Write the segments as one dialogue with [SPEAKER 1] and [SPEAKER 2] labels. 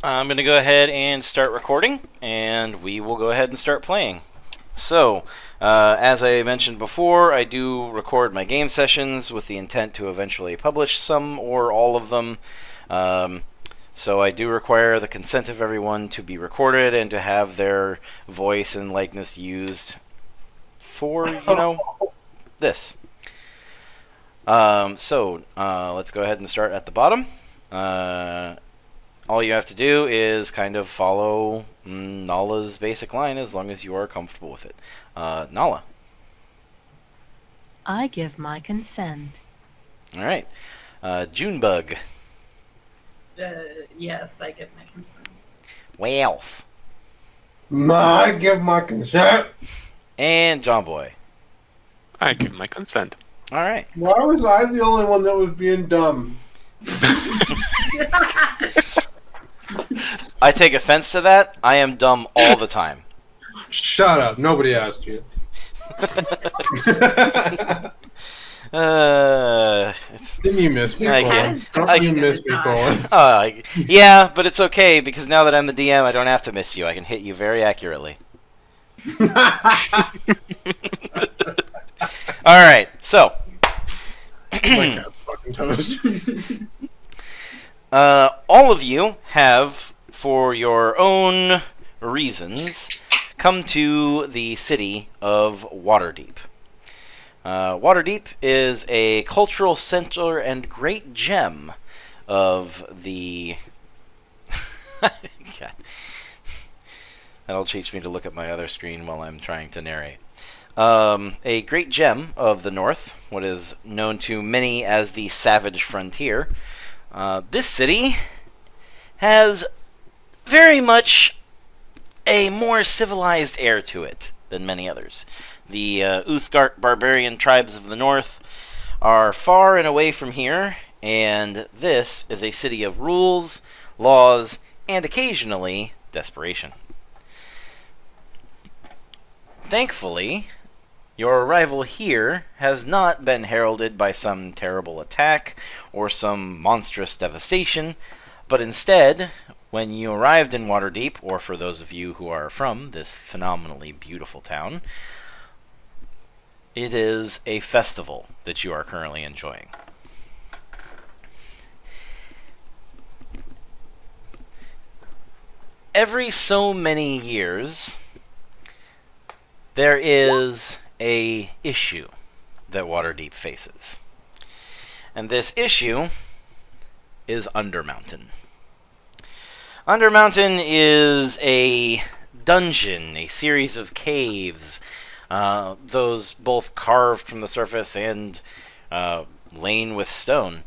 [SPEAKER 1] I'm going to go ahead and start recording, and we will go ahead and start playing. So, as I mentioned before, I do record my game sessions with the intent to eventually publish some or all of them. So I do require the consent of everyone to be recorded and to have their voice and likeness used for, this. Let's go ahead and start at the bottom. All you have to do is kind of follow Nala's basic line as long as you are comfortable with it. Nala.
[SPEAKER 2] I give my consent.
[SPEAKER 1] All right. Junebug.
[SPEAKER 3] Yes, I give my consent.
[SPEAKER 1] Whalf.
[SPEAKER 4] I give my consent.
[SPEAKER 1] And John Boy.
[SPEAKER 5] I give my consent.
[SPEAKER 1] All right.
[SPEAKER 4] Why was I the only one that was being dumb?
[SPEAKER 1] I take offense to that. I am dumb all the time.
[SPEAKER 4] Shut up. Nobody asked you. Didn't you miss me, Colin? Don't you miss me, Colin?
[SPEAKER 1] Yeah, but it's okay because now that I'm the DM, I don't have to miss you. I can hit you very accurately. All right, so
[SPEAKER 4] My cat's fucking toast.
[SPEAKER 1] all of you have, for your own reasons, come to the city of Waterdeep. Waterdeep is a cultural center and great gem of the... God. That'll teach me to look at my other screen while I'm trying to narrate. A great gem of the north, what is known to many as the Savage Frontier. This city has very much a more civilized air to it than many others. The Uthgardt barbarian tribes of the north are far and away from here, and this is a city of rules, laws, and occasionally desperation. Thankfully, your arrival here has not been heralded by some terrible attack or some monstrous devastation, but instead, when you arrived in Waterdeep, or for those of you who are from this phenomenally beautiful town, it is a festival that you are currently enjoying. Every so many years, there is a issue that Waterdeep faces. And this issue is Undermountain. Undermountain is a dungeon, a series of caves, those both carved from the surface and lain with stone,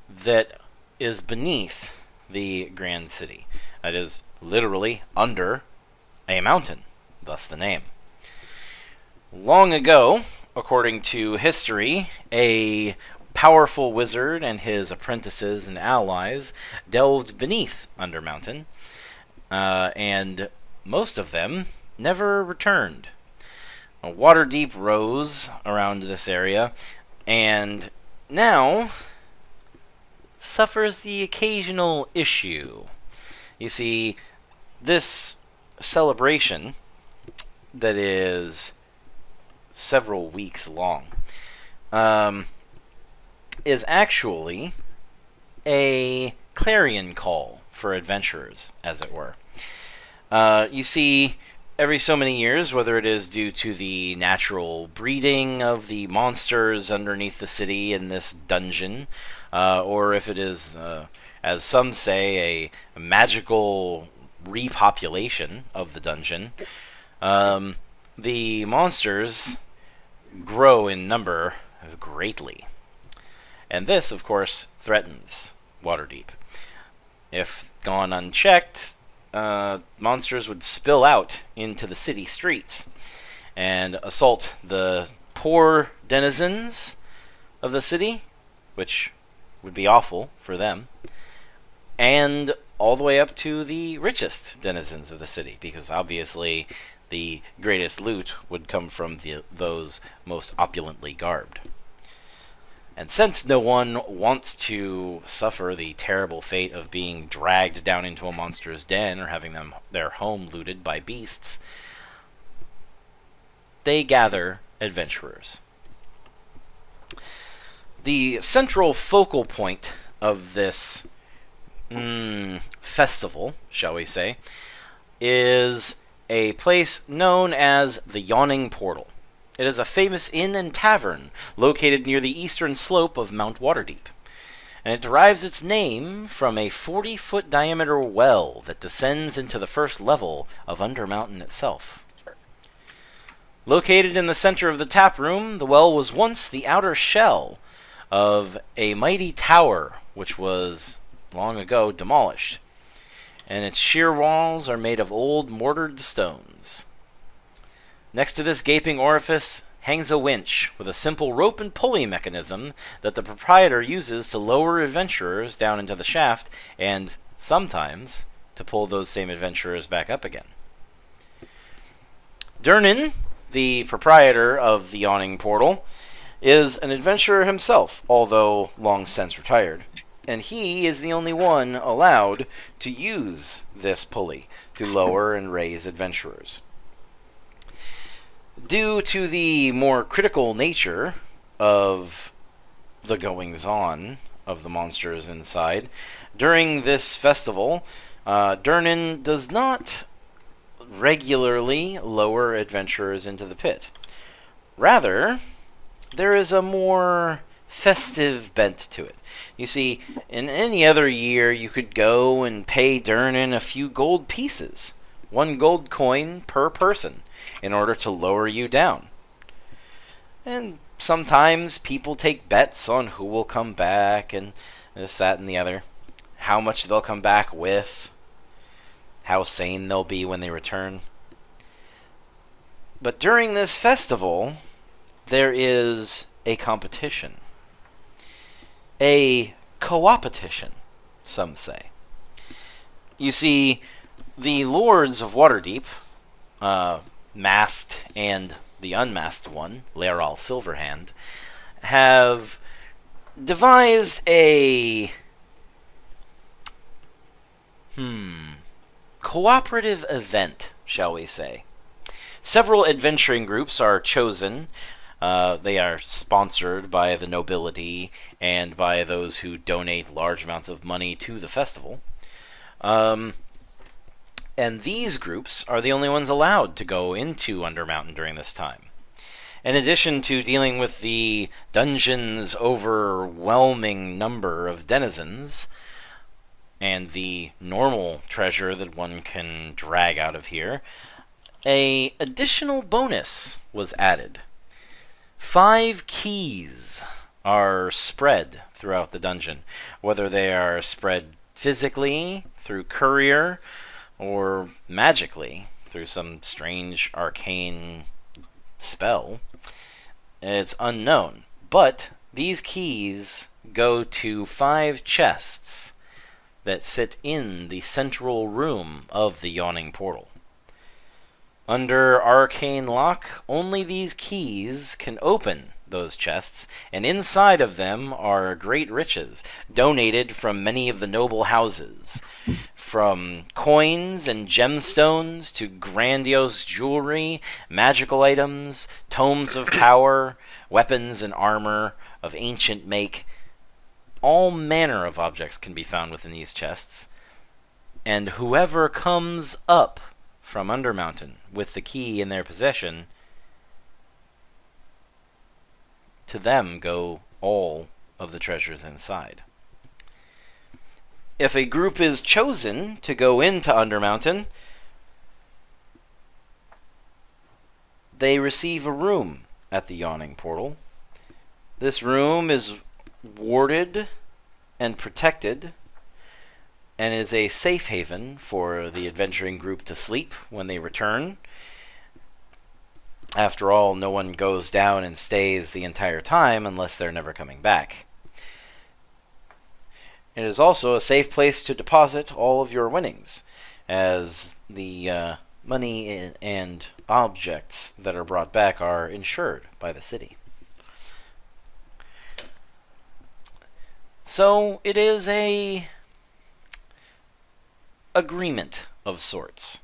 [SPEAKER 1] that is beneath the Grand City. It is literally under a mountain, thus the name. Long ago, according to history, a powerful wizard and his apprentices and allies delved beneath Undermountain, and most of them never returned. Waterdeep rose around this area, and now suffers the occasional issue. You see, this celebration that is several weeks long is actually a clarion call for adventurers, as it were. You see, every so many years, whether it is due to the natural breeding of the monsters underneath the city in this dungeon, or if it is, as some say, a magical repopulation of the dungeon, the monsters grow in number greatly. And this, of course, threatens Waterdeep. If gone unchecked, monsters would spill out into the city streets and assault the poor denizens of the city, which would be awful for them, and all the way up to the richest denizens of the city, because obviously the greatest loot would come from those most opulently garbed. And since no one wants to suffer the terrible fate of being dragged down into a monster's den or having their home looted by beasts, they gather adventurers. The central focal point of this festival, shall we say, is a place known as the Yawning Portal. It is a famous inn and tavern located near the eastern slope of Mount Waterdeep, and it derives its name from a 40-foot diameter well that descends into the first level of Undermountain itself. Located in the center of the tap room, the well was once the outer shell of a mighty tower which was long ago demolished, and its sheer walls are made of old mortared stones. Next to this gaping orifice hangs a winch with a simple rope and pulley mechanism that the proprietor uses to lower adventurers down into the shaft and, sometimes, to pull those same adventurers back up again. Durnan, the proprietor of the Yawning Portal, is an adventurer himself, although long since retired, and he is the only one allowed to use this pulley to lower and raise adventurers. Due to the more critical nature of the goings-on of the monsters inside, during this festival, Durnan does not regularly lower adventurers into the pit. Rather, there is a more festive bent to it. You see, in any other year, you could go and pay Durnan a few gold pieces, 1 gold coin per person, in order to lower you down. And sometimes people take bets on who will come back, and this, that, and the other. How much they'll come back with. How sane they'll be when they return. But during this festival, there is a competition. A co-opetition, some say. You see, the lords of Waterdeep, masked and the unmasked one, Laeral Silverhand, have devised a cooperative event, shall we say. Several adventuring groups are chosen. They are sponsored by the nobility and by those who donate large amounts of money to the festival. And these groups are the only ones allowed to go into Undermountain during this time. In addition to dealing with the dungeon's overwhelming number of denizens, and the normal treasure that one can drag out of here, an additional bonus was added. 5 keys are spread throughout the dungeon, whether they are spread physically through courier or magically through some strange arcane spell. It's unknown, but these keys go to 5 chests that sit in the central room of the Yawning Portal. Under arcane lock, only these keys can open those chests, and inside of them are great riches, donated from many of the noble houses, from coins and gemstones to grandiose jewelry, magical items, tomes of power, weapons and armor of ancient make. All manner of objects can be found within these chests, and whoever comes up from Undermountain with the key in their possession, to them go all of the treasures inside. If a group is chosen to go into Undermountain, they receive a room at the Yawning Portal. This room is warded and protected, and is a safe haven for the adventuring group to sleep when they return. After all, no one goes down and stays the entire time unless they're never coming back. It is also a safe place to deposit all of your winnings, as the money and objects that are brought back are insured by the city. So it is a agreement of sorts.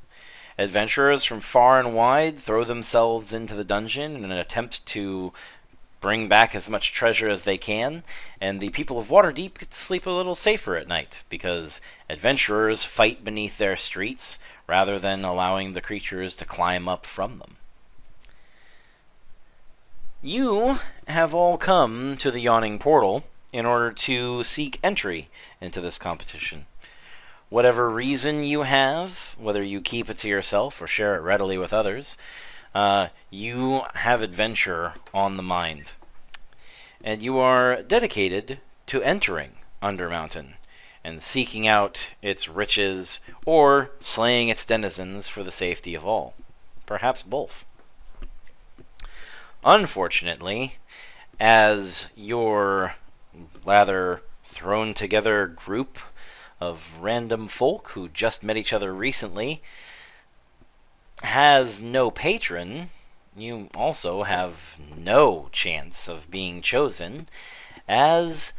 [SPEAKER 1] Adventurers from far and wide throw themselves into the dungeon in an attempt to bring back as much treasure as they can, and the people of Waterdeep get to sleep a little safer at night, because adventurers fight beneath their streets rather than allowing the creatures to climb up from them. You have all come to the Yawning Portal in order to seek entry into this competition. Whatever reason you have, whether you keep it to yourself or share it readily with others, you have adventure on the mind. And you are dedicated to entering Undermountain and seeking out its riches or slaying its denizens for the safety of all. Perhaps both. Unfortunately, as your rather thrown together group of random folk who just met each other recently has no patron, you also have no chance of being chosen as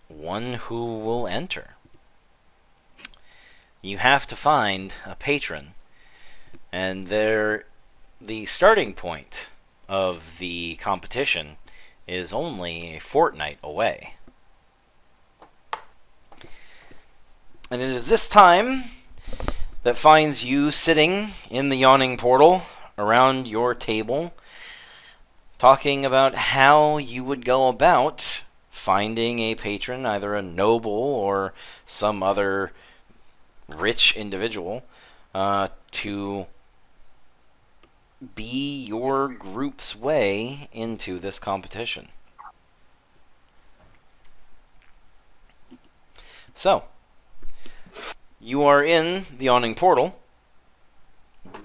[SPEAKER 1] one who will enter. You have to find a patron, and the starting point of the competition is only a fortnight away. And it is this time that finds you sitting in the Yawning Portal around your table, talking about how you would go about finding a patron, either a noble or some other rich individual, to be your group's way into this competition. So, you are in the Yawning Portal.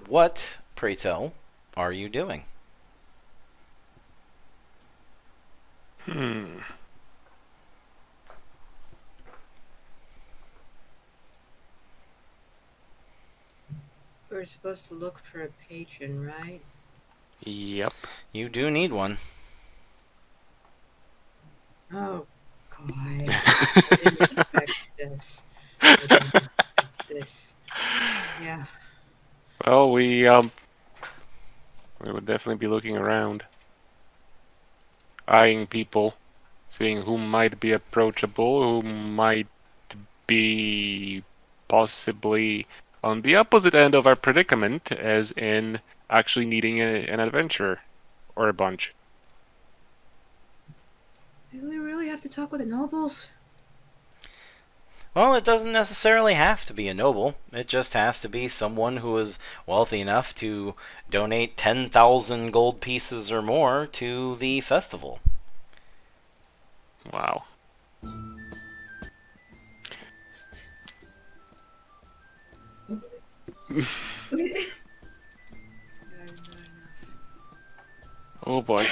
[SPEAKER 1] What, pray tell, are you doing?
[SPEAKER 3] We're supposed to look for a patron, right?
[SPEAKER 5] Yep.
[SPEAKER 1] You do need one.
[SPEAKER 3] Oh, God. I didn't expect this. I didn't expect this. Yeah.
[SPEAKER 5] Well, we would definitely be looking around, eyeing people, seeing who might be approachable, who might be possibly on the opposite end of our predicament, as in actually needing an adventure or a bunch.
[SPEAKER 3] Do we really have to talk with the nobles?
[SPEAKER 1] Well, it doesn't necessarily have to be a noble. It just has to be someone who is wealthy enough to donate 10,000 gold pieces or more to the festival.
[SPEAKER 5] Wow. Oh boy.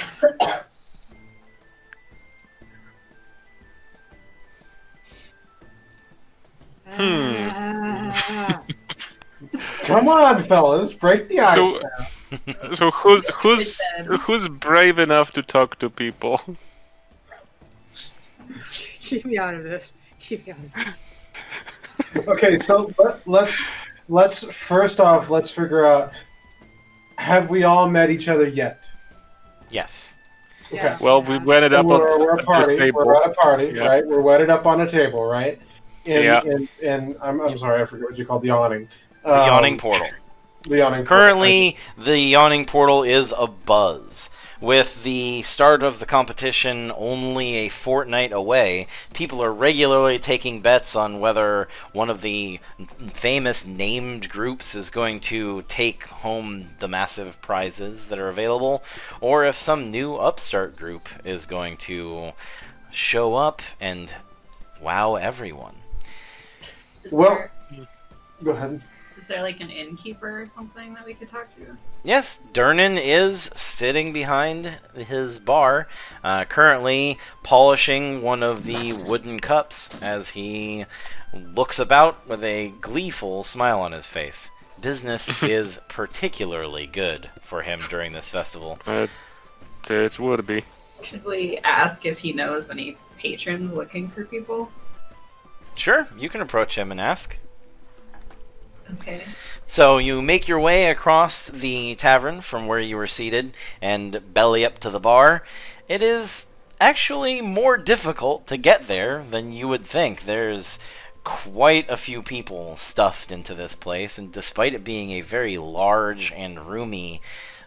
[SPEAKER 4] Come on, fellas, break the ice now.
[SPEAKER 5] So who's brave enough to talk to people?
[SPEAKER 3] Keep me out of this. Keep me out of this.
[SPEAKER 4] Okay, so let's first off, let's figure out, have we all met each other yet?
[SPEAKER 1] Yes.
[SPEAKER 4] Okay.
[SPEAKER 5] Well, we wedded
[SPEAKER 4] So
[SPEAKER 5] up
[SPEAKER 4] we're
[SPEAKER 5] on
[SPEAKER 4] a party.
[SPEAKER 5] this table.
[SPEAKER 4] We're at a party,
[SPEAKER 5] Yeah.
[SPEAKER 4] right? We're wedded up on a table, right?
[SPEAKER 5] Yeah.
[SPEAKER 4] And I'm sorry, I forget what you call the yawning.
[SPEAKER 1] The Yawning Portal.
[SPEAKER 4] The yawning.
[SPEAKER 1] Currently, the Yawning Portal is abuzz. With the start of the competition only a fortnight away, people are regularly taking bets on whether one of the famous named groups is going to take home the massive prizes that are available, or if some new upstart group is going to show up and wow everyone.
[SPEAKER 4] Well, go ahead.
[SPEAKER 6] Is there like an innkeeper or something that we could talk to?
[SPEAKER 1] Yes, Durnan is sitting behind his bar, currently polishing one of the wooden cups as he looks about with a gleeful smile on his face. Business is particularly good for him during this festival.
[SPEAKER 5] It would be.
[SPEAKER 6] Could we ask if he knows any patrons looking for people?
[SPEAKER 1] Sure, you can approach him and ask.
[SPEAKER 6] Okay.
[SPEAKER 1] So you make your way across the tavern from where you were seated and belly up to the bar. It is actually more difficult to get there than you would think. There's quite a few people stuffed into this place, and despite it being a very large and roomy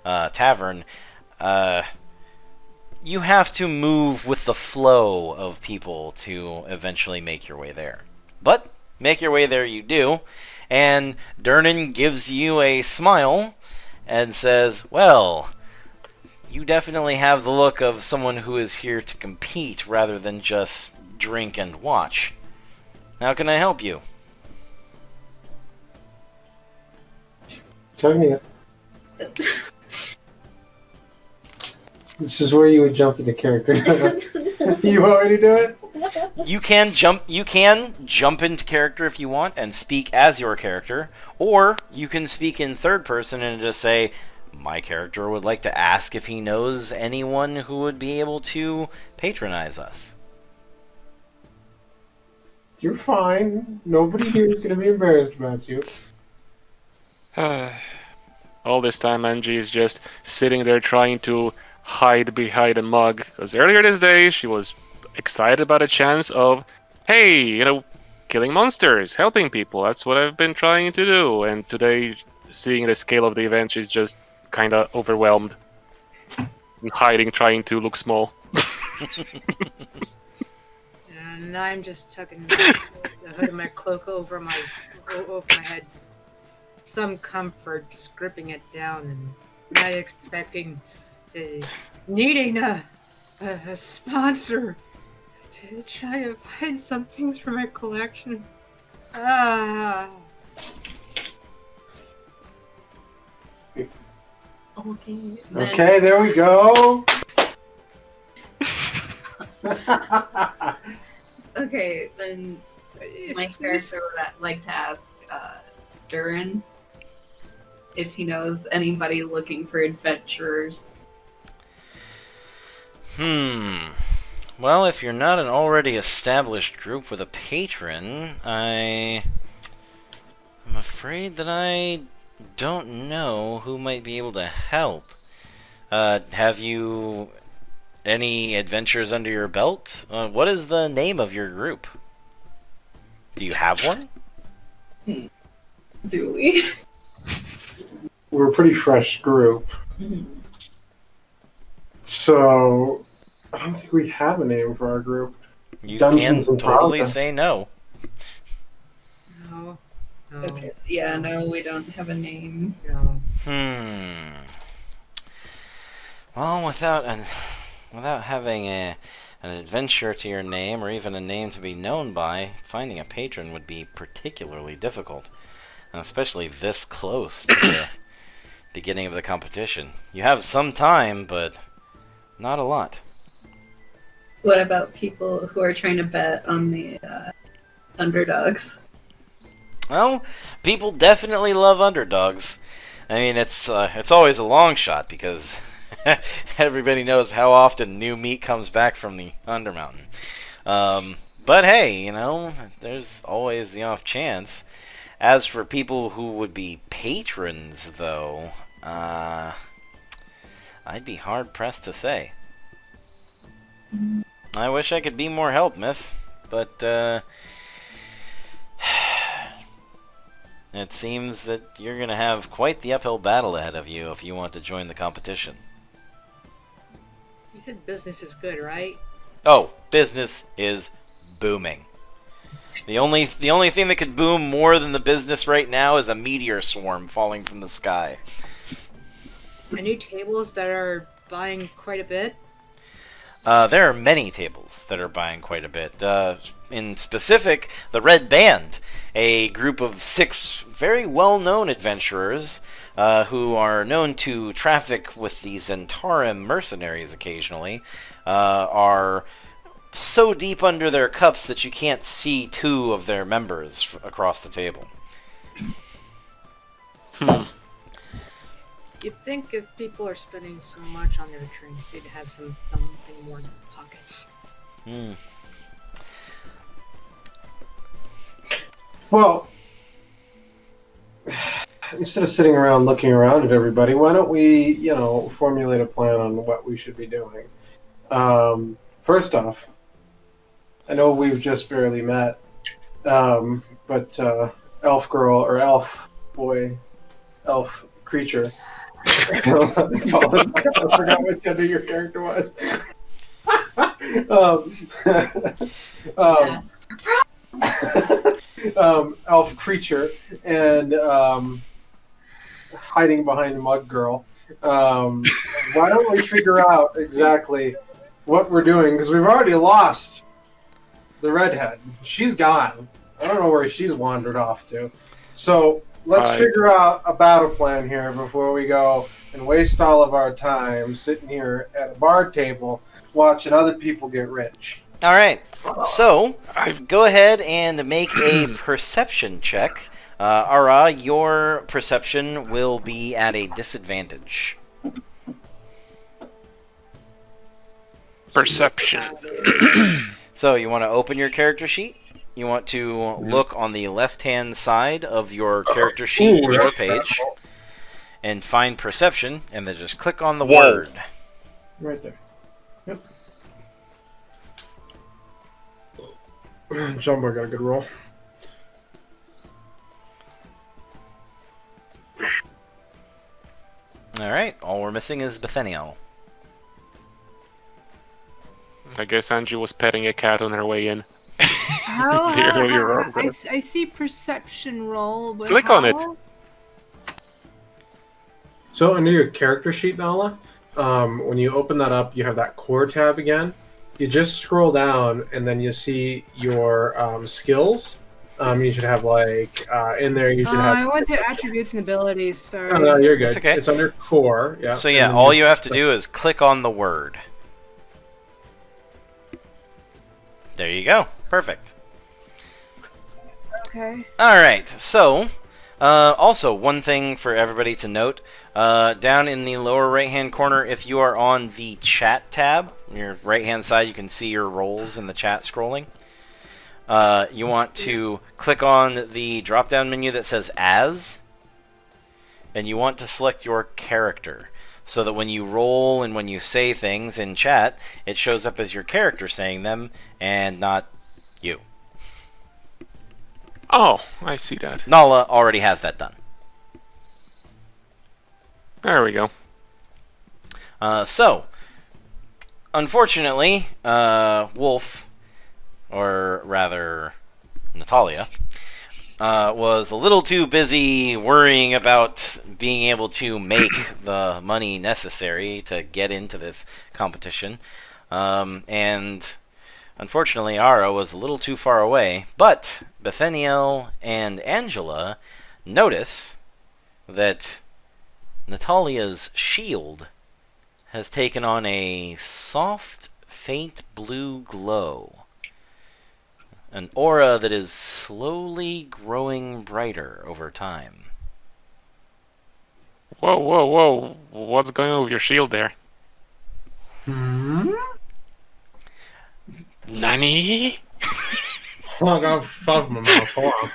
[SPEAKER 1] tavern, you have to move with the flow of people to eventually make your way there. But make your way there you do, and Durnan gives you a smile and says, well, you definitely have the look of someone who is here to compete rather than just drink and watch. How can I help you?
[SPEAKER 4] Tony, this is where you would jump into character. You want me to do it?
[SPEAKER 1] You can jump into character if you want and speak as your character, or you can speak in third person and just say, my character would like to ask if he knows anyone who would be able to patronize us.
[SPEAKER 4] You're fine. Nobody here is going to be embarrassed about you.
[SPEAKER 5] All this time, Angie is just sitting there trying to hide behind a mug. Because earlier this day, she was excited about a chance of, hey, killing monsters, helping people. That's what I've been trying to do. And today, seeing the scale of the event, she's just kind of overwhelmed. And hiding, trying to look small.
[SPEAKER 3] And I'm just tucking the hood of my cloak over my head. Some comfort, just gripping it down and not expecting to needing a sponsor to try to find some things for my collection.
[SPEAKER 6] Okay.
[SPEAKER 4] Okay, there we go.
[SPEAKER 6] Okay, then my character would like to ask Durnan if he knows anybody looking for adventurers.
[SPEAKER 1] Well, if you're not an already established group with a patron, I'm afraid that I don't know who might be able to help. Have you any adventures under your belt? What is the name of your group? Do you have one?
[SPEAKER 6] Do we?
[SPEAKER 4] We're a pretty fresh group. So, I don't think we have a name for our group.
[SPEAKER 1] You
[SPEAKER 4] Dungeons
[SPEAKER 1] can
[SPEAKER 4] and
[SPEAKER 1] totally
[SPEAKER 4] Dragons.
[SPEAKER 1] say no.
[SPEAKER 3] No.
[SPEAKER 6] Okay. Yeah, no, we don't have a name.
[SPEAKER 3] No.
[SPEAKER 1] Well, without having an adventure to your name, or even a name to be known by, finding a patron would be particularly difficult, especially this close to the beginning of the competition. You have some time, but not a lot.
[SPEAKER 6] What about people who are trying to bet on the underdogs?
[SPEAKER 1] Well, people definitely love underdogs. I mean, it's always a long shot because everybody knows how often new meat comes back from the undermountain. But hey, there's always the off chance. As for people who would be patrons, though, I'd be hard pressed to say. I wish I could be more help, miss, but it seems that you're going to have quite the uphill battle ahead of you if you want to join the competition.
[SPEAKER 3] You said business is good, right?
[SPEAKER 1] Oh, business is booming. The only thing that could boom more than the business right now is a meteor swarm falling from the sky.
[SPEAKER 3] Any tables that are buying quite a bit?
[SPEAKER 1] There are many tables that are buying quite a bit. In specific, the Red Band, a group of 6 very well-known adventurers who are known to traffic with the Zentarim mercenaries occasionally, are so deep under their cups that you can't see 2 of their members across the table.
[SPEAKER 3] You'd think if people are spending so much on their drink, they'd have something more in their pockets.
[SPEAKER 4] Well, instead of sitting around looking around at everybody, why don't we, formulate a plan on what we should be doing? First off, I know we've just barely met, but elf girl or elf boy, elf creature. I forgot what gender your character was. Elf creature and hiding behind Mud Girl. Why don't we figure out exactly what we're doing? Because we've already lost the redhead. She's gone. I don't know where she's wandered off to. So let's figure out a battle plan here before we go and waste all of our time sitting here at a bar table watching other people get rich.
[SPEAKER 1] All right. So go ahead and make a perception check. Ara, your perception will be at a disadvantage.
[SPEAKER 5] Perception.
[SPEAKER 1] So you want to open your character sheet. You want to look on the left-hand side of your character sheet or page and find perception, and then just click on the word.
[SPEAKER 4] Right there. Yep. Jumbo got a good roll.
[SPEAKER 1] Alright, all we're missing is Bethaniel.
[SPEAKER 5] I guess Angie was petting a cat on her way in.
[SPEAKER 3] I see perception roll. But
[SPEAKER 5] Click on it.
[SPEAKER 4] So under your character sheet, Nala, when you open that up, you have that core tab again. You just scroll down, and then you see your skills. You should have in there. You should have.
[SPEAKER 3] I went to attributes and abilities. Sorry.
[SPEAKER 4] No, you're good.
[SPEAKER 1] It's okay.
[SPEAKER 4] It's under core. Yeah.
[SPEAKER 1] So yeah, all you have to do is click on the word. There you go. Perfect.
[SPEAKER 3] Okay.
[SPEAKER 1] All right. So, also one thing for everybody to note: down in the lower right-hand corner, if you are on the chat tab, on your right-hand side, you can see your roles in the chat scrolling. You want to click on the drop-down menu that says "As," and you want to select your character, so that when you roll and when you say things in chat, it shows up as your character saying them and not you.
[SPEAKER 5] Oh, I see that.
[SPEAKER 1] Nala already has that done.
[SPEAKER 5] There we go.
[SPEAKER 1] So, unfortunately, Wolf, or rather Natalia, was a little too busy worrying about being able to make the money necessary to get into this competition. And unfortunately, Ara was a little too far away. But Bethaniel and Angela notice that Natalia's shield has taken on a soft, faint blue glow. An aura that is slowly growing brighter over time.
[SPEAKER 5] Whoa, whoa, whoa. What's going on with your shield there? Nani?
[SPEAKER 4] Oh, I got fuck my mouth. Hold on.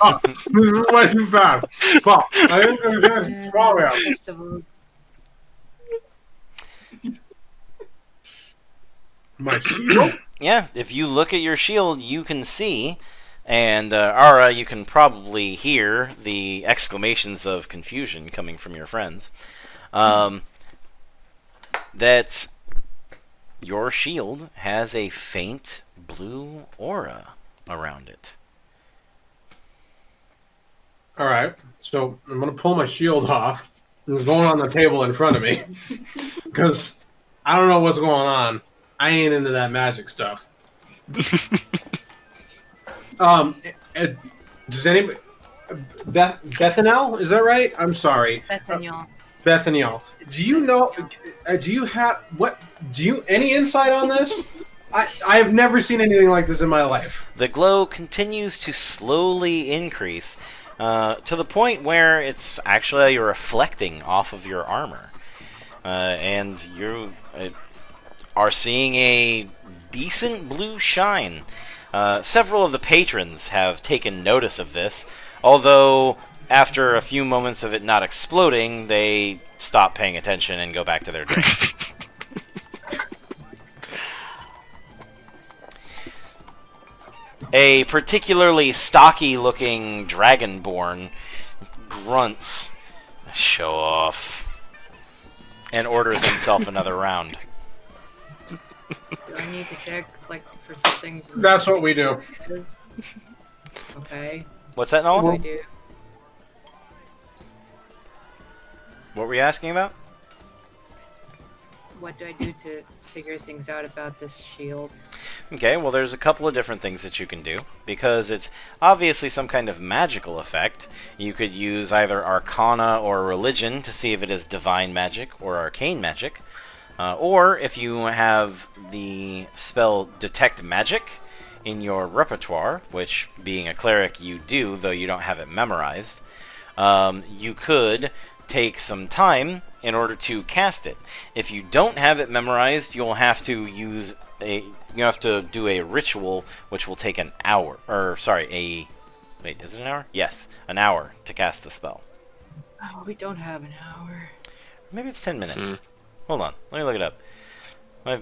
[SPEAKER 4] Oh, this is way too fast. Fuck. I didn't know that. Swallow out.
[SPEAKER 3] Festivals.
[SPEAKER 4] My shield?
[SPEAKER 1] Yeah, if you look at your shield, you can see, and Ara, you can probably hear the exclamations of confusion coming from your friends, that your shield has a faint blue aura around it.
[SPEAKER 4] Alright, so I'm going to pull my shield off. It's going on the table in front of me. Because I don't know what's going on. I ain't into that magic stuff. Does anybody... Bethaniel? Is that right? I'm sorry. Bethaniel. Do you know... do you have... What... Do you... Any insight on this? I have never seen anything like this in my life.
[SPEAKER 1] The glow continues to slowly increase to the point where it's actually reflecting off of your armor. And you are seeing a decent blue shine. Several of the patrons have taken notice of this, although after a few moments of it not exploding, they stop paying attention and go back to their drinks. A particularly stocky-looking dragonborn grunts, "Show off," and orders himself another round.
[SPEAKER 3] Do I need to check, like, for something?
[SPEAKER 4] That's what we do.
[SPEAKER 3] Okay.
[SPEAKER 1] What's that,
[SPEAKER 3] What do
[SPEAKER 1] Nolan?
[SPEAKER 3] I do?
[SPEAKER 1] What were you asking about?
[SPEAKER 3] What do I do to figure things out about this shield?
[SPEAKER 1] Okay, well, there's a couple of different things that you can do. Because it's obviously some kind of magical effect, you could use either Arcana or Religion to see if it is Divine Magic or Arcane Magic. Or if you have the spell Detect Magic in your repertoire, which, being a cleric, you do, though you don't have it memorized, you could take some time in order to cast it. If you don't have it memorized, you'll have to do a ritual, which will take an hour. Wait, is it an hour? Yes, an hour to cast the spell.
[SPEAKER 3] Oh, we don't have an hour.
[SPEAKER 1] Maybe it's 10 minutes. Hold on, let me look it up.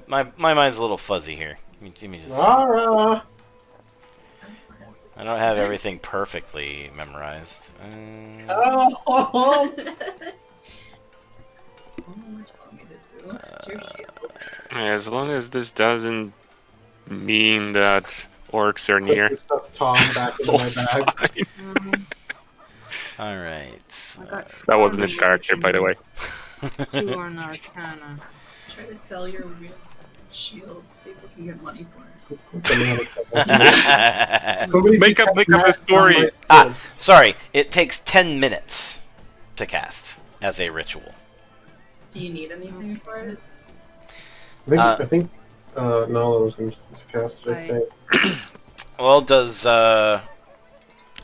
[SPEAKER 1] My mind's a little fuzzy here. Give me just.
[SPEAKER 4] Zara!
[SPEAKER 1] I don't have everything perfectly memorized.
[SPEAKER 4] Oh!
[SPEAKER 6] It's your shield.
[SPEAKER 5] As long as this doesn't mean that orcs are near.
[SPEAKER 4] Put the stuffed Tom back into my bag.
[SPEAKER 1] All right.
[SPEAKER 5] That wasn't in character, by the way.
[SPEAKER 3] 2 on Arcana.
[SPEAKER 6] Try to sell your real shield. See if we can get money for it.
[SPEAKER 4] Somebody
[SPEAKER 5] Make up a story.
[SPEAKER 1] Sorry, it takes 10 minutes to cast as a ritual.
[SPEAKER 6] Do you need anything for it?
[SPEAKER 4] I think Nala was going to cast it, I think.
[SPEAKER 1] Well, does Ara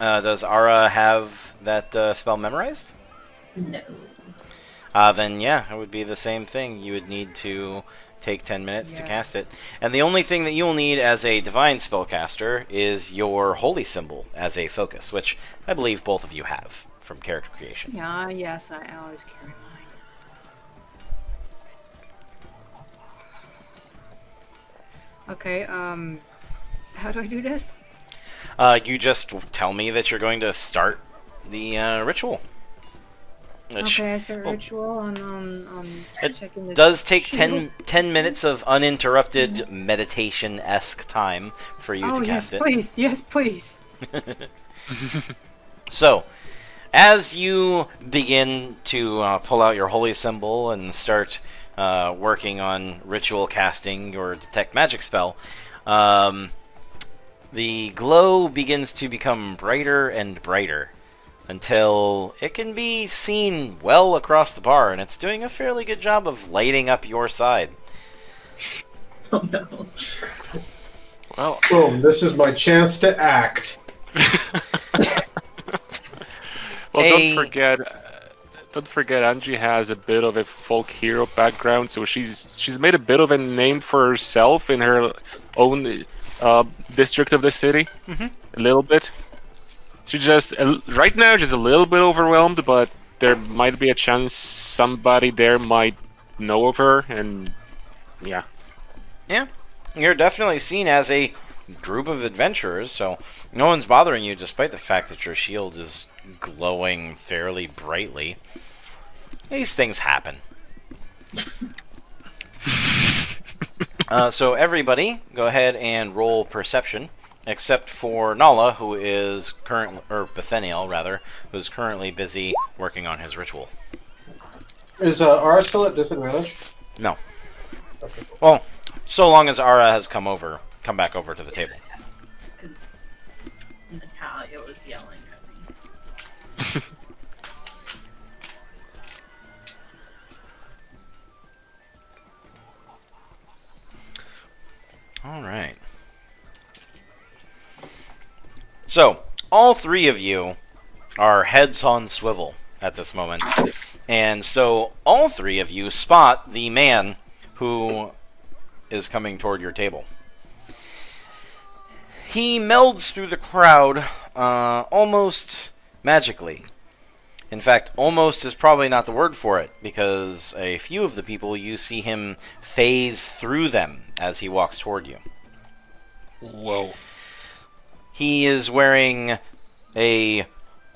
[SPEAKER 1] have that spell memorized?
[SPEAKER 6] No.
[SPEAKER 1] Then yeah, it would be the same thing. You would need to take 10 minutes to cast it. And the only thing that you'll need as a divine spellcaster is your holy symbol as a focus, which I believe both of you have from character creation.
[SPEAKER 3] Yeah, yes, I always carry mine. Okay, how do I do this?
[SPEAKER 1] You just tell me that you're going to start the ritual. Which
[SPEAKER 3] Okay, I start ritual on
[SPEAKER 1] it
[SPEAKER 3] checking this.
[SPEAKER 1] does take
[SPEAKER 3] shield.
[SPEAKER 1] 10 minutes of uninterrupted meditation-esque time for you to cast it.
[SPEAKER 3] Please, yes, please.
[SPEAKER 1] So, as you begin to pull out your holy symbol and start working on ritual casting your detect magic spell, the glow begins to become brighter and brighter until it can be seen well across the bar, and it's doing a fairly good job of lighting up your side.
[SPEAKER 6] Oh no.
[SPEAKER 5] Well,
[SPEAKER 4] Boom, this is my chance to act.
[SPEAKER 5] well,
[SPEAKER 1] A-
[SPEAKER 5] don't forget, Angie has a bit of a folk hero background, so she's made a bit of a name for herself in her own district of the city. A little bit. She just right now just a little bit overwhelmed, but there might be a chance somebody there might know of her, and yeah.
[SPEAKER 1] Yeah, you're definitely seen as a group of adventurers, so no one's bothering you despite the fact that your shield is glowing fairly brightly. These things happen. So everybody, go ahead and roll perception, except for Nala, who is Bethaniel rather, who's currently busy working on his ritual.
[SPEAKER 4] Is Ara still at disadvantage?
[SPEAKER 1] No.
[SPEAKER 4] Okay.
[SPEAKER 1] Well, so long as Ara has come back over to the table.
[SPEAKER 6] Because Natalia was yelling at me.
[SPEAKER 1] All right. So, all three of you are heads on swivel at this moment. And so, all three of you spot the man who is coming toward your table. He melds through the crowd almost magically. In fact, almost is probably not the word for it, because a few of the people, you see him phase through them as he walks toward you.
[SPEAKER 5] Whoa.
[SPEAKER 1] He is wearing a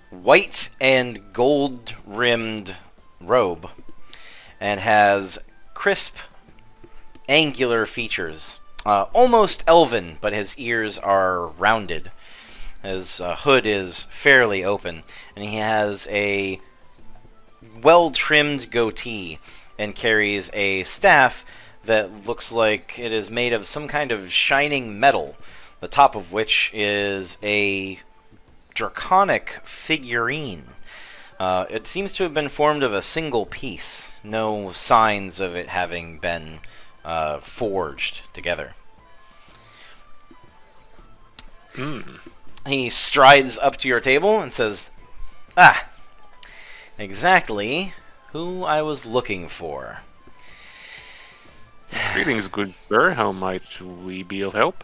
[SPEAKER 1] white and gold-rimmed robe and has crisp, angular features. Almost elven, but his ears are rounded. His hood is fairly open, and he has a well-trimmed goatee and carries a staff that looks like it is made of some kind of shining metal, the top of which is a draconic figurine. It seems to have been formed of a single piece, no signs of it having been forged together. He strides up to your table and says, "Ah, exactly who I was looking for."
[SPEAKER 5] Greetings, good sir. How might we be of help?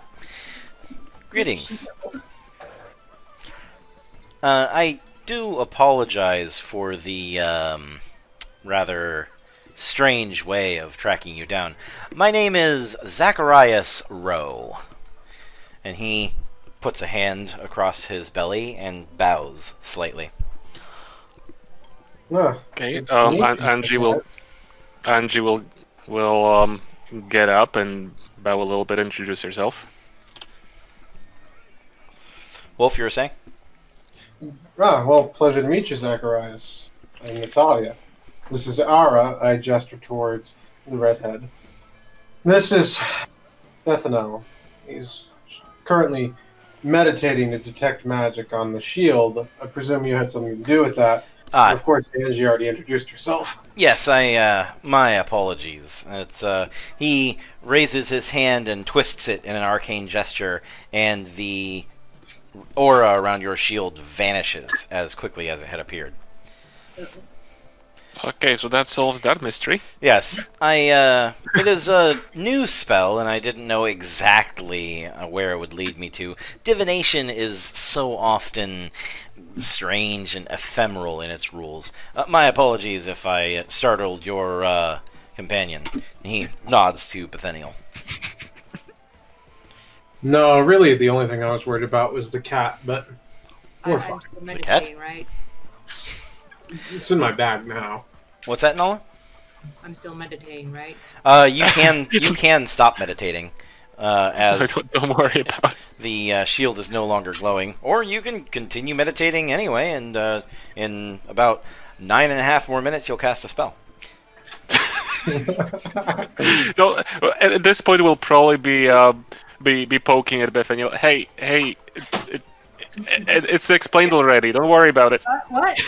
[SPEAKER 1] Greetings. I do apologize for the rather strange way of tracking you down. My name is Zacharias Rowe. And he puts a hand across his belly and bows slightly.
[SPEAKER 5] Okay. Angie will get up and bow a little bit, introduce herself.
[SPEAKER 1] Wolf, you were saying?
[SPEAKER 4] Well, pleasure to meet you, Zacharias. I'm Natalia. This is Ara. I gesture towards the redhead. This is Bethanel. He's currently meditating to detect magic on the shield. I presume you had something to do with that. Of course, Angie already introduced herself.
[SPEAKER 1] Yes, my apologies. It's, he raises his hand and twists it in an arcane gesture, and the aura around your shield vanishes as quickly as it had appeared.
[SPEAKER 5] Okay, so that solves that mystery.
[SPEAKER 1] Yes, it is a new spell, and I didn't know exactly where it would lead me to. Divination is so often strange and ephemeral in its rules. My apologies if I startled your companion. He nods to Bethaniel.
[SPEAKER 4] No, really, the only thing I was worried about was the cat, but we're
[SPEAKER 3] I'm
[SPEAKER 4] fine.
[SPEAKER 3] still
[SPEAKER 1] The
[SPEAKER 3] meditating,
[SPEAKER 1] cat?
[SPEAKER 3] right?
[SPEAKER 4] It's in my bag now.
[SPEAKER 1] What's that, Nola?
[SPEAKER 3] I'm still meditating, right?
[SPEAKER 1] You can stop meditating, as
[SPEAKER 5] Don't worry about it.
[SPEAKER 1] the shield is no longer glowing, or you can continue meditating anyway, and in about 9.5 more minutes, you'll cast a spell.
[SPEAKER 5] No, at this point, we'll probably be poking at Bethany. Hey, it's explained already. Don't worry about it.
[SPEAKER 3] What?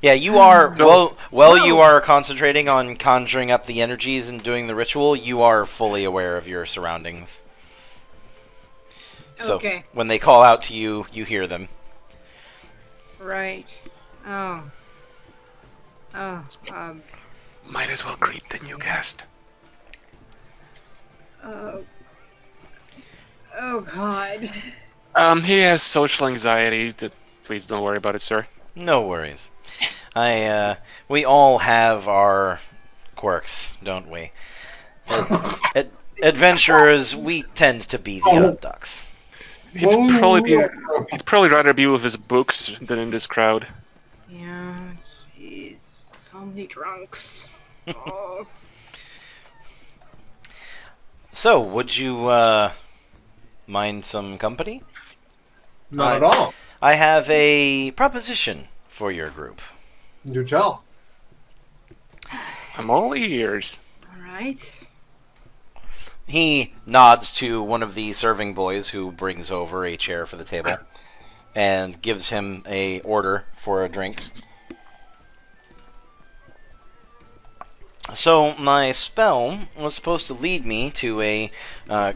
[SPEAKER 1] Yeah, you are you are concentrating on conjuring up the energies and doing the ritual. You are fully aware of your surroundings. So
[SPEAKER 3] Okay.
[SPEAKER 1] when they call out to you, you hear them.
[SPEAKER 3] Right. Oh.
[SPEAKER 5] Might as well greet the new guest.
[SPEAKER 3] Oh God.
[SPEAKER 5] He has social anxiety. Please don't worry about it, sir.
[SPEAKER 1] No worries. We all have our quirks, don't we? Adventurers, we tend to be the odd ducks.
[SPEAKER 5] He'd probably rather be with his books than in this crowd.
[SPEAKER 3] Yeah. Jeez. So many drunks. Oh.
[SPEAKER 1] So, would you mind some company?
[SPEAKER 4] Not at all.
[SPEAKER 1] I have a proposition for your group.
[SPEAKER 4] Do tell.
[SPEAKER 5] I'm all ears.
[SPEAKER 3] All right.
[SPEAKER 1] He nods to one of the serving boys who brings over a chair for the table and gives him a order for a drink. So my spell was supposed to lead me to a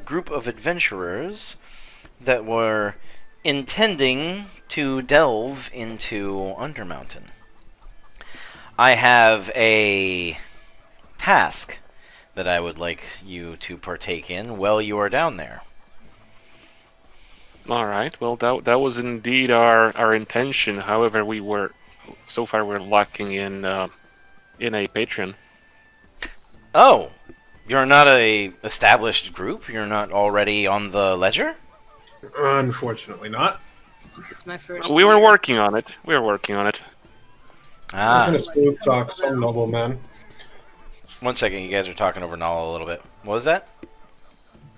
[SPEAKER 1] group of adventurers that were intending to delve into Undermountain. I have a task that I would like you to partake in while you are down there.
[SPEAKER 5] All right. Well, that was indeed our intention. However, we're lacking in a patron.
[SPEAKER 1] Oh, you're not a established group? You're not already on the ledger?
[SPEAKER 4] Unfortunately not.
[SPEAKER 3] It's my first.
[SPEAKER 5] We were
[SPEAKER 3] year.
[SPEAKER 5] working on it. We were working on it.
[SPEAKER 4] I'm
[SPEAKER 1] Ah,
[SPEAKER 4] gonna smooth talk some nobleman.
[SPEAKER 1] one second, you guys are talking over Nala a little bit. What was that?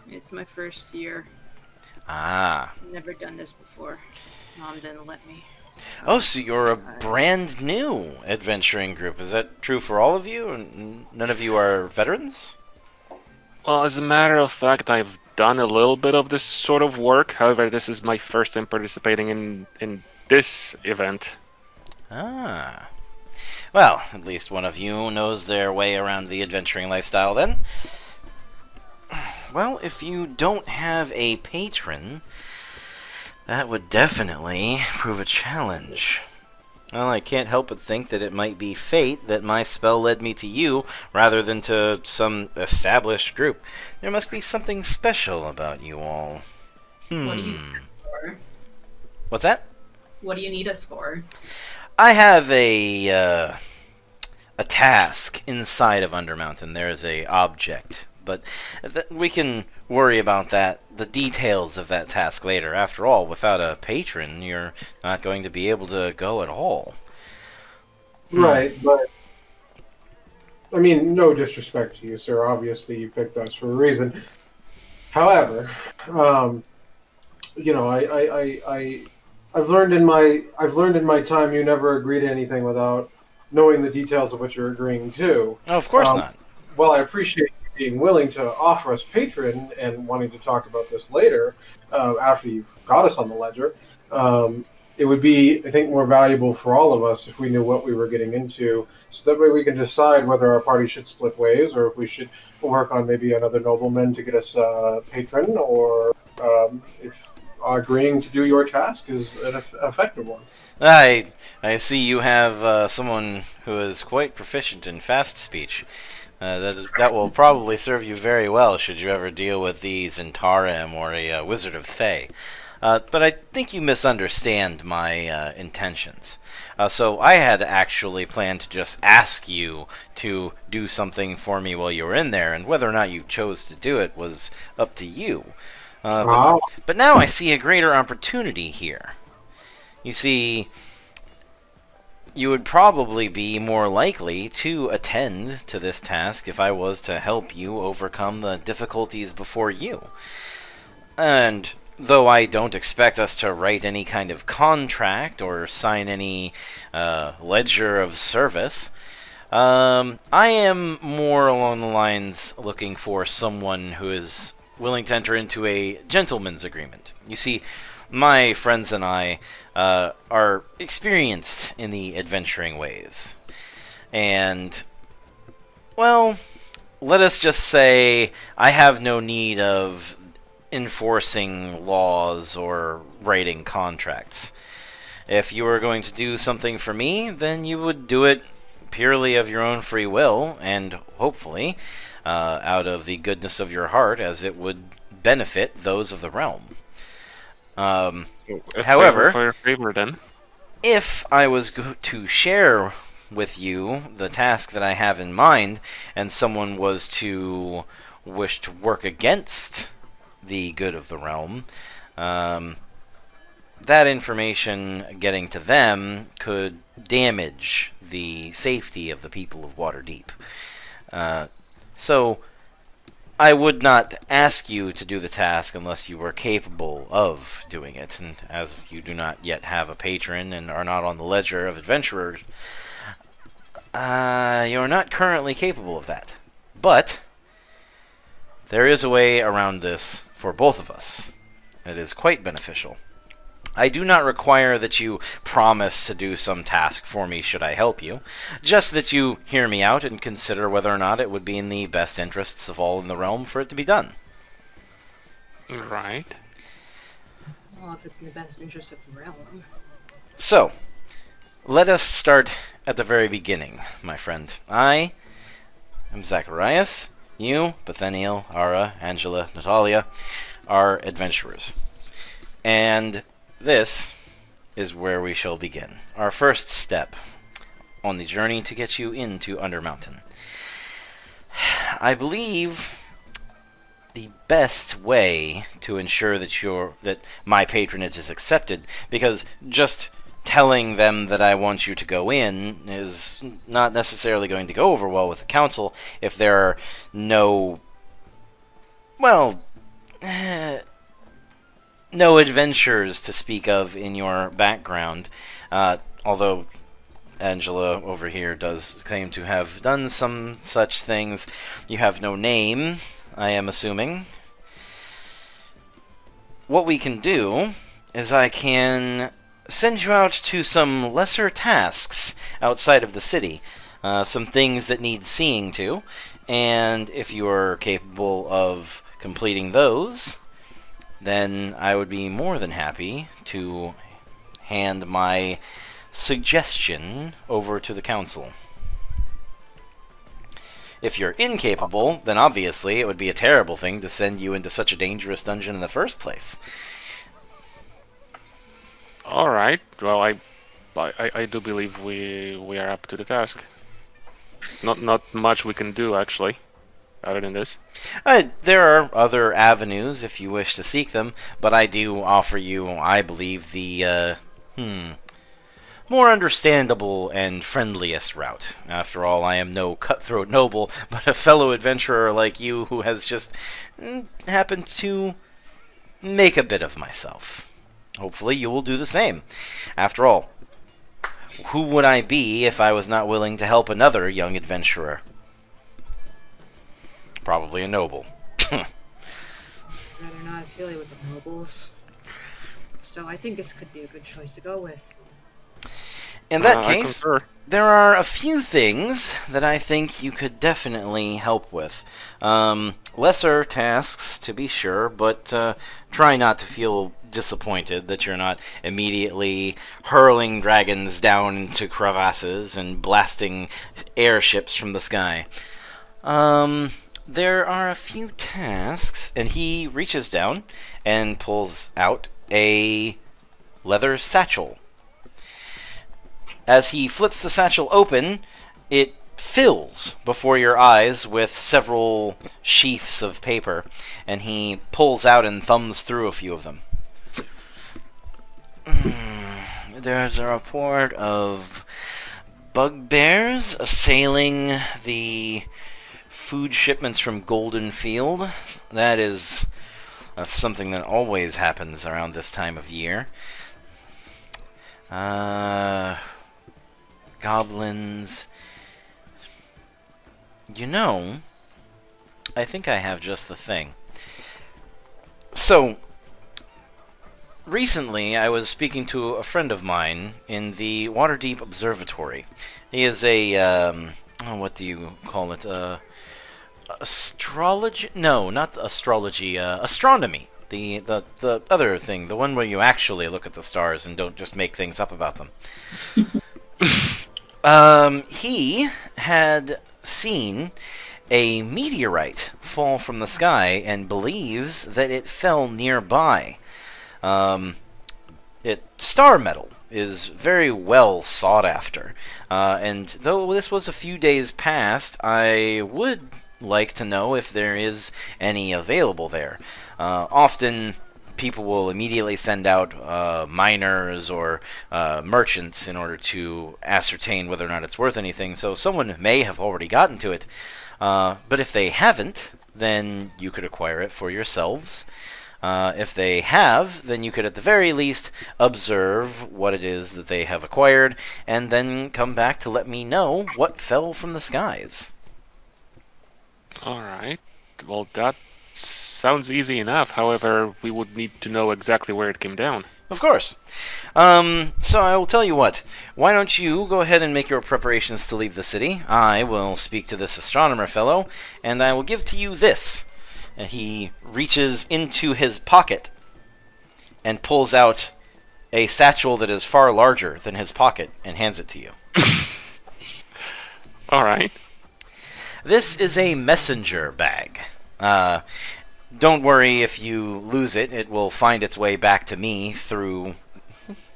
[SPEAKER 3] It's my first year.
[SPEAKER 1] Ah.
[SPEAKER 3] Never done this before. Mom didn't let me.
[SPEAKER 1] Oh, so you're a brand new adventuring group. Is that true for all of you? And none of you are veterans?
[SPEAKER 5] Well, as a matter of fact, I've done a little bit of this sort of work. However, this is my first time participating in this event.
[SPEAKER 1] Ah. Well, at least one of you knows their way around the adventuring lifestyle then. Well, if you don't have a patron, that would definitely prove a challenge. Well, I can't help but think that it might be fate that my spell led me to you rather than to some established group. There must be something special about you all.
[SPEAKER 6] What do you need us for?
[SPEAKER 1] What's that?
[SPEAKER 6] What do you need us for?
[SPEAKER 1] I have a task inside of Undermountain. There is a object, but we can worry about that, the details of that task later. After all, without a patron, you're not going to be able to go at all.
[SPEAKER 4] Right, but I mean, no disrespect to you, sir. Obviously, you picked us for a reason. However, you know, I've learned in my time you never agree to anything without knowing the details of what you're agreeing to.
[SPEAKER 1] Oh, of course not.
[SPEAKER 4] While I appreciate you being willing to offer us patron and wanting to talk about this later, after you've got us on the ledger, it would be, I think, more valuable for all of us if we knew what we were getting into, so that way we can decide whether our party should split ways or if we should work on maybe another nobleman to get us patron, or if agreeing to do your task is an effective one.
[SPEAKER 1] I see you have someone who is quite proficient in fast speech. That will probably serve you very well should you ever deal with the Zentarim or a Wizard of Thay. But I think you misunderstand my intentions. So I had actually planned to just ask you to do something for me while you were in there, and whether or not you chose to do it was up to you. But now I see a greater opportunity here. You see, you would probably be more likely to attend to this task if I was to help you overcome the difficulties before you. And though I don't expect us to write any kind of contract or sign any ledger of service, I am more along the lines looking for someone who is willing to enter into a gentleman's agreement. You see, my friends and I are experienced in the adventuring ways. And, well, let us just say I have no need of enforcing laws or writing contracts. If you were going to do something for me, then you would do it purely of your own free will, and hopefully out of the goodness of your heart, as it would benefit those of the realm. However,
[SPEAKER 5] for your favor, then.
[SPEAKER 1] if I was to share with you the task that I have in mind, and someone was to wish to work against the good of the realm, that information getting to them could damage the safety of the people of Waterdeep. So I would not ask you to do the task unless you were capable of doing it, and as you do not yet have a patron and are not on the ledger of adventurers, you are not currently capable of that. But there is a way around this for both of us. It is quite beneficial. I do not require that you promise to do some task for me should I help you, just that you hear me out and consider whether or not it would be in the best interests of all in the realm for it to be done.
[SPEAKER 5] Right.
[SPEAKER 3] Well, if it's in the best interest of the realm.
[SPEAKER 1] So, let us start at the very beginning, my friend. I am Zacharias, You, Bethaniel, Ara, Angela, Natalia, are adventurers. And this is where we shall begin. Our first step on the journey to get you into Undermountain. I believe the best way to ensure that my patronage is accepted, because just telling them that I want you to go in is not necessarily going to go over well with the council if there are no adventures to speak of in your background, although Angela over here does claim to have done some such things. You have no name, I am assuming. What we can do is I can send you out to some lesser tasks outside of the city, some things that need seeing to, and if you are capable of completing those, then I would be more than happy to hand my suggestion over to the council. If you're incapable, then obviously it would be a terrible thing to send you into such a dangerous dungeon in the first place.
[SPEAKER 5] All right. Well, I do believe we are up to the task. Not much we can do actually, other than this.
[SPEAKER 1] There are other avenues if you wish to seek them, but I do offer you, I believe, the more understandable and friendliest route. After all, I am no cutthroat noble, but a fellow adventurer like you who has just happened to make a bit of myself. Hopefully you will do the same. After all, who would I be if I was not willing to help another young adventurer? Probably a noble.
[SPEAKER 3] Rather not affiliate with the nobles. So I think this could be a good choice to go with.
[SPEAKER 1] In that
[SPEAKER 5] I
[SPEAKER 1] case,
[SPEAKER 5] concur.
[SPEAKER 1] there are a few things that I think you could definitely help with. Lesser tasks, to be sure, but try not to feel disappointed that you're not immediately hurling dragons down into crevasses and blasting airships from the sky. There are a few tasks, and he reaches down and pulls out a leather satchel. As he flips the satchel open, it fills before your eyes with several sheafs of paper, and he pulls out and thumbs through a few of them. There's a report of bugbears assailing the food shipments from Golden Field. That is something that always happens around this time of year. Goblins. You know, I think I have just the thing. So, recently I was speaking to a friend of mine in the Waterdeep Observatory. He is a, what do you call it? Astrology? No, not astrology, astronomy. The other thing, the one where you actually look at the stars and don't just make things up about them. He had seen a meteorite fall from the sky and believes that it fell nearby. Star metal is very well sought after, and though this was a few days past, I would like to know if there is any available there. Often people will immediately send out miners or merchants in order to ascertain whether or not it's worth anything, so someone may have already gotten to it. But if they haven't, then you could acquire it for yourselves. If they have, then you could at the very least observe what it is that they have acquired, and then come back to let me know what fell from the skies.
[SPEAKER 5] Alright. Well, that sounds easy enough. However, we would need to know exactly where it came down.
[SPEAKER 1] Of course. So I will tell you what. Why don't you go ahead and make your preparations to leave the city? I will speak to this astronomer fellow, and I will give to you this. And he reaches into his pocket and pulls out a satchel that is far larger than his pocket and hands it to you.
[SPEAKER 5] Alright.
[SPEAKER 1] This is a messenger bag. Don't worry if you lose it. It will find its way back to me through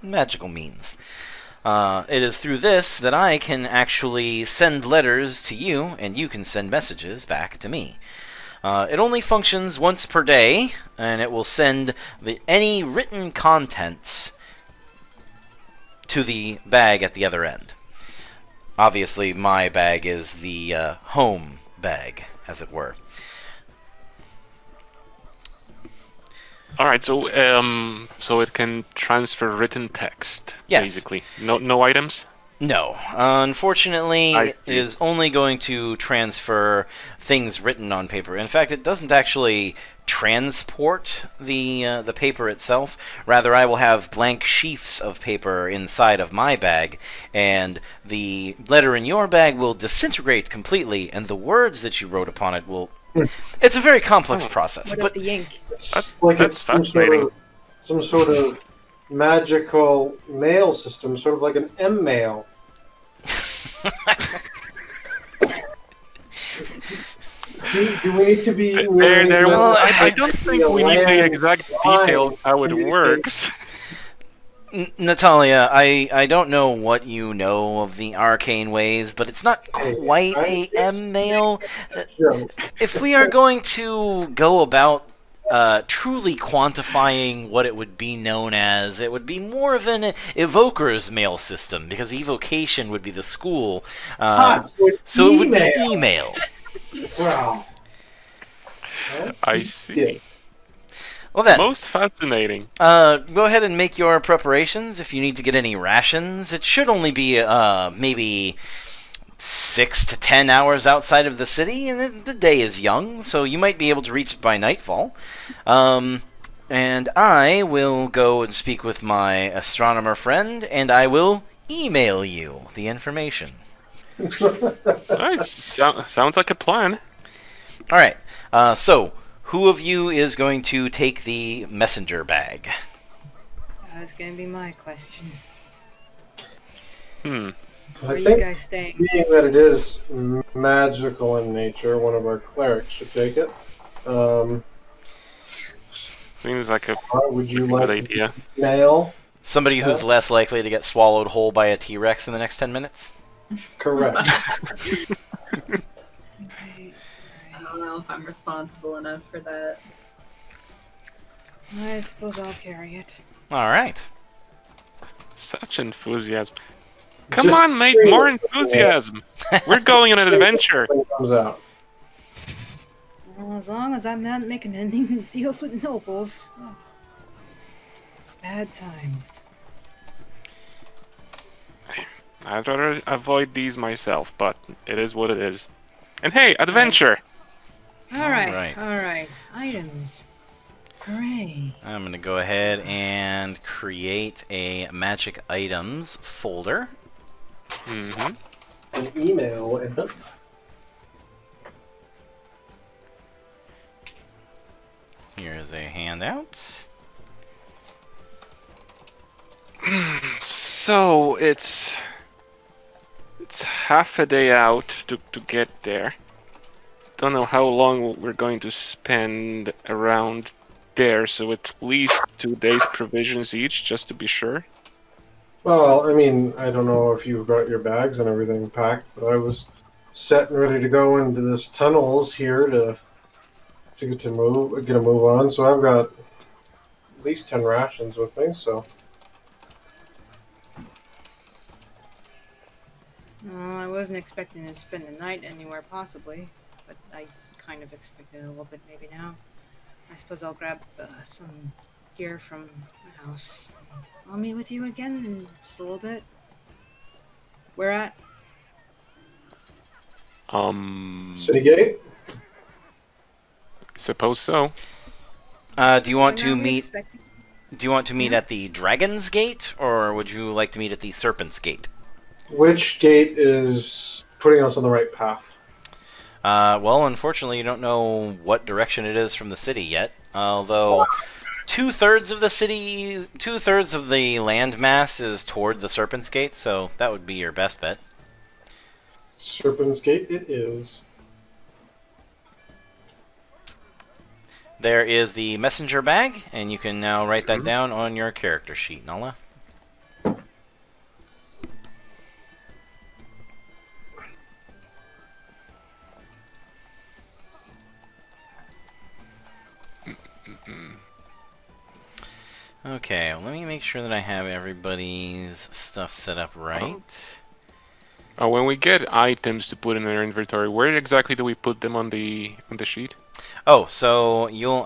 [SPEAKER 1] magical means. It is through this that I can actually send letters to you, and you can send messages back to me. It only functions once per day, and it will send any written contents to the bag at the other end. Obviously, my bag is the home bag, as it were.
[SPEAKER 5] All right, so it can transfer written text,
[SPEAKER 1] Yes.
[SPEAKER 5] basically. No items?
[SPEAKER 1] No. Unfortunately,
[SPEAKER 5] I
[SPEAKER 1] it
[SPEAKER 5] see.
[SPEAKER 1] is only going to transfer things written on paper. In fact, it doesn't actually transport the paper itself. Rather, I will have blank sheafs of paper inside of my bag, and the letter in your bag will disintegrate completely, and the words that you wrote upon it will... It's a very complex process,
[SPEAKER 3] What
[SPEAKER 1] but
[SPEAKER 3] about the ink?
[SPEAKER 4] It's like
[SPEAKER 5] that's
[SPEAKER 4] it's
[SPEAKER 5] fascinating.
[SPEAKER 4] some sort of magical mail system, sort of like an M-mail. Do we need to be...
[SPEAKER 1] Well,
[SPEAKER 5] I don't think we need the exact details how it works.
[SPEAKER 1] Natalia, I don't know what you know of the arcane ways, but it's not quite a M-mail. If we are going to go about truly quantifying what it would be known as, it would be more of an evoker's mail system, because evocation would be the school, so it would be email.
[SPEAKER 4] Wow.
[SPEAKER 5] I see.
[SPEAKER 1] Well then,
[SPEAKER 5] Most fascinating.
[SPEAKER 1] go ahead and make your preparations. If you need to get any rations, it should only be maybe 6 to 10 hours outside of the city, and the day is young, so you might be able to reach it by nightfall. And I will go and speak with my astronomer friend, and I will email you the information.
[SPEAKER 5] Alright, sounds like a plan.
[SPEAKER 1] All right. So, who of you is going to take the messenger bag?
[SPEAKER 3] That's gonna be my question.
[SPEAKER 4] I
[SPEAKER 3] Where are you
[SPEAKER 4] think,
[SPEAKER 3] guys staying?
[SPEAKER 4] being that it is magical in nature, one of our clerics should take it.
[SPEAKER 5] Seems like a
[SPEAKER 4] Would you
[SPEAKER 5] good
[SPEAKER 4] like
[SPEAKER 5] idea.
[SPEAKER 4] mail?
[SPEAKER 1] Somebody who's less likely to get swallowed whole by a T-Rex in the next 10 minutes?
[SPEAKER 4] Correct.
[SPEAKER 6] I don't know if I'm responsible enough for that.
[SPEAKER 3] I suppose I'll carry it.
[SPEAKER 1] All right.
[SPEAKER 5] Such enthusiasm. Come
[SPEAKER 4] Just
[SPEAKER 5] on, mate,
[SPEAKER 4] scream
[SPEAKER 5] more
[SPEAKER 4] it.
[SPEAKER 5] enthusiasm. We're going on an adventure.
[SPEAKER 4] When it comes out.
[SPEAKER 3] Well, as long as I'm not making any deals with nobles. Oh, it's bad times.
[SPEAKER 5] I'd rather avoid these myself, but it is what it is. And hey, adventure!
[SPEAKER 3] Alright, alright. Items. Hooray.
[SPEAKER 1] I'm going to go ahead and create a magic items folder.
[SPEAKER 5] Mm-hmm.
[SPEAKER 4] An email.
[SPEAKER 1] Here's a handout.
[SPEAKER 5] So it's half a day out to get there. Don't know how long we're going to spend around there, so at least 2 days provisions each, just to be sure.
[SPEAKER 4] Well, I mean, I don't know if you've got your bags and everything packed, but I was set and ready to go into this tunnels here to get a move on. So I've got at least 10 rations with me. So
[SPEAKER 3] Well, I wasn't expecting to spend the night anywhere, possibly, but I kind of expected a little bit maybe now. I suppose I'll grab some gear from my house. I'll meet with you again in just a little bit. Where at?
[SPEAKER 4] City Gate.
[SPEAKER 5] Suppose so.
[SPEAKER 1] Do you want
[SPEAKER 3] When
[SPEAKER 1] to
[SPEAKER 3] are we
[SPEAKER 1] meet?
[SPEAKER 3] expecting-
[SPEAKER 1] Do you want to meet at the Dragon's Gate, or would you like to meet at the Serpent's Gate?
[SPEAKER 4] Which gate is putting us on the right path?
[SPEAKER 1] Well, unfortunately, you don't know what direction it is from the city yet. Although 2/3 of the city, 2/3 of the landmass is toward the Serpent's Gate, so that would be your best bet.
[SPEAKER 4] Serpent's Gate it is.
[SPEAKER 1] There is the messenger bag, and you can now write that down on your character sheet, Nala. Okay, let me make sure that I have everybody's stuff set up right.
[SPEAKER 5] When we get items to put in our inventory, where exactly do we put them on the sheet?
[SPEAKER 1] Oh, so you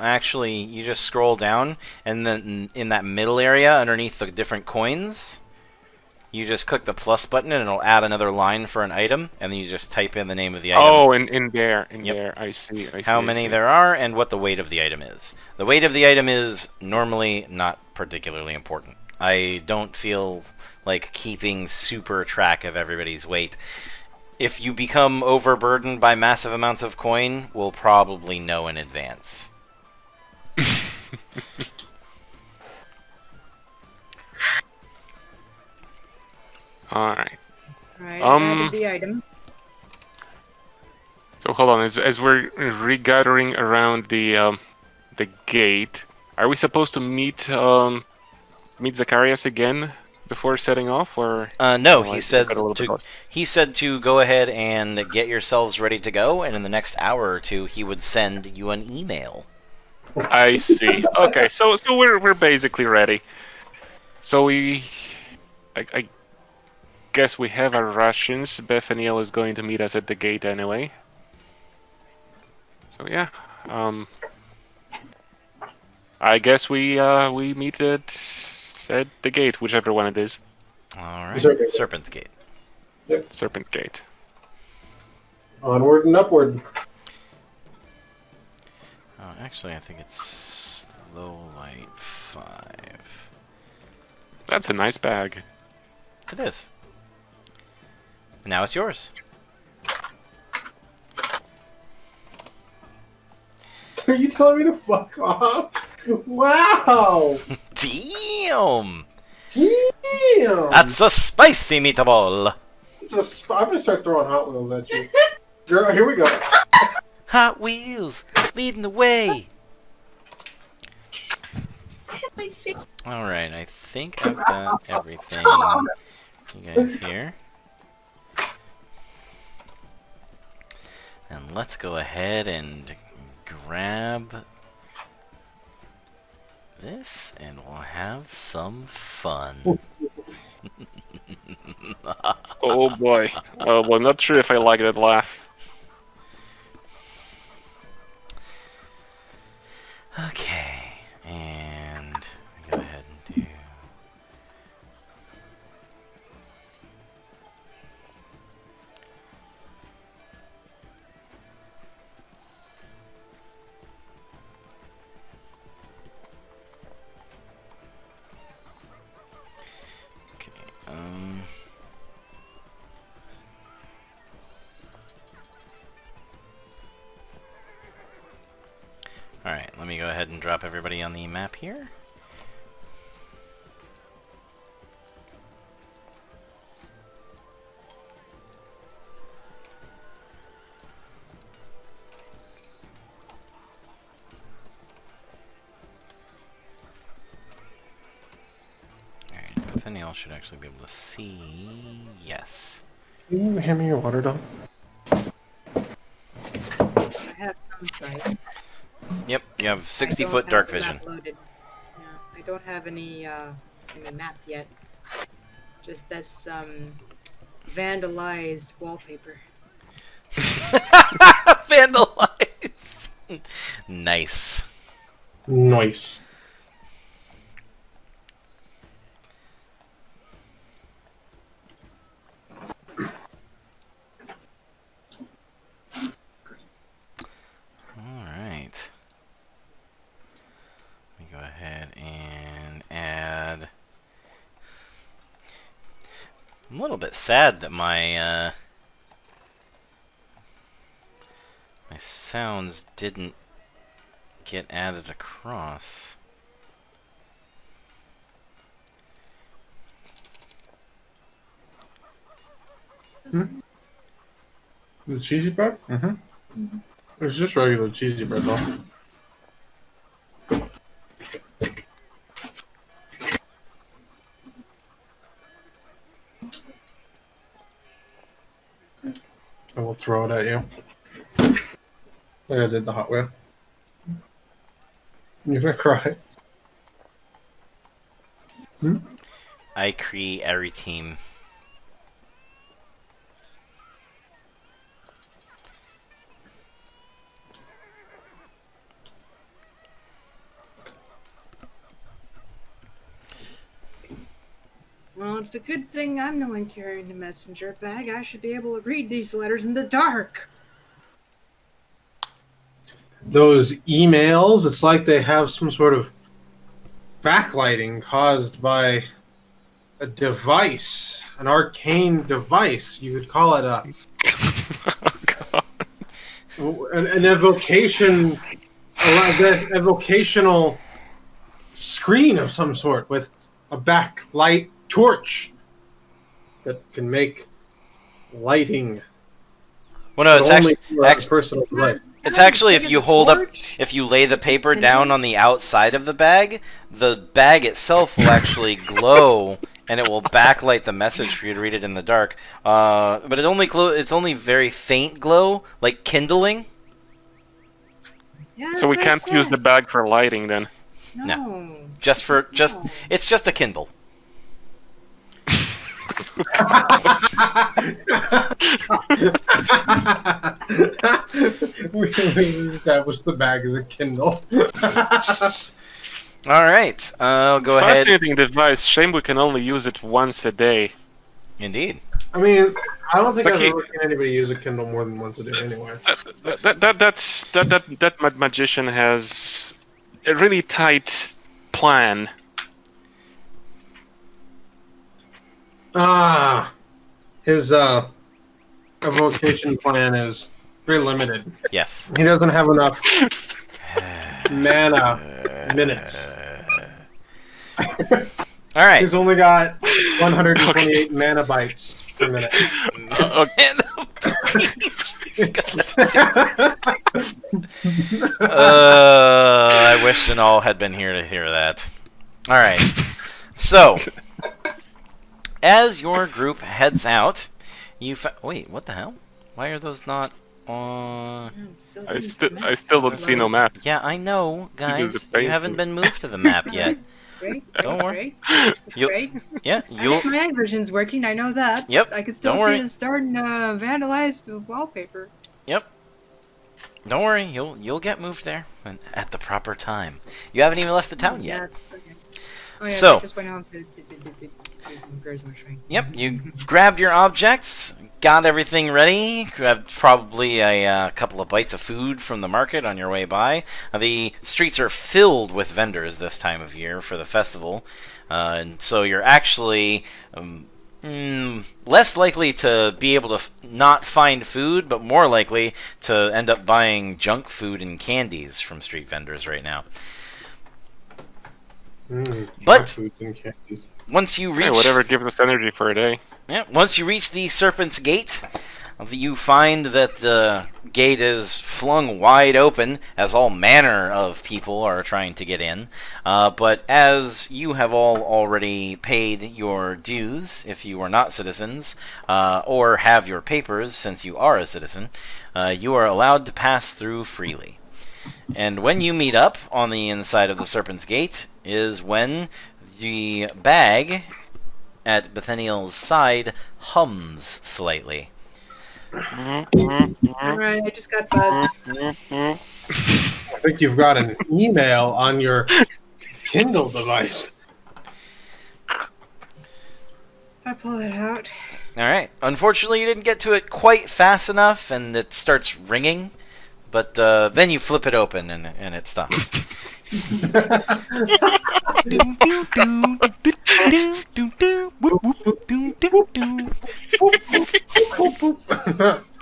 [SPEAKER 1] just scroll down, and then in that middle area underneath the different coins, you just click the plus button and it'll add another line for an item, and then you just type in the name of the item.
[SPEAKER 5] Oh, in there,
[SPEAKER 1] Yep.
[SPEAKER 5] there. I see.
[SPEAKER 1] How many there are and what the weight of the item is. The weight of the item is normally not particularly important. I don't feel like keeping super track of everybody's weight. If you become overburdened by massive amounts of coin, we'll probably know in advance.
[SPEAKER 5] Alright.
[SPEAKER 3] Right, added the item.
[SPEAKER 5] So hold on, as we're regathering around the gate, are we supposed to meet Zacharias again before setting off, or
[SPEAKER 1] No,
[SPEAKER 5] I
[SPEAKER 1] he said
[SPEAKER 5] got a little bit lost.
[SPEAKER 1] to go ahead and get yourselves ready to go, and in the next hour or two he would send you an email.
[SPEAKER 5] I see. Okay, so we're basically ready. So I guess we have our rations. Bethaniel is going to meet us at the gate anyway. So yeah, I guess we meet at the gate, whichever one it is.
[SPEAKER 1] All right, Serpent's Gate.
[SPEAKER 5] Serpent Gate.
[SPEAKER 4] Onward and upward.
[SPEAKER 1] Oh, actually, I think it's low light 5.
[SPEAKER 5] That's a nice bag.
[SPEAKER 1] It is. And now it's yours.
[SPEAKER 4] Are you telling me to fuck off? Wow!
[SPEAKER 1] Damn!
[SPEAKER 4] Damn!
[SPEAKER 1] That's a spicy meatball.
[SPEAKER 4] I'm gonna start throwing Hot Wheels at you. Girl, here we go.
[SPEAKER 1] Hot Wheels, leading the way. All right, I think I've got everything. You guys here. And let's go ahead and grab this, and we'll have some fun.
[SPEAKER 5] Oh boy. Oh boy, not sure if I like that laugh.
[SPEAKER 1] Okay, and go ahead and do. Okay, Alright, let me go ahead and drop everybody on the map here. Alright, Nathaniel should actually be able to see. Yes.
[SPEAKER 4] Can you hand me your water, dog?
[SPEAKER 3] I have some sight.
[SPEAKER 1] Yep, you have
[SPEAKER 3] I
[SPEAKER 1] 60-foot
[SPEAKER 3] don't
[SPEAKER 1] dark
[SPEAKER 3] have the
[SPEAKER 1] vision.
[SPEAKER 3] map loaded. Yeah, I don't have any map yet. Just this vandalized wallpaper.
[SPEAKER 1] Vandalized! Nice.
[SPEAKER 4] Nice.
[SPEAKER 1] Alright. Let me go ahead and add. I'm a little bit sad that my my sounds didn't get added across.
[SPEAKER 4] The cheesy bread? Mm-hmm. It's just regular cheesy bread, though. I will throw it at you. Like I did the Hot Wheel. You're gonna cry.
[SPEAKER 1] I create every team.
[SPEAKER 3] Well, it's a good thing I'm the one carrying the messenger bag. I should be able to read these letters in the dark.
[SPEAKER 4] Those emails, it's like they have some sort of backlighting caused by a device, an arcane device. You could call it an evocation, an evocational screen of some sort with a backlight torch that can make lighting.
[SPEAKER 1] Well, no, it's
[SPEAKER 4] only
[SPEAKER 1] actually,
[SPEAKER 4] for a personal light.
[SPEAKER 1] it's actually if you hold up, if you lay the paper down on the outside of the bag itself will actually glow, and it will backlight the message for you to read it in the dark. But it's only very faint glow, like kindling.
[SPEAKER 3] Yeah,
[SPEAKER 5] So we can't use the bag for lighting then.
[SPEAKER 3] No.
[SPEAKER 1] It's just a Kindle.
[SPEAKER 4] We established the bag as a Kindle.
[SPEAKER 1] All right, go ahead.
[SPEAKER 5] Fascinating device. Shame we can only use it once a day.
[SPEAKER 1] Indeed.
[SPEAKER 4] I mean, I don't think
[SPEAKER 5] But
[SPEAKER 4] I've ever seen anybody use a Kindle more than once a day anyway.
[SPEAKER 5] That magician has a really tight plan.
[SPEAKER 4] His evocation plan is very limited.
[SPEAKER 1] Yes.
[SPEAKER 4] He doesn't have enough mana minutes.
[SPEAKER 1] All right.
[SPEAKER 4] He's only got 128 mana bytes per minute.
[SPEAKER 1] I wish Janal had been here to hear that. All right. So, as your group heads out, wait. What the hell? Why are those not on?
[SPEAKER 5] I still don't see no map.
[SPEAKER 1] Yeah, I know, guys.
[SPEAKER 5] the
[SPEAKER 1] You haven't been moved to the map yet.
[SPEAKER 3] Great.
[SPEAKER 1] Don't worry. You'll-
[SPEAKER 3] Great.
[SPEAKER 1] Yeah,
[SPEAKER 3] At
[SPEAKER 1] you'll.
[SPEAKER 3] least my night vision's working. I know that.
[SPEAKER 1] Yep,
[SPEAKER 3] I can still
[SPEAKER 1] don't worry.
[SPEAKER 3] see the starting vandalized wallpaper.
[SPEAKER 1] Yep. Don't worry. You'll get moved there at the proper time. You haven't even left the town yet.
[SPEAKER 3] Yes. Okay. Oh yeah.
[SPEAKER 1] So-
[SPEAKER 3] I just went home to Charisma shrink.
[SPEAKER 1] Yep, you grabbed your objects, got everything ready, grabbed probably a couple of bites of food from the market on your way by. The streets are filled with vendors this time of year for the festival, and so you're actually less likely to be able to not find food, but more likely to end up buying junk food and candies from street vendors right now. But
[SPEAKER 4] Foods and candies.
[SPEAKER 1] once you reach...
[SPEAKER 5] Hey, whatever gives us energy for a day.
[SPEAKER 1] Yeah, once you reach the Serpent's Gate, you find that the gate is flung wide open as all manner of people are trying to get in. But as you have all already paid your dues, if you are not citizens, or have your papers since you are a citizen, you are allowed to pass through freely. And when you meet up on the inside of the Serpent's Gate is when the bag at Bethaniel's side hums slightly.
[SPEAKER 3] Alright, I just got buzzed.
[SPEAKER 4] I think you've got an email on your Kindle device.
[SPEAKER 3] I pull it out.
[SPEAKER 1] Alright. Unfortunately, you didn't get to it quite fast enough, and it starts ringing. But then you flip it open, and it stops.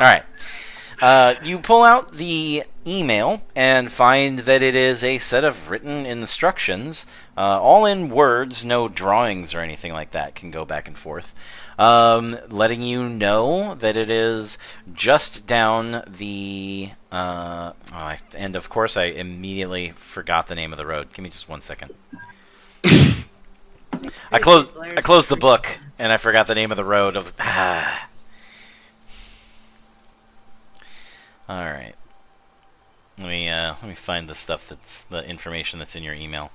[SPEAKER 1] Alright. You pull out the email and find that it is a set of written instructions, all in words, no drawings or anything like that can go back and forth, letting you know that it is just down the... and of course I immediately forgot the name of the road. Give me just 1 second. I closed the book and I forgot the name of the road. All right. Let me find the stuff that's the information that's in your email.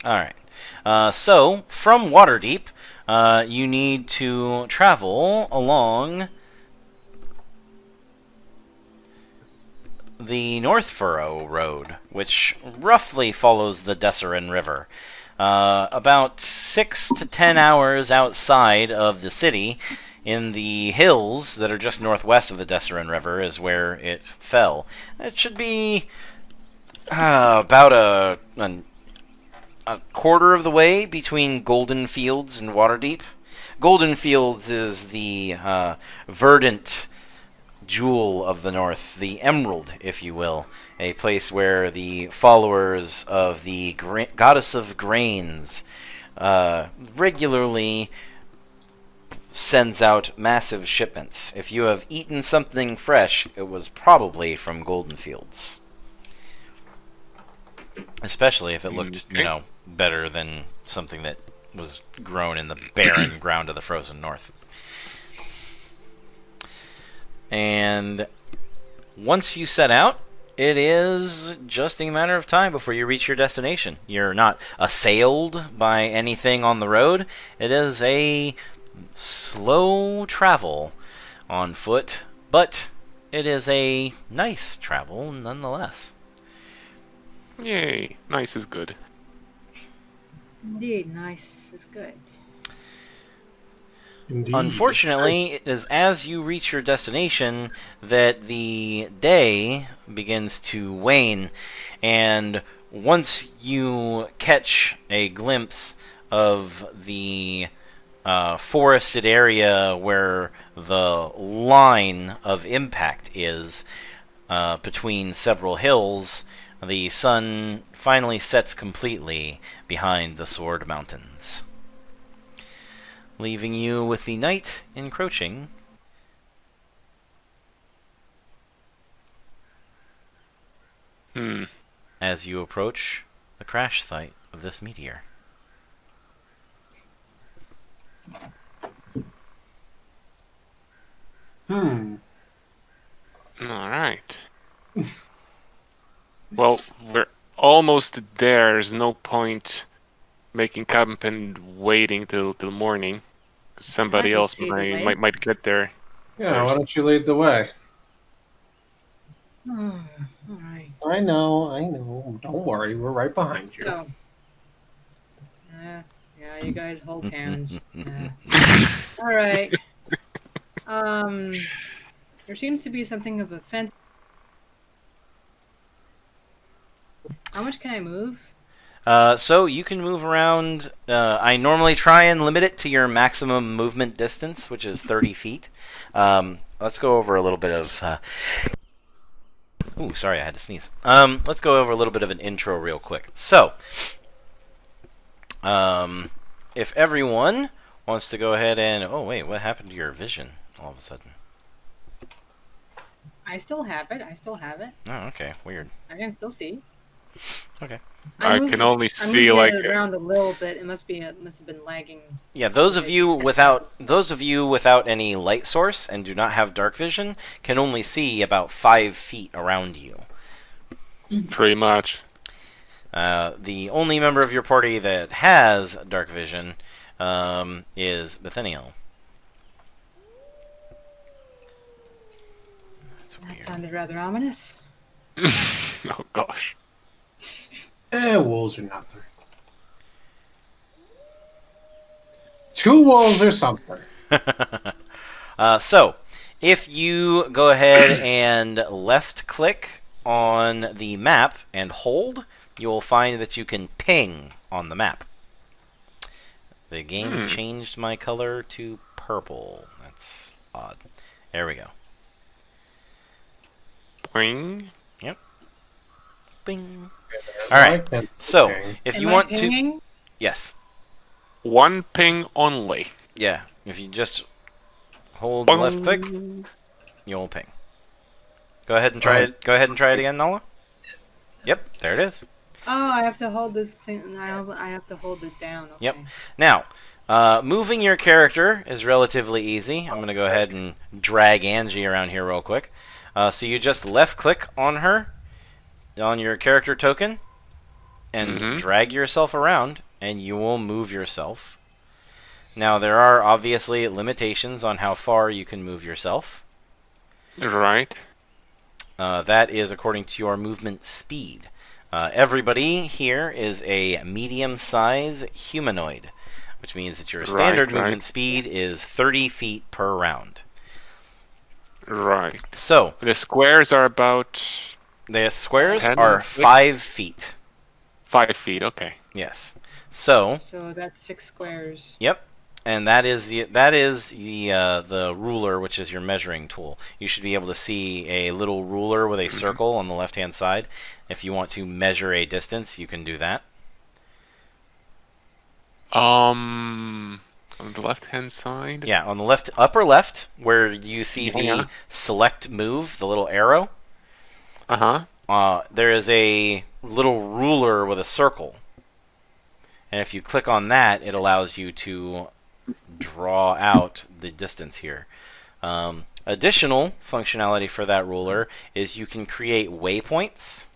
[SPEAKER 1] All right. So from Waterdeep, you need to travel along the North Furrow Road, which roughly follows the Desserin River. About 6 to 10 hours outside of the city, in the hills that are just northwest of the Desserin River, is where it fell. It should be about a quarter of the way between Golden Fields and Waterdeep. Golden Fields is the verdant jewel of the north, the emerald, if you will, a place where the followers of the goddess of grains regularly sends out massive shipments. If you have eaten something fresh, it was probably from Golden Fields. Especially if it looked, better than something that was grown in the barren ground of the frozen north. And once you set out, it is just a matter of time before you reach your destination. You're not assailed by anything on the road. It is a slow travel on foot, but it is a nice travel nonetheless.
[SPEAKER 5] Yay, nice is good.
[SPEAKER 3] Indeed, nice is good.
[SPEAKER 4] Indeed.
[SPEAKER 1] Unfortunately, it is as you reach your destination that the day begins to wane, and once you catch a glimpse of the forested area where the line of impact is between several hills, the sun finally sets completely behind the Sword Mountains, leaving you with the night encroaching. As you approach the crash site of this meteor.
[SPEAKER 5] Alright. Well, we're almost there. There's no point making camp and waiting till morning. Somebody
[SPEAKER 3] I can
[SPEAKER 5] else
[SPEAKER 3] see the way.
[SPEAKER 5] might get there.
[SPEAKER 4] Yeah, why don't you lead the way?
[SPEAKER 3] All right.
[SPEAKER 4] I know. Don't worry, we're right behind you.
[SPEAKER 3] So, yeah, you guys hold hands. All right. There seems to be something of a fence. How much can I move?
[SPEAKER 1] So you can move around. I normally try and limit it to your maximum movement distance, which is 30 feet. Let's go over a little bit of... Ooh, sorry, I had to sneeze. Let's go over a little bit of an intro real quick. So, if everyone wants to go ahead and... Oh, wait, what happened to your vision all of a sudden?
[SPEAKER 3] I still have it.
[SPEAKER 1] Oh, okay, weird.
[SPEAKER 3] I can still see.
[SPEAKER 1] Okay.
[SPEAKER 5] I
[SPEAKER 3] moved
[SPEAKER 5] can
[SPEAKER 3] it-
[SPEAKER 5] only
[SPEAKER 3] I
[SPEAKER 5] see
[SPEAKER 3] moved
[SPEAKER 5] like
[SPEAKER 3] it around a little bit. It must have been lagging.
[SPEAKER 1] Yeah, those of you without any light source and do not have dark vision can only see about 5 feet around you.
[SPEAKER 5] pretty much.
[SPEAKER 1] The only member of your party that has dark vision is Bethaniel. That's
[SPEAKER 3] That
[SPEAKER 1] weird.
[SPEAKER 3] sounded rather ominous.
[SPEAKER 5] Oh gosh.
[SPEAKER 4] Wolves are nothing. 2 wolves or something.
[SPEAKER 1] So, if you go ahead and left-click on the map and hold, you will find that you can ping on the map. The game changed my color to purple. That's odd. There we go.
[SPEAKER 5] Boing.
[SPEAKER 1] Bing. All right. So, if
[SPEAKER 3] Am
[SPEAKER 1] you
[SPEAKER 3] I
[SPEAKER 1] want to...
[SPEAKER 3] pinging?
[SPEAKER 1] Yes.
[SPEAKER 5] One ping only.
[SPEAKER 1] Yeah. If you just hold the left click, you'll ping. Go ahead and try it. Go ahead and try it again, Nala. Yep, there it is.
[SPEAKER 3] Oh, I have to hold this thing. I have to hold it down. Okay.
[SPEAKER 1] Yep. Now, moving your character is relatively easy. I'm going to go ahead and drag Angie around here real quick. So you just left-click on her, on your character token, and drag yourself around, and you will move yourself. Now, there are obviously limitations on how far you can move yourself.
[SPEAKER 5] Right.
[SPEAKER 1] That is according to your movement speed. Everybody here is a medium-size humanoid, which means that your standard movement speed is 30 feet per round.
[SPEAKER 5] Right.
[SPEAKER 1] So
[SPEAKER 5] the squares are about...
[SPEAKER 1] The squares
[SPEAKER 5] 10
[SPEAKER 1] are 5 feet.
[SPEAKER 5] 5 feet, okay.
[SPEAKER 1] Yes. So
[SPEAKER 3] that's 6 squares.
[SPEAKER 1] Yep. And that is the ruler, which is your measuring tool. You should be able to see a little ruler with a circle on the left-hand side. If you want to measure a distance, you can do that.
[SPEAKER 5] On the left-hand side?
[SPEAKER 1] Yeah, on the upper left, where you see the select move, the little arrow. There is a little ruler with a circle. And if you click on that, it allows you to draw out the distance here. Additional functionality for that ruler is you can create waypoints.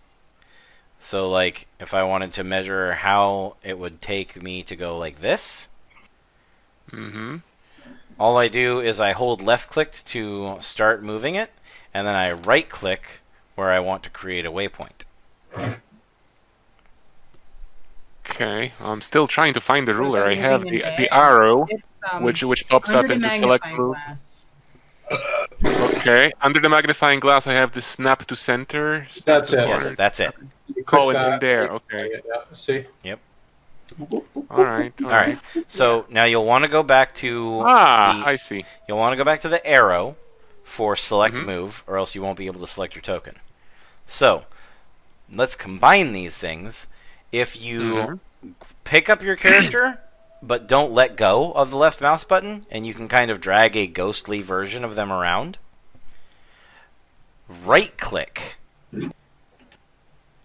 [SPEAKER 1] So like if I wanted to measure how it would take me to go like this, all I do is I hold left click to start moving it, and then I right click where I want to create a waypoint.
[SPEAKER 5] Okay, I'm still trying to find the ruler. I have the arrow, which pops up into select move. Okay, under the magnifying glass, I have the snap to center.
[SPEAKER 4] That's it.
[SPEAKER 1] Yes, that's it.
[SPEAKER 5] Oh, in there. Okay.
[SPEAKER 4] Yeah, see?
[SPEAKER 1] Yep.
[SPEAKER 5] All right.
[SPEAKER 1] So now you'll want to go back to
[SPEAKER 5] I see.
[SPEAKER 1] You'll want to go back to the arrow for select move, or else you won't be able to select your token. So let's combine these things. If you pick up your character, but don't let go of the left mouse button, and you can kind of drag a ghostly version of them around, right-click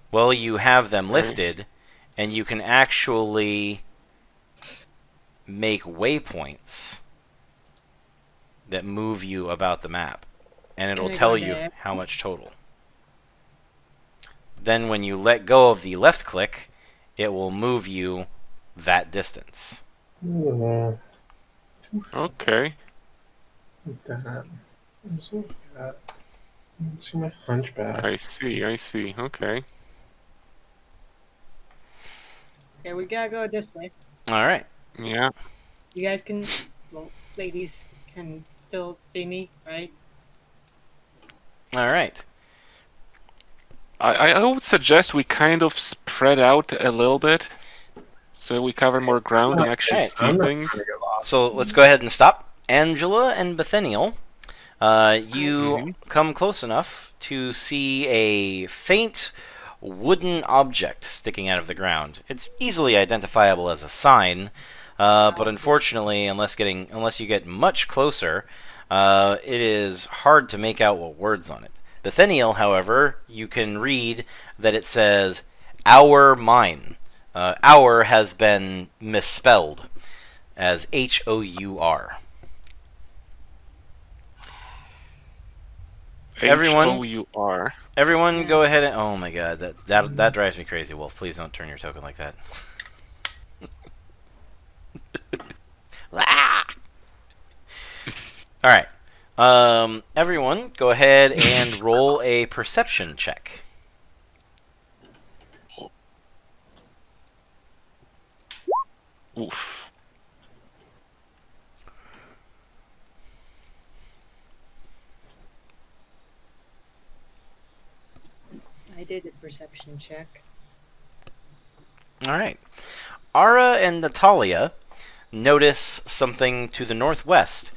[SPEAKER 1] while you have them lifted, and you can actually make waypoints that move you about the map, and it'll tell you how much total. Then when you let go of the left click, it will move you that distance.
[SPEAKER 5] Okay.
[SPEAKER 4] See my hunchback.
[SPEAKER 5] I see. Okay.
[SPEAKER 3] Okay, we gotta go this way.
[SPEAKER 1] All right.
[SPEAKER 5] Yeah.
[SPEAKER 3] You guys can, ladies can still see me, right?
[SPEAKER 1] All right.
[SPEAKER 5] I would suggest we kind of spread out a little bit, so we cover more ground and actually see things.
[SPEAKER 1] So let's go ahead and stop. Angela and Bethaniel, you come close enough to see a faint wooden object sticking out of the ground. It's easily identifiable as a sign, but unfortunately, unless you get much closer, it is hard to make out what words on it. Bethaniel, however, you can read that it says, "Our mine." Our has been misspelled as H-O-U-R.
[SPEAKER 5] H-O-U-R.
[SPEAKER 1] Everyone go ahead and... Oh my god, that drives me crazy, Wolf. Please don't turn your token like that. Alright. Everyone, go ahead and roll a perception check.
[SPEAKER 5] Oof.
[SPEAKER 3] I did a perception check.
[SPEAKER 1] Alright. Ara and Natalia notice something to the northwest.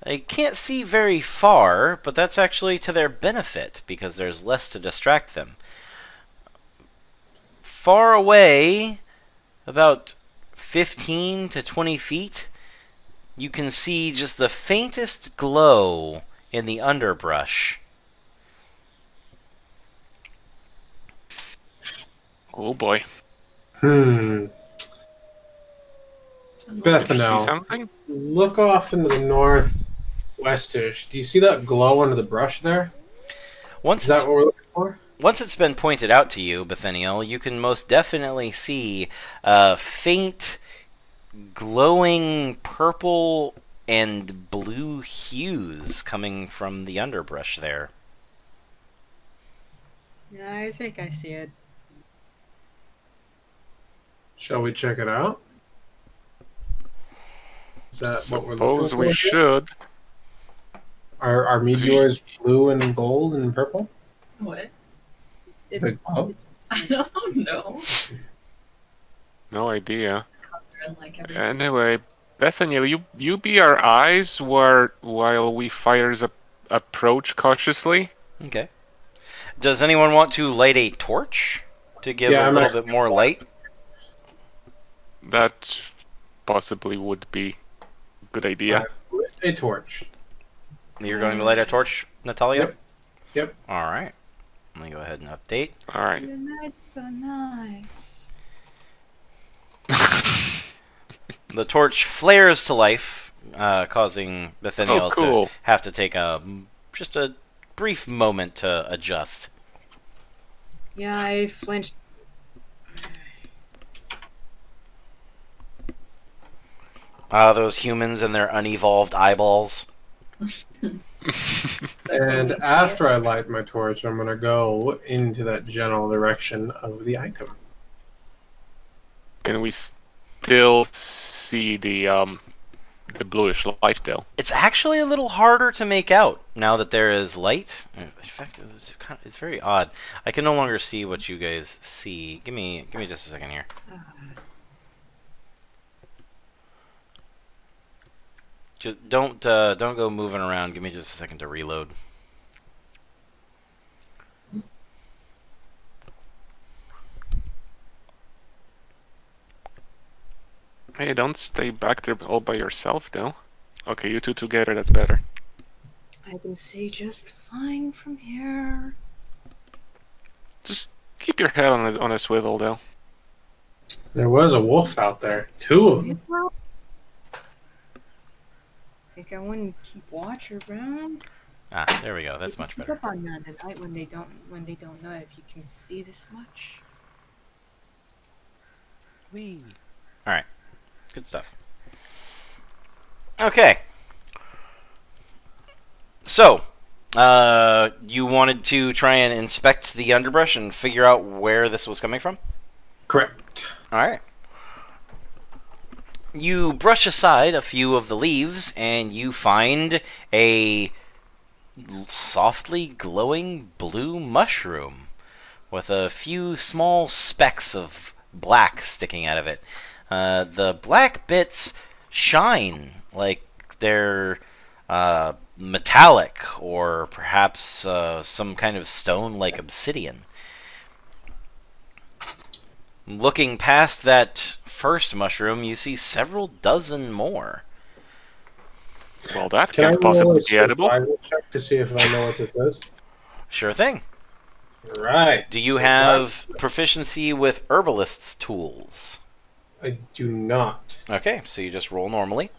[SPEAKER 1] They can't see very far, but that's actually to their benefit, because there's less to distract them. Far away, about 15 to 20 feet, you can see just the faintest glow in the underbrush.
[SPEAKER 5] Oh boy.
[SPEAKER 4] Bethanel,
[SPEAKER 5] Did you see something?
[SPEAKER 4] look off into the northwestish. Do you see that glow under the brush there?
[SPEAKER 1] Once
[SPEAKER 4] Is that
[SPEAKER 1] it's
[SPEAKER 4] what we're looking for?
[SPEAKER 1] Once it's been pointed out to you, Bethaniel, you can most definitely see faint, glowing purple and blue hues coming from the underbrush there.
[SPEAKER 3] Yeah, I think I see it.
[SPEAKER 4] Shall we check it out? Is that what we're
[SPEAKER 5] Suppose
[SPEAKER 4] looking
[SPEAKER 5] we
[SPEAKER 4] for?
[SPEAKER 5] should.
[SPEAKER 4] Are meteors blue and gold and purple?
[SPEAKER 6] What?
[SPEAKER 3] It's
[SPEAKER 4] Like, oh.
[SPEAKER 6] I don't know.
[SPEAKER 5] No idea.
[SPEAKER 6] Color like everything.
[SPEAKER 5] Anyway, Bethany, you be our eyes while we fires approach cautiously.
[SPEAKER 1] Okay. Does anyone want to light a torch to give
[SPEAKER 4] Yeah,
[SPEAKER 1] a
[SPEAKER 4] I'm
[SPEAKER 1] little
[SPEAKER 4] actually
[SPEAKER 1] bit more light?
[SPEAKER 5] That possibly would be a good idea.
[SPEAKER 4] A torch.
[SPEAKER 1] You're going to light a torch, Natalia?
[SPEAKER 4] Yep. Yep.
[SPEAKER 1] All right. Let me go ahead and update.
[SPEAKER 5] All right.
[SPEAKER 3] That's so nice.
[SPEAKER 1] The torch flares to life, causing Bethaniel
[SPEAKER 5] Oh, cool.
[SPEAKER 1] to have to take just a brief moment to adjust.
[SPEAKER 3] Yeah, I flinched.
[SPEAKER 1] Those humans and their unevolved eyeballs.
[SPEAKER 4] And after I light my torch, I'm going to go into that general direction of the item.
[SPEAKER 5] Can we still see the bluish light though?
[SPEAKER 1] It's actually a little harder to make out now that there is light. In fact, it's very odd. I can no longer see what you guys see. Give me just a second here. Just don't go moving around. Give me just a second to reload.
[SPEAKER 5] Hey, don't stay back there all by yourself though. Okay, you two together, that's better.
[SPEAKER 3] I can see just fine from here.
[SPEAKER 5] Just keep your head on a swivel though.
[SPEAKER 4] There was a wolf out there. 2 of them.
[SPEAKER 3] Think I wouldn't keep watch around.
[SPEAKER 1] Ah, there we go. That's much
[SPEAKER 3] Pick
[SPEAKER 1] better.
[SPEAKER 3] up on that at night when they don't know if you can see this much.
[SPEAKER 1] Whee. All right. Good stuff. Okay. So, you wanted to try and inspect the underbrush and figure out where this was coming from?
[SPEAKER 4] Correct.
[SPEAKER 1] All right. You brush aside a few of the leaves and you find a softly glowing blue mushroom with a few small specks of black sticking out of it. The black bits shine like they're metallic or perhaps some kind of stone like obsidian. Looking past that first mushroom, you see several dozen more.
[SPEAKER 5] Well, that
[SPEAKER 4] Can I
[SPEAKER 5] can't
[SPEAKER 4] roll
[SPEAKER 5] possibly
[SPEAKER 4] a
[SPEAKER 5] be edible.
[SPEAKER 4] survival check to see if I know what this is?
[SPEAKER 1] Sure thing.
[SPEAKER 4] Right.
[SPEAKER 1] Do you have proficiency with herbalist's tools?
[SPEAKER 4] I do not.
[SPEAKER 1] Okay, so you just roll normally.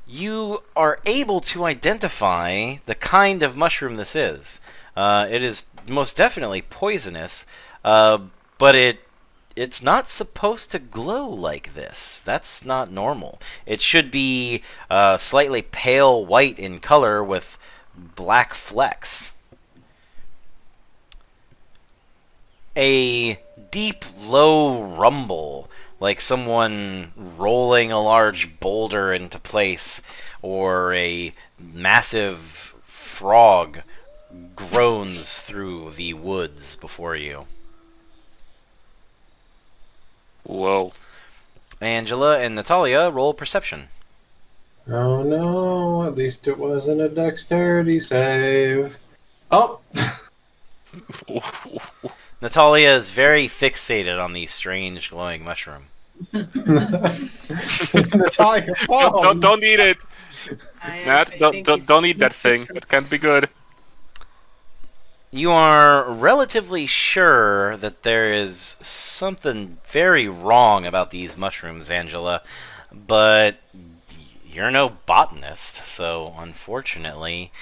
[SPEAKER 1] You are able to identify the kind of mushroom this is. It is most definitely poisonous, but it's not supposed to glow like this. That's not normal. It should be slightly pale white in color with black flecks. A deep, low rumble, like someone rolling a large boulder into place, or a massive frog groans through the woods before you.
[SPEAKER 5] Whoa.
[SPEAKER 1] Angela and Natalia, roll perception.
[SPEAKER 4] Oh no, at least it wasn't a dexterity save. Oh!
[SPEAKER 1] Natalia is very fixated on the strange glowing mushroom.
[SPEAKER 4] Natalia,
[SPEAKER 5] Don't eat it.
[SPEAKER 3] I
[SPEAKER 5] Nat,
[SPEAKER 3] think
[SPEAKER 5] don't eat that thing. That can't be good.
[SPEAKER 1] You are relatively sure that there is something very wrong about these mushrooms, Angela, but you're no botanist, so unfortunately,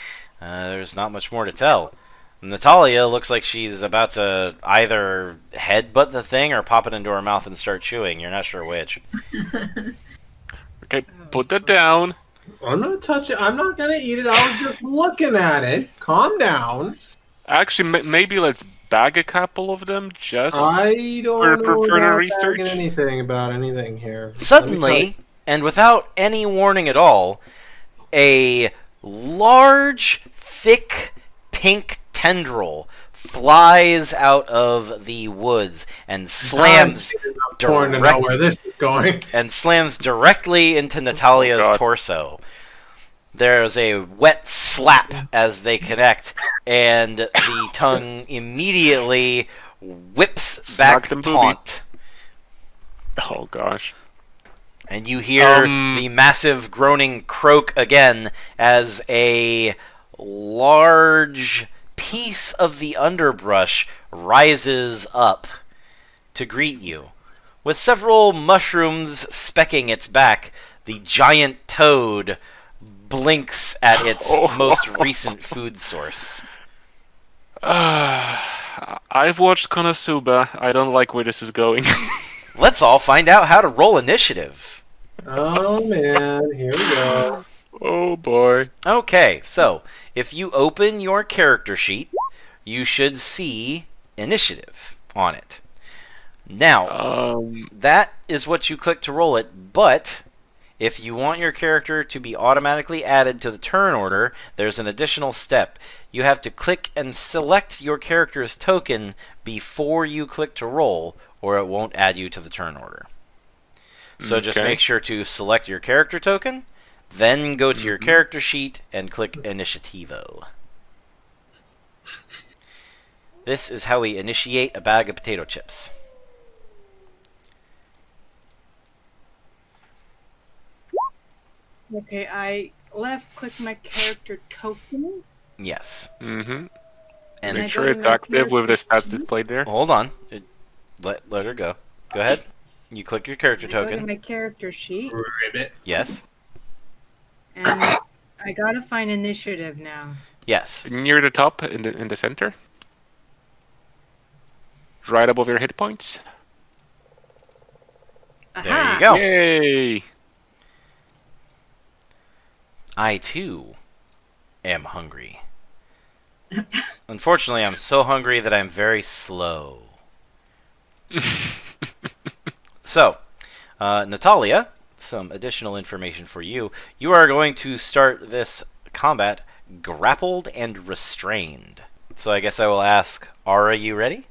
[SPEAKER 1] there's not much more to tell. Natalia looks like she's about to either headbutt the thing or pop it into her mouth and start chewing. You're not sure which.
[SPEAKER 5] Okay, put that down.
[SPEAKER 4] I'm not touching. I'm not gonna eat it. I was just looking at it. Calm down.
[SPEAKER 5] Actually, maybe let's bag a couple of them just
[SPEAKER 4] I don't
[SPEAKER 5] for
[SPEAKER 4] know
[SPEAKER 5] further
[SPEAKER 4] about
[SPEAKER 5] research.
[SPEAKER 4] bagging anything about anything here. Let me
[SPEAKER 1] Suddenly, and without any warning at all, a large, thick, pink tendril flies out of the woods and slams
[SPEAKER 4] torn to know where this is going.
[SPEAKER 1] directly into Natalia's
[SPEAKER 5] God.
[SPEAKER 1] torso. There's a wet slap as they connect, and the tongue immediately whips back
[SPEAKER 5] Smack them
[SPEAKER 1] taunt.
[SPEAKER 5] Oh gosh.
[SPEAKER 1] And you hear the massive groaning croak again as a large piece of the underbrush rises up to greet you. With several mushrooms specking its back, the giant toad blinks at its most recent food source.
[SPEAKER 5] I've watched Konosuba. I don't like where this is going.
[SPEAKER 1] Let's all find out how to roll initiative.
[SPEAKER 4] Oh man, here we go.
[SPEAKER 5] Oh boy.
[SPEAKER 1] Okay, so if you open your character sheet, you should see initiative on it. Now, that is what you click to roll it, but if you want your character to be automatically added to the turn order, there's an additional step. You have to click and select your character's token before you click to roll, or it won't add you to the turn order. So just make sure to select your character token, then go to your character sheet and click Initiativo. This is how we initiate a bag of potato chips.
[SPEAKER 3] Okay, I left-click my character token.
[SPEAKER 1] Yes.
[SPEAKER 5] Mm-hmm.
[SPEAKER 1] And
[SPEAKER 5] Make sure it's active with the stats displayed there.
[SPEAKER 1] hold on. Let her go. Go ahead. You click your character
[SPEAKER 3] I go to
[SPEAKER 1] token.
[SPEAKER 3] my character sheet,
[SPEAKER 4] Ribbit.
[SPEAKER 1] Yes.
[SPEAKER 3] and I gotta find initiative now.
[SPEAKER 1] Yes.
[SPEAKER 5] Near the top, in the center. Right above your hit points.
[SPEAKER 1] There
[SPEAKER 3] Aha!
[SPEAKER 1] you go.
[SPEAKER 5] Yay!
[SPEAKER 1] I too am hungry. Unfortunately, I'm so hungry that I'm very slow. So, Natalia, some additional information for you. You are going to start this combat grappled and restrained. So I guess I will ask, are you ready?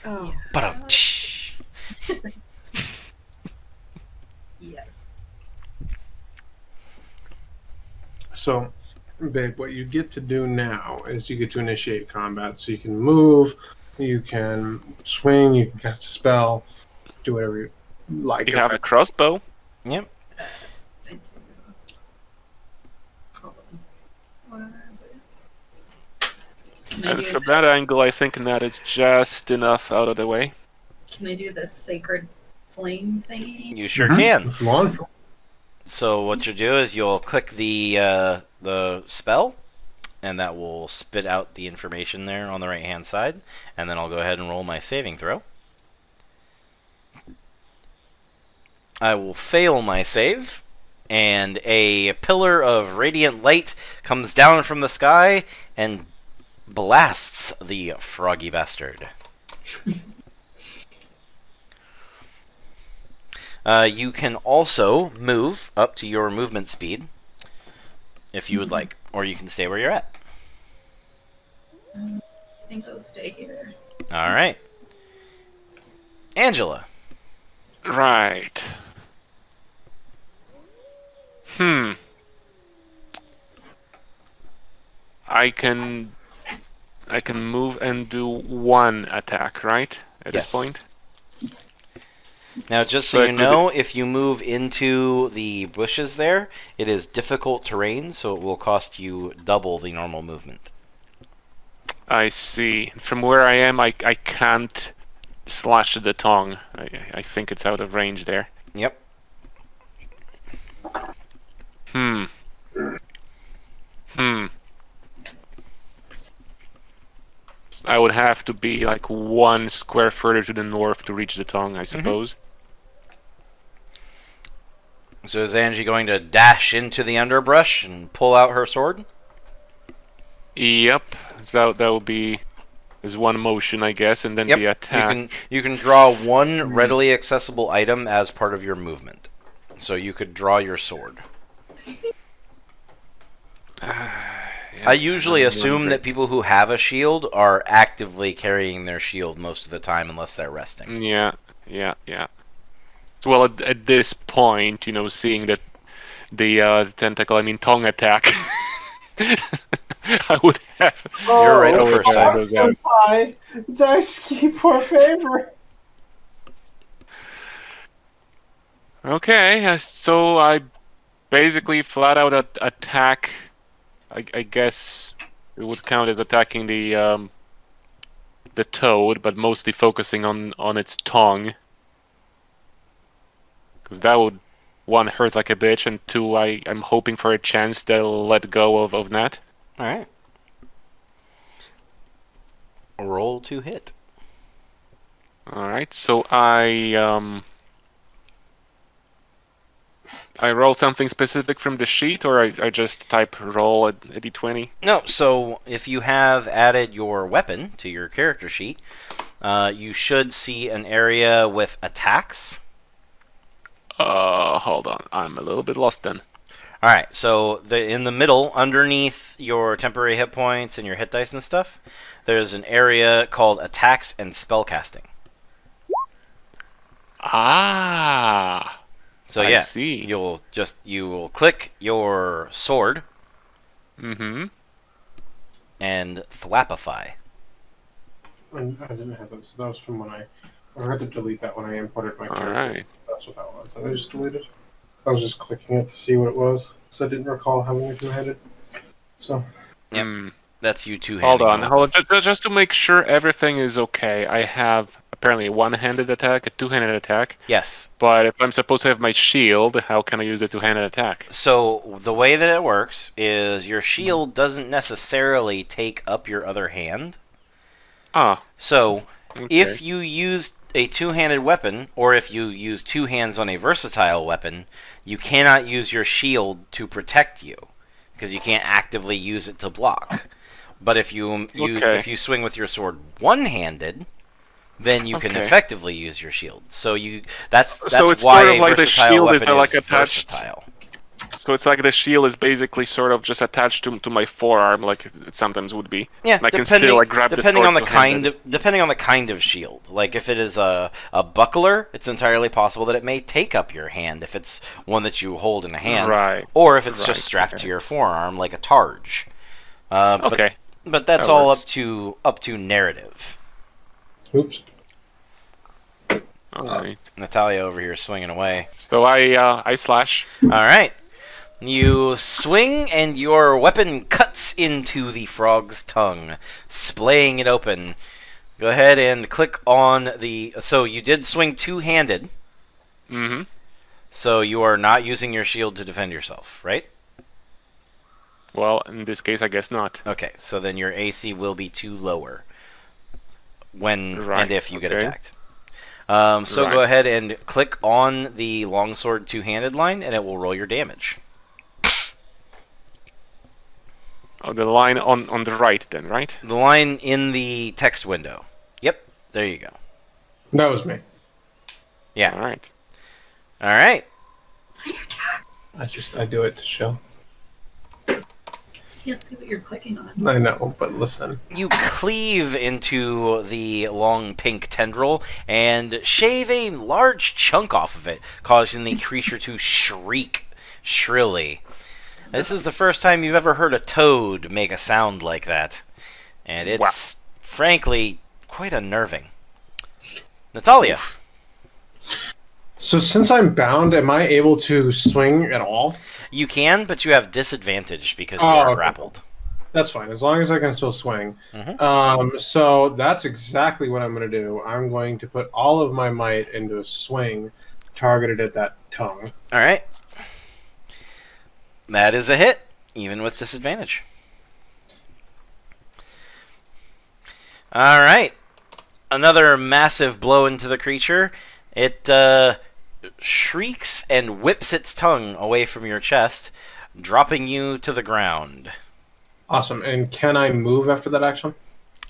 [SPEAKER 3] Oh,
[SPEAKER 1] Ba-dum-tsh.
[SPEAKER 6] Yes.
[SPEAKER 4] So, babe, what you get to do now is you get to initiate combat. So you can move, you can swing, you can cast a spell, do whatever you like.
[SPEAKER 5] You have a crossbow.
[SPEAKER 1] Yep.
[SPEAKER 6] I do. Hold on. What is it? Can I
[SPEAKER 5] And
[SPEAKER 6] do
[SPEAKER 5] from that angle, I think that is just enough out of the way.
[SPEAKER 6] Can I do the sacred flame thingy?
[SPEAKER 1] You sure can.
[SPEAKER 4] If you want.
[SPEAKER 1] So what you'll do is you'll click the spell, and that will spit out the information there on the right-hand side. And then I'll go ahead and roll my saving throw. I will fail my save, and a pillar of radiant light comes down from the sky and blasts the froggy bastard. You can also move up to your movement speed, if you would like, or you can stay where you're at.
[SPEAKER 6] I think I'll stay here.
[SPEAKER 1] All right. Angela.
[SPEAKER 5] Right. I can move and do one attack, right? At
[SPEAKER 1] Yes.
[SPEAKER 5] this point.
[SPEAKER 1] Now, just so you know, if you move into the bushes there, it is difficult terrain, so it will cost you double the normal movement.
[SPEAKER 5] I see. From where I am, I can't slash the tongue. I think it's out of range there.
[SPEAKER 1] Yep.
[SPEAKER 5] I would have to be like 1 square further to the north to reach the tongue, I suppose.
[SPEAKER 1] So is Angie going to dash into the underbrush and pull out her sword?
[SPEAKER 5] Yep. So that would be as one motion, I guess, and then the attack.
[SPEAKER 1] You can draw one readily accessible item as part of your movement. So you could draw your sword. I usually assume that people who have a shield are actively carrying their shield most of the time, unless they're resting.
[SPEAKER 5] Yeah. So, well, at this point, seeing that the tentacle, tongue attack, I would have.
[SPEAKER 1] You're right the first time.
[SPEAKER 4] Daisuke, por favor.
[SPEAKER 5] Okay, so I basically flat out attack. I guess it would count as attacking the toad, but mostly focusing on its tongue, because that would, 1, hurt like a bitch, and 2, I'm hoping for a chance they'll let go of Nat.
[SPEAKER 1] All right. Roll to hit.
[SPEAKER 5] All right, so I roll something specific from the sheet, or I just type roll a d20?
[SPEAKER 1] No, so if you have added your weapon to your character sheet, you should see an area with attacks.
[SPEAKER 5] Hold on, I'm a little bit lost then.
[SPEAKER 1] Alright, so in the middle, underneath your temporary hit points and your hit dice and stuff, there's an area called attacks and spellcasting.
[SPEAKER 5] Ah!
[SPEAKER 1] So
[SPEAKER 5] I
[SPEAKER 1] yeah,
[SPEAKER 5] see.
[SPEAKER 1] you will click your sword.
[SPEAKER 5] Mm-hmm.
[SPEAKER 1] And thwapify.
[SPEAKER 4] I didn't have that, so that was from when I forgot to delete that when I imported my character.
[SPEAKER 5] Alright.
[SPEAKER 4] That's what that was. I just deleted. I was just clicking it to see what it was, because I didn't recall having it two-handed. So.
[SPEAKER 1] Yep. That's you two-handed.
[SPEAKER 5] Hold on. Just to make sure everything is okay, I have apparently a one-handed attack, a two-handed attack.
[SPEAKER 1] Yes.
[SPEAKER 5] But if I'm supposed to have my shield, how can I use the two-handed attack?
[SPEAKER 1] So the way that it works is your shield doesn't necessarily take up your other hand.
[SPEAKER 5] Ah.
[SPEAKER 1] So
[SPEAKER 5] Okay.
[SPEAKER 1] if you use a two-handed weapon, or if you use two hands on a versatile weapon, you cannot use your shield to protect you, because you can't actively use it to block. But if you swing with your sword one-handed, then you can effectively use your shield. So that's
[SPEAKER 5] it's
[SPEAKER 1] why
[SPEAKER 5] sort of like
[SPEAKER 1] a
[SPEAKER 5] the
[SPEAKER 1] versatile
[SPEAKER 5] shield
[SPEAKER 1] weapon
[SPEAKER 5] is like
[SPEAKER 1] is
[SPEAKER 5] attached.
[SPEAKER 1] versatile.
[SPEAKER 5] So it's like the shield is basically sort of just attached to my forearm, like it sometimes would be.
[SPEAKER 1] Yeah,
[SPEAKER 5] and I can still like grab
[SPEAKER 1] depending
[SPEAKER 5] the
[SPEAKER 1] on the
[SPEAKER 5] two-handed.
[SPEAKER 1] depending on the kind of shield. Like if it is a buckler, it's entirely possible that it may take up your hand if it's one that you hold in a hand,
[SPEAKER 5] Right.
[SPEAKER 1] or if it's just strapped to your forearm like a targe.
[SPEAKER 5] Okay.
[SPEAKER 1] But that's
[SPEAKER 5] That
[SPEAKER 1] all
[SPEAKER 5] works.
[SPEAKER 1] up to narrative.
[SPEAKER 4] Oops.
[SPEAKER 5] All right.
[SPEAKER 1] Natalia over here swinging away.
[SPEAKER 5] So I slash.
[SPEAKER 1] All right. You swing, and your weapon cuts into the frog's tongue, splaying it open. Go ahead and click on the... So you did swing two-handed.
[SPEAKER 5] Mm-hmm.
[SPEAKER 1] So you are not using your shield to defend yourself, right?
[SPEAKER 5] Well, in this case, I guess not.
[SPEAKER 1] Okay, so then your AC will be 2 lower when
[SPEAKER 5] Right,
[SPEAKER 1] and if you get
[SPEAKER 5] okay.
[SPEAKER 1] attacked. So
[SPEAKER 5] Right.
[SPEAKER 1] go ahead and click on the longsword two-handed line, and it will roll your damage.
[SPEAKER 5] Oh, the line on the right then, right?
[SPEAKER 1] The line in the text window. Yep, there you go.
[SPEAKER 4] That was me.
[SPEAKER 1] Yeah.
[SPEAKER 5] All right.
[SPEAKER 1] All right.
[SPEAKER 4] I do it to show.
[SPEAKER 6] Can't see what you're clicking on.
[SPEAKER 4] I know, but listen.
[SPEAKER 1] You cleave into the long pink tendril and shave a large chunk off of it, causing the creature to shriek shrilly. This is the first time you've ever heard a toad make a sound like that, and it's frankly quite unnerving. Natalia.
[SPEAKER 4] So since I'm bound, am I able to swing at all?
[SPEAKER 1] You can, but you have disadvantage because you
[SPEAKER 4] Oh,
[SPEAKER 1] are
[SPEAKER 4] okay.
[SPEAKER 1] grappled.
[SPEAKER 4] That's fine, as long as I can still swing.
[SPEAKER 1] Mhm.
[SPEAKER 4] So that's exactly what I'm going to do. I'm going to put all of my might into a swing targeted at that tongue.
[SPEAKER 1] All right. That is a hit, even with disadvantage. All right. Another massive blow into the creature. It shrieks and whips its tongue away from your chest, dropping you to the ground.
[SPEAKER 4] Awesome. And can I move after that action?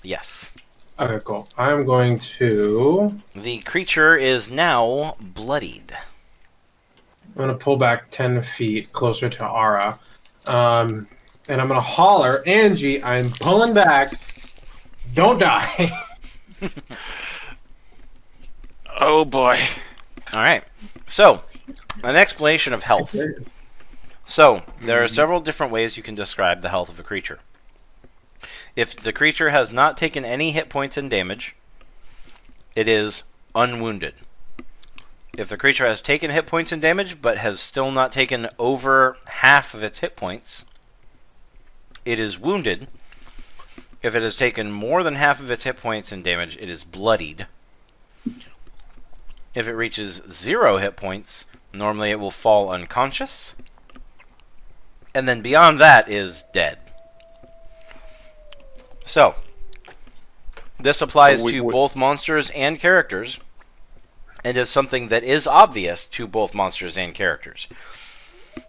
[SPEAKER 1] Yes.
[SPEAKER 4] Okay, cool. I'm going to...
[SPEAKER 1] The creature is now bloodied.
[SPEAKER 4] I'm going to pull back 10 feet closer to Ara. And I'm going to holler, Angie, I'm pulling back. Don't die.
[SPEAKER 5] Oh boy.
[SPEAKER 1] All right. So, an explanation of health. So, there are several different ways you can describe the health of a creature. If the creature has not taken any hit points and damage, it is unwounded. If the creature has taken hit points and damage, but has still not taken over half of its hit points, it is wounded. If it has taken more than half of its hit points and damage, it is bloodied. If it reaches 0 hit points, normally it will fall unconscious. And then beyond that is dead. So, this applies to both monsters and characters, and is something that is obvious to both monsters and characters.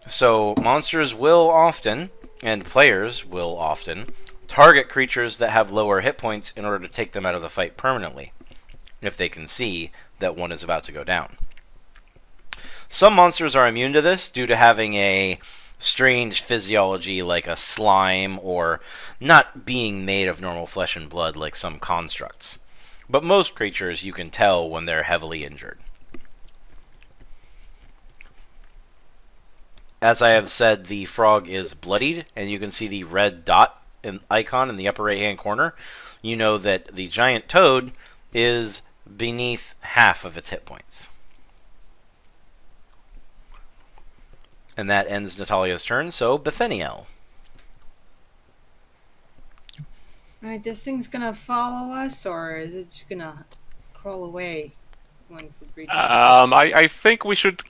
[SPEAKER 1] So, monsters will often, and players will often, target creatures that have lower hit points in order to take them out of the fight permanently, if they can see that one is about to go down. Some monsters are immune to this due to having a strange physiology like a slime, or not being made of normal flesh and blood like some constructs. But most creatures you can tell when they're heavily injured. As I have said, the frog is bloodied, and you can see the red dot icon in the upper right hand corner. You know that the giant toad is beneath half of its hit points. And that ends Natalia's turn, so Bethaniel.
[SPEAKER 3] Alright, this thing's gonna follow us, or is it just gonna crawl away once it reaches?
[SPEAKER 5] I think we should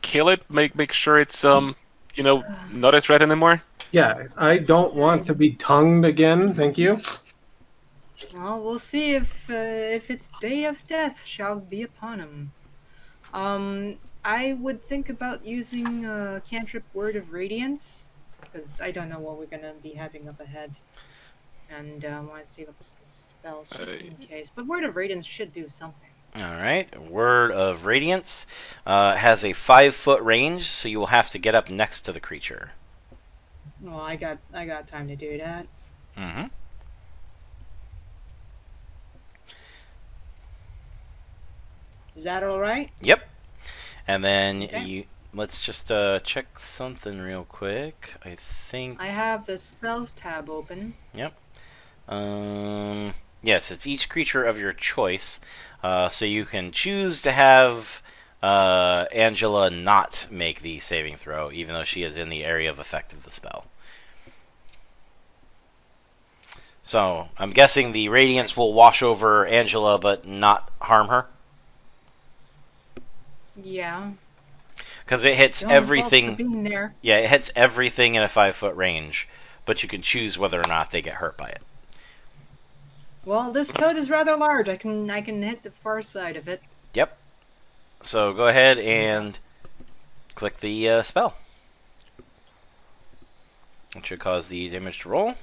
[SPEAKER 5] kill it. Make sure it's not a threat anymore.
[SPEAKER 4] Yeah, I don't want to be tongued again, thank you.
[SPEAKER 3] Well, we'll see if its day of death shall be upon him. I would think about using cantrip Word of Radiance, because I don't know what we're gonna be having up ahead, and I want to save up some spells just in case. But Word of Radiance should do something.
[SPEAKER 1] All right, Word of Radiance has a 5-foot range, so you will have to get up next to the creature.
[SPEAKER 3] Well, I got time to do that.
[SPEAKER 1] Mm-hmm.
[SPEAKER 3] Is that all right?
[SPEAKER 1] Yep. And then
[SPEAKER 3] Okay.
[SPEAKER 1] let's just check something real quick. I think.
[SPEAKER 3] I have the spells tab open.
[SPEAKER 1] Yep. Yes, it's each creature of your choice. So you can choose to have Angela not make the saving throw, even though she is in the area of effect of the spell. So I'm guessing the radiance will wash over Angela, but not harm her.
[SPEAKER 3] Yeah.
[SPEAKER 1] Because it hits
[SPEAKER 3] Your own fault for
[SPEAKER 1] everything.
[SPEAKER 3] being there.
[SPEAKER 1] Yeah, it hits everything in a 5-foot range, but you can choose whether or not they get hurt by it.
[SPEAKER 3] Well, this toad is rather large. I can hit the far side of it.
[SPEAKER 1] Yep. So go ahead and click the spell. It should cause the damage to roll.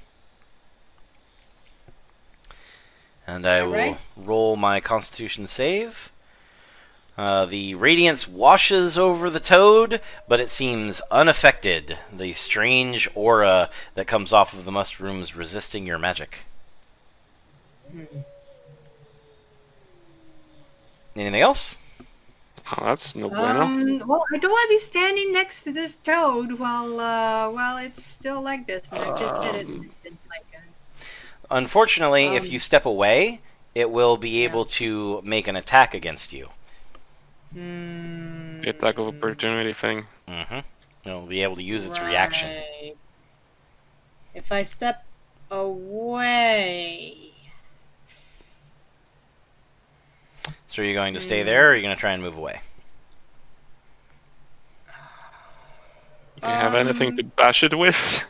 [SPEAKER 1] And I will
[SPEAKER 3] Alright.
[SPEAKER 1] roll my Constitution save. The radiance washes over the toad, but it seems unaffected. The strange aura that comes off of the mushrooms resisting your magic. Anything else?
[SPEAKER 5] Oh, that's no bueno.
[SPEAKER 3] Well, I don't want to be standing next to this toad while it's still like this, and I've just hit it. And it's like
[SPEAKER 1] Unfortunately, if you step away, it will be able to make an attack against you.
[SPEAKER 5] The attack of opportunity thing.
[SPEAKER 1] Mm-hmm. It'll be able to use its reaction.
[SPEAKER 3] Right. If I step away.
[SPEAKER 1] So are you going to stay there, or are you going to try and move away?
[SPEAKER 5] Do you have anything to bash it with?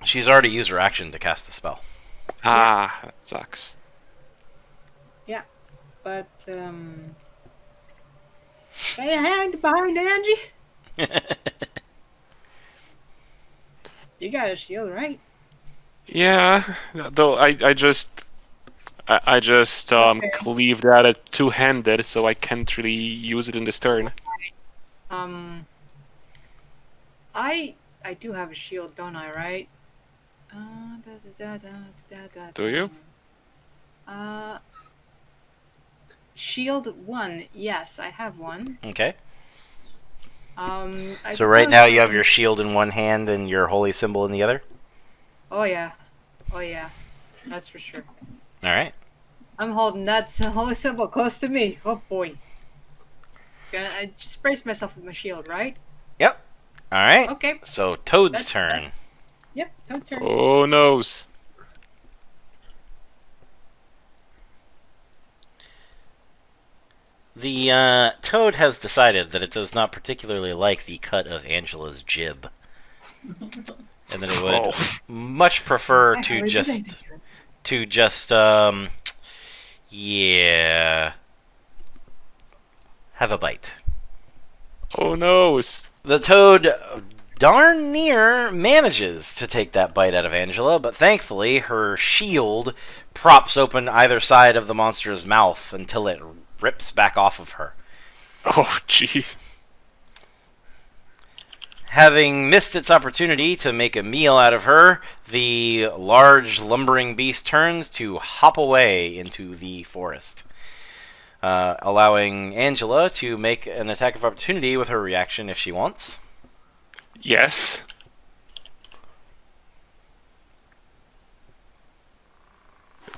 [SPEAKER 1] She's already used her action to cast the spell.
[SPEAKER 5] Ah, that sucks.
[SPEAKER 3] But, Stay a hand behind Angie? You got a shield, right?
[SPEAKER 5] Yeah, though I just
[SPEAKER 3] Okay.
[SPEAKER 5] cleaved at it two-handed, so I can't really use it in this turn.
[SPEAKER 3] I do have a shield, don't I, right?
[SPEAKER 5] Do you?
[SPEAKER 3] Shield 1, yes, I have one.
[SPEAKER 1] Okay.
[SPEAKER 3] I
[SPEAKER 1] So right
[SPEAKER 3] suppose-
[SPEAKER 1] now you have your shield in one hand and your holy symbol in the other?
[SPEAKER 3] Oh yeah, that's for sure.
[SPEAKER 1] Alright.
[SPEAKER 3] I'm holding that holy symbol close to me. Oh boy. I just brace myself with my shield, right?
[SPEAKER 1] Yep. Alright.
[SPEAKER 3] Okay.
[SPEAKER 1] So Toad's
[SPEAKER 3] That's-
[SPEAKER 1] turn.
[SPEAKER 3] Yep, don't turn.
[SPEAKER 5] Oh noes.
[SPEAKER 1] The Toad has decided that it does not particularly like the cut of Angela's jib. And that it would
[SPEAKER 5] Oh.
[SPEAKER 1] much prefer
[SPEAKER 3] I
[SPEAKER 1] to
[SPEAKER 3] already
[SPEAKER 1] just
[SPEAKER 3] did it.
[SPEAKER 1] yeah, have a bite.
[SPEAKER 5] Oh noes.
[SPEAKER 1] The Toad darn near manages to take that bite out of Angela, but thankfully her shield props open either side of the monster's mouth until it rips back off of her.
[SPEAKER 5] Oh jeez.
[SPEAKER 1] Having missed its opportunity to make a meal out of her, the large lumbering beast turns to hop away into the forest, allowing Angela to make an attack of opportunity with her reaction if she wants.
[SPEAKER 5] Yes.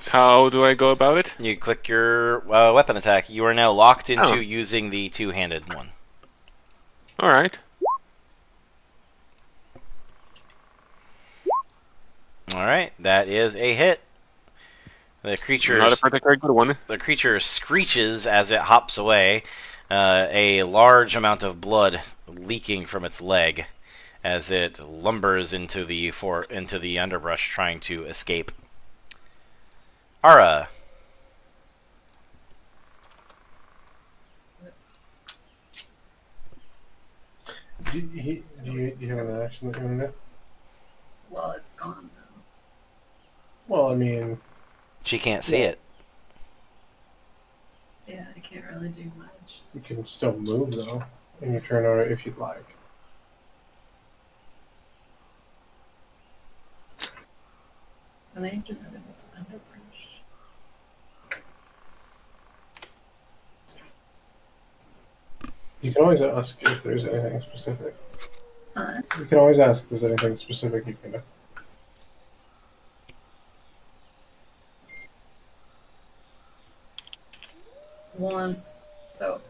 [SPEAKER 5] So how do I go about it?
[SPEAKER 1] You click your weapon attack. You are now locked into
[SPEAKER 5] Oh.
[SPEAKER 1] using the two-handed one.
[SPEAKER 5] Alright.
[SPEAKER 1] Alright, that is a hit. The creature
[SPEAKER 5] Not a particularly good one.
[SPEAKER 1] The creature screeches as it hops away, a large amount of blood leaking from its leg as it lumbers into the underbrush trying to escape. Ara.
[SPEAKER 4] Do you have an action that you want to do?
[SPEAKER 6] Well, it's gone now.
[SPEAKER 4] Well, I mean,
[SPEAKER 1] She can't see
[SPEAKER 4] Yeah.
[SPEAKER 1] it.
[SPEAKER 6] Yeah, I can't really do much.
[SPEAKER 4] you can still move though in your turn order if you'd like.
[SPEAKER 6] And I have to another underbrush.
[SPEAKER 4] You can always ask if there's anything specific.
[SPEAKER 6] Huh?
[SPEAKER 4] You can always ask if there's anything specific you can do.
[SPEAKER 6] One. So.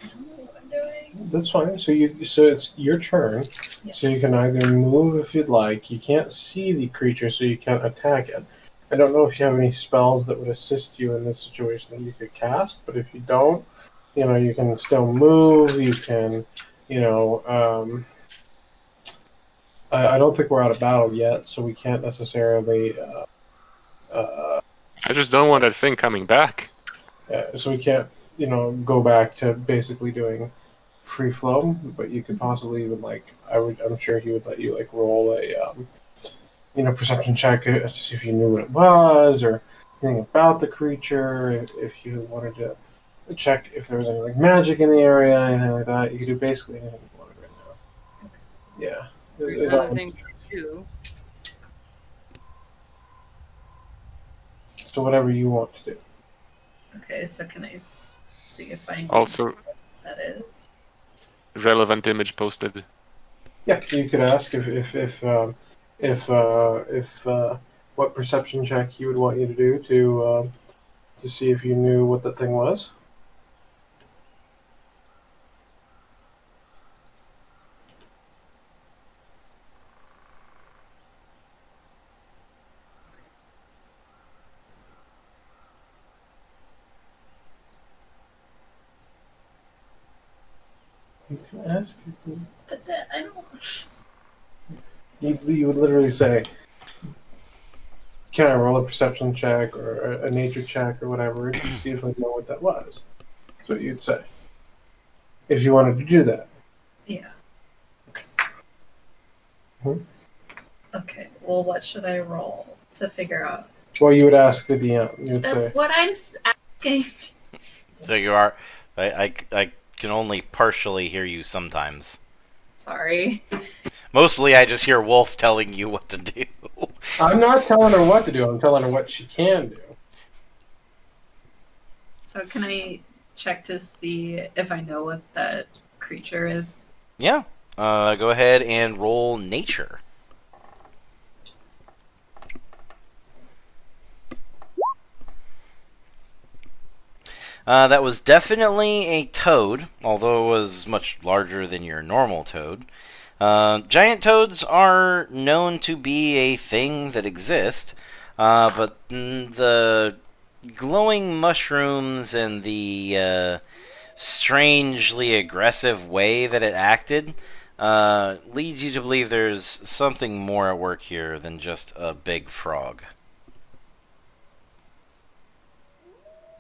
[SPEAKER 6] I don't know what I'm doing.
[SPEAKER 4] That's fine. So it's your turn.
[SPEAKER 6] Yes.
[SPEAKER 4] So you can either move if you'd like. You can't see the creature, so you can't attack it. I don't know if you have any spells that would assist you in this situation that you could cast, but if you don't, you can still move. You can, I don't think we're out of battle yet, so we can't necessarily.
[SPEAKER 5] I just don't want that thing coming back.
[SPEAKER 4] So we can't, go back to basically doing free flow, but you could possibly even I'm sure he would let you roll a perception check to see if you knew what it was or anything about the creature. If you wanted to check if there was any magic in the area, anything like that, you could do basically anything you wanted right now. Yeah.
[SPEAKER 3] Another thing to do.
[SPEAKER 4] So whatever you want to do.
[SPEAKER 6] Okay, so can I see if I know
[SPEAKER 5] Also,
[SPEAKER 6] what that is?
[SPEAKER 5] relevant image posted.
[SPEAKER 4] Yeah, you could ask if what perception check he would want you to do to see if you knew what that thing was. can I ask you?
[SPEAKER 6] But I don't.
[SPEAKER 4] You would literally say, "Can I roll a perception check or a nature check or whatever to see if I know what that was?" That's what you'd say if you wanted to do that.
[SPEAKER 6] Yeah.
[SPEAKER 4] Hmm?
[SPEAKER 6] Okay. Well, what should I roll to figure out?
[SPEAKER 4] Well, you would ask the DM. You would
[SPEAKER 6] That's
[SPEAKER 4] say,
[SPEAKER 6] what I'm asking.
[SPEAKER 1] So you are. I can only partially hear you sometimes.
[SPEAKER 6] Sorry.
[SPEAKER 1] Mostly, I just hear Wolf telling you what to do.
[SPEAKER 4] "I'm not telling her what to do. I'm telling her what she can do."
[SPEAKER 6] So can I check to see if I know what that creature is?
[SPEAKER 1] Yeah. Go ahead and roll nature. That was definitely a toad, although it was much larger than your normal toad. Giant toads are known to be a thing that exist, but the glowing mushrooms and the strangely aggressive way that it acted leads you to believe there's something more at work here than just a big frog.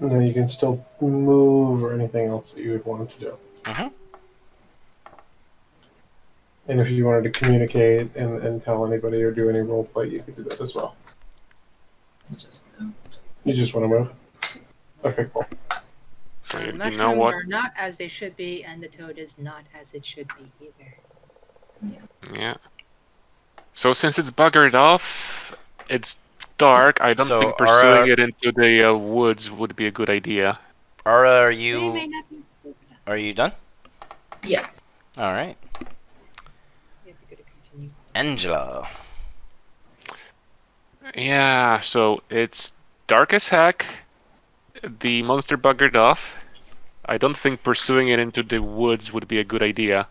[SPEAKER 4] And then you can still move or anything else that you would want to do.
[SPEAKER 1] Mm-hmm.
[SPEAKER 4] And if you wanted to communicate and tell anybody or do any role play, you could do that as well.
[SPEAKER 6] Just
[SPEAKER 4] You just want to move? Okay, cool.
[SPEAKER 3] So the
[SPEAKER 5] You
[SPEAKER 3] mushrooms
[SPEAKER 5] know what?
[SPEAKER 3] are not as they should be, and the toad is not as it should be either.
[SPEAKER 5] Yeah. So since it's buggered off, it's dark. I don't
[SPEAKER 1] So,
[SPEAKER 5] think pursuing it into the woods would be a good idea.
[SPEAKER 1] Ara,
[SPEAKER 3] They may not be
[SPEAKER 1] are you done?
[SPEAKER 6] yes.
[SPEAKER 1] All right.
[SPEAKER 3] if we could continue.
[SPEAKER 1] Angela.
[SPEAKER 5] Yeah, so it's dark as heck. The monster buggered off. I don't think pursuing it into the woods would be a good idea.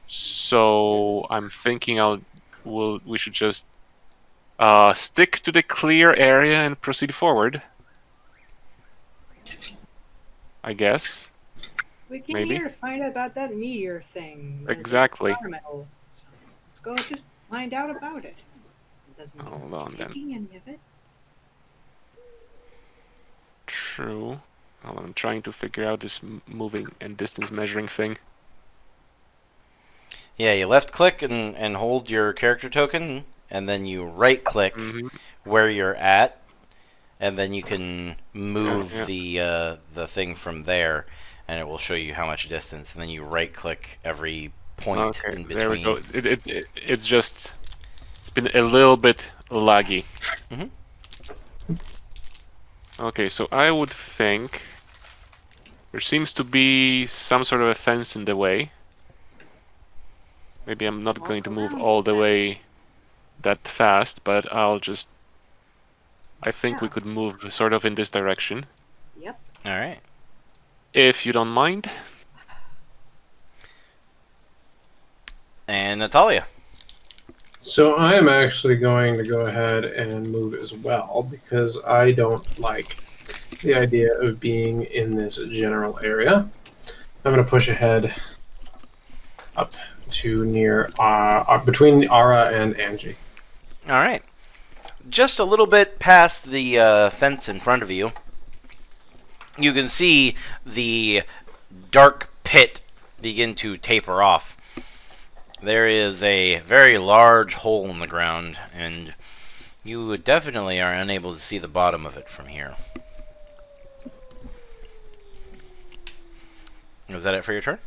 [SPEAKER 5] So I'm thinking we should just stick to the clear area and proceed forward. I guess.
[SPEAKER 3] We came
[SPEAKER 5] Maybe.
[SPEAKER 3] here to find out about that meteor thing. the
[SPEAKER 5] Exactly.
[SPEAKER 3] star metal. So let's go just find out about it. It doesn't mean
[SPEAKER 5] Hold
[SPEAKER 3] we're
[SPEAKER 5] on, then.
[SPEAKER 3] taking any of it.
[SPEAKER 5] True. Well, I'm trying to figure out this moving and distance measuring thing.
[SPEAKER 1] Yeah, you left click and hold your character token, and then you right click
[SPEAKER 5] Mhm.
[SPEAKER 1] where you're at, and then you can move
[SPEAKER 5] Yeah.
[SPEAKER 1] the thing from there, and it will show you how much distance. And then you right click every point
[SPEAKER 5] Okay,
[SPEAKER 1] in between.
[SPEAKER 5] there we go. It's just it's been a little bit laggy.
[SPEAKER 1] Mhm.
[SPEAKER 5] Okay, so I would think there seems to be some sort of a fence in the way. Maybe I'm not going to move all the way that fast, but I think we could move sort of in this direction,
[SPEAKER 3] Yep.
[SPEAKER 1] All right.
[SPEAKER 5] if you don't mind.
[SPEAKER 1] And Natalia.
[SPEAKER 4] So I am actually going to go ahead and move as well because I don't like the idea of being in this general area. I'm going to push ahead up to near between Ara and Angie.
[SPEAKER 1] All right. Just a little bit past the fence in front of you, you can see the dark pit begin to taper off. There is a very large hole in the ground, and you definitely are unable to see the bottom of it from here. Was that it for your turn?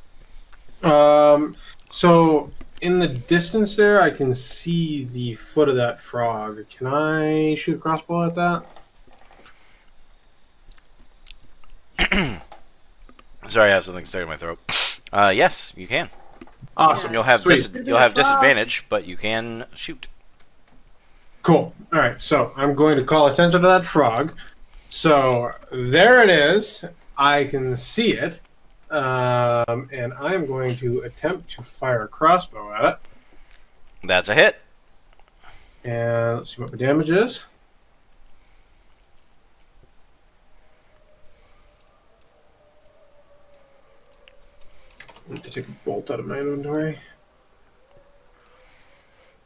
[SPEAKER 4] So in the distance there, I can see the foot of that frog. Can I shoot a crossbow at that?
[SPEAKER 1] Sorry, I have something stuck in my throat. Yes, you can.
[SPEAKER 4] Awesome.
[SPEAKER 1] You'll have
[SPEAKER 4] Sweet.
[SPEAKER 1] you'll have disadvantage, but you can shoot.
[SPEAKER 4] Cool. All right, so I'm going to call attention to that frog. So there it is. I can see it. And I'm going to attempt to fire a crossbow at it.
[SPEAKER 1] That's a hit.
[SPEAKER 4] And let's see what my damage is. I have to take a bolt out of my inventory.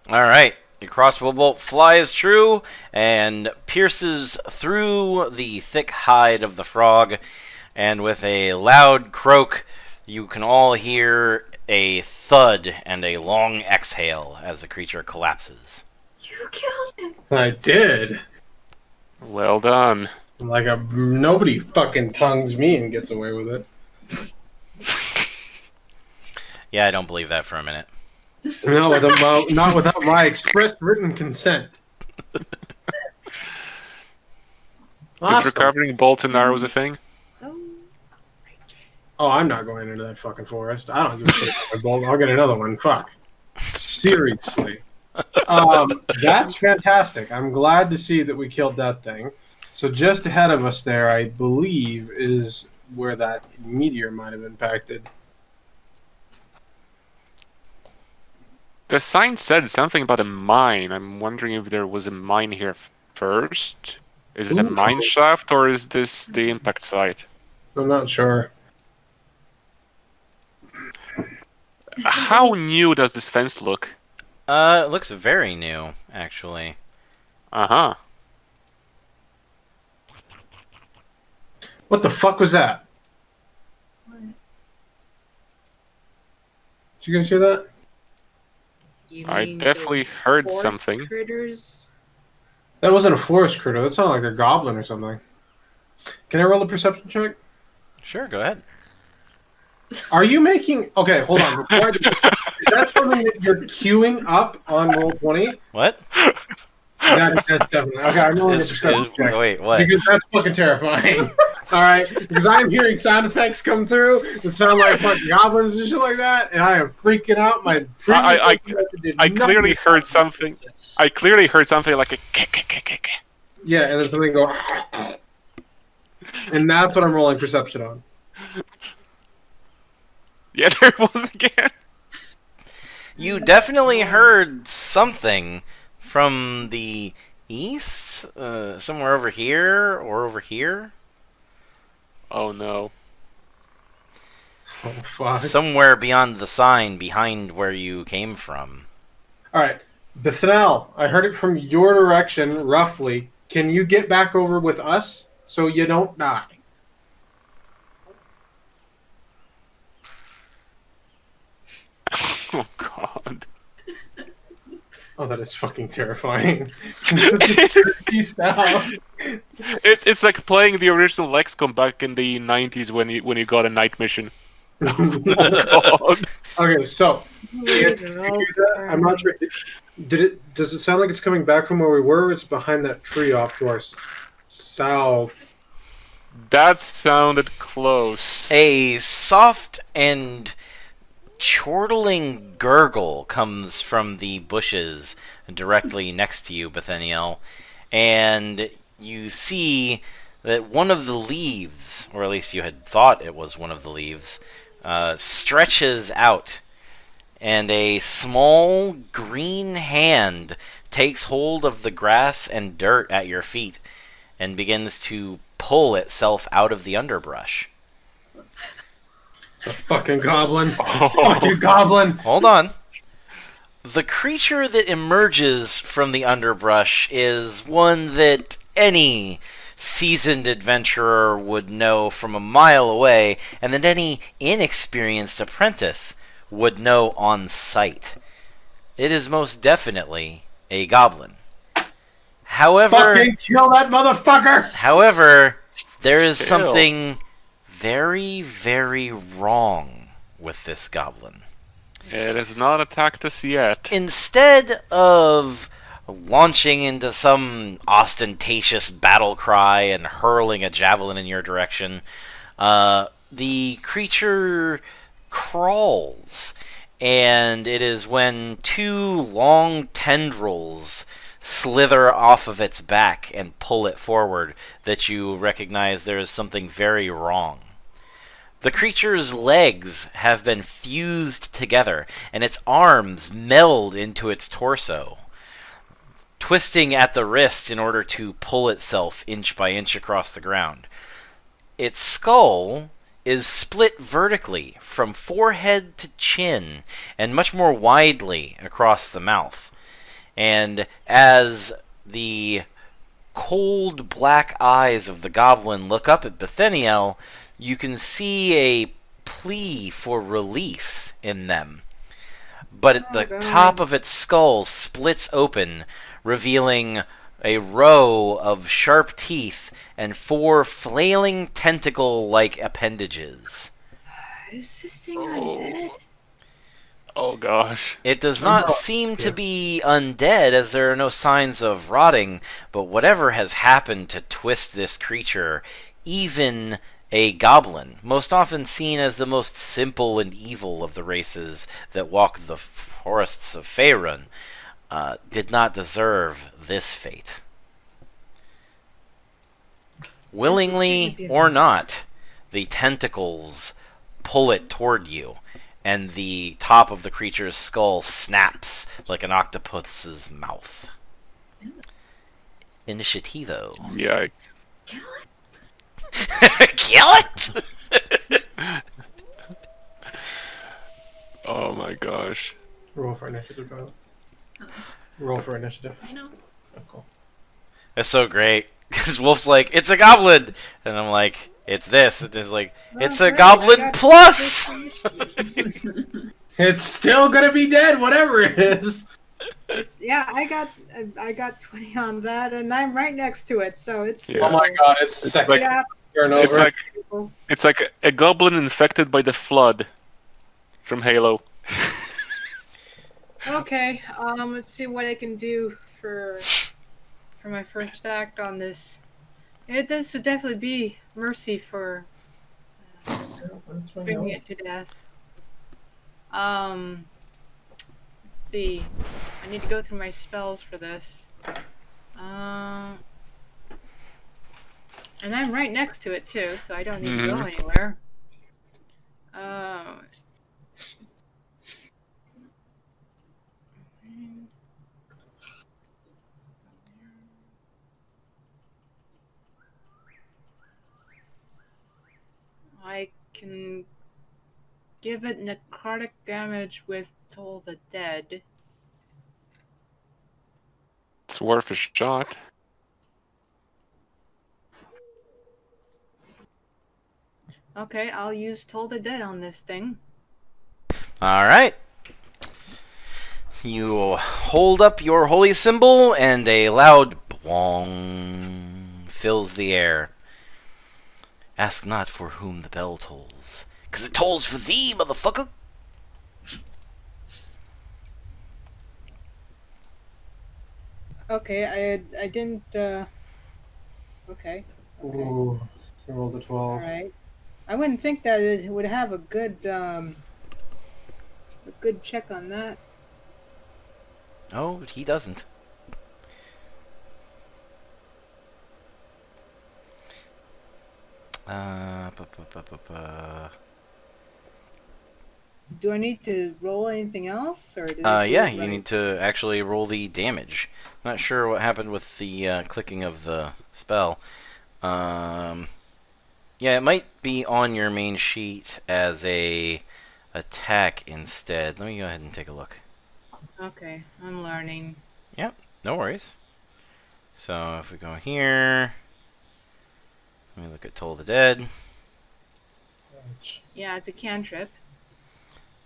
[SPEAKER 1] All right. Your crossbow bolt flies true and pierces through the thick hide of the frog, and with a loud croak, you can all hear a thud and a long exhale as the creature collapses.
[SPEAKER 6] You killed it.
[SPEAKER 4] I did.
[SPEAKER 5] Well done.
[SPEAKER 4] Like nobody fucking tongues me and gets away with it.
[SPEAKER 1] Yeah, I don't believe that for a minute.
[SPEAKER 4] No, not without my express written consent.
[SPEAKER 5] Is
[SPEAKER 4] Awesome.
[SPEAKER 5] recovering bolts and arrows a thing?
[SPEAKER 3] So,
[SPEAKER 4] Oh, I'm not going into that fucking forest. I don't give a shit about my bolt. I'll get another one. Fuck. Seriously. That's fantastic. I'm glad to see that we killed that thing. So just ahead of us there, I believe, is where that meteor might have impacted.
[SPEAKER 5] The sign said something about a mine. I'm wondering if there was a mine here first. Is it a
[SPEAKER 4] Ooh.
[SPEAKER 5] mine shaft or is this the impact site?
[SPEAKER 4] I'm not sure.
[SPEAKER 5] How new does this fence look?
[SPEAKER 1] It looks very new, actually.
[SPEAKER 5] Uh-huh.
[SPEAKER 4] What the fuck was that?
[SPEAKER 6] What?
[SPEAKER 4] Did you guys hear that?
[SPEAKER 3] you
[SPEAKER 5] I
[SPEAKER 3] mean
[SPEAKER 5] definitely
[SPEAKER 3] the
[SPEAKER 5] heard
[SPEAKER 3] forest
[SPEAKER 5] something.
[SPEAKER 3] Critters?
[SPEAKER 4] That wasn't a forest critter. That sounded like a goblin or something. Can I roll a perception check?
[SPEAKER 1] Sure, go ahead.
[SPEAKER 4] Are you making... Okay, hold on. Before I do... Is that something that you're queuing up on Roll20?
[SPEAKER 1] What?
[SPEAKER 4] That's definitely... Okay, I'm rolling a perception check.
[SPEAKER 1] Wait, what?
[SPEAKER 4] Because that's fucking terrifying. Alright? Because I'm hearing sound effects come through that sound like fucking goblins and shit like that, and I am freaking out. My
[SPEAKER 5] I
[SPEAKER 4] previous
[SPEAKER 5] clearly heard something. I clearly heard something like a kick.
[SPEAKER 4] Yeah, and then something go... And that's what I'm rolling perception on.
[SPEAKER 5] Yeah, there it was again.
[SPEAKER 1] You definitely heard something from the east? Somewhere over here or over here?
[SPEAKER 5] Oh no.
[SPEAKER 4] Oh, fuck.
[SPEAKER 1] Somewhere beyond the sign, behind where you came from.
[SPEAKER 4] Alright. Bethnal, I heard it from your direction, roughly. Can you get back over with us so you don't die?
[SPEAKER 5] Oh god.
[SPEAKER 4] Oh, that is fucking terrifying. Peace out.
[SPEAKER 5] It's like playing the original XCOM back in the 90s when you got a night mission. Oh god.
[SPEAKER 4] Okay, so I'm not sure. Does it sound like it's coming back from where we were? Or it's behind that tree off to our south.
[SPEAKER 5] That sounded close.
[SPEAKER 1] A soft and chortling gurgle comes from the bushes directly next to you, Bethaniel, and you see that one of the leaves, or at least you had thought it was one of the leaves, stretches out, and a small green hand takes hold of the grass and dirt at your feet and begins to pull itself out of the underbrush.
[SPEAKER 4] It's a fucking goblin.
[SPEAKER 5] Oh.
[SPEAKER 4] Fucking goblin.
[SPEAKER 1] Hold on. The creature that emerges from the underbrush is one that any seasoned adventurer would know from a mile away, and that any inexperienced apprentice would know on sight. It is most definitely a goblin. However,
[SPEAKER 4] Fucking kill that motherfucker!
[SPEAKER 1] There is
[SPEAKER 5] Kill.
[SPEAKER 1] something very, very wrong with this goblin.
[SPEAKER 5] It has not attacked us yet.
[SPEAKER 1] Instead of launching into some ostentatious battle cry and hurling a javelin in your direction, the creature crawls, and it is when two long tendrils slither off of its back and pull it forward that you recognize there is something very wrong. The creature's legs have been fused together, and its arms meld into its torso, twisting at the wrist in order to pull itself inch by inch across the ground. Its skull is split vertically from forehead to chin and much more widely across the mouth. And as the cold black eyes of the goblin look up at Bethaniel, you can see a plea for release in them. But at the top of its skull splits open, revealing a row of sharp teeth and 4 flailing tentacle-like appendages.
[SPEAKER 3] Is this thing undead?
[SPEAKER 5] Oh gosh.
[SPEAKER 1] It does not seem to be undead, as there are no signs of rotting, but whatever has happened to twist this creature, even a goblin, most often seen as the most simple and evil of the races that walk the forests of Faerun, did not deserve this fate. Willingly or not, the tentacles pull it toward you, and the top of the creature's skull snaps like an octopus's mouth. Initiativo.
[SPEAKER 5] Yikes.
[SPEAKER 1] Kill it!
[SPEAKER 5] Oh my gosh.
[SPEAKER 4] Roll for initiative, bro. Roll for initiative.
[SPEAKER 6] I know.
[SPEAKER 4] Oh, cool.
[SPEAKER 1] It's so great. Because Wolf's like, it's a goblin! And I'm like, it's this. And it's like, it's a
[SPEAKER 3] great,
[SPEAKER 1] goblin
[SPEAKER 3] I got
[SPEAKER 1] plus!
[SPEAKER 4] It's still gonna be dead, whatever it is.
[SPEAKER 3] Yeah, I got 20 on that, and I'm right next to it, so it's.
[SPEAKER 5] Yeah.
[SPEAKER 4] Oh my god, it's second
[SPEAKER 5] like-
[SPEAKER 3] Yeah,
[SPEAKER 4] turn
[SPEAKER 5] It's
[SPEAKER 4] over.
[SPEAKER 5] like it's like a goblin infected by the flood from Halo.
[SPEAKER 3] okay. Let's see what I can do for my first act on this. This would definitely be mercy for bringing it to death. Let's see. I need to go through my spells for this. And I'm right next to it too, so I don't need to go anywhere. I can give it necrotic damage with Toll the Dead.
[SPEAKER 5] It's worth a shot.
[SPEAKER 3] Okay, I'll use Toll the Dead on this thing.
[SPEAKER 1] Alright. You hold up your holy symbol, and a loud bwong fills the air. Ask not for whom the bell tolls, 'cause it tolls for thee, motherfucker!
[SPEAKER 3] Okay, I didn't, okay.
[SPEAKER 4] Ooh, I rolled a 12.
[SPEAKER 3] Alright. I wouldn't think that it would have a good check on that.
[SPEAKER 1] Oh, he doesn't.
[SPEAKER 3] Do I need to roll anything else, or? Does it do
[SPEAKER 1] Yeah,
[SPEAKER 3] it
[SPEAKER 1] you
[SPEAKER 3] right?
[SPEAKER 1] need to actually roll the damage. Not sure what happened with the clicking of the spell. Yeah, it might be on your main sheet as a attack instead. Let me go ahead and take a look.
[SPEAKER 3] Okay, I'm learning.
[SPEAKER 1] No worries. So if we go here, let me look at Toll the Dead.
[SPEAKER 3] Yeah, it's a cantrip.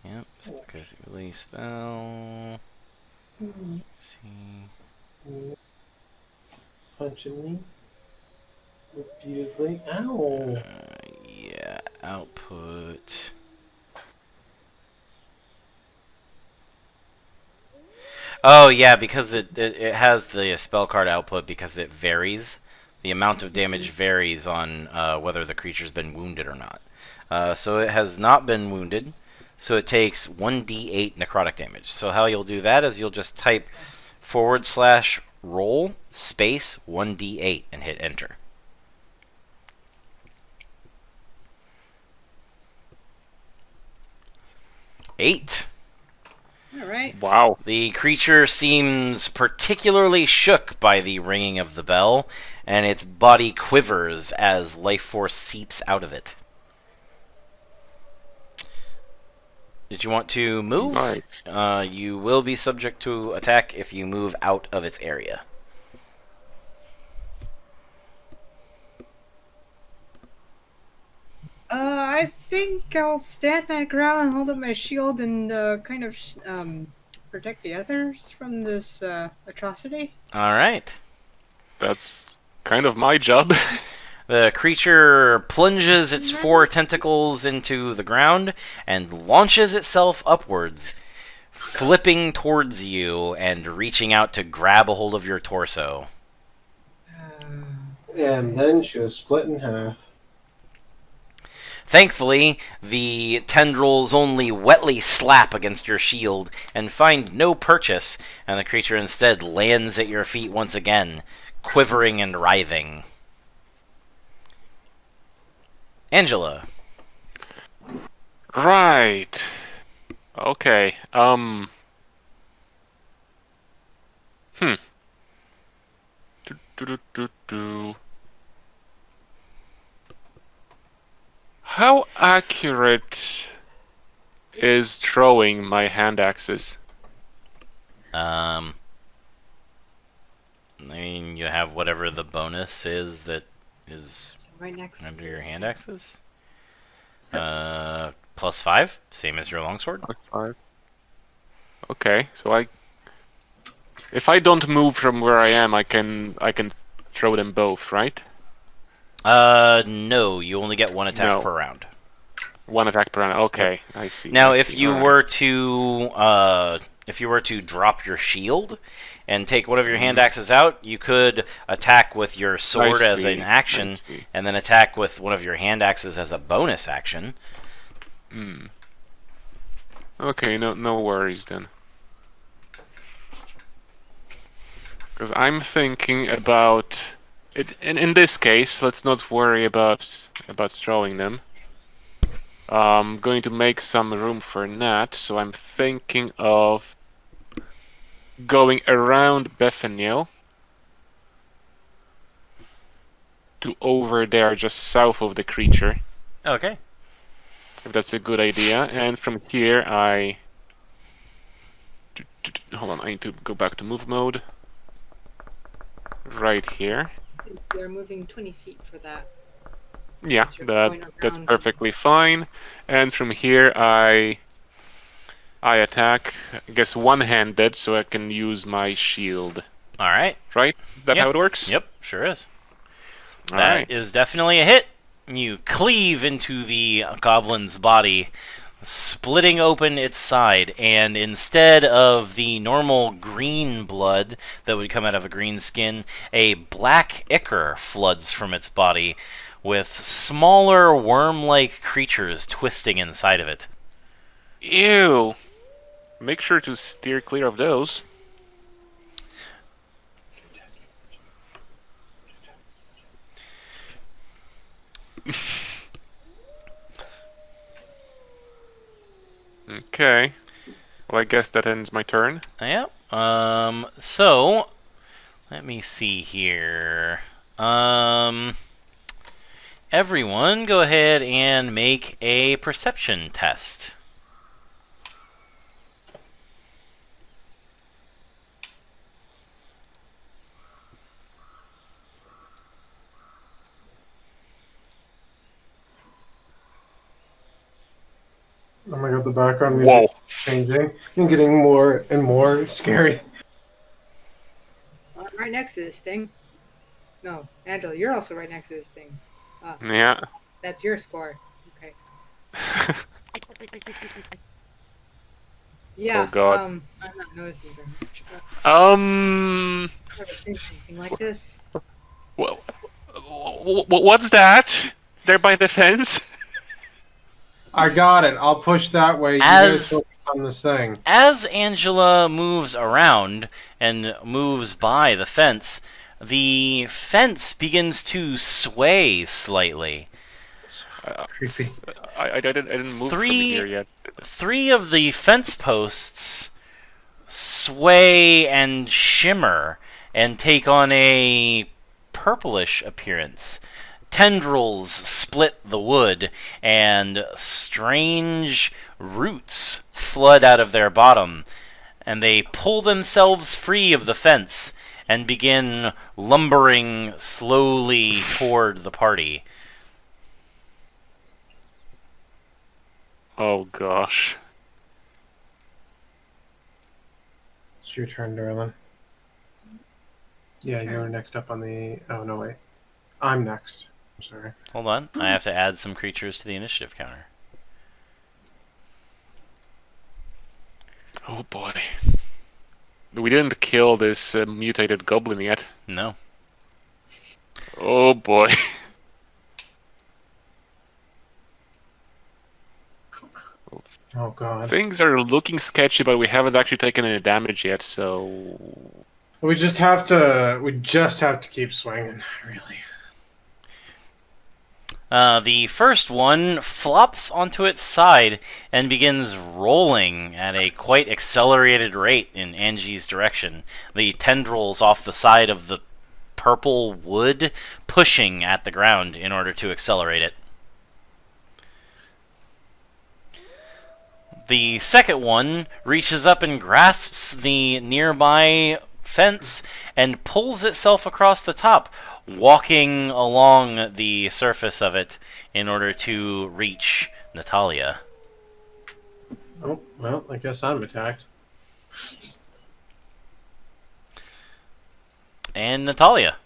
[SPEAKER 1] Yep, so because you release spell. See.
[SPEAKER 4] Punching me repeatedly. Ow!
[SPEAKER 1] Yeah, output. Oh yeah, because it has the spell card output because it varies. The amount of damage varies on whether the creature's been wounded or not. So it has not been wounded, so it takes 1d8 necrotic damage. So how you'll do that is you'll just type /roll space 1d8 and hit enter. Eight.
[SPEAKER 3] Alright.
[SPEAKER 5] Wow.
[SPEAKER 1] The creature seems particularly shook by the ringing of the bell, and its body quivers as life force seeps out of it. Did you want to move?
[SPEAKER 5] Nice.
[SPEAKER 1] You will be subject to attack if you move out of its area.
[SPEAKER 3] I think I'll stand my ground and hold up my shield and kind of protect the others from this atrocity.
[SPEAKER 1] All right.
[SPEAKER 5] That's kind of my job.
[SPEAKER 1] The creature plunges its 4 tentacles into the ground and launches itself upwards, flipping towards you and reaching out to grab a hold of your torso.
[SPEAKER 4] And then she was split in half.
[SPEAKER 1] Thankfully, the tendrils only wetly slap against your shield and find no purchase, and the creature instead lands at your feet once again, quivering and writhing. Angela.
[SPEAKER 5] Right. Okay. Do. How accurate is throwing my hand axes?
[SPEAKER 1] I mean, you have whatever the bonus is that is
[SPEAKER 3] So right next
[SPEAKER 1] under
[SPEAKER 3] to
[SPEAKER 1] your
[SPEAKER 3] this
[SPEAKER 1] hand
[SPEAKER 3] thing.
[SPEAKER 1] axes. +5, same as your longsword.
[SPEAKER 5] +5. Okay, so if I don't move from where I am, I can throw them both, right?
[SPEAKER 1] No, you only get 1 attack
[SPEAKER 5] No.
[SPEAKER 1] per round.
[SPEAKER 5] 1 attack per round. Okay, I see.
[SPEAKER 1] Now,
[SPEAKER 5] I
[SPEAKER 1] if
[SPEAKER 5] see.
[SPEAKER 1] you
[SPEAKER 5] Alright.
[SPEAKER 1] were to drop your shield and take one of your hand axes out, you could attack with your sword as
[SPEAKER 5] see,
[SPEAKER 1] an
[SPEAKER 5] I
[SPEAKER 1] action,
[SPEAKER 5] see.
[SPEAKER 1] and then attack with one of your hand axes as a bonus action.
[SPEAKER 5] Okay, no worries then. Because I'm thinking about it. In this case, let's not worry about throwing them. I'm going to make some room for Nat, so I'm thinking of going around Bethaniel to over there, just south of the creature.
[SPEAKER 1] Okay.
[SPEAKER 5] If that's a good idea. And from here, hold on, I need to go back to move mode. Right here.
[SPEAKER 3] They're moving 20 feet for that.
[SPEAKER 5] Yeah,
[SPEAKER 3] Since you're going
[SPEAKER 5] that's
[SPEAKER 3] around.
[SPEAKER 5] perfectly fine. And from here, I attack, I guess one-handed, so I can use my shield.
[SPEAKER 1] All right.
[SPEAKER 5] Right? Is that
[SPEAKER 1] Yep.
[SPEAKER 5] how it works?
[SPEAKER 1] Yep, sure is.
[SPEAKER 5] All
[SPEAKER 1] That
[SPEAKER 5] right.
[SPEAKER 1] is definitely a hit. You cleave into the goblin's body, splitting open its side, and instead of the normal green blood that would come out of a green skin, a black ichor floods from its body, with smaller worm-like creatures twisting inside of it.
[SPEAKER 5] Ew. Make sure to steer clear of those. Okay. Well, I guess that ends my turn.
[SPEAKER 1] Yep. So let me see here. Everyone, go ahead and make a perception test.
[SPEAKER 4] Oh my god, the background music
[SPEAKER 5] Whoa.
[SPEAKER 4] is changing and getting more and more scary.
[SPEAKER 3] I'm right next to this thing. No, Angela, you're also right next to this thing.
[SPEAKER 5] Yeah.
[SPEAKER 3] That's your score. Okay. Yeah.
[SPEAKER 5] Oh, God.
[SPEAKER 3] I'm not noticing very much. Never seen anything like this.
[SPEAKER 5] Well, what's that? There by the fence?
[SPEAKER 4] I got it. I'll push that way. You
[SPEAKER 1] As-
[SPEAKER 4] guys focus on this thing.
[SPEAKER 1] As Angela moves around and moves by the fence begins to sway slightly.
[SPEAKER 4] Creepy.
[SPEAKER 5] I didn't move from
[SPEAKER 1] Three-
[SPEAKER 5] here yet.
[SPEAKER 1] 3 of the fence posts sway and shimmer and take on a purplish appearance. tendrils split the wood, and strange roots flood out of their bottom, and they pull themselves free of the fence and begin lumbering slowly toward the party.
[SPEAKER 5] Oh gosh.
[SPEAKER 4] It's your turn, Durnan. Yeah, you're next up on the... Oh, no, wait. I'm next. I'm sorry.
[SPEAKER 1] Hold on, I have to add some creatures to the initiative counter.
[SPEAKER 5] Oh boy. We didn't kill this mutated goblin yet.
[SPEAKER 1] No.
[SPEAKER 5] Oh boy.
[SPEAKER 4] Oh, God.
[SPEAKER 5] Things are looking sketchy, but we haven't actually taken any damage yet, so...
[SPEAKER 4] We just have to keep swinging, really.
[SPEAKER 1] The first one flops onto its side and begins rolling at a quite accelerated rate in Angie's direction. The tendrils off the side of the purple wood pushing at the ground in order to accelerate it. The second one reaches up and grasps the nearby fence and pulls itself across the top, walking along the surface of it in order to reach Natalia.
[SPEAKER 4] Oh, well, I guess I'm attacked.
[SPEAKER 1] And Natalia.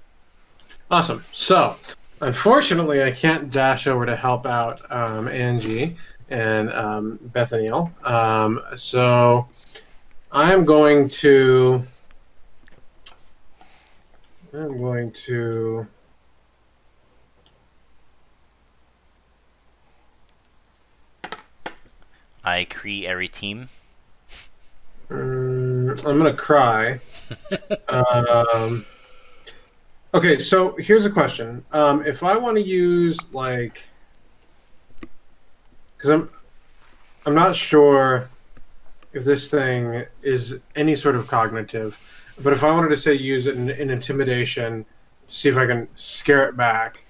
[SPEAKER 4] Awesome. So, unfortunately, I can't dash over to help out Angie and Bethaniel. So, I'm going to...
[SPEAKER 1] I create every team.
[SPEAKER 4] I'm gonna cry. Okay, so here's a question. If I want to use because I'm not sure if this thing is any sort of cognitive, but if I wanted to say use it in intimidation, see if I can scare it back,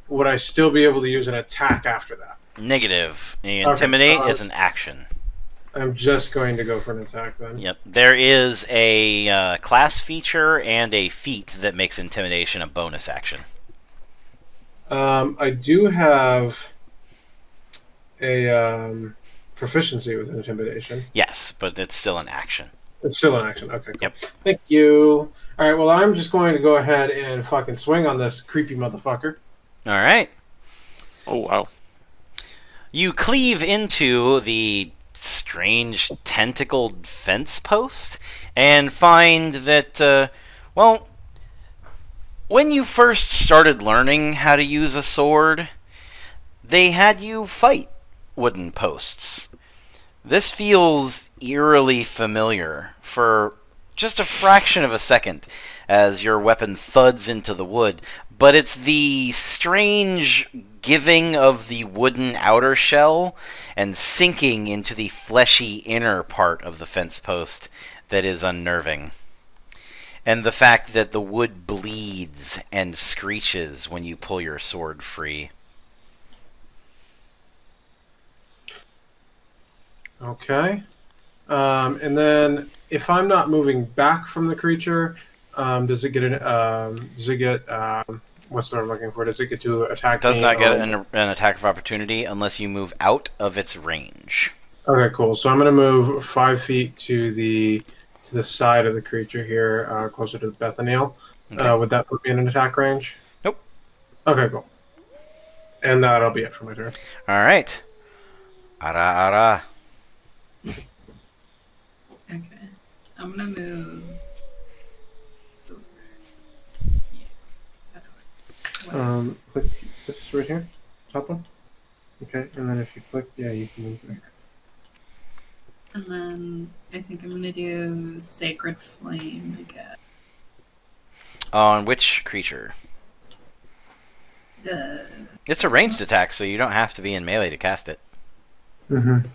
[SPEAKER 4] would I still be able to use an attack after that?
[SPEAKER 1] Negative. Intimidate is an action.
[SPEAKER 4] I'm just going to go for an attack then.
[SPEAKER 1] Yep. There is a class feature and a feat that makes intimidation a bonus action.
[SPEAKER 4] I do have a proficiency with intimidation.
[SPEAKER 1] Yes, but it's still an action.
[SPEAKER 4] It's still an action. Okay, cool.
[SPEAKER 1] Yep.
[SPEAKER 4] Thank you. All right, well, I'm just going to go ahead and fucking swing on this creepy motherfucker.
[SPEAKER 1] All right.
[SPEAKER 5] Oh wow.
[SPEAKER 1] You cleave into the strange tentacled fence post and find that, when you first started learning how to use a sword, they had you fight wooden posts. This feels eerily familiar for just a fraction of a second as your weapon thuds into the wood, but it's the strange giving of the wooden outer shell and sinking into the fleshy inner part of the fence post that is unnerving. And the fact that the wood bleeds and screeches when you pull your sword free.
[SPEAKER 4] Okay. And then if I'm not moving back from the creature, does it get what's the word I'm looking for? Does it get to attack
[SPEAKER 1] Does
[SPEAKER 4] me
[SPEAKER 1] not get
[SPEAKER 4] or-
[SPEAKER 1] an attack of opportunity unless you move out of its range.
[SPEAKER 4] Okay, cool. So I'm going to move 5 feet to the side of the creature here, closer to Bethaniel.
[SPEAKER 1] Okay.
[SPEAKER 4] Would that put me in an attack range?
[SPEAKER 1] Nope.
[SPEAKER 4] Okay, cool. And that'll be it for my turn.
[SPEAKER 1] All right. Ara.
[SPEAKER 6] Okay. I'm gonna move.
[SPEAKER 4] Click this right here, top one. Okay, and then if you click, yeah, you can move there.
[SPEAKER 6] And then I think I'm gonna do Sacred Flame again.
[SPEAKER 1] On which creature? It's a ranged attack, so you don't have to be in melee to cast it.
[SPEAKER 4] Mm-hmm.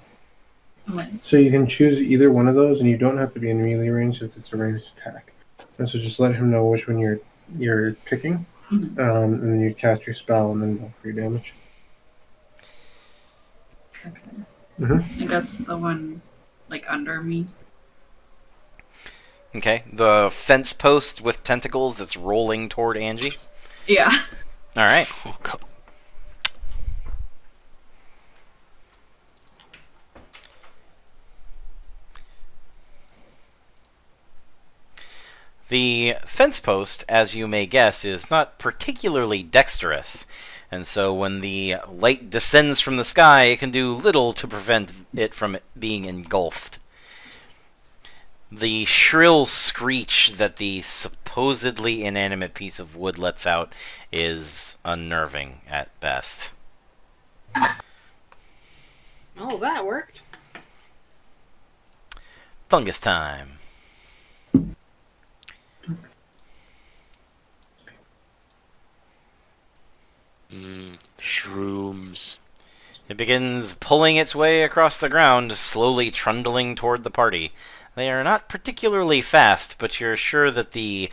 [SPEAKER 6] What?
[SPEAKER 4] So you can choose either one of those, and you don't have to be in melee range since it's a ranged attack. And so just let him know which one you're picking. And then you cast your spell and then roll for your damage.
[SPEAKER 6] Okay.
[SPEAKER 4] Mhm.
[SPEAKER 6] I guess the one like under me.
[SPEAKER 1] Okay, the fence post with tentacles that's rolling toward Angie.
[SPEAKER 6] Yeah.
[SPEAKER 1] All right.
[SPEAKER 5] Oh, God.
[SPEAKER 1] The fence post, as you may guess, is not particularly dexterous, and so when the light descends from the sky, it can do little to prevent it from being engulfed. The shrill screech that the supposedly inanimate piece of wood lets out is unnerving at best.
[SPEAKER 3] Oh, that worked.
[SPEAKER 1] Fungus time.
[SPEAKER 5] Shrooms.
[SPEAKER 1] It begins pulling its way across the ground, slowly trundling toward the party. They are not particularly fast, but you're sure that the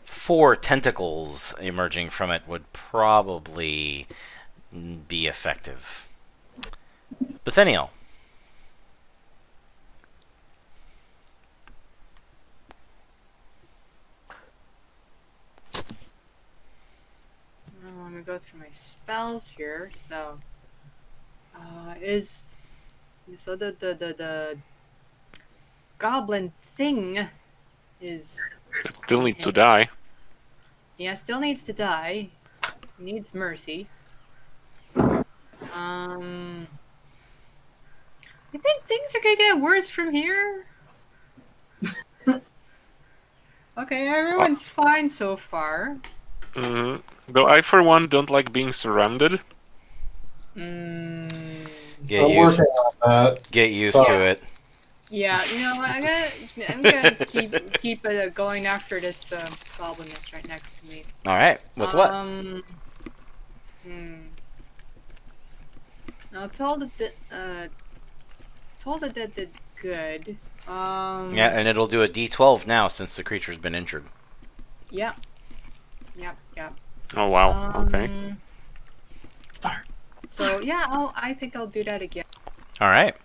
[SPEAKER 1] 4 tentacles emerging from it would probably be effective. Bethaniel.
[SPEAKER 3] Well, let me go through my spells here. So, the goblin thing is
[SPEAKER 5] It still needs to die.
[SPEAKER 3] still needs to die. Needs mercy. I think things are gonna get worse from here. Okay, everyone's fine so far.
[SPEAKER 5] Though I, for one, don't like being surrounded.
[SPEAKER 1] Get
[SPEAKER 4] I'm
[SPEAKER 1] used,
[SPEAKER 4] working on that.
[SPEAKER 1] get used
[SPEAKER 4] So-
[SPEAKER 1] to it.
[SPEAKER 3] Yeah, you know what? I'm gonna keep going after this goblin that's right next to me.
[SPEAKER 1] All right. With what?
[SPEAKER 3] Now told it that did good.
[SPEAKER 1] Yeah, and it'll do a D12 now since the creature's been injured.
[SPEAKER 3] Yep.
[SPEAKER 5] Oh, wow. Okay.
[SPEAKER 3] So yeah, I think I'll do that again.
[SPEAKER 1] All right.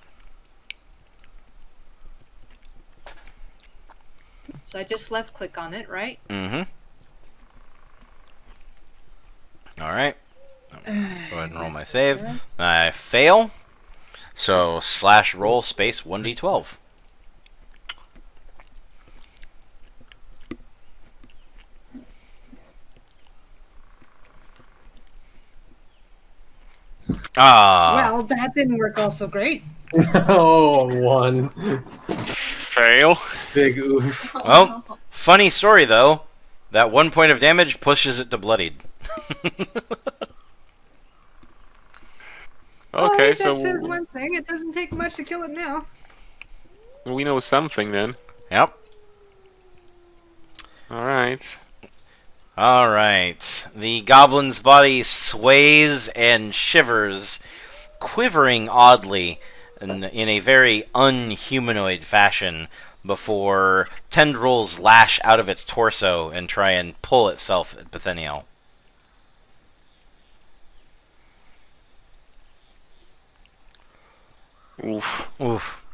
[SPEAKER 3] So I just left click on it, right?
[SPEAKER 1] Mm-hmm. All right. Go ahead and roll my save. I fail. So /roll space 1d12. Ah.
[SPEAKER 3] Well, that didn't work out so great.
[SPEAKER 4] Oh, 1.
[SPEAKER 5] Fail.
[SPEAKER 4] Big oof.
[SPEAKER 1] Well, funny story though. That 1 point of damage pushes it to bloodied.
[SPEAKER 5] Okay,
[SPEAKER 3] that says
[SPEAKER 5] so
[SPEAKER 3] one thing. It doesn't take much to kill it now.
[SPEAKER 5] we know something then.
[SPEAKER 1] Yep.
[SPEAKER 5] Alright.
[SPEAKER 1] All right. The goblin's body sways and shivers, quivering oddly in a very unhumanoid fashion before tendrils lash out of its torso and try and pull itself at Bethaniel.
[SPEAKER 5] Oof.
[SPEAKER 1] Oof.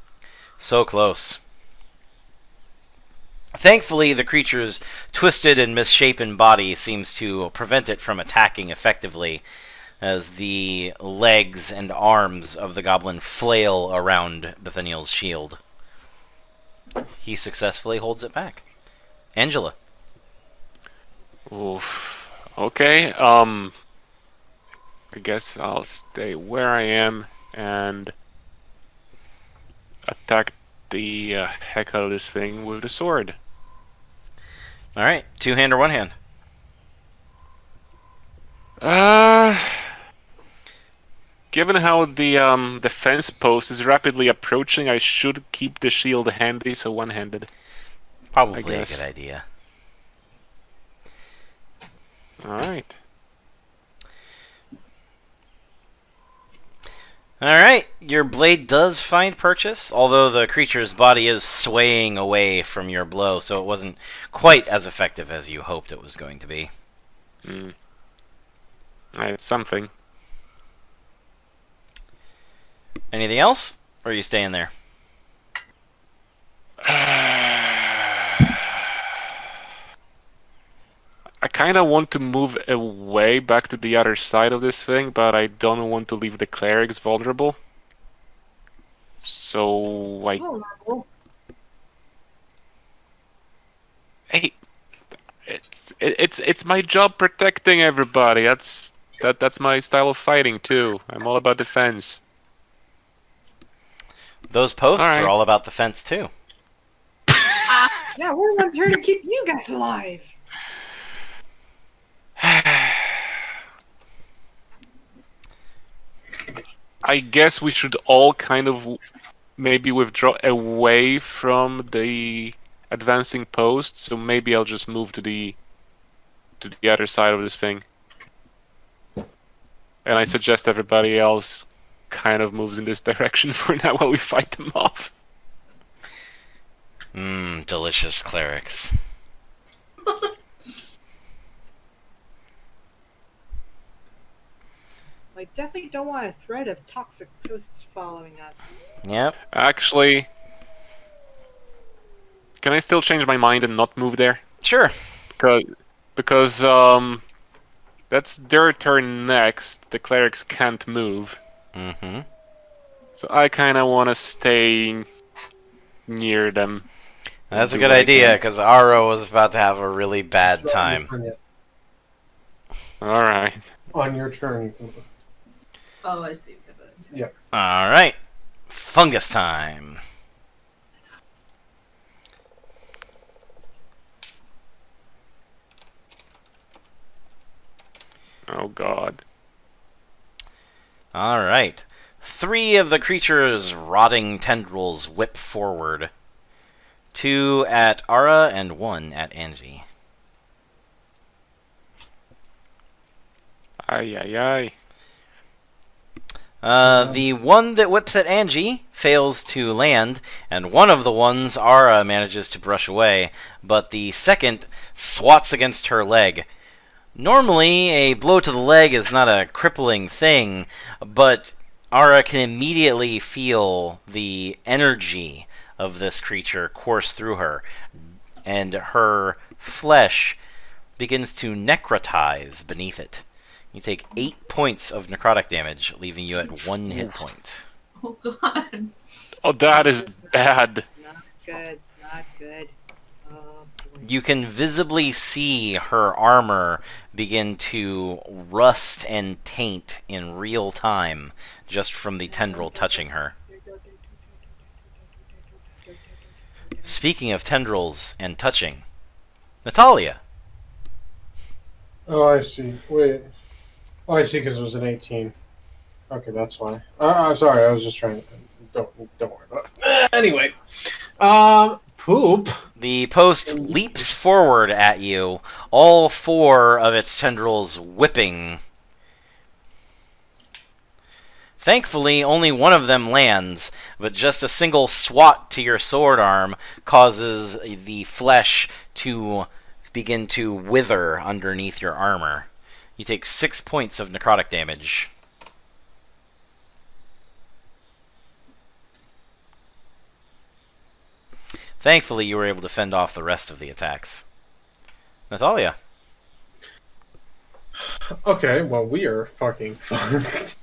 [SPEAKER 1] So close. Thankfully, the creature's twisted and misshapen body seems to prevent it from attacking effectively, as the legs and arms of the goblin flail around Bethaniel's shield. He successfully holds it back. Angela.
[SPEAKER 5] Oof. Okay, I guess I'll stay where I am and attack the heck out of this thing with the sword.
[SPEAKER 1] All right, 2-hand or 1-hand?
[SPEAKER 5] Given how the fence post is rapidly approaching, I should keep the shield handy, so one-handed.
[SPEAKER 1] Probably a
[SPEAKER 5] guess.
[SPEAKER 1] good idea.
[SPEAKER 5] Alright.
[SPEAKER 1] Alright, your blade does find purchase, although the creature's body is swaying away from your blow, so it wasn't quite as effective as you hoped it was going to be.
[SPEAKER 5] Hmm. It's something.
[SPEAKER 1] Anything else? Or are you staying there?
[SPEAKER 5] I kind of want to move away back to the other side of this thing, but I don't want to leave the clerics vulnerable. So I
[SPEAKER 3] Vulnerable.
[SPEAKER 5] hey, it's my job protecting everybody. That's my style of fighting too. I'm all about defense.
[SPEAKER 1] Those posts
[SPEAKER 5] All
[SPEAKER 1] are
[SPEAKER 5] right.
[SPEAKER 1] all about the fence too.
[SPEAKER 3] Yeah, we're not here to keep you guys alive.
[SPEAKER 5] I guess we should all kind of maybe withdraw away from the advancing post. So maybe I'll just move to the other side of this thing. And I suggest everybody else kind of moves in this direction for now while we fight them off.
[SPEAKER 1] Delicious clerics.
[SPEAKER 3] I definitely don't want a thread of toxic posts following us.
[SPEAKER 1] Yep.
[SPEAKER 5] Actually, can I still change my mind and not move there?
[SPEAKER 1] Sure.
[SPEAKER 5] Because that's their turn next. The clerics can't move.
[SPEAKER 1] Mm-hmm.
[SPEAKER 5] So I kind of want to stay near them.
[SPEAKER 1] That's a
[SPEAKER 5] Do
[SPEAKER 1] good
[SPEAKER 5] what I
[SPEAKER 1] idea,
[SPEAKER 5] can.
[SPEAKER 1] because Aro was about to have a really bad time.
[SPEAKER 5] All right.
[SPEAKER 4] On your turn, you can.
[SPEAKER 6] Oh, I see. For the
[SPEAKER 4] Yeah.
[SPEAKER 1] Alright. Fungus time.
[SPEAKER 5] Oh God.
[SPEAKER 1] Alright. 3 of the creature's rotting tendrils whip forward. 2 at Ara and 1 at Angie.
[SPEAKER 5] Ay ay ay.
[SPEAKER 1] The one that whips at Angie fails to land, and one of the ones Ara manages to brush away, but the second swats against her leg. Normally, a blow to the leg is not a crippling thing, but Ara can immediately feel the energy of this creature course through her, and her flesh begins to necrotize beneath it. You take 8 points of necrotic damage, leaving you at 1 hit point.
[SPEAKER 6] Oh God.
[SPEAKER 5] Oh, that is bad.
[SPEAKER 3] Not good. Not good. Oh, boy.
[SPEAKER 1] You can visibly see her armor begin to rust and taint in real time, just from the tendril touching her. Speaking of tendrils and touching, Natalia.
[SPEAKER 4] Oh, I see. Wait. Oh, I see, because it was an 18. Okay, that's why. Sorry, I was just trying. Don't worry about it. Anyway, poop.
[SPEAKER 1] The post leaps forward at you, all 4 of its tendrils whipping. Thankfully, only one of them lands, but just a single swat to your sword arm causes the flesh to begin to wither underneath your armor. You take 6 points of necrotic damage. Thankfully, you were able to fend off the rest of the attacks. Natalia.
[SPEAKER 4] Okay, well, we are fucking fucked.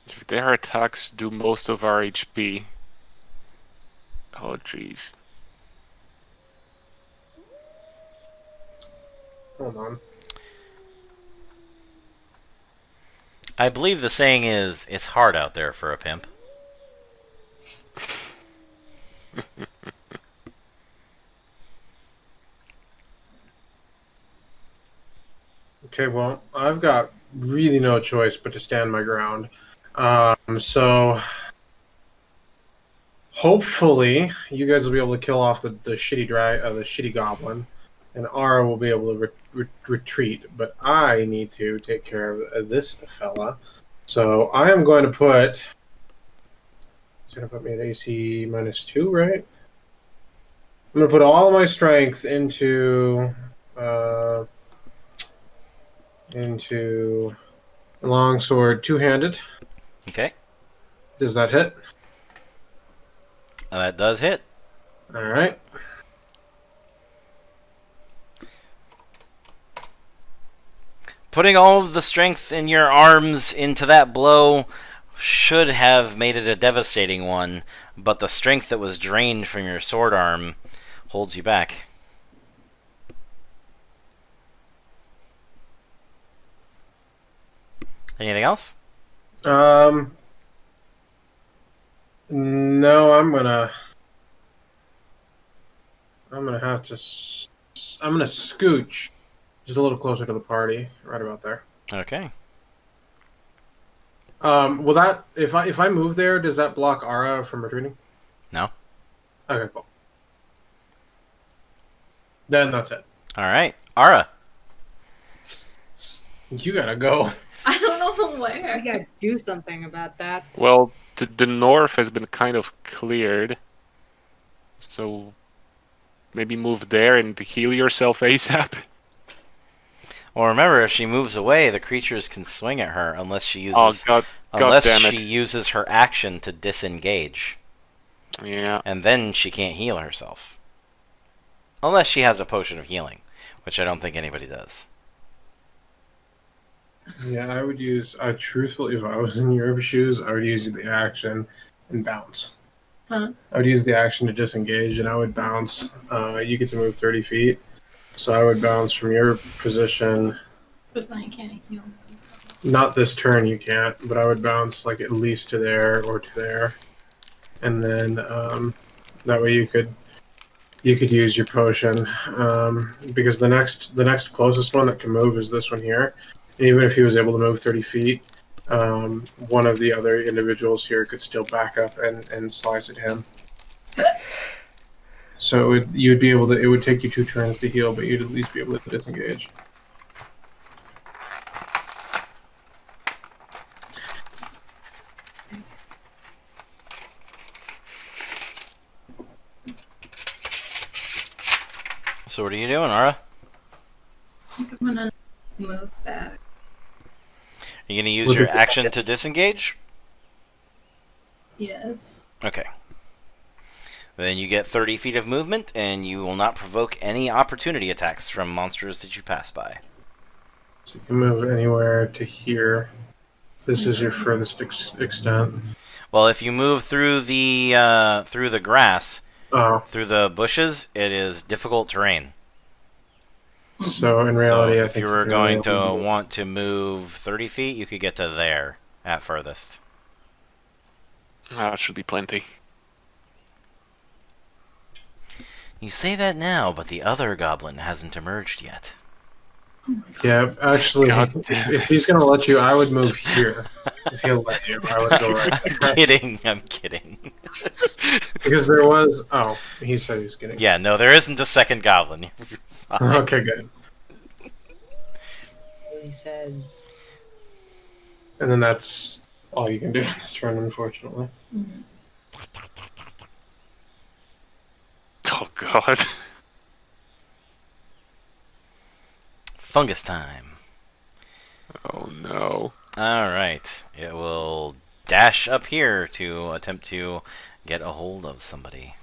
[SPEAKER 5] If their attacks do most of our HP. Oh jeez.
[SPEAKER 4] Hold on.
[SPEAKER 1] I believe the saying is, it's hard out there for a pimp.
[SPEAKER 4] Okay, well, I've got really no choice but to stand my ground. So hopefully you guys will be able to kill off the shitty goblin, and Ara will be able to retreat. But I need to take care of this fella. So I am going to put. It's going to put me at AC -2, right? gonna put all my strength into longsword two-handed.
[SPEAKER 1] Okay.
[SPEAKER 4] Does that hit?
[SPEAKER 1] That does hit.
[SPEAKER 4] All right.
[SPEAKER 1] Putting all of the strength in your arms into that blow should have made it a devastating one, but the strength that was drained from your sword arm holds you back. Anything else?
[SPEAKER 4] No, I'm gonna have to. I'm gonna scooch just a little closer to the party, right about there.
[SPEAKER 1] Okay.
[SPEAKER 4] Will that if I move there, does that block Ara from retreating?
[SPEAKER 1] No.
[SPEAKER 4] Okay, cool. Then that's it.
[SPEAKER 1] All right. Ara.
[SPEAKER 4] You gotta go.
[SPEAKER 6] I don't know where.
[SPEAKER 3] We gotta do something about that.
[SPEAKER 5] Well, the north has been kind of cleared, so maybe move there and heal yourself ASAP.
[SPEAKER 1] Well, remember, if she moves away, the creatures can swing at her unless she uses
[SPEAKER 5] Oh god damn it!
[SPEAKER 1] she uses her action to disengage,
[SPEAKER 5] Yeah.
[SPEAKER 1] and then she can't heal herself. Unless she has a potion of healing, which I don't think anybody does.
[SPEAKER 4] Yeah, I would use. Truthfully, if I was in your shoes, I would use the action and bounce.
[SPEAKER 6] Huh?
[SPEAKER 4] I would use the action to disengage, and I would bounce. You get to move 30 feet, so I would bounce from your position.
[SPEAKER 6] But then I can't heal myself.
[SPEAKER 4] Not this turn, you can't, but I would bounce like at least to there or to there, and then that way you could use your potion because the next closest one that can move is this one here. And even if he was able to move 30 feet, one of the other individuals here could still back up and slice at him. So you'd be able to. It would take you 2 turns to heal, but you'd at least be able to disengage.
[SPEAKER 1] So what are you doing, Ara?
[SPEAKER 6] I think I'm gonna move back.
[SPEAKER 1] Are you going to use
[SPEAKER 4] Was
[SPEAKER 1] your
[SPEAKER 4] it-
[SPEAKER 1] action to disengage?
[SPEAKER 6] Yes.
[SPEAKER 1] Okay. Then you get 30 feet of movement, and you will not provoke any opportunity attacks from monsters that you pass by.
[SPEAKER 4] So you can move anywhere to here. This is your furthest extent.
[SPEAKER 1] Well, if you move through the grass,
[SPEAKER 4] Oh,
[SPEAKER 1] through the bushes, it is difficult terrain.
[SPEAKER 4] so in reality,
[SPEAKER 1] So
[SPEAKER 4] I
[SPEAKER 1] if
[SPEAKER 4] think
[SPEAKER 1] you were
[SPEAKER 4] you're
[SPEAKER 1] going to
[SPEAKER 4] able
[SPEAKER 1] want to move 30 feet, you could get to there at furthest.
[SPEAKER 5] That should be plenty.
[SPEAKER 1] You say that now, but the other goblin hasn't emerged yet.
[SPEAKER 4] Yeah, actually,
[SPEAKER 5] God damn
[SPEAKER 4] if he's gonna let you, I would move here. If he'll let you, I would go right
[SPEAKER 1] I'm
[SPEAKER 4] there.
[SPEAKER 1] kidding. I'm kidding.
[SPEAKER 4] Because there was. Oh, he said he's kidding.
[SPEAKER 1] Yeah, no, there isn't a second goblin. You're fine.
[SPEAKER 4] Okay, good.
[SPEAKER 3] He says,
[SPEAKER 4] And then that's all you can do this turn, unfortunately.
[SPEAKER 5] Oh god.
[SPEAKER 1] Fungus time.
[SPEAKER 5] Oh no.
[SPEAKER 1] Alright. It will dash up here to attempt to get a hold of somebody.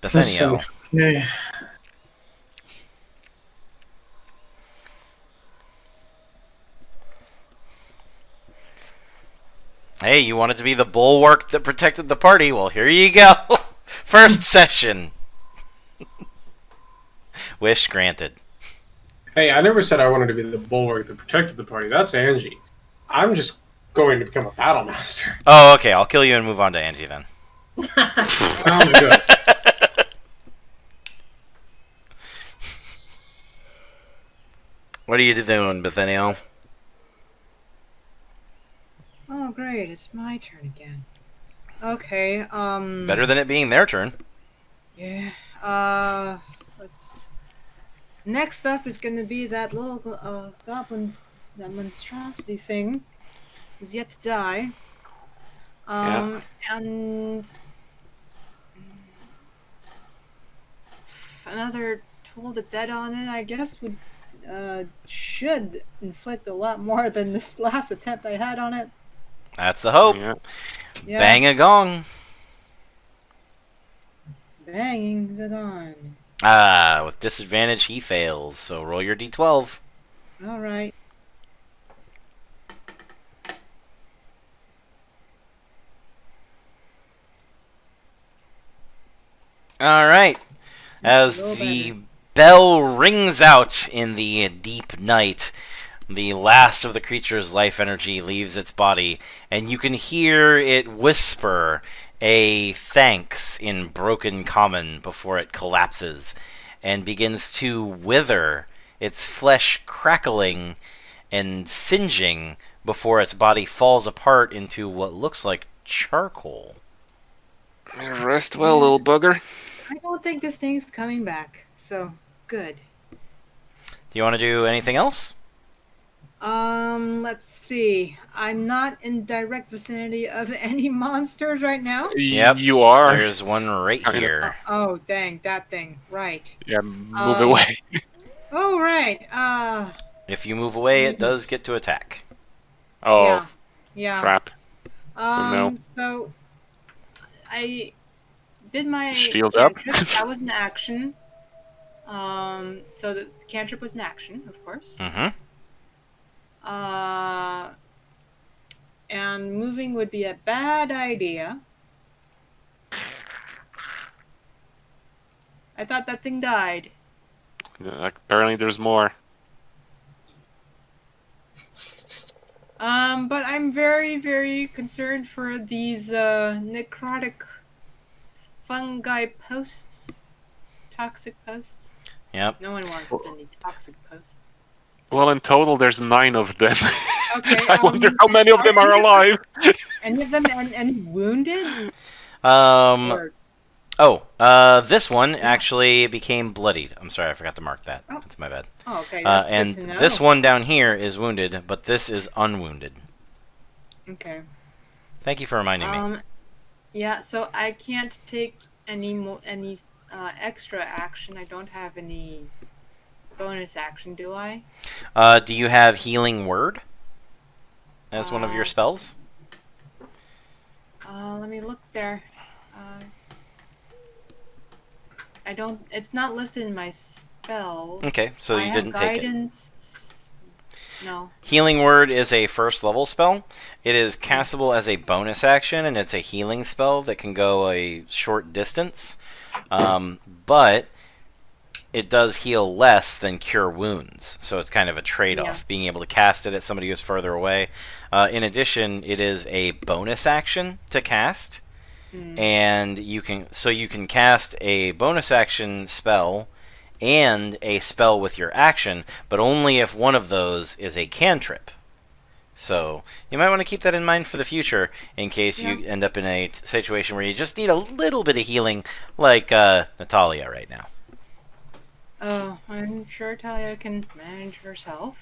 [SPEAKER 1] Bethenio.
[SPEAKER 4] Okay.
[SPEAKER 1] Hey, you wanted to be the bulwark that protected the party? Well, here you go. First session. Wish granted.
[SPEAKER 4] Hey, I never said I wanted to be the bulwark that protected the party. That's Angie. I'm just going to become a battle master.
[SPEAKER 1] Oh, okay. I'll kill you and move on to Angie then.
[SPEAKER 4] Sounds good.
[SPEAKER 1] What are you doing, Bethenio?
[SPEAKER 3] "Oh, great, it's my turn again." Okay.
[SPEAKER 1] Better than it being their turn.
[SPEAKER 3] Yeah. Let's. Next up is gonna be that little goblin, that monstrosity thing, is yet to die. And another Toll the Dead on it, I guess, would should inflict a lot more than this last attempt I had on it.
[SPEAKER 1] That's the hope.
[SPEAKER 5] Yeah.
[SPEAKER 3] Yeah.
[SPEAKER 1] Bang a gong.
[SPEAKER 3] Banging the on.
[SPEAKER 1] Ah, with disadvantage he fails. So roll your d12.
[SPEAKER 3] All right.
[SPEAKER 1] All right. As
[SPEAKER 3] Roll
[SPEAKER 1] the
[SPEAKER 3] better.
[SPEAKER 1] bell rings out in the deep night, the last of the creature's life energy leaves its body, and you can hear it whisper a thanks in broken common before it collapses and begins to wither, its flesh crackling and singeing before its body falls apart into what looks like charcoal.
[SPEAKER 5] Rest well, little bugger.
[SPEAKER 3] I don't think this thing's coming back. So good.
[SPEAKER 1] Do you want to do anything else?
[SPEAKER 3] Let's see. I'm not in direct vicinity of any monsters right now.
[SPEAKER 1] Yep.
[SPEAKER 5] You are.
[SPEAKER 1] There's one right here.
[SPEAKER 3] Oh, dang, that thing. Right.
[SPEAKER 5] Yeah, move away.
[SPEAKER 3] Oh, right.
[SPEAKER 1] If you move away, it does get to attack.
[SPEAKER 5] Oh,
[SPEAKER 3] Yeah. Yeah.
[SPEAKER 5] crap. no.
[SPEAKER 3] So I did my
[SPEAKER 5] Shield up.
[SPEAKER 3] cantrip. That was an action. So the cantrip was an action, of course.
[SPEAKER 1] Mm-hmm.
[SPEAKER 3] And moving would be a bad idea. I thought that thing died.
[SPEAKER 5] Apparently there's more.
[SPEAKER 3] But I'm very, very concerned for these necrotic fungi posts, toxic posts.
[SPEAKER 1] Yep.
[SPEAKER 3] No one wants any toxic posts.
[SPEAKER 5] Well, in total, there's 9 of them.
[SPEAKER 3] Okay.
[SPEAKER 5] I wonder how many of them are alive.
[SPEAKER 3] Any of them any wounded?
[SPEAKER 1] Um.
[SPEAKER 3] Or,
[SPEAKER 1] This one actually became bloodied. I'm sorry, I forgot to mark that.
[SPEAKER 3] Oh.
[SPEAKER 1] That's my bad.
[SPEAKER 3] oh, okay. That's
[SPEAKER 1] And
[SPEAKER 3] good to know.
[SPEAKER 1] this one down here is wounded, but this is unwounded.
[SPEAKER 3] Okay.
[SPEAKER 1] Thank you for reminding me.
[SPEAKER 3] Yeah. So I can't take any extra action. I don't have any bonus action, do I?
[SPEAKER 1] Do you have Healing Word as one of your spells?
[SPEAKER 3] Let me look there. I don't. It's not listed in my spells.
[SPEAKER 1] Okay, so you didn't take it.
[SPEAKER 3] Guidance. No.
[SPEAKER 1] Healing Word is a first level spell. It is castable as a bonus action, and it's a healing spell that can go a short distance. But it does heal less than Cure Wounds, so it's kind of a trade-off,
[SPEAKER 3] Yeah.
[SPEAKER 1] being able to cast it at somebody who's further away. In addition, it is a bonus action to cast, and you can cast a bonus action spell and a spell with your action, but only if one of those is a cantrip. So you might want to keep that in mind for the future, in case you end up in a situation where you just need a little bit of healing, like Natalia right now.
[SPEAKER 3] Oh, I'm sure Talia can manage herself.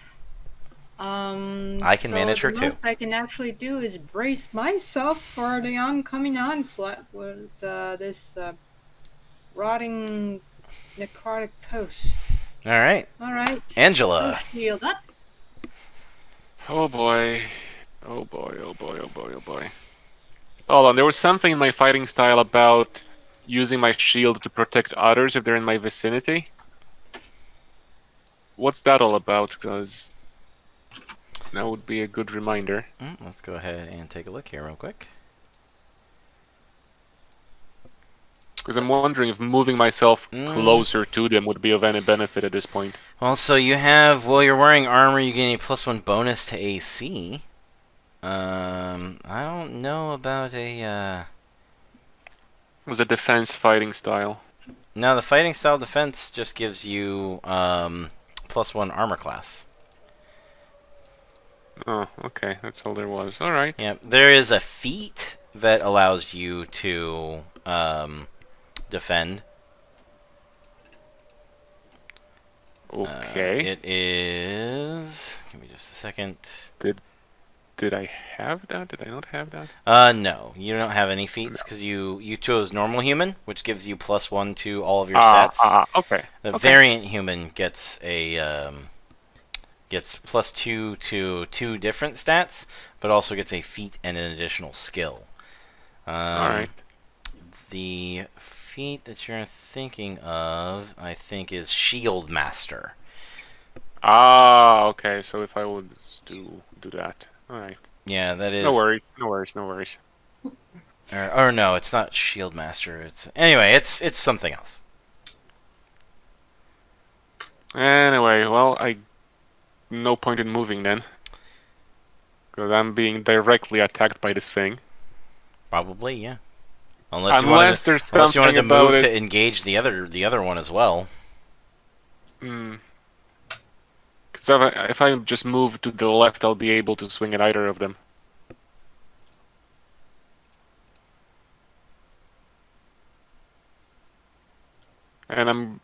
[SPEAKER 1] I can manage her
[SPEAKER 3] the
[SPEAKER 1] too.
[SPEAKER 3] most I can actually do is brace myself for the oncoming onslaught with this rotting necrotic post.
[SPEAKER 1] All right,
[SPEAKER 3] All right.
[SPEAKER 1] Angela.
[SPEAKER 3] So shield up.
[SPEAKER 5] Oh boy. Oh boy, oh boy, oh boy, oh boy. Hold on, there was something in my fighting style about using my shield to protect others if they're in my vicinity. What's that all about? Because that would be a good reminder.
[SPEAKER 1] Let's go ahead and take a look here real quick.
[SPEAKER 5] Because I'm wondering if moving myself closer to them would be of any benefit at this point.
[SPEAKER 1] Well, so you have, while you're wearing armor, you gain a +1 bonus to AC. I don't know about a,
[SPEAKER 5] It was a defense fighting style.
[SPEAKER 1] No, the fighting style defense just gives you, +1 armor class.
[SPEAKER 5] Oh, okay, that's all there was. Alright.
[SPEAKER 1] Yep, there is a feat that allows you to, defend.
[SPEAKER 5] Okay.
[SPEAKER 1] It is... Give me just a second.
[SPEAKER 5] Did I have that? Did I not have that?
[SPEAKER 1] No, you don't have any feats because you chose normal human, which gives you +1 to all of your stats.
[SPEAKER 5] Okay.
[SPEAKER 1] The
[SPEAKER 5] Okay.
[SPEAKER 1] variant human gets a gets +2 to 2 different stats, but also gets a feat and an additional skill.
[SPEAKER 5] Alright.
[SPEAKER 1] The feat that you're thinking of, I think, is Shield Master.
[SPEAKER 5] Okay. So if I would do that. Alright.
[SPEAKER 1] Yeah, that is.
[SPEAKER 5] No worries. No worries. No worries.
[SPEAKER 1] Or no, it's not Shield Master. Anyway, it's something else.
[SPEAKER 5] Anyway, well, no point in moving then, because I'm being directly attacked by this thing.
[SPEAKER 1] Probably, yeah. Unless you
[SPEAKER 5] Unless there's
[SPEAKER 1] wanted
[SPEAKER 5] something
[SPEAKER 1] to
[SPEAKER 5] about
[SPEAKER 1] move
[SPEAKER 5] it.
[SPEAKER 1] to engage the other one as well.
[SPEAKER 5] Because if I just move to the left, I'll be able to swing at either of them. And I'm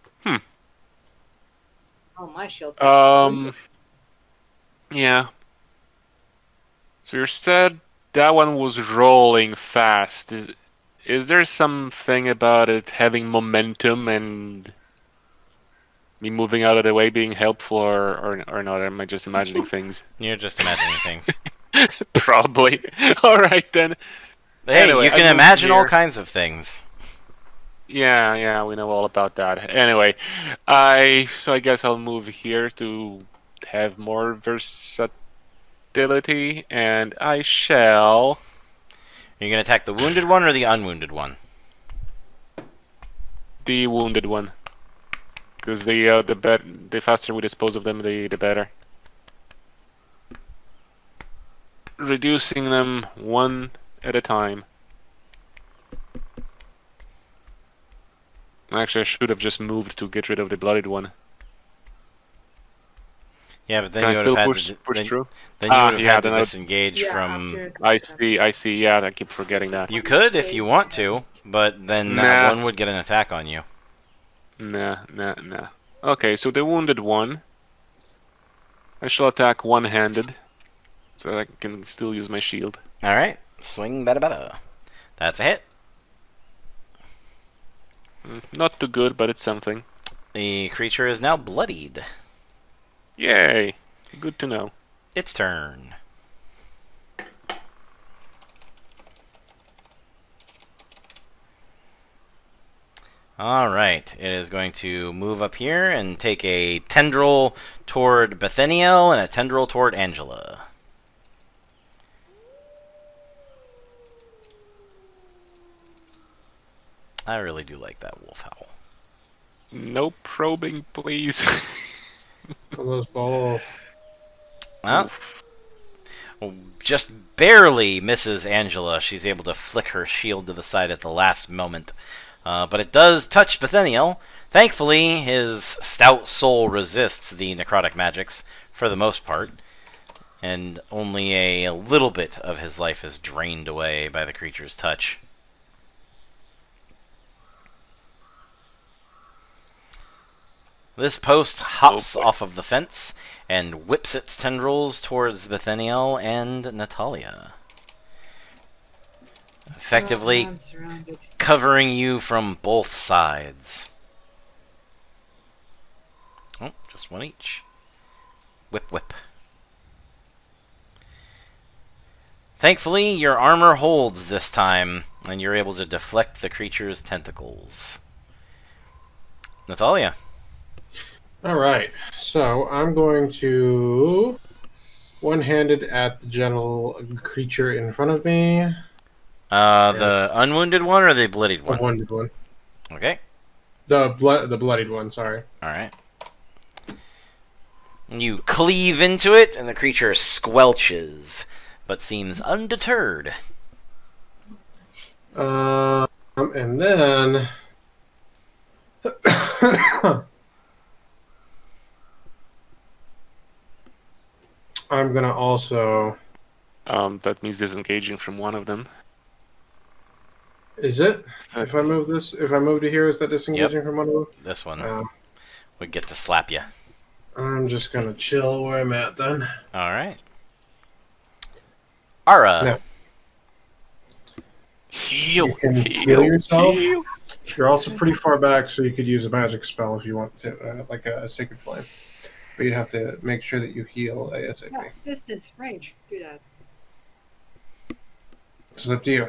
[SPEAKER 3] Oh, my shield's
[SPEAKER 5] yeah. So you said that one was rolling fast. Is there something about it having momentum and me moving out of the way being helpful, or not? Am I just imagining things?
[SPEAKER 1] You're just imagining things.
[SPEAKER 5] Probably. All right then.
[SPEAKER 1] Hey,
[SPEAKER 5] Anyway,
[SPEAKER 1] you
[SPEAKER 5] I
[SPEAKER 1] can
[SPEAKER 5] moved
[SPEAKER 1] imagine all
[SPEAKER 5] here.
[SPEAKER 1] kinds of things.
[SPEAKER 5] Yeah, we know all about that. Anyway, so I guess I'll move here to have more versatility, and I shall.
[SPEAKER 1] Are you gonna attack the wounded one or the unwounded one?
[SPEAKER 5] The wounded one, because the faster we dispose of them, the better. Reducing them one at a time. Actually, I should have just moved to get rid of the bloodied one.
[SPEAKER 1] Yeah, but then
[SPEAKER 5] Can I
[SPEAKER 1] you would
[SPEAKER 5] still
[SPEAKER 1] have
[SPEAKER 5] push
[SPEAKER 1] had
[SPEAKER 5] push
[SPEAKER 1] to,
[SPEAKER 5] through?
[SPEAKER 1] then you would have
[SPEAKER 5] yeah,
[SPEAKER 1] had to
[SPEAKER 5] then I would-
[SPEAKER 1] disengage
[SPEAKER 3] Yeah,
[SPEAKER 1] from.
[SPEAKER 3] after-
[SPEAKER 5] I see. Yeah, I keep forgetting that.
[SPEAKER 1] You could if you want to, but then that
[SPEAKER 5] Nah.
[SPEAKER 1] one would get an attack on you.
[SPEAKER 5] Nah. Okay, so the wounded one, I shall attack one-handed, so I can still use my shield.
[SPEAKER 1] All right, swing better. That's a hit.
[SPEAKER 5] Not too good, but it's something.
[SPEAKER 1] The creature is now bloodied.
[SPEAKER 5] Yay! Good to know.
[SPEAKER 1] Its turn. Alright, it is going to move up here and take a tendril toward Bethaniel and a tendril toward Angela. I really do like that wolf howl.
[SPEAKER 5] No probing, please.
[SPEAKER 4] All those balls.
[SPEAKER 1] Well, just barely misses Angela. She's able to flick her shield to the side at the last moment. But it does touch Bethaniel. Thankfully, his stout soul resists the necrotic magics for the most part, and only a little bit of his life is drained away by the creature's touch. This post hops off of the fence and whips its tendrils towards Bethaniel and Natalia, effectively
[SPEAKER 3] I'm surrounded.
[SPEAKER 1] covering you from both sides. Oh, just one each. Whip, whip. Thankfully, your armor holds this time, and you're able to deflect the creature's tentacles. Natalia.
[SPEAKER 4] All right, so I'm going to one-handed at the general creature in front of me.
[SPEAKER 1] The unwounded one or the bloodied
[SPEAKER 4] The
[SPEAKER 1] one?
[SPEAKER 4] wounded one.
[SPEAKER 1] Okay.
[SPEAKER 4] The bloodied one. Sorry.
[SPEAKER 1] Alright. You cleave into it, and the creature squelches, but seems undeterred.
[SPEAKER 4] And then I'm gonna also.
[SPEAKER 5] That means disengaging from one of them.
[SPEAKER 4] Is it? If I move this, if I move to here, is that disengaging from one of them?
[SPEAKER 1] This one would get to slap you.
[SPEAKER 4] I'm just gonna chill where I'm at then.
[SPEAKER 1] Alright. Ara.
[SPEAKER 4] No.
[SPEAKER 5] Heal.
[SPEAKER 4] You can heal yourself.
[SPEAKER 5] Heal.
[SPEAKER 4] You're also pretty far back, so you could use a magic spell if you want to, like a Sacred Flame. But you'd have to make sure that you heal ASAP.
[SPEAKER 3] Yeah, distance, range. Do that.
[SPEAKER 4] It's up to you.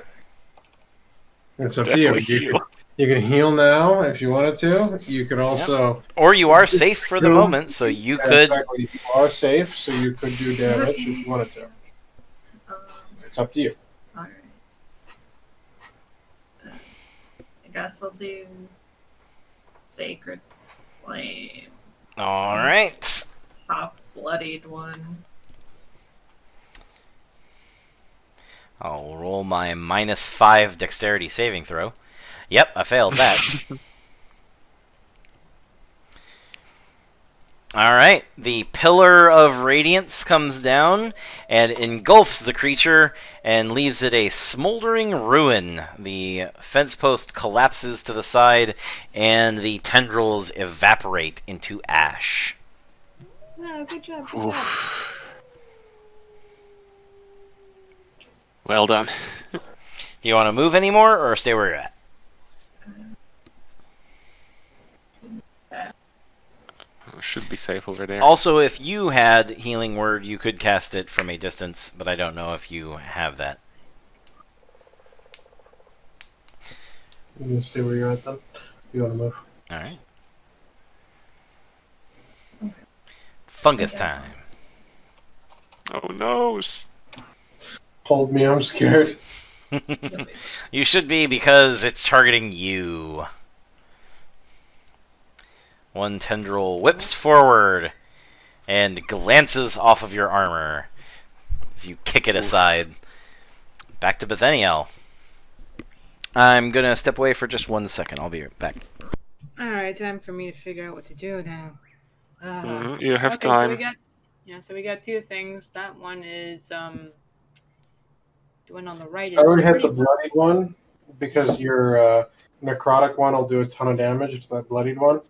[SPEAKER 4] It's up
[SPEAKER 5] Definitely
[SPEAKER 4] to you.
[SPEAKER 5] heal.
[SPEAKER 4] You can heal now if you wanted to. You could also...
[SPEAKER 1] Or you are safe for the moment, so you could...
[SPEAKER 4] Exactly. You are safe, so you could do damage if you wanted to. It's up to you.
[SPEAKER 6] Alright. I guess I'll do Sacred Flame.
[SPEAKER 1] Alright.
[SPEAKER 6] Top bloodied one.
[SPEAKER 1] I'll roll my -5 dexterity saving throw. Yep, I failed that. Alright, the Pillar of Radiance comes down and engulfs the creature and leaves it a smoldering ruin. The fence post collapses to the side and the tendrils evaporate into ash.
[SPEAKER 3] Oh, good job, good job.
[SPEAKER 5] Oof. Well done.
[SPEAKER 1] Do you want to move anymore or stay where you're at?
[SPEAKER 5] Should be safe over there.
[SPEAKER 1] Also, if you had Healing Word, you could cast it from a distance, but I don't know if you have that.
[SPEAKER 4] You can stay where you're at then. You want to move.
[SPEAKER 1] Alright. Fungus time.
[SPEAKER 5] Oh no!
[SPEAKER 4] Hold me, I'm scared.
[SPEAKER 1] You should be because it's targeting you. One tendril whips forward and glances off of your armor as you kick it aside. Back to Bethaniel. I'm gonna step away for just 1 second. I'll be right back.
[SPEAKER 3] Alright, time for me to figure out what to do now.
[SPEAKER 5] You have
[SPEAKER 3] okay,
[SPEAKER 5] time.
[SPEAKER 3] So we got two things. That one is the one on the right is
[SPEAKER 4] I already hit the
[SPEAKER 3] pretty-
[SPEAKER 4] bloodied one because your necrotic one will do a ton of damage to that bloodied one.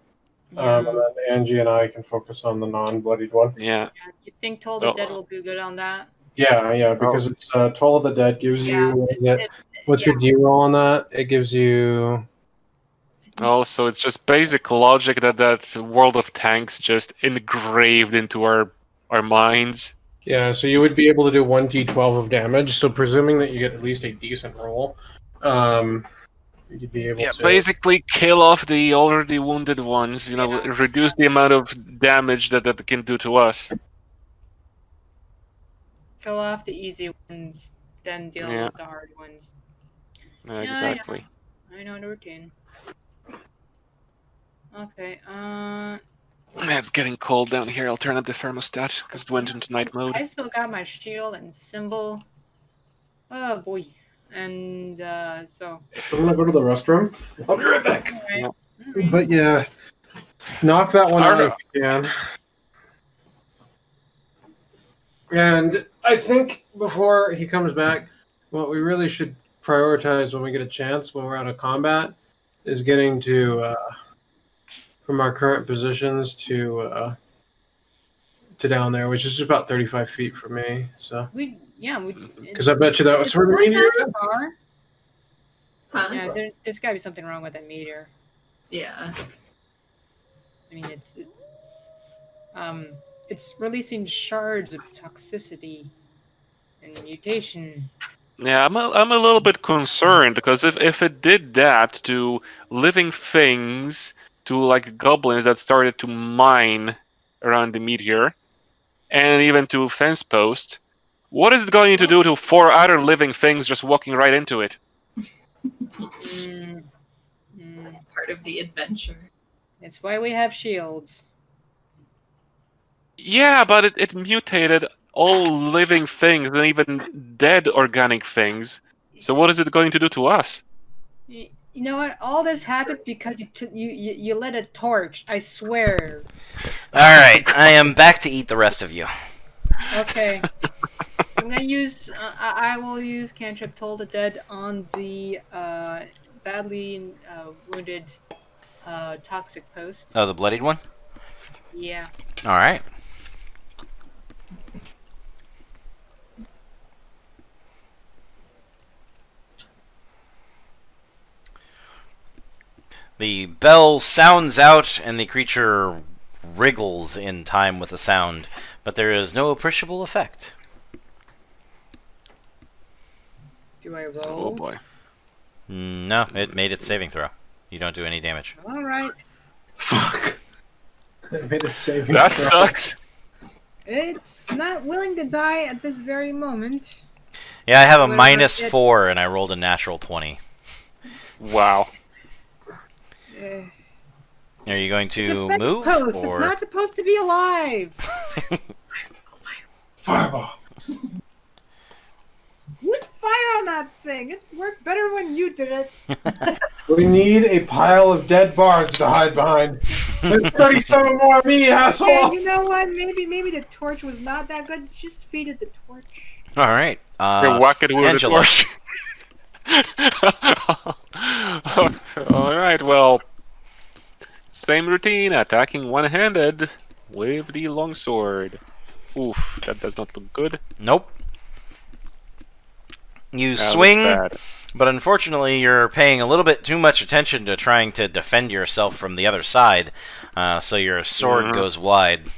[SPEAKER 4] And then Angie and I can focus on the non-bloodied one.
[SPEAKER 5] Yeah.
[SPEAKER 3] You think Toll the Dead will do good on that?
[SPEAKER 4] Yeah, because it's Toll of the Dead gives you... What's your
[SPEAKER 3] yeah.
[SPEAKER 4] D-roll on that? It gives you...
[SPEAKER 5] Also, it's just basic logic that World of Tanks just engraved into our minds.
[SPEAKER 4] Yeah, so you would be able to do 1d12 of damage, so presuming that you get at least a decent roll, you'd be able to...
[SPEAKER 5] basically kill off the already wounded ones, reduce the amount of damage that can do to us.
[SPEAKER 3] Kill off the easy ones, then deal with the hard ones.
[SPEAKER 5] Exactly.
[SPEAKER 3] I know the routine. Okay,
[SPEAKER 5] It's getting cold down here. I'll turn up the thermostat because it went into night mode.
[SPEAKER 3] I still got my shield and symbol. Oh boy. And so
[SPEAKER 4] I'm gonna go to the restroom. I'll be right back.
[SPEAKER 3] alright.
[SPEAKER 4] But yeah, knock that one out if you can. And I think before he comes back, what we really should prioritize when we get a chance, when we're out of combat, is getting to from our current positions to down there, which is about 35 feet from me. So because I bet you that was where the meteor is.
[SPEAKER 6] Huh?
[SPEAKER 3] Yeah, there's got to be something wrong with that meteor.
[SPEAKER 6] Yeah.
[SPEAKER 3] I mean, it's releasing shards of toxicity and mutation.
[SPEAKER 5] Yeah, I'm a little bit concerned because if it did that to living things, to like goblins that started to mine around the meteor, and even to fence post, what is it going to do to 4 other living things just walking right into it?
[SPEAKER 6] That's part of the adventure.
[SPEAKER 3] It's why we have shields.
[SPEAKER 5] Yeah, but it mutated all living things and even dead organic things. So what is it going to do to us?
[SPEAKER 3] You know what? All this happened because you lit a torch. I swear.
[SPEAKER 1] Alright, I am back to eat the rest of you.
[SPEAKER 3] Okay. So I'm gonna use. I will use cantrip Toll the Dead on the badly wounded toxic post.
[SPEAKER 1] Oh, the bloodied one?
[SPEAKER 3] Yeah.
[SPEAKER 1] Alright. The bell sounds out, and the creature wriggles in time with the sound, but there is no appreciable effect.
[SPEAKER 3] Do I
[SPEAKER 5] Oh
[SPEAKER 3] roll?
[SPEAKER 5] boy.
[SPEAKER 1] No, it made its saving throw. You don't do any damage.
[SPEAKER 3] All right.
[SPEAKER 4] Fuck. I made a saving
[SPEAKER 5] That
[SPEAKER 4] throw.
[SPEAKER 5] sucks.
[SPEAKER 3] It's not willing to die at this very moment.
[SPEAKER 1] Yeah, I have a
[SPEAKER 3] Whatever it-
[SPEAKER 1] -4, and I rolled a natural 20.
[SPEAKER 5] Wow.
[SPEAKER 3] Eh,
[SPEAKER 1] Are you going
[SPEAKER 3] it's
[SPEAKER 1] to
[SPEAKER 3] a fence
[SPEAKER 1] move?
[SPEAKER 3] post.
[SPEAKER 1] Or...
[SPEAKER 3] It's not supposed to be alive.
[SPEAKER 4] Fireball.
[SPEAKER 3] Use fire on that thing. It worked better when you did it.
[SPEAKER 4] We need a pile of dead bards to hide behind. There's 37 more of me,
[SPEAKER 3] Yeah,
[SPEAKER 4] asshole!
[SPEAKER 3] you know what? Maybe the torch was not that good. Just feed it the torch.
[SPEAKER 1] All right.
[SPEAKER 5] You whack it with a
[SPEAKER 1] Angela.
[SPEAKER 5] torch. Alright, well, same routine, attacking one-handed with the longsword. Oof, that does not look good.
[SPEAKER 1] Nope. You
[SPEAKER 5] That looks
[SPEAKER 1] swing,
[SPEAKER 5] bad.
[SPEAKER 1] but unfortunately you're paying a little bit too much attention to trying to defend yourself from the other side, so your sword
[SPEAKER 5] Mhm.
[SPEAKER 1] goes wide.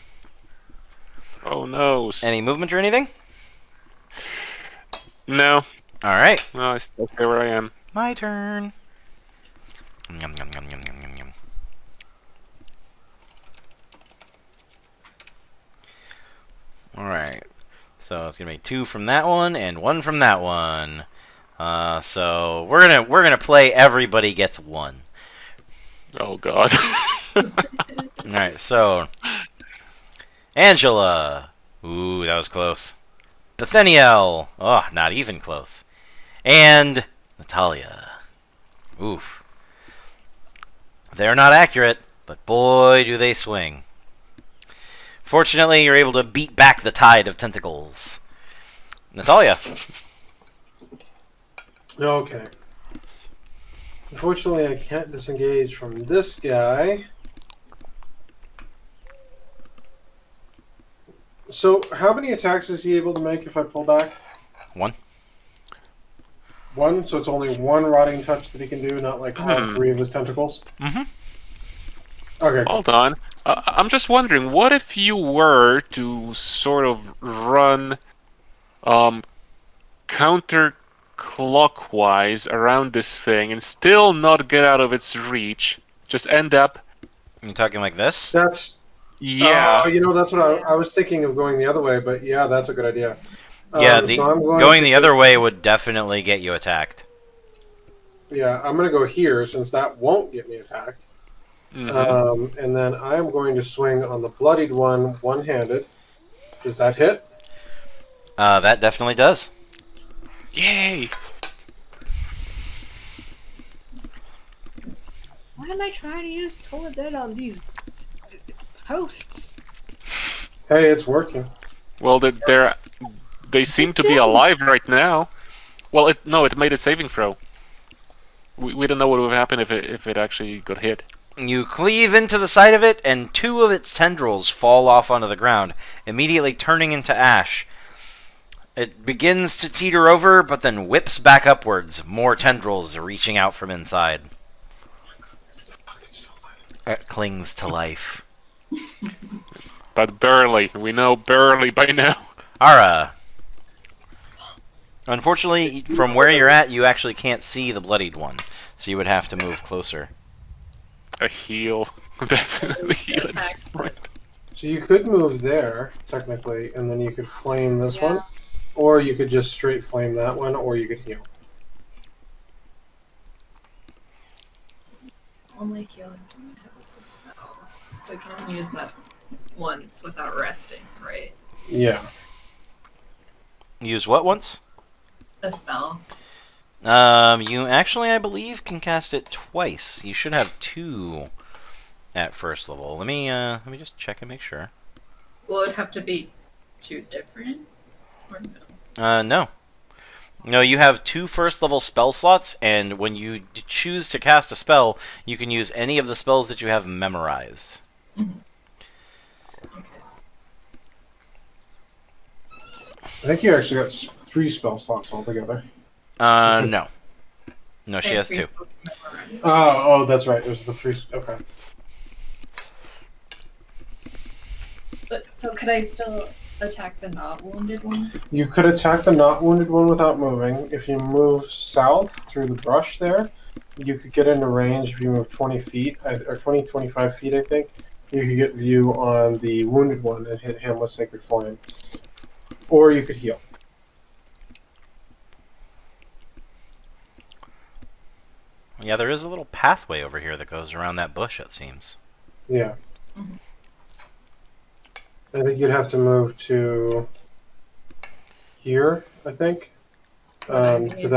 [SPEAKER 5] Oh no.
[SPEAKER 1] Any movement or anything?
[SPEAKER 5] No.
[SPEAKER 1] All right.
[SPEAKER 5] No, I still stay where I am.
[SPEAKER 1] My turn. Yum, yum, yum, yum, yum, yum, yum. Alright. So it's gonna be 2 from that one and 1 from that one. So we're gonna play everybody gets 1.
[SPEAKER 5] Oh god.
[SPEAKER 1] Alright, so Angela. Ooh, that was close. Nathaniel. Oh, not even close. And Natalia. Oof. They're not accurate, but boy do they swing. Fortunately, you're able to beat back the tide of tentacles. Natalia.
[SPEAKER 4] Okay. Unfortunately, I can't disengage from this guy. So, how many attacks is he able to make if I pull back?
[SPEAKER 1] 1.
[SPEAKER 4] One, so it's only one rotting touch that he can do, not like all 3 of his tentacles?
[SPEAKER 1] Mm-hmm.
[SPEAKER 4] Okay.
[SPEAKER 5] Hold on. I'm just wondering, what if you were to sort of run counterclockwise around this thing and still not get out of its reach? Just end up...
[SPEAKER 1] You talking like this?
[SPEAKER 4] That's...
[SPEAKER 5] Yeah.
[SPEAKER 4] You know, that's what I was thinking of going the other way, but yeah, that's a good idea.
[SPEAKER 1] Yeah,
[SPEAKER 4] so I'm
[SPEAKER 1] going the other way would definitely get you attacked.
[SPEAKER 4] Yeah, I'm going to go here since that won't get me attacked.
[SPEAKER 5] Mhm.
[SPEAKER 4] And then I am going to swing on the bloodied one one-handed. Does that hit?
[SPEAKER 1] That definitely does.
[SPEAKER 5] Yay!
[SPEAKER 3] Why am I trying to use Toll the Dead on these posts?
[SPEAKER 4] Hey, it's working.
[SPEAKER 5] Well, they seem to be alive right now. Well, it made a saving throw. We don't know what would happen if it actually got hit.
[SPEAKER 1] You cleave into the side of it, and 2 of its tendrils fall off onto the ground, immediately turning into ash. It begins to teeter over, but then whips back upwards, more tendrils reaching out from inside.
[SPEAKER 4] Fuck, it's still alive.
[SPEAKER 1] It clings to life.
[SPEAKER 5] But barely. We know barely by now.
[SPEAKER 1] Ara. Unfortunately, from where you're at, you actually can't see the bloodied one, so you would have to move closer.
[SPEAKER 5] A heal. Definitely heal at this point.
[SPEAKER 4] So you could move there, technically, and then you could flame this
[SPEAKER 3] Yeah.
[SPEAKER 4] one. Or you could just straight flame that one, or you could heal.
[SPEAKER 6] Only healing has a spell. So I can only use that once without resting, right?
[SPEAKER 4] Yeah.
[SPEAKER 1] Use what once?
[SPEAKER 6] A spell.
[SPEAKER 1] You actually, I believe, can cast it twice. You should have 2 at first level. Let me just check and make sure.
[SPEAKER 6] Will it have to be 2 different? Or no?
[SPEAKER 1] No. No, you have 2 first level spell slots, and when you choose to cast a spell, you can use any of the spells that you have memorized.
[SPEAKER 6] Okay.
[SPEAKER 4] I think you actually got 3 spell slots altogether.
[SPEAKER 1] No. No, she has 2.
[SPEAKER 4] Oh, that's right. It was the 3. Okay.
[SPEAKER 6] But, so could I still attack the not wounded one?
[SPEAKER 4] You could attack the not wounded one without moving. If you move south through the brush there, you could get into range. If you move 20 feet, or 25 feet, I think, you could get view on the wounded one and hit him with Sacred Flame. Or you could heal.
[SPEAKER 1] Yeah, there is a little pathway over here that goes around that bush, it seems.
[SPEAKER 4] Yeah. I think you'd have to move to here, I think. To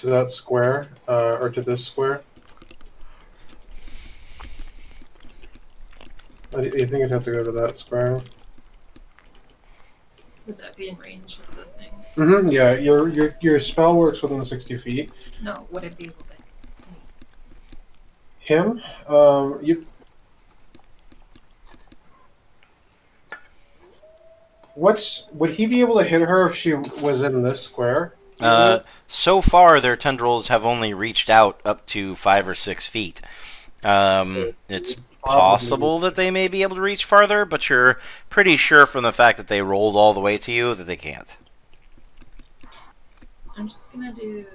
[SPEAKER 4] that square, or to this square. You think you'd have to go to that square?
[SPEAKER 6] Would that be in range of the thing?
[SPEAKER 4] Mm-hmm. Yeah, your spell works within 60 feet.
[SPEAKER 6] No, would it be able to?
[SPEAKER 4] Him, you. Would he be able to hit her if she was in this square?
[SPEAKER 1] So far, their tendrils have only reached out up to 5 or 6 feet. It's possible that they may be able to reach farther, but you're pretty sure from the fact that they rolled all the way to you that they can't.
[SPEAKER 6] I'm just gonna do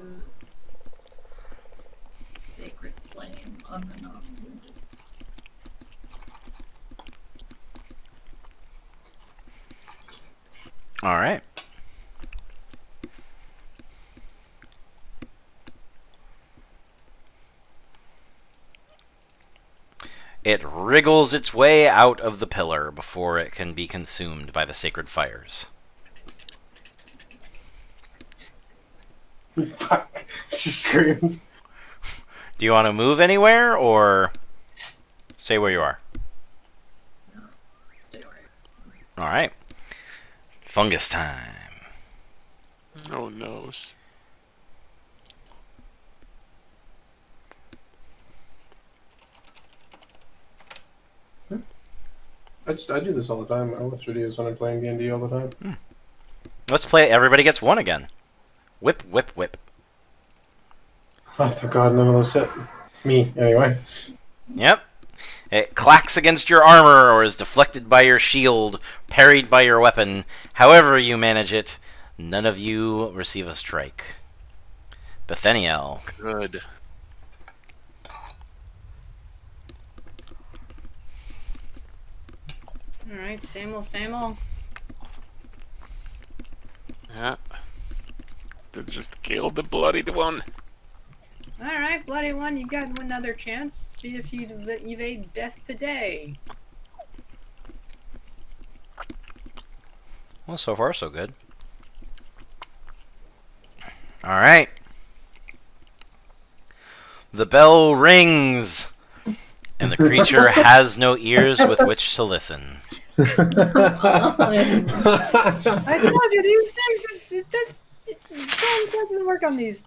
[SPEAKER 6] Sacred Flame on the non-wounded.
[SPEAKER 1] All right. It wriggles its way out of the pillar before it can be consumed by the sacred fires.
[SPEAKER 4] Fuck. She screamed.
[SPEAKER 1] Do you want to move anywhere, or stay where you are?
[SPEAKER 6] No, stay where
[SPEAKER 1] All right. Fungus time.
[SPEAKER 5] Oh noes.
[SPEAKER 4] I do this all the time. I watch videos when I'm playing D&D all the time.
[SPEAKER 1] Let's play Everybody Gets One again. Whip, whip, whip.
[SPEAKER 4] Oh, thank God, none of those hit. Me, anyway.
[SPEAKER 1] Yep. It clacks against your armor or is deflected by your shield, parried by your weapon. However you manage it, none of you receive a strike. Bethaniel.
[SPEAKER 5] Good.
[SPEAKER 3] Alright, Samuel.
[SPEAKER 5] Yeah. They just killed the bloodied one.
[SPEAKER 3] Alright, bloody one, you got another chance. See if you evade death today.
[SPEAKER 1] Well, so far so good. Alright. The bell rings, and the creature has no ears with which to listen.
[SPEAKER 3] I told you, these things doesn't work on these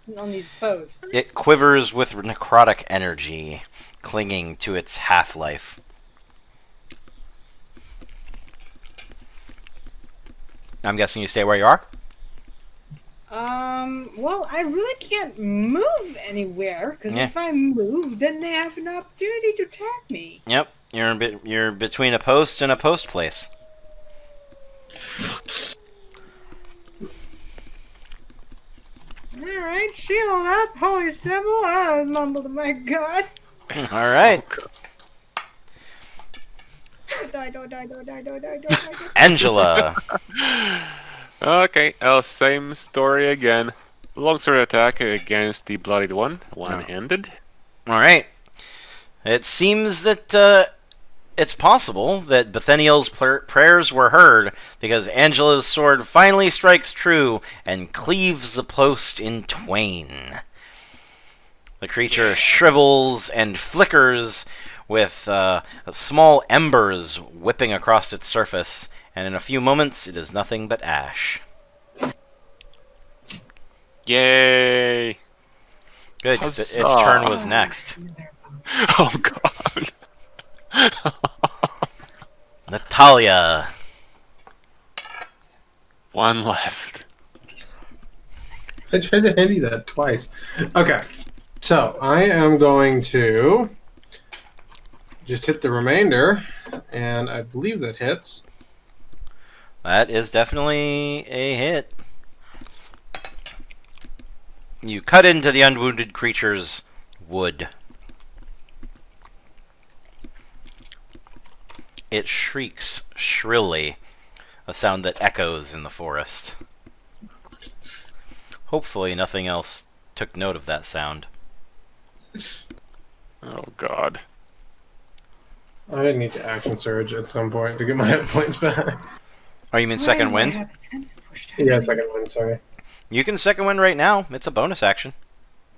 [SPEAKER 3] posts.
[SPEAKER 1] It quivers with necrotic energy, clinging to its half-life. I'm guessing you stay where you are?
[SPEAKER 3] Well, I really can't move anywhere, because
[SPEAKER 1] Yeah.
[SPEAKER 3] if I move, then they have an opportunity to attack me.
[SPEAKER 1] Yep, you're between a post and a post place.
[SPEAKER 3] Alright, shield up, holy symbol, I mumbled, my god.
[SPEAKER 1] All right,
[SPEAKER 3] Die.
[SPEAKER 1] Angela.
[SPEAKER 5] Okay, same story again. Longsword attack against the bloodied one, one-handed.
[SPEAKER 1] All right. It seems that it's possible that Bethaniel's prayers were heard, because Angela's sword finally strikes true and cleaves the post in twain. The creature shrivels and flickers with small embers whipping across its surface, and in a few moments it is nothing but ash.
[SPEAKER 5] Yay!
[SPEAKER 1] Good, 'cause its
[SPEAKER 5] Huzzah.
[SPEAKER 1] turn was next.
[SPEAKER 5] Oh god.
[SPEAKER 1] Natalia.
[SPEAKER 5] One left.
[SPEAKER 4] I tried to handy that twice. Okay. So I am going to just hit the remainder, and I believe that hits.
[SPEAKER 1] That is definitely a hit. You cut into the unwounded creature's wood. It shrieks shrilly, a sound that echoes in the forest. Hopefully nothing else took note of that sound.
[SPEAKER 5] Oh god.
[SPEAKER 4] I need to action surge at some point to get my hit points back.
[SPEAKER 1] Oh, you mean second wind?
[SPEAKER 4] Yeah, second one, sorry.
[SPEAKER 1] You can second wind right now. It's a bonus action.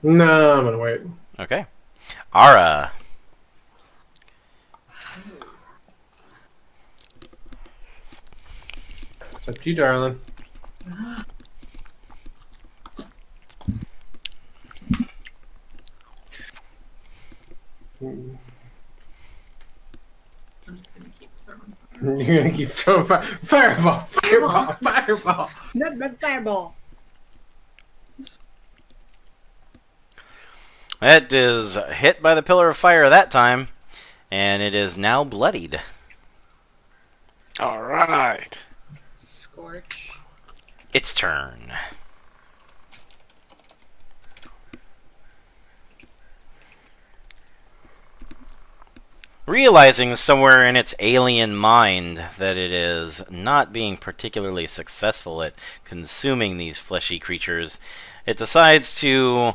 [SPEAKER 4] No, I'm gonna wait.
[SPEAKER 1] Okay. Ara.
[SPEAKER 4] It's up to you, darling.
[SPEAKER 6] I'm just gonna keep throwing.
[SPEAKER 4] You're gonna keep throwing fireball, fireball, fireball.
[SPEAKER 3] Not but fireball.
[SPEAKER 1] It is hit by the pillar of fire that time, and it is now bloodied.
[SPEAKER 5] Alright.
[SPEAKER 3] Scorch.
[SPEAKER 1] Its turn. Realizing somewhere in its alien mind that it is not being particularly successful at consuming these fleshy creatures, it decides to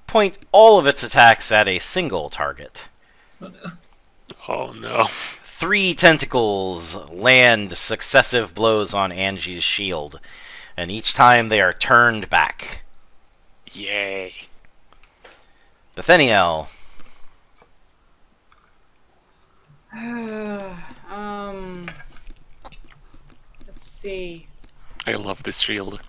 [SPEAKER 1] point all of its attacks at a single target.
[SPEAKER 6] Oh no.
[SPEAKER 5] Oh no.
[SPEAKER 1] 3 tentacles land successive blows on Angie's shield, and each time they are turned back.
[SPEAKER 5] Yay.
[SPEAKER 1] Bethaniel.
[SPEAKER 3] Let's see.
[SPEAKER 5] I love this shield.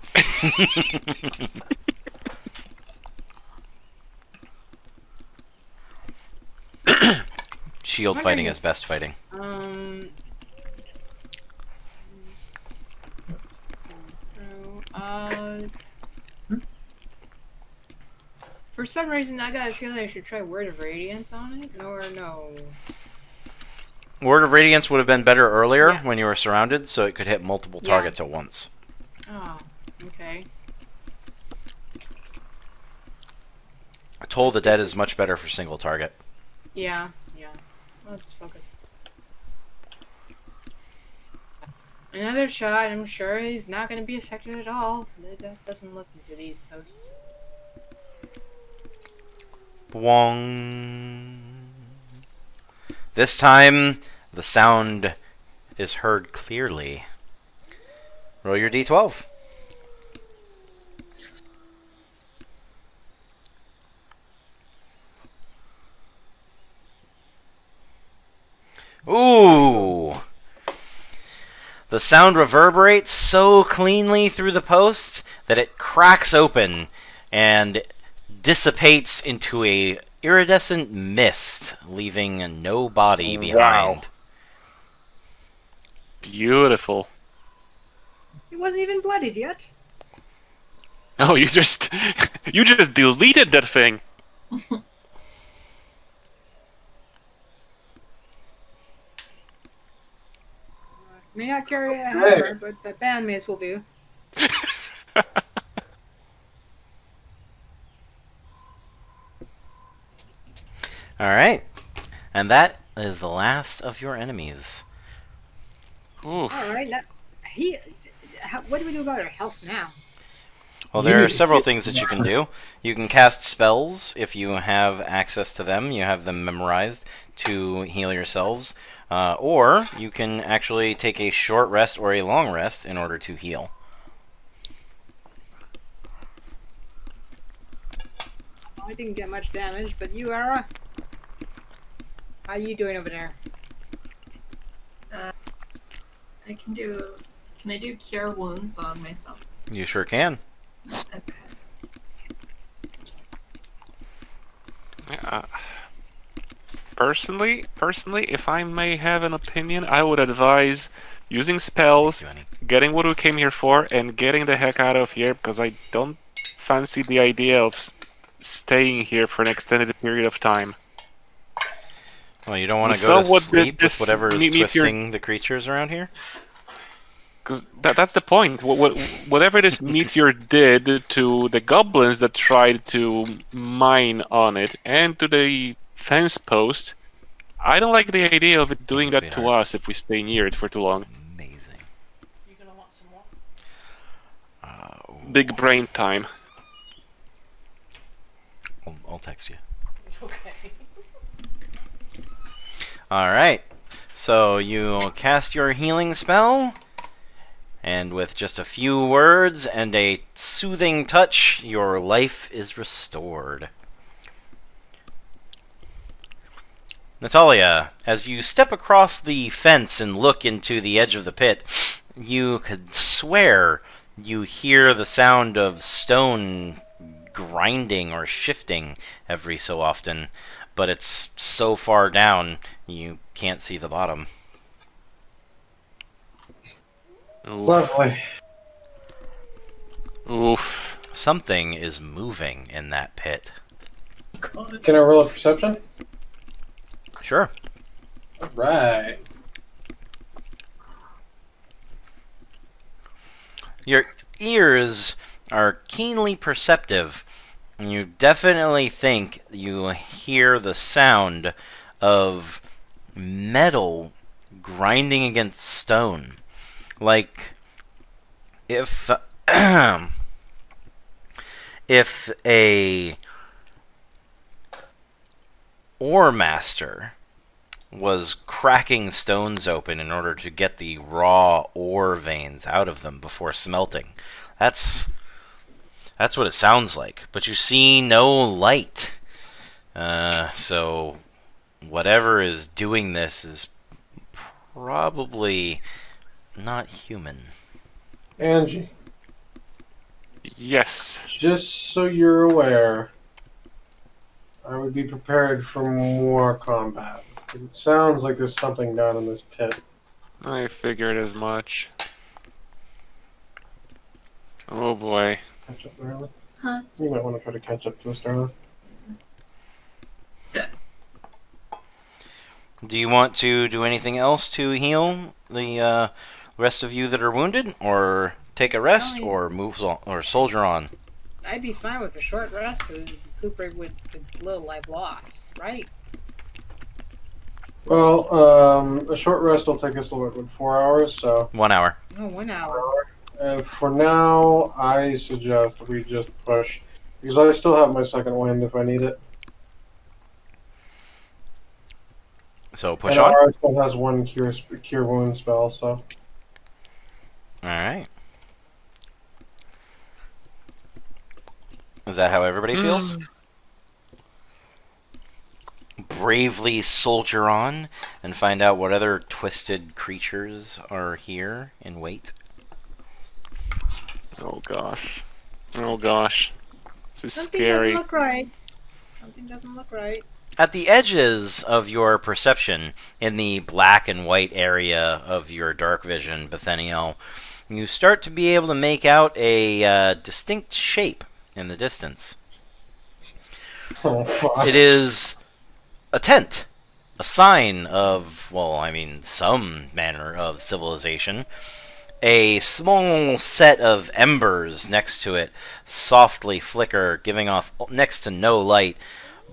[SPEAKER 1] Shield fighting is best fighting.
[SPEAKER 3] For some reason, I got a feeling I should try Word of Radiance on it, or no.
[SPEAKER 1] Word of Radiance would have been better earlier
[SPEAKER 3] Yeah.
[SPEAKER 1] when you were surrounded, so it could hit multiple
[SPEAKER 3] Yeah.
[SPEAKER 1] targets at once.
[SPEAKER 3] Oh, okay.
[SPEAKER 1] Toll the Dead is much better for single target.
[SPEAKER 3] Yeah. Let's focus. Another shot, I'm sure he's not going to be affected at all. That doesn't listen to these posts.
[SPEAKER 1] Bwong. This time, the sound is heard clearly. Roll your d12. Ooh! The sound reverberates so cleanly through the post that it cracks open and dissipates into a iridescent mist, leaving no body behind.
[SPEAKER 5] Wow. Beautiful.
[SPEAKER 3] He wasn't even bloodied yet.
[SPEAKER 5] Oh, you just deleted that thing.
[SPEAKER 3] May not carry a hammer, but the band mace will do.
[SPEAKER 1] Alright. And that is the last of your enemies.
[SPEAKER 5] Oof.
[SPEAKER 3] Alright, what do we do about our health now?
[SPEAKER 1] Well, there are several things that you can do. You can cast spells if you have access to them. You have them memorized to heal yourselves. Or you can actually take a short rest or a long rest in order to heal.
[SPEAKER 3] I didn't get much damage, but you, Ara? How you doing over there?
[SPEAKER 6] Can I do cure wounds on myself?
[SPEAKER 1] You sure can.
[SPEAKER 6] Okay.
[SPEAKER 5] Personally, if I may have an opinion, I would advise using spells, getting what we came here for, and getting the heck out of here, because I don't fancy the idea of staying here for an extended period of time.
[SPEAKER 1] Well, you don't want
[SPEAKER 5] We
[SPEAKER 1] to go to
[SPEAKER 5] saw what
[SPEAKER 1] sleep with
[SPEAKER 5] this
[SPEAKER 1] whatever is
[SPEAKER 5] meteor-
[SPEAKER 1] twisting the creatures around here?
[SPEAKER 5] Because that's the point. Whatever this meteor did to the goblins that tried to mine on it, and to the fence post, I don't like the idea of it doing that to
[SPEAKER 1] Sweetheart.
[SPEAKER 5] us if we stay near it for too long.
[SPEAKER 1] Amazing.
[SPEAKER 7] You gonna want some more?
[SPEAKER 5] Big brain time.
[SPEAKER 1] I'll text you.
[SPEAKER 7] Okay.
[SPEAKER 1] Alright. So you cast your healing spell, and with just a few words and a soothing touch, your life is restored. Natalia, as you step across the fence and look into the edge of the pit, you could swear you hear the sound of stone grinding or shifting every so often, but it's so far down you can't see the bottom.
[SPEAKER 5] Oof.
[SPEAKER 4] Lovely.
[SPEAKER 5] Oof.
[SPEAKER 1] Something is moving in that pit.
[SPEAKER 4] Can I roll a perception?
[SPEAKER 1] Sure.
[SPEAKER 4] Right.
[SPEAKER 1] Your ears are keenly perceptive, and you definitely think you hear the sound of metal grinding against stone. Like if if a ore master was cracking stones open in order to get the raw ore veins out of them before smelting. That's what it sounds like. But you see no light. So whatever is doing this is probably not human.
[SPEAKER 4] Angie,
[SPEAKER 5] Yes.
[SPEAKER 4] just so you're aware, I would be prepared for more combat. It sounds like there's something down in this pit.
[SPEAKER 5] I figured as much. Oh boy.
[SPEAKER 4] Catch up, Darla.
[SPEAKER 6] Huh?
[SPEAKER 4] You might want to try to catch up to us, Darla.
[SPEAKER 1] Do you want to do anything else to heal the rest of you that are wounded, or take a rest, or move on, or soldier on?
[SPEAKER 3] I'd be fine with a short rest to recuperate with the little I've lost, right?
[SPEAKER 4] Well, a short rest will take us, what, 4 hours, so...
[SPEAKER 1] 1 hour.
[SPEAKER 3] Oh, 1 hour.
[SPEAKER 4] For now, I suggest we just push, because I still have my second wind if I need it.
[SPEAKER 1] So push
[SPEAKER 4] and
[SPEAKER 1] on.
[SPEAKER 4] Ara still has one cure wound spell, so...
[SPEAKER 1] Alright. Is that how everybody feels? Bravely soldier on and find out what other twisted creatures are here in wait.
[SPEAKER 5] Oh gosh. Oh gosh. This is
[SPEAKER 3] Something
[SPEAKER 5] scary.
[SPEAKER 3] doesn't look right. Something doesn't look right.
[SPEAKER 1] At the edges of your perception, in the black and white area of your dark vision, Bethaniel, you start to be able to make out a distinct shape in the distance.
[SPEAKER 4] Oh, fuck.
[SPEAKER 1] It is a tent, a sign of, well, I mean, some manner of civilization. A small set of embers next to it softly flicker, giving off next to no light,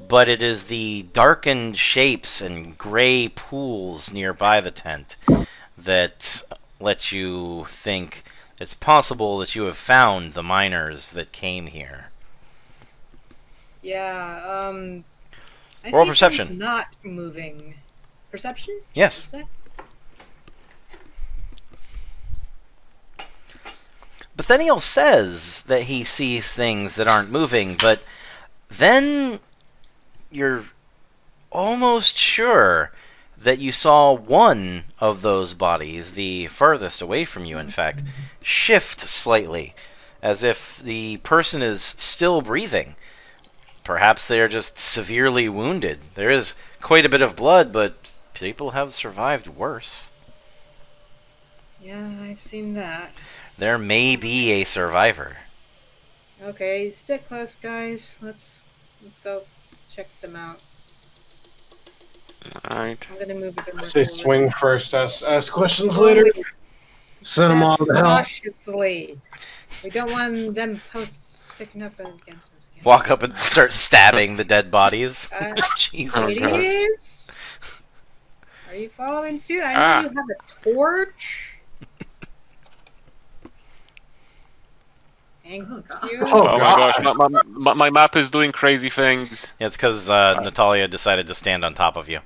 [SPEAKER 1] but it is the darkened shapes and gray pools nearby the tent that let you think it's possible that you have found the miners that came here.
[SPEAKER 3] Yeah, I
[SPEAKER 1] Roll
[SPEAKER 3] see
[SPEAKER 1] perception.
[SPEAKER 3] things not moving. Perception?
[SPEAKER 1] Yes.
[SPEAKER 3] Just a sec.
[SPEAKER 1] Bethaniel says that he sees things that aren't moving, but then you're almost sure that you saw one of those bodies, the furthest away from you, in fact, shift slightly, as if the person is still breathing. Perhaps they are just severely wounded. There is quite a bit of blood, but people have survived worse.
[SPEAKER 3] Yeah, I've seen that.
[SPEAKER 1] There may be a survivor.
[SPEAKER 3] Okay, stick close, guys. Let's Let's go check them out.
[SPEAKER 5] Alright.
[SPEAKER 3] I'm gonna move a bit more
[SPEAKER 4] I say
[SPEAKER 3] forward.
[SPEAKER 4] swing first, ask questions later. Send them all to hell.
[SPEAKER 3] Cautiously. We don't want them posts sticking up against us again.
[SPEAKER 1] Walk up and start stabbing the dead bodies. Jesus.
[SPEAKER 5] Oh, God.
[SPEAKER 3] Ladies, are you following suit? I know you have a torch. Thank
[SPEAKER 6] Oh, God.
[SPEAKER 3] you.
[SPEAKER 4] Oh,
[SPEAKER 5] Oh
[SPEAKER 4] God.
[SPEAKER 5] my gosh, my map is doing crazy things.
[SPEAKER 1] Yeah, it's because Natalia decided to stand on top of you.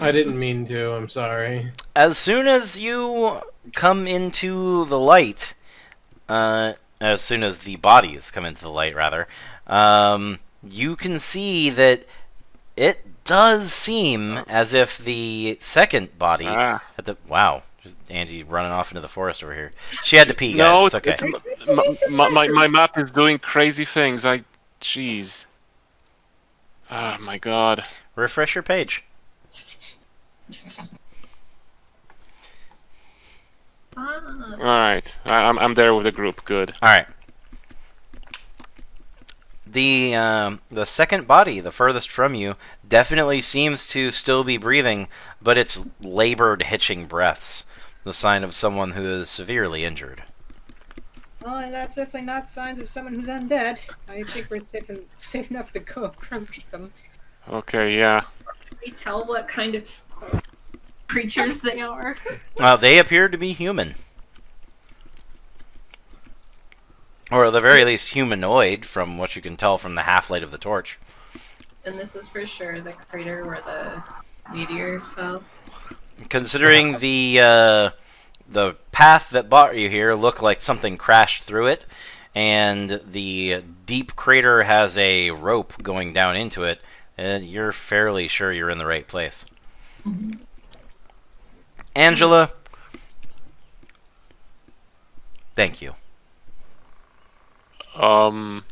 [SPEAKER 4] I didn't mean to. I'm sorry.
[SPEAKER 1] As soon as you come into the light, as soon as the bodies come into the light, rather, you can see that it does seem as if the second body
[SPEAKER 5] Ah.
[SPEAKER 1] at the just Angie running off into the forest over here. She had to pee, guys.
[SPEAKER 5] No,
[SPEAKER 1] It's okay.
[SPEAKER 5] my map is doing crazy things. Jeez. Oh my god.
[SPEAKER 1] Refresh your page.
[SPEAKER 5] Alright, I'm there with the group. Good.
[SPEAKER 1] All right. The second body, the furthest from you, definitely seems to still be breathing, but it's labored, hitching breaths, the sign of someone who is severely injured.
[SPEAKER 3] Well, that's definitely not signs of someone who's undead. I think we're safe enough to go approach them.
[SPEAKER 5] Okay, yeah.
[SPEAKER 6] Can we tell what kind of creatures they are?
[SPEAKER 1] They appear to be human. Or at the very least humanoid, from what you can tell from the half-light of the torch.
[SPEAKER 6] And this is for sure the crater where the meteor fell.
[SPEAKER 1] Considering the path that brought you here looked like something crashed through it, and the deep crater has a rope going down into it, you're fairly sure you're in the right place.
[SPEAKER 6] Mm-hmm.
[SPEAKER 1] Angela, thank you.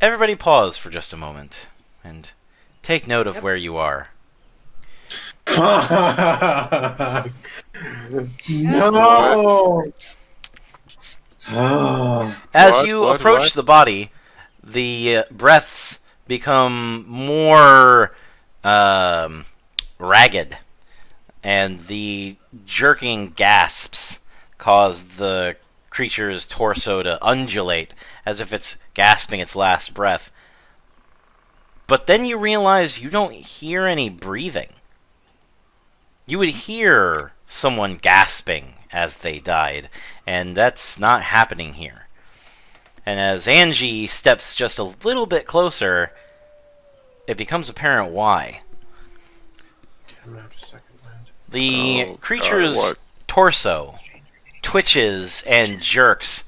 [SPEAKER 1] Everybody pause for just a moment and take note of where you are.
[SPEAKER 4] No.
[SPEAKER 1] As
[SPEAKER 5] What?
[SPEAKER 1] you
[SPEAKER 5] What?
[SPEAKER 1] approach
[SPEAKER 5] What?
[SPEAKER 1] the body, the breaths become more ragged, and the jerking gasps cause the creature's torso to undulate as if it's gasping its last breath. But then you realize you don't hear any breathing. You would hear someone gasping as they died, and that's not happening here. And as Angie steps just a little bit closer, it becomes apparent why.
[SPEAKER 4] I'm gonna have a second wind.
[SPEAKER 1] The
[SPEAKER 5] Oh, God,
[SPEAKER 1] creature's
[SPEAKER 5] what?
[SPEAKER 1] torso twitches and jerks,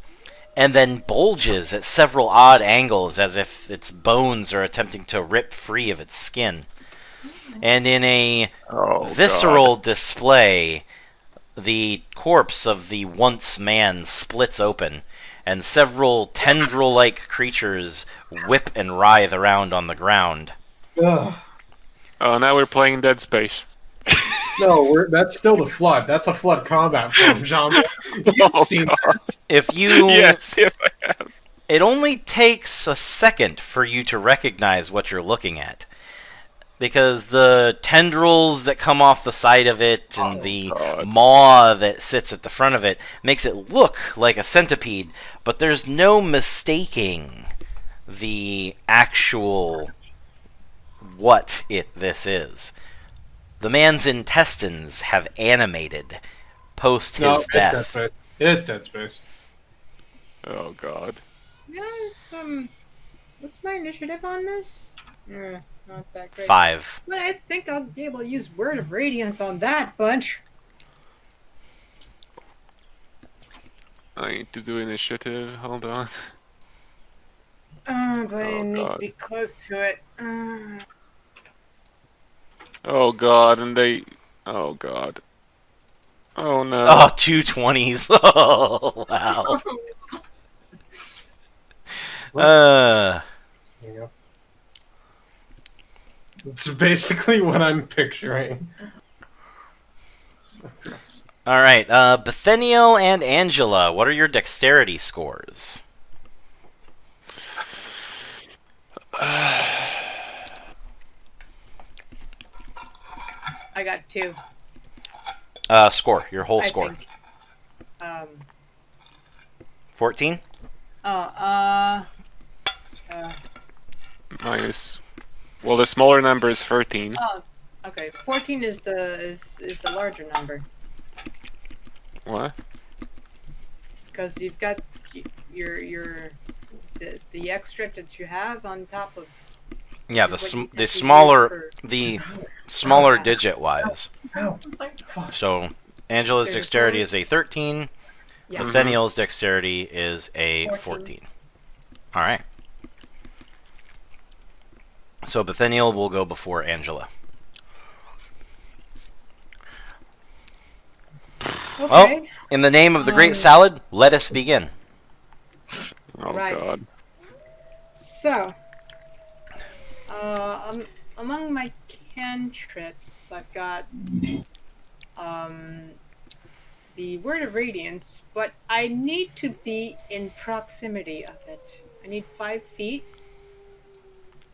[SPEAKER 1] and then bulges at several odd angles as if its bones are attempting to rip free of its skin. And in a
[SPEAKER 5] Oh,
[SPEAKER 1] visceral display, the corpse of the once man splits open, and several tendril-like creatures whip and writhe around on the ground.
[SPEAKER 4] Ugh.
[SPEAKER 5] Oh, now we're playing Dead Space.
[SPEAKER 4] No, that's still the flood. That's a flood combat film genre. You've
[SPEAKER 5] Oh,
[SPEAKER 4] seen
[SPEAKER 5] God.
[SPEAKER 4] this.
[SPEAKER 1] If you...
[SPEAKER 5] Yes, I have.
[SPEAKER 1] It only takes a second for you to recognize what you're looking at. Because the tendrils that come off the side of it and the
[SPEAKER 5] God.
[SPEAKER 1] maw that sits at the front of it makes it look like a centipede, but there's no mistaking the actual what this is. The man's intestines have animated post his
[SPEAKER 4] No, it's Dead
[SPEAKER 1] death.
[SPEAKER 4] Space. It's Dead Space.
[SPEAKER 5] Oh, God.
[SPEAKER 3] Yes, what's my initiative on this? Not that great.
[SPEAKER 1] 5.
[SPEAKER 3] But I think I'll be able to use Word of Radiance on that bunch.
[SPEAKER 5] I need to do initiative. Hold on.
[SPEAKER 3] But I
[SPEAKER 5] Oh,
[SPEAKER 3] need to
[SPEAKER 5] God.
[SPEAKER 3] be close to it.
[SPEAKER 5] Oh, God, and they... Oh, God. Oh, no.
[SPEAKER 1] Oh, 2 20s. Oh, wow.
[SPEAKER 4] There you go. It's basically what I'm picturing. So gross.
[SPEAKER 1] All right, Bethaniel and Angela, what are your dexterity scores?
[SPEAKER 3] got 2.
[SPEAKER 1] Score. Your whole
[SPEAKER 3] I
[SPEAKER 1] score.
[SPEAKER 3] think.
[SPEAKER 1] 14?
[SPEAKER 5] Minus. Well, the smaller number is 13.
[SPEAKER 3] Oh, okay. 14 is the larger number
[SPEAKER 5] What?
[SPEAKER 3] because you've got the extra that you have on top of.
[SPEAKER 1] Yeah,
[SPEAKER 3] What you
[SPEAKER 1] the
[SPEAKER 3] use
[SPEAKER 1] smaller digit wise.
[SPEAKER 4] Ow.
[SPEAKER 6] I'm sorry.
[SPEAKER 1] So Angela's
[SPEAKER 3] Okay,
[SPEAKER 1] dexterity
[SPEAKER 3] so-
[SPEAKER 1] is a 13.
[SPEAKER 3] Yeah.
[SPEAKER 1] Nathaniel's dexterity is a
[SPEAKER 3] 14.
[SPEAKER 1] 14. All right. So Nathaniel will go before Angela.
[SPEAKER 3] Okay.
[SPEAKER 1] Well, in the name of the great salad, let us begin.
[SPEAKER 5] Oh
[SPEAKER 3] Right.
[SPEAKER 5] god.
[SPEAKER 3] So, among my cantrips, I've got the Word of Radiance, but I need to be in proximity of it. I need 5 feet.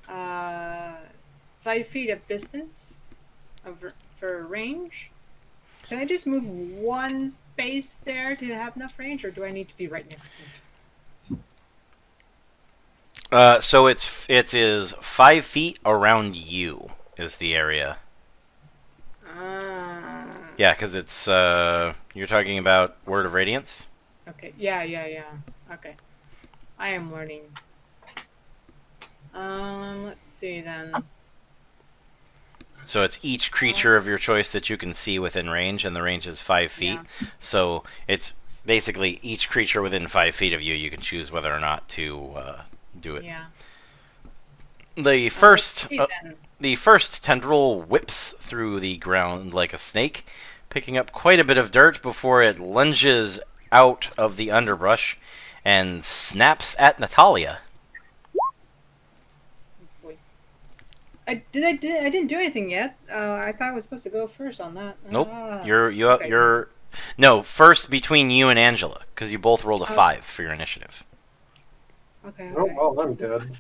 [SPEAKER 3] 5 feet of distance for range. Can I just move one space there to have enough range, or do I need to be right next to it?
[SPEAKER 1] So it is 5 feet around you is the area. Yeah, because it's you're talking about Word of Radiance.
[SPEAKER 3] Okay. Yeah. Okay. I am learning. Let's see then.
[SPEAKER 1] So it's each creature of your choice that you can see within range, and the range is 5 feet.
[SPEAKER 3] Yeah.
[SPEAKER 1] So it's basically each creature within 5 feet of you. You can choose whether or not to do it.
[SPEAKER 3] Yeah.
[SPEAKER 1] The first,
[SPEAKER 3] See then.
[SPEAKER 1] the first tendril whips through the ground like a snake, picking up quite a bit of dirt before it lunges out of the underbrush and snaps at Natalia.
[SPEAKER 3] Boy. I didn't do anything yet. I thought I was supposed to go first on that.
[SPEAKER 1] Nope,
[SPEAKER 3] Ah. Okay.
[SPEAKER 1] you're no first between you and Angela because you both rolled a 5 for your initiative.
[SPEAKER 3] Okay.
[SPEAKER 4] Oh, well, I'm dead.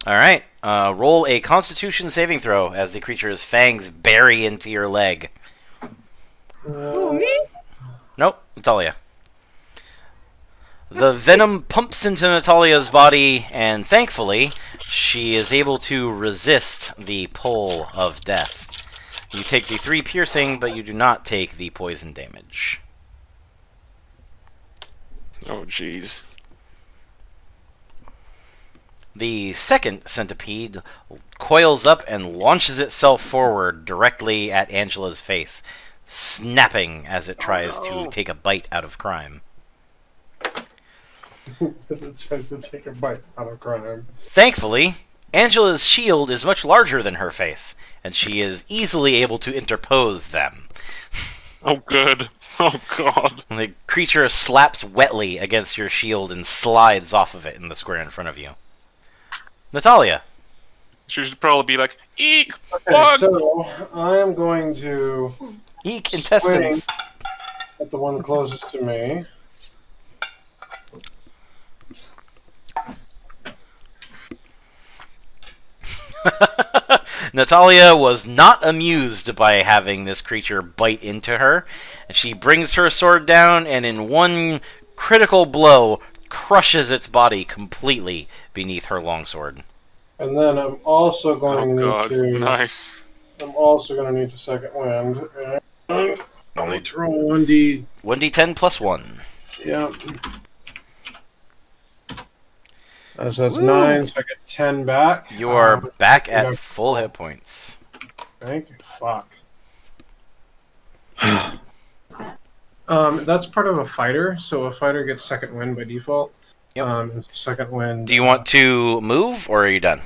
[SPEAKER 1] All right, roll a Constitution saving throw as the creature's fangs bury into your leg.
[SPEAKER 3] Who, me?
[SPEAKER 1] Nope, Natalia. The venom pumps into Natalia's body, and thankfully, she is able to resist the pull of death. You take the 3 piercing, but you do not take the poison damage.
[SPEAKER 5] Oh jeez.
[SPEAKER 1] The second centipede coils up and launches itself forward directly at Angela's face, snapping as it tries to take a bite out of crime.
[SPEAKER 4] It's time to take a bite out of crime.
[SPEAKER 1] Thankfully, Angela's shield is much larger than her face, and she is easily able to interpose them.
[SPEAKER 5] Oh good. Oh god.
[SPEAKER 1] The creature slaps wetly against your shield and slides off of it in the square in front of you. Natalia.
[SPEAKER 5] She should probably be like, eek!
[SPEAKER 4] Okay,
[SPEAKER 5] Fuck!
[SPEAKER 4] so I am going to
[SPEAKER 1] Eek intestines.
[SPEAKER 4] at the one closest to me.
[SPEAKER 1] Natalia was not amused by having this creature bite into her. She brings her sword down and in one critical blow crushes its body completely beneath her longsword.
[SPEAKER 4] And then I'm also
[SPEAKER 5] Oh
[SPEAKER 4] going
[SPEAKER 5] god.
[SPEAKER 4] to
[SPEAKER 5] Nice.
[SPEAKER 4] I'm also going to need the second wind. And I'll need to roll 1d.
[SPEAKER 1] 1d10 plus 1.
[SPEAKER 4] Yeah. So that's
[SPEAKER 1] Woo.
[SPEAKER 4] 9, so I get 10 back.
[SPEAKER 1] You are back
[SPEAKER 4] yeah.
[SPEAKER 1] at full hit points.
[SPEAKER 4] Thank you. Fuck. That's part of a fighter, so a fighter gets second wind by default.
[SPEAKER 1] Yep.
[SPEAKER 4] Second wind.
[SPEAKER 1] Do you want to move, or are you done?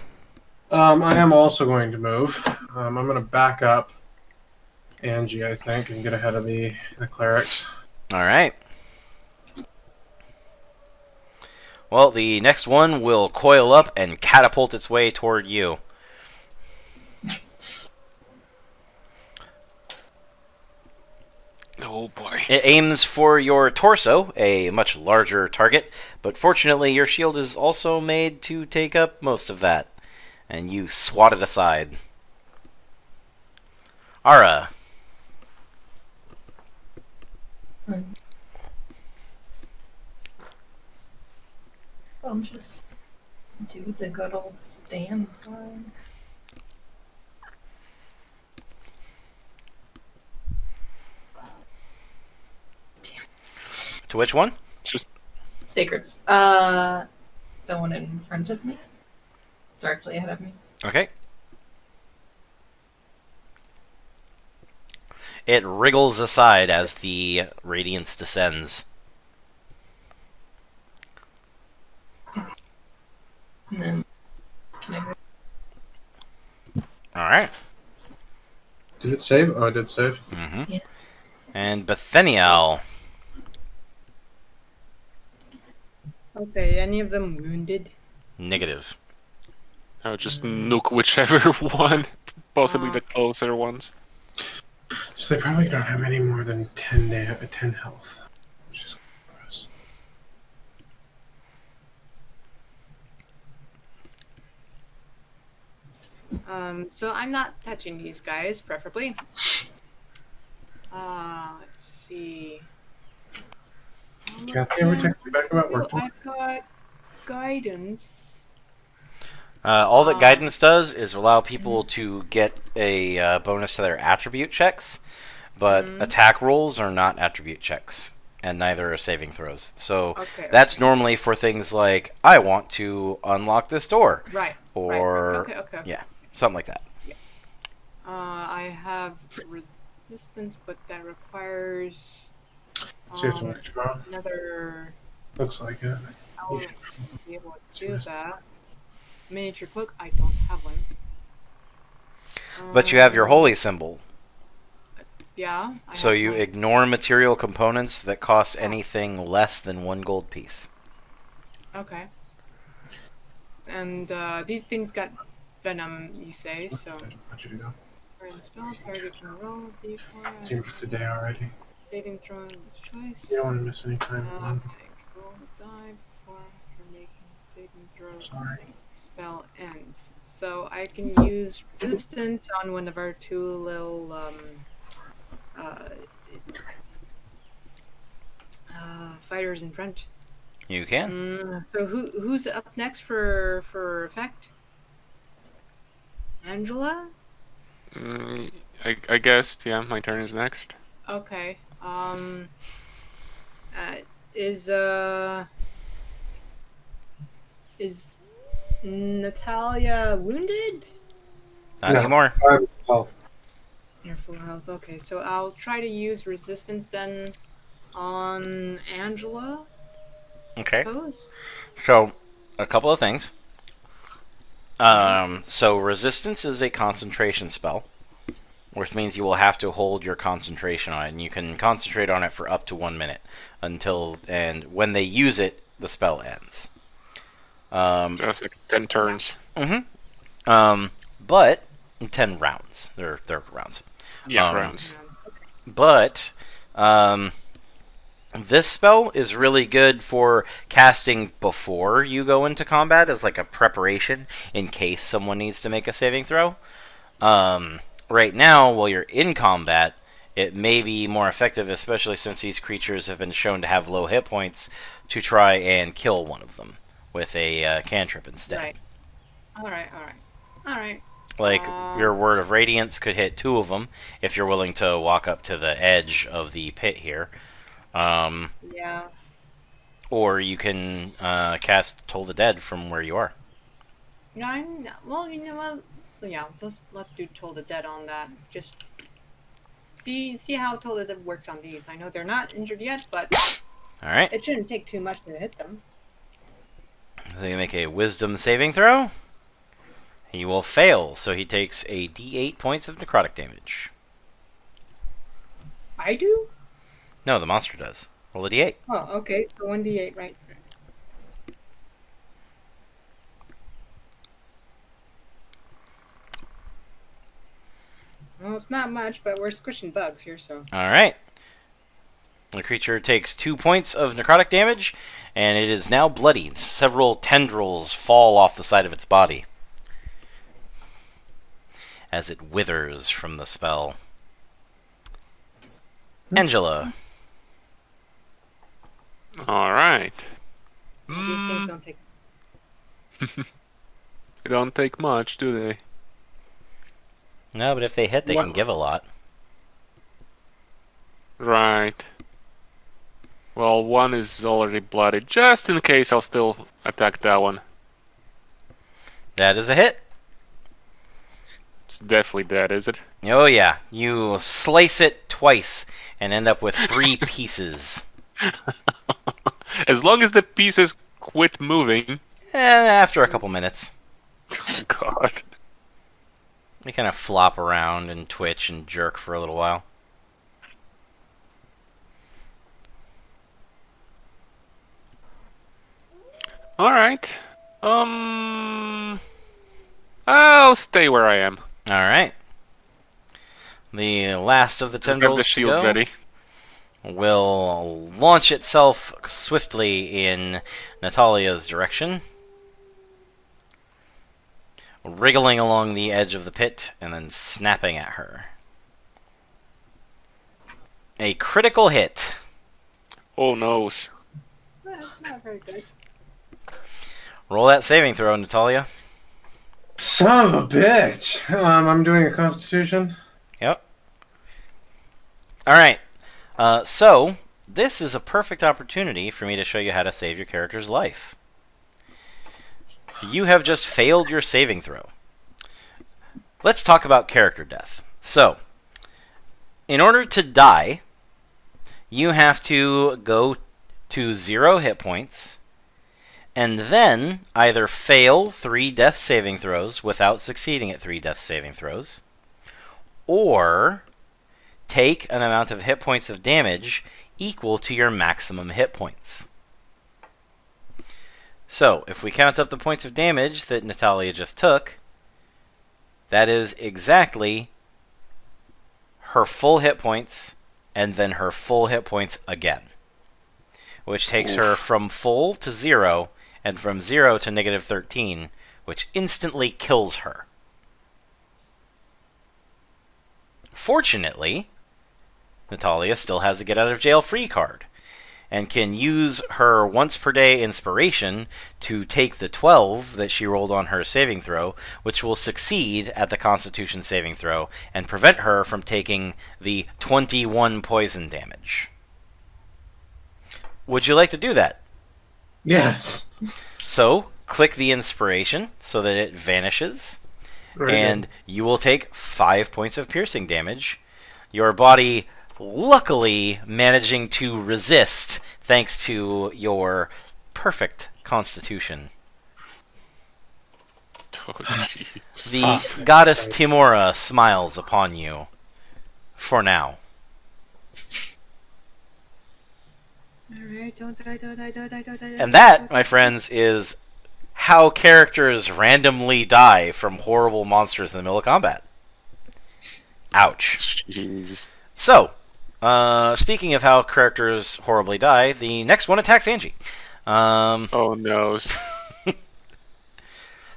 [SPEAKER 4] I am also going to move. I'm going to back up Angie, I think, and get ahead of the clerics.
[SPEAKER 1] All right. Well, the next one will coil up and catapult its way toward you.
[SPEAKER 5] Oh boy.
[SPEAKER 1] It aims for your torso, a much larger target, but fortunately your shield is also made to take up most of that, and you swat it aside. Ara.
[SPEAKER 6] I'll just do the good old stand.
[SPEAKER 1] To which one?
[SPEAKER 5] Just
[SPEAKER 6] Sacred. The one in front of me? Directly ahead of me.
[SPEAKER 1] Okay. It wriggles aside as the radiance descends.
[SPEAKER 6] And then can I
[SPEAKER 1] Alright.
[SPEAKER 4] Did it save? Oh, it did save.
[SPEAKER 1] Mm-hmm.
[SPEAKER 6] Yeah.
[SPEAKER 1] And Bethaniel.
[SPEAKER 3] Okay, any of them wounded?
[SPEAKER 1] Negative.
[SPEAKER 5] I'll just nuke whichever one, possibly the closer ones.
[SPEAKER 4] So they probably don't have any more than 10 health. Which is gross.
[SPEAKER 3] So I'm not touching these guys, preferably. Let's see.
[SPEAKER 4] Kathy, ever text you back about work?
[SPEAKER 3] I've got guidance.
[SPEAKER 1] All that guidance does is allow people to get a bonus to their attribute checks, but attack rolls are not attribute checks, and neither are saving throws. So that's normally for things like, I want to unlock this door.
[SPEAKER 3] Right.
[SPEAKER 1] Or,
[SPEAKER 3] Okay.
[SPEAKER 1] yeah, something like that.
[SPEAKER 3] Yeah. I have resistance, but that requires
[SPEAKER 4] Save some extra.
[SPEAKER 3] another
[SPEAKER 4] Looks like it.
[SPEAKER 3] element to be able to do that. Miniature cloak, I don't have one.
[SPEAKER 1] But you have your holy symbol,
[SPEAKER 3] Yeah.
[SPEAKER 1] so you ignore material components that cost anything less than 1 gold piece.
[SPEAKER 3] Okay. And these things got venom, you say, so.
[SPEAKER 4] I want you to go.
[SPEAKER 3] Burn spell, target can roll, d4.
[SPEAKER 4] Seems today already.
[SPEAKER 3] Saving throw in this choice.
[SPEAKER 4] You don't want to miss any time.
[SPEAKER 3] Roll the die before you're making saving throw.
[SPEAKER 4] Sorry.
[SPEAKER 3] Spell ends. So I can use resistance on one of our two little fighters in front.
[SPEAKER 1] You can.
[SPEAKER 3] So who's up next for effect? Angela?
[SPEAKER 5] I guess, yeah, my turn is next.
[SPEAKER 3] Okay. Is Natalia wounded?
[SPEAKER 1] Not anymore.
[SPEAKER 4] Health.
[SPEAKER 3] You're full health. Okay, so I'll try to use resistance then on Angela.
[SPEAKER 1] Okay.
[SPEAKER 3] Suppose.
[SPEAKER 1] So, a couple of things. So resistance is a concentration spell, which means you will have to hold your concentration on it, and you can concentrate on it for up to 1 minute and when they use it, the spell ends.
[SPEAKER 5] That's like 10 turns.
[SPEAKER 1] But 10 rounds. They're rounds.
[SPEAKER 5] Yeah, rounds.
[SPEAKER 1] But this spell is really good for casting before you go into combat as like a preparation in case someone needs to make a saving throw. Right now, while you're in combat, it may be more effective, especially since these creatures have been shown to have low hit points, to try and kill one of them with a cantrip instead.
[SPEAKER 3] Right. All right.
[SPEAKER 1] Like, your Word of Radiance could hit 2 of them if you're willing to walk up to the edge of the pit here.
[SPEAKER 3] Yeah.
[SPEAKER 1] Or you can cast Toll the Dead from where you are.
[SPEAKER 3] No, well, you know what? Yeah, let's do Toll the Dead on that. Just see how Toll the Dead works on these. I know they're not injured yet, but
[SPEAKER 1] Alright.
[SPEAKER 3] it shouldn't take too much to hit them.
[SPEAKER 1] So you make a Wisdom saving throw. He will fail, so he takes a d8 points of necrotic damage.
[SPEAKER 3] I do?
[SPEAKER 1] No, the monster does. Roll a d8.
[SPEAKER 3] Oh, okay. So 1d8, right? Well, it's not much, but we're squishing bugs here, so.
[SPEAKER 1] Alright. The creature takes 2 points of necrotic damage, and it is now bloodied. Several tendrils fall off the side of its body as it withers from the spell. Angela.
[SPEAKER 5] All right.
[SPEAKER 3] These things don't take.
[SPEAKER 5] They don't take much, do they?
[SPEAKER 1] No, but if they hit, they can
[SPEAKER 5] What?
[SPEAKER 1] give a lot.
[SPEAKER 5] Right. Well, one is already bloody. Just in case, I'll still attack that one.
[SPEAKER 1] That is a hit.
[SPEAKER 5] It's definitely dead, is it?
[SPEAKER 1] Oh yeah, you slice it twice and end up with 3 pieces.
[SPEAKER 5] As long as the pieces quit moving.
[SPEAKER 1] After a couple minutes.
[SPEAKER 5] Oh god.
[SPEAKER 1] They kind of flop around and twitch and jerk for a little while.
[SPEAKER 5] Alright. I'll stay where I am.
[SPEAKER 1] Alright. The last of the
[SPEAKER 5] I've got
[SPEAKER 1] tendrils
[SPEAKER 5] the
[SPEAKER 1] to
[SPEAKER 5] shield
[SPEAKER 1] go
[SPEAKER 5] ready.
[SPEAKER 1] will launch itself swiftly in Natalia's direction, wriggling along the edge of the pit and then snapping at her. A critical hit.
[SPEAKER 5] Oh noes.
[SPEAKER 3] That's not very good.
[SPEAKER 1] Roll that saving throw, Natalia.
[SPEAKER 4] Son of a bitch. I'm doing a Constitution.
[SPEAKER 1] Yep. Alright. So, this is a perfect opportunity for me to show you how to save your character's life. You have just failed your saving throw. Let's talk about character death. So, in order to die, you have to go to 0 hit points, and then either fail 3 death saving throws without succeeding at 3 death saving throws, or take an amount of hit points of damage equal to your maximum hit points. So, if we count up the points of damage that Natalia just took, that is exactly her full hit points and then her full hit points again, which takes her from full to 0 and from 0 to -13, which instantly kills her. Fortunately, Natalia still has a get out of jail free card and can use her once per day inspiration to take the 12 that she rolled on her saving throw, which will succeed at the Constitution saving throw and prevent her from taking the 21 poison damage. Would you like to do that?
[SPEAKER 4] Yes.
[SPEAKER 1] So, click the inspiration so that it vanishes, and you will take 5 points of piercing damage. Your body luckily managing to resist thanks to your perfect constitution.
[SPEAKER 5] Oh, jeez.
[SPEAKER 1] The goddess Timora smiles upon you. For now.
[SPEAKER 3] Alright, don't die, don't die, don't die, don't die.
[SPEAKER 1] And that, my friends, is how characters randomly die from horrible monsters in the middle of combat. Ouch.
[SPEAKER 5] Jeez.
[SPEAKER 1] So, speaking of how characters horribly die, the next one attacks Angie.
[SPEAKER 5] Oh no.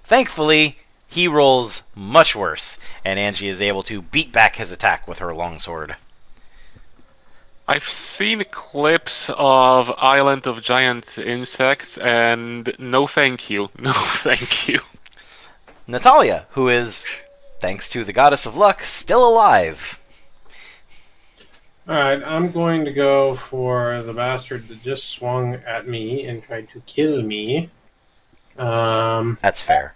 [SPEAKER 1] Thankfully, he rolls much worse, and Angie is able to beat back his attack with her longsword.
[SPEAKER 5] I've seen clips of Island of Giant Insects, and no thank you. No thank you.
[SPEAKER 1] Natalia, who is, thanks to the goddess of luck, still alive.
[SPEAKER 4] Alright, I'm going to go for the bastard that just swung at me and tried to kill me.
[SPEAKER 1] That's fair.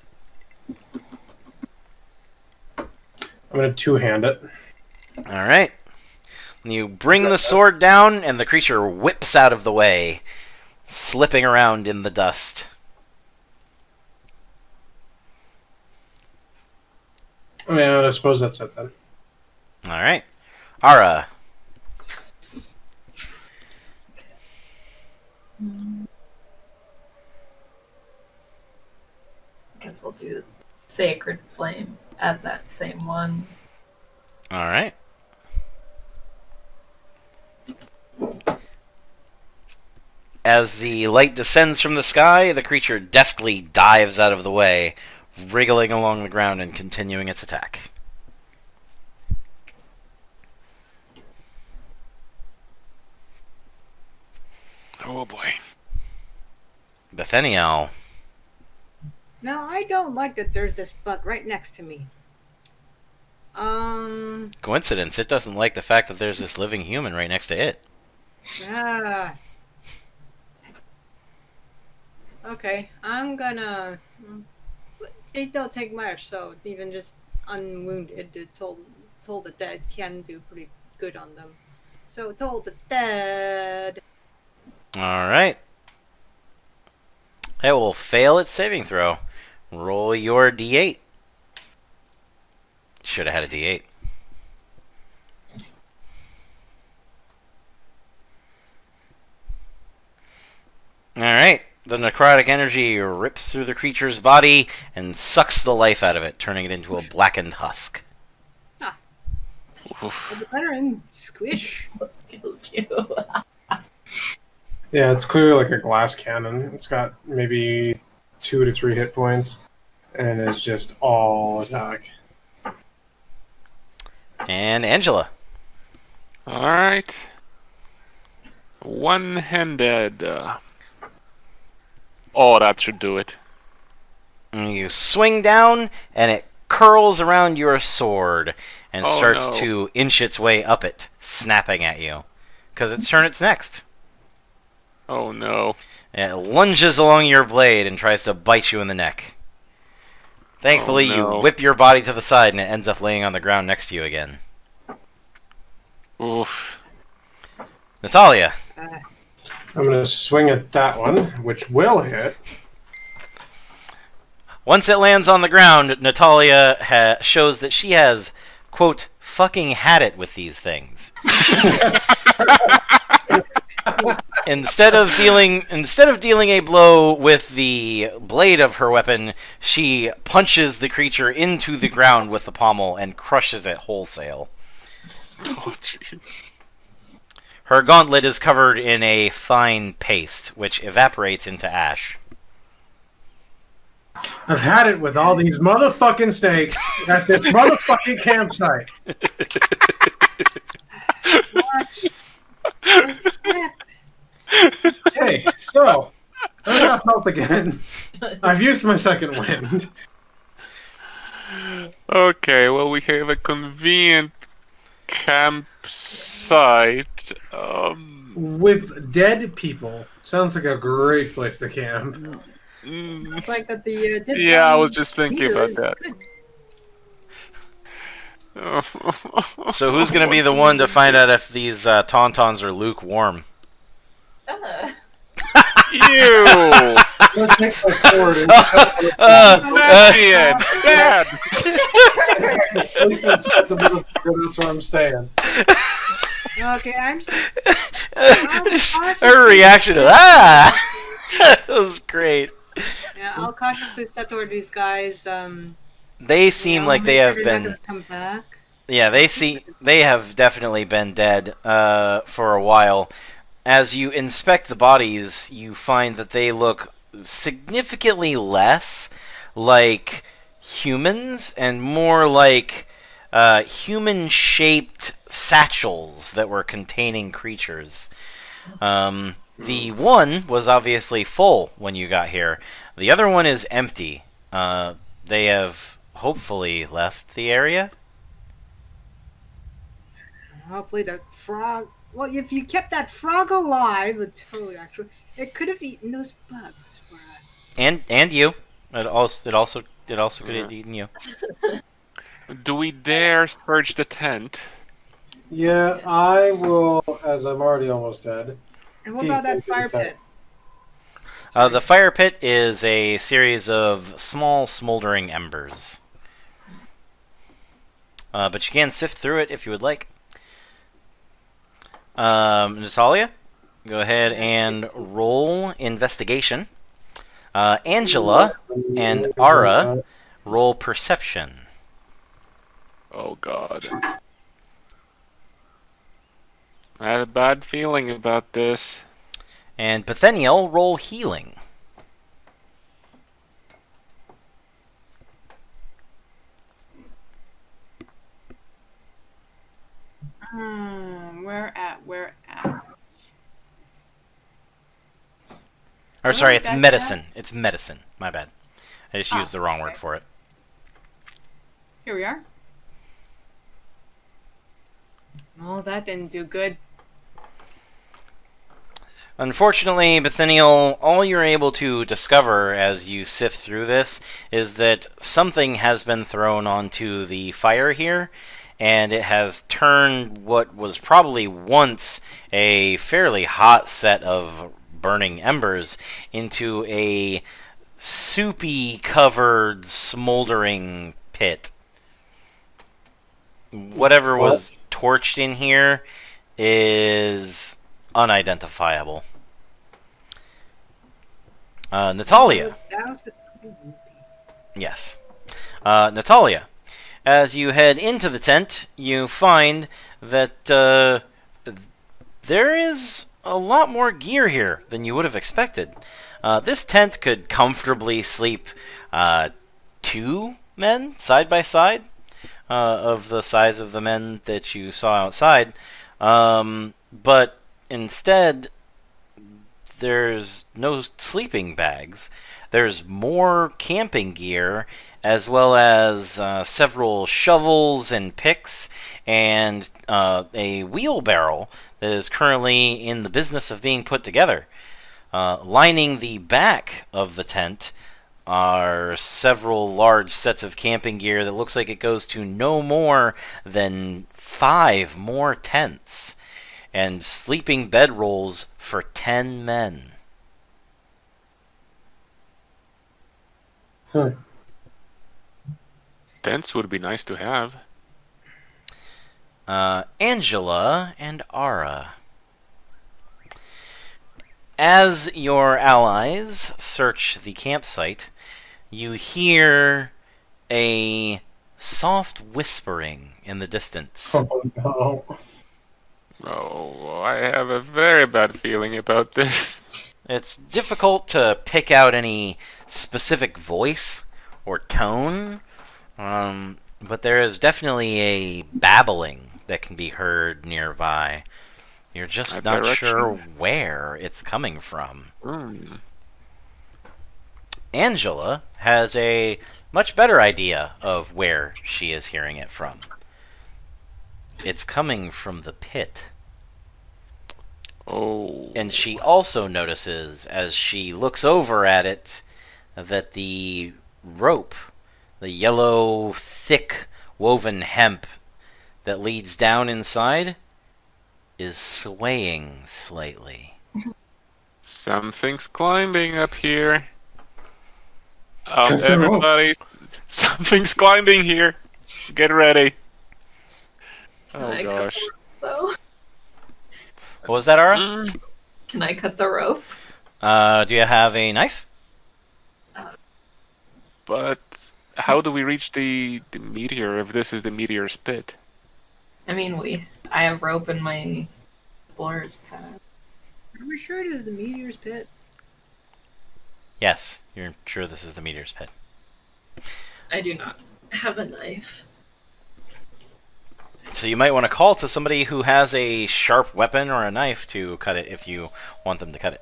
[SPEAKER 4] I'm going to two-hand it.
[SPEAKER 1] Alright. You bring the sword down, and the creature whips out of the way, slipping around in the dust.
[SPEAKER 4] Yeah, I suppose that's it then.
[SPEAKER 1] Alright. Ara.
[SPEAKER 6] Guess I'll do Sacred Flame at that same one.
[SPEAKER 1] Alright. As the light descends from the sky, the creature deftly dives out of the way, wriggling along the ground and continuing its attack.
[SPEAKER 5] Oh boy.
[SPEAKER 1] Bethaniel.
[SPEAKER 3] Now, I don't like that there's this bug right next to me.
[SPEAKER 1] Coincidence. It doesn't like the fact that there's this living human right next to it.
[SPEAKER 3] Ah. Okay, I'm gonna. It don't take much, so it's even just unwounded. Told the dead can do pretty good on them. So told the dead.
[SPEAKER 1] Alright. It will fail its saving throw. Roll your d8. Should have had a d8. Alright. The necrotic energy rips through the creature's body and sucks the life out of it, turning it into a blackened husk.
[SPEAKER 3] The better and squish.
[SPEAKER 6] What's killed you?
[SPEAKER 4] Yeah, it's clearly like a glass cannon. It's got maybe 2 to 3 hit points, and it's just all attack.
[SPEAKER 1] And Angela.
[SPEAKER 5] Alright. One-handed. Oh, that should do it.
[SPEAKER 1] And you swing down, and it curls around your sword and
[SPEAKER 5] Oh,
[SPEAKER 1] starts
[SPEAKER 5] no.
[SPEAKER 1] to inch its way up it, snapping at you. Because its turn, it's next.
[SPEAKER 5] Oh no.
[SPEAKER 1] It lunges along your blade and tries to bite you in the neck. Thankfully,
[SPEAKER 5] Oh,
[SPEAKER 1] you
[SPEAKER 5] no.
[SPEAKER 1] whip your body to the side and it ends up laying on the ground next to you again.
[SPEAKER 5] Oof.
[SPEAKER 1] Natalia.
[SPEAKER 4] I'm going to swing at that one, which will hit.
[SPEAKER 1] Once it lands on the ground, Natalia shows that she has, quote, fucking had it with these things. Instead of dealing a blow with the blade of her weapon, she punches the creature into the ground with the pommel and crushes it wholesale.
[SPEAKER 5] Oh jeez.
[SPEAKER 1] Her gauntlet is covered in a fine paste, which evaporates into ash.
[SPEAKER 4] I've had it with all these motherfucking snakes at this motherfucking campsite.
[SPEAKER 3] Watch.
[SPEAKER 4] Hey, so, I'm half health again. I've used my second wind.
[SPEAKER 5] Okay, well we have a convenient campsite.
[SPEAKER 4] With dead people. Sounds like a great place to camp.
[SPEAKER 3] It's like that the did
[SPEAKER 5] Yeah, I
[SPEAKER 3] some
[SPEAKER 5] was just thinking
[SPEAKER 3] here.
[SPEAKER 5] about that.
[SPEAKER 1] So who's going to be the one to find out if these tauntauns are lukewarm?
[SPEAKER 5] Ew!
[SPEAKER 4] Let's take my sword and
[SPEAKER 5] Lesbian! Bad!
[SPEAKER 4] sleep inside the motherfucker. That's where I'm staying.
[SPEAKER 3] Okay, I'm just.
[SPEAKER 1] Her reaction to that was great.
[SPEAKER 3] Yeah, I'll cautiously step toward these guys.
[SPEAKER 1] They seem like they have been.
[SPEAKER 3] Come back.
[SPEAKER 1] Yeah, they have definitely been dead for a while. As you inspect the bodies, you find that they look significantly less like humans and more like human-shaped satchels that were containing creatures. The one was obviously full when you got here. The other one is empty. They have hopefully left the area.
[SPEAKER 3] Hopefully the frog. Well, if you kept that frog alive, the toad actually, it could have eaten those bugs for us.
[SPEAKER 1] And you. It also could have eaten you.
[SPEAKER 5] Do we dare search the tent?
[SPEAKER 4] Yeah, I will, as I'm already almost dead.
[SPEAKER 3] And what about that fire pit?
[SPEAKER 1] The fire pit is a series of small smoldering embers. But you can sift through it if you would like. Natalia, go ahead and roll investigation. Angela and Ara, roll perception.
[SPEAKER 5] Oh god. I had a bad feeling about this.
[SPEAKER 1] And Bethaniel, roll healing.
[SPEAKER 7] Where at?
[SPEAKER 1] Or sorry, it's
[SPEAKER 6] back to
[SPEAKER 1] medicine. It's medicine. My bad. I just
[SPEAKER 7] Ah,
[SPEAKER 1] used the wrong word
[SPEAKER 7] okay.
[SPEAKER 1] for it.
[SPEAKER 7] Here we are. Oh, that didn't do good.
[SPEAKER 1] Unfortunately, Bithynial, all you're able to discover as you sift through this is that something has been thrown onto the fire here, and it has turned what was probably once a fairly hot set of burning embers into a soupy covered smoldering pit. Whatever
[SPEAKER 4] What?
[SPEAKER 1] was torched in here is unidentifiable. Natalia. Yes. Natalia, as you head into the tent, you find that there is a lot more gear here than you would have expected. This tent could comfortably sleep 2 men side by side, of the size of the men that you saw outside. But instead, there's no sleeping bags. There's more camping gear, as well as several shovels and picks, and a wheelbarrow that is currently in the business of being put together. Lining the back of the tent are several large sets of camping gear that looks like it goes to no more than 5 more tents, and sleeping bedrolls for 10 men.
[SPEAKER 4] Huh.
[SPEAKER 5] Tents would be nice to have.
[SPEAKER 1] Angela and Ara. As your allies search the campsite, you hear a soft whispering in the distance.
[SPEAKER 4] Oh no.
[SPEAKER 5] Oh, I have a very bad feeling about this.
[SPEAKER 1] It's difficult to pick out any specific voice or tone, but there is definitely a babbling that can be heard nearby. You're just
[SPEAKER 5] That
[SPEAKER 1] not
[SPEAKER 5] direction?
[SPEAKER 1] sure where it's coming from.
[SPEAKER 5] Hmm.
[SPEAKER 1] Angela has a much better idea of where she is hearing it from. It's coming from the pit.
[SPEAKER 5] Oh.
[SPEAKER 1] And she also notices, as she looks over at it, that the rope, the yellow, thick, woven hemp that leads down inside, is swaying slightly.
[SPEAKER 5] Something's climbing up here.
[SPEAKER 4] Cut the rope.
[SPEAKER 5] Everybody, something's climbing here. Get ready.
[SPEAKER 6] Can
[SPEAKER 5] Oh
[SPEAKER 6] I cut
[SPEAKER 5] gosh.
[SPEAKER 6] the rope, though?
[SPEAKER 1] What was that, Ara?
[SPEAKER 5] Mm.
[SPEAKER 6] Can I cut the rope?
[SPEAKER 1] Do you have a knife?
[SPEAKER 5] But how do we reach the meteor if this is the meteor's pit?
[SPEAKER 6] I mean, I have rope in my explorer's pack.
[SPEAKER 3] Are we sure it is the meteor's pit?
[SPEAKER 1] Yes, you're sure this is the meteor's pit.
[SPEAKER 6] I do not have a knife.
[SPEAKER 1] So you might want to call to somebody who has a sharp weapon or a knife to cut it if you want them to cut it.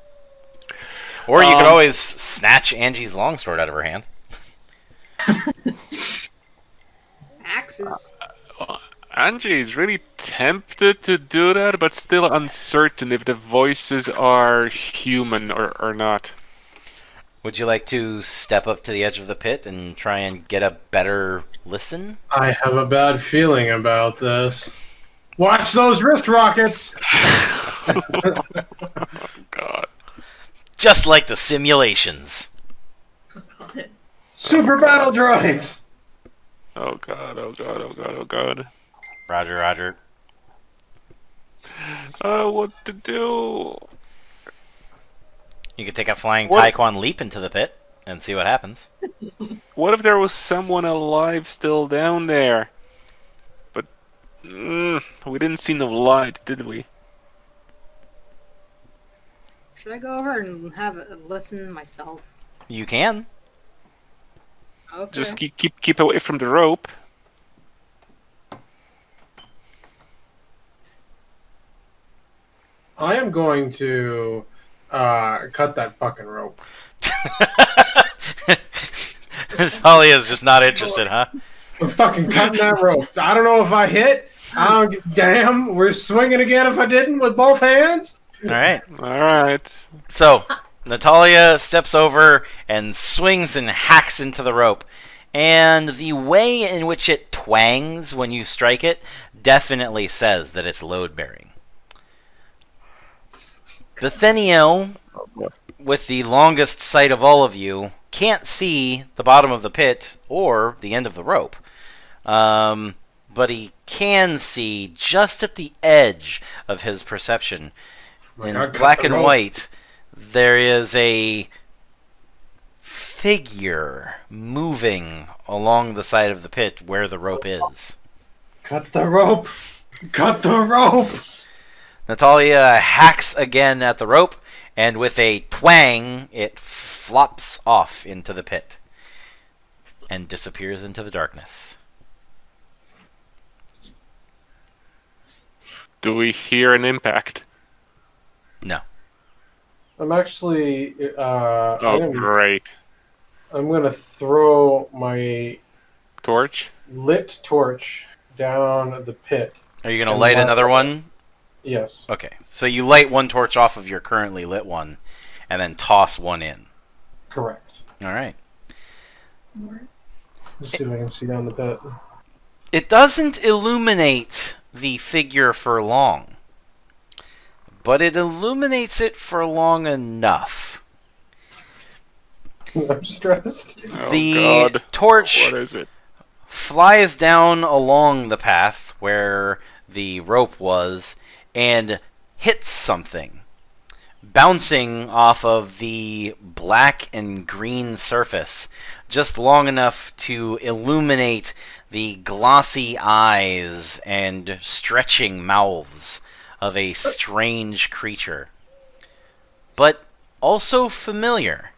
[SPEAKER 1] Or you could always snatch Angie's longsword out of her hand.
[SPEAKER 3] Axes.
[SPEAKER 5] Angie is really tempted to do that, but still uncertain if the voices are human or not.
[SPEAKER 1] Would you like to step up to the edge of the pit and try and get a better listen?
[SPEAKER 4] I have a bad feeling about this. Watch those wrist rockets!
[SPEAKER 5] Oh, God.
[SPEAKER 1] Just like the simulations.
[SPEAKER 6] Oh, God.
[SPEAKER 4] Super battle droids!
[SPEAKER 5] Oh God, oh God, oh God, oh God.
[SPEAKER 1] Roger, roger.
[SPEAKER 5] What to do?
[SPEAKER 1] You could take a flying
[SPEAKER 5] What?
[SPEAKER 1] taekwon leap into the pit and see what happens.
[SPEAKER 5] What if there was someone alive still down there? But we didn't see no light, did we?
[SPEAKER 3] Should I go over and have a listen myself?
[SPEAKER 1] You can.
[SPEAKER 3] Okay.
[SPEAKER 5] Just keep away from the rope.
[SPEAKER 4] I am going to cut that fucking rope.
[SPEAKER 1] Natalia's just not interested, huh?
[SPEAKER 4] I'm fucking cutting that rope. I don't know if I hit. I don't give a damn. We're swinging again if I didn't with both hands.
[SPEAKER 1] All right.
[SPEAKER 5] All right.
[SPEAKER 1] So, Natalia steps over and swings and hacks into the rope. And the way in which it twangs when you strike it definitely says that it's load-bearing. Nathaniel, with the longest sight of all of you, can't see the bottom of the pit or the end of the rope. But he can see just at the edge of his perception. In black and white, there is a figure moving along the side of the pit where the rope is.
[SPEAKER 4] Cut the rope. Cut the rope.
[SPEAKER 1] Natalia hacks again at the rope, and with a twang, it flops off into the pit and disappears into the darkness.
[SPEAKER 5] Do we hear an impact?
[SPEAKER 1] No.
[SPEAKER 4] I'm actually.
[SPEAKER 5] Oh, great.
[SPEAKER 4] I'm gonna throw my
[SPEAKER 5] Torch?
[SPEAKER 4] lit torch down the pit.
[SPEAKER 1] Are you going to light another one?
[SPEAKER 4] Yes.
[SPEAKER 1] Okay. So you light one torch off of your currently lit one, and then toss one in.
[SPEAKER 4] Correct.
[SPEAKER 1] All right.
[SPEAKER 4] Let's see if I can see down the pit.
[SPEAKER 1] It doesn't illuminate the figure for long, but it illuminates it for long enough.
[SPEAKER 4] I'm stressed.
[SPEAKER 5] Oh,
[SPEAKER 1] The
[SPEAKER 5] God.
[SPEAKER 1] torch
[SPEAKER 5] What is it?
[SPEAKER 1] flies down along the path where the rope was and hits something, bouncing off of the black and green surface just long enough to illuminate the glossy eyes and stretching mouths of a strange creature, but also familiar.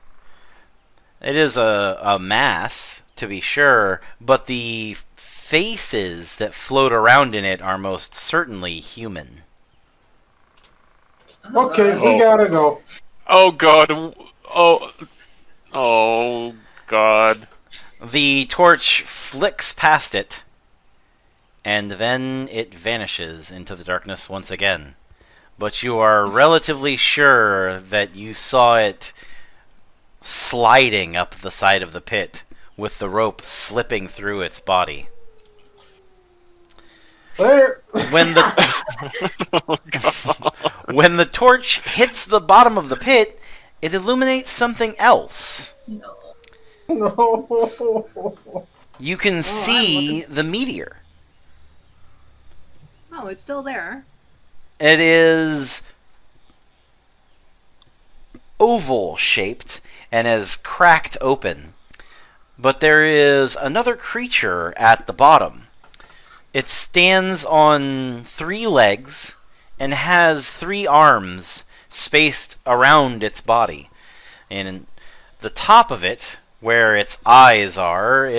[SPEAKER 1] It is a mass, to be sure, but the faces that float around in it are most certainly human.
[SPEAKER 4] Okay, we gotta go.
[SPEAKER 5] Oh, God. Oh, God.
[SPEAKER 1] The torch flicks past it, and then it vanishes into the darkness once again. But you are relatively sure that you saw it sliding up the side of the pit, with the rope slipping through its body.
[SPEAKER 4] Later.
[SPEAKER 1] When the
[SPEAKER 5] Oh, God.
[SPEAKER 1] when the torch hits the bottom of the pit, it illuminates something else.
[SPEAKER 6] No.
[SPEAKER 4] No.
[SPEAKER 1] You can see the meteor.
[SPEAKER 7] Oh, it's still there.
[SPEAKER 1] It is oval shaped and is cracked open. But there is another creature at the bottom. It stands on 3 legs and has 3 arms spaced around its body. And the top of it, where its eyes are,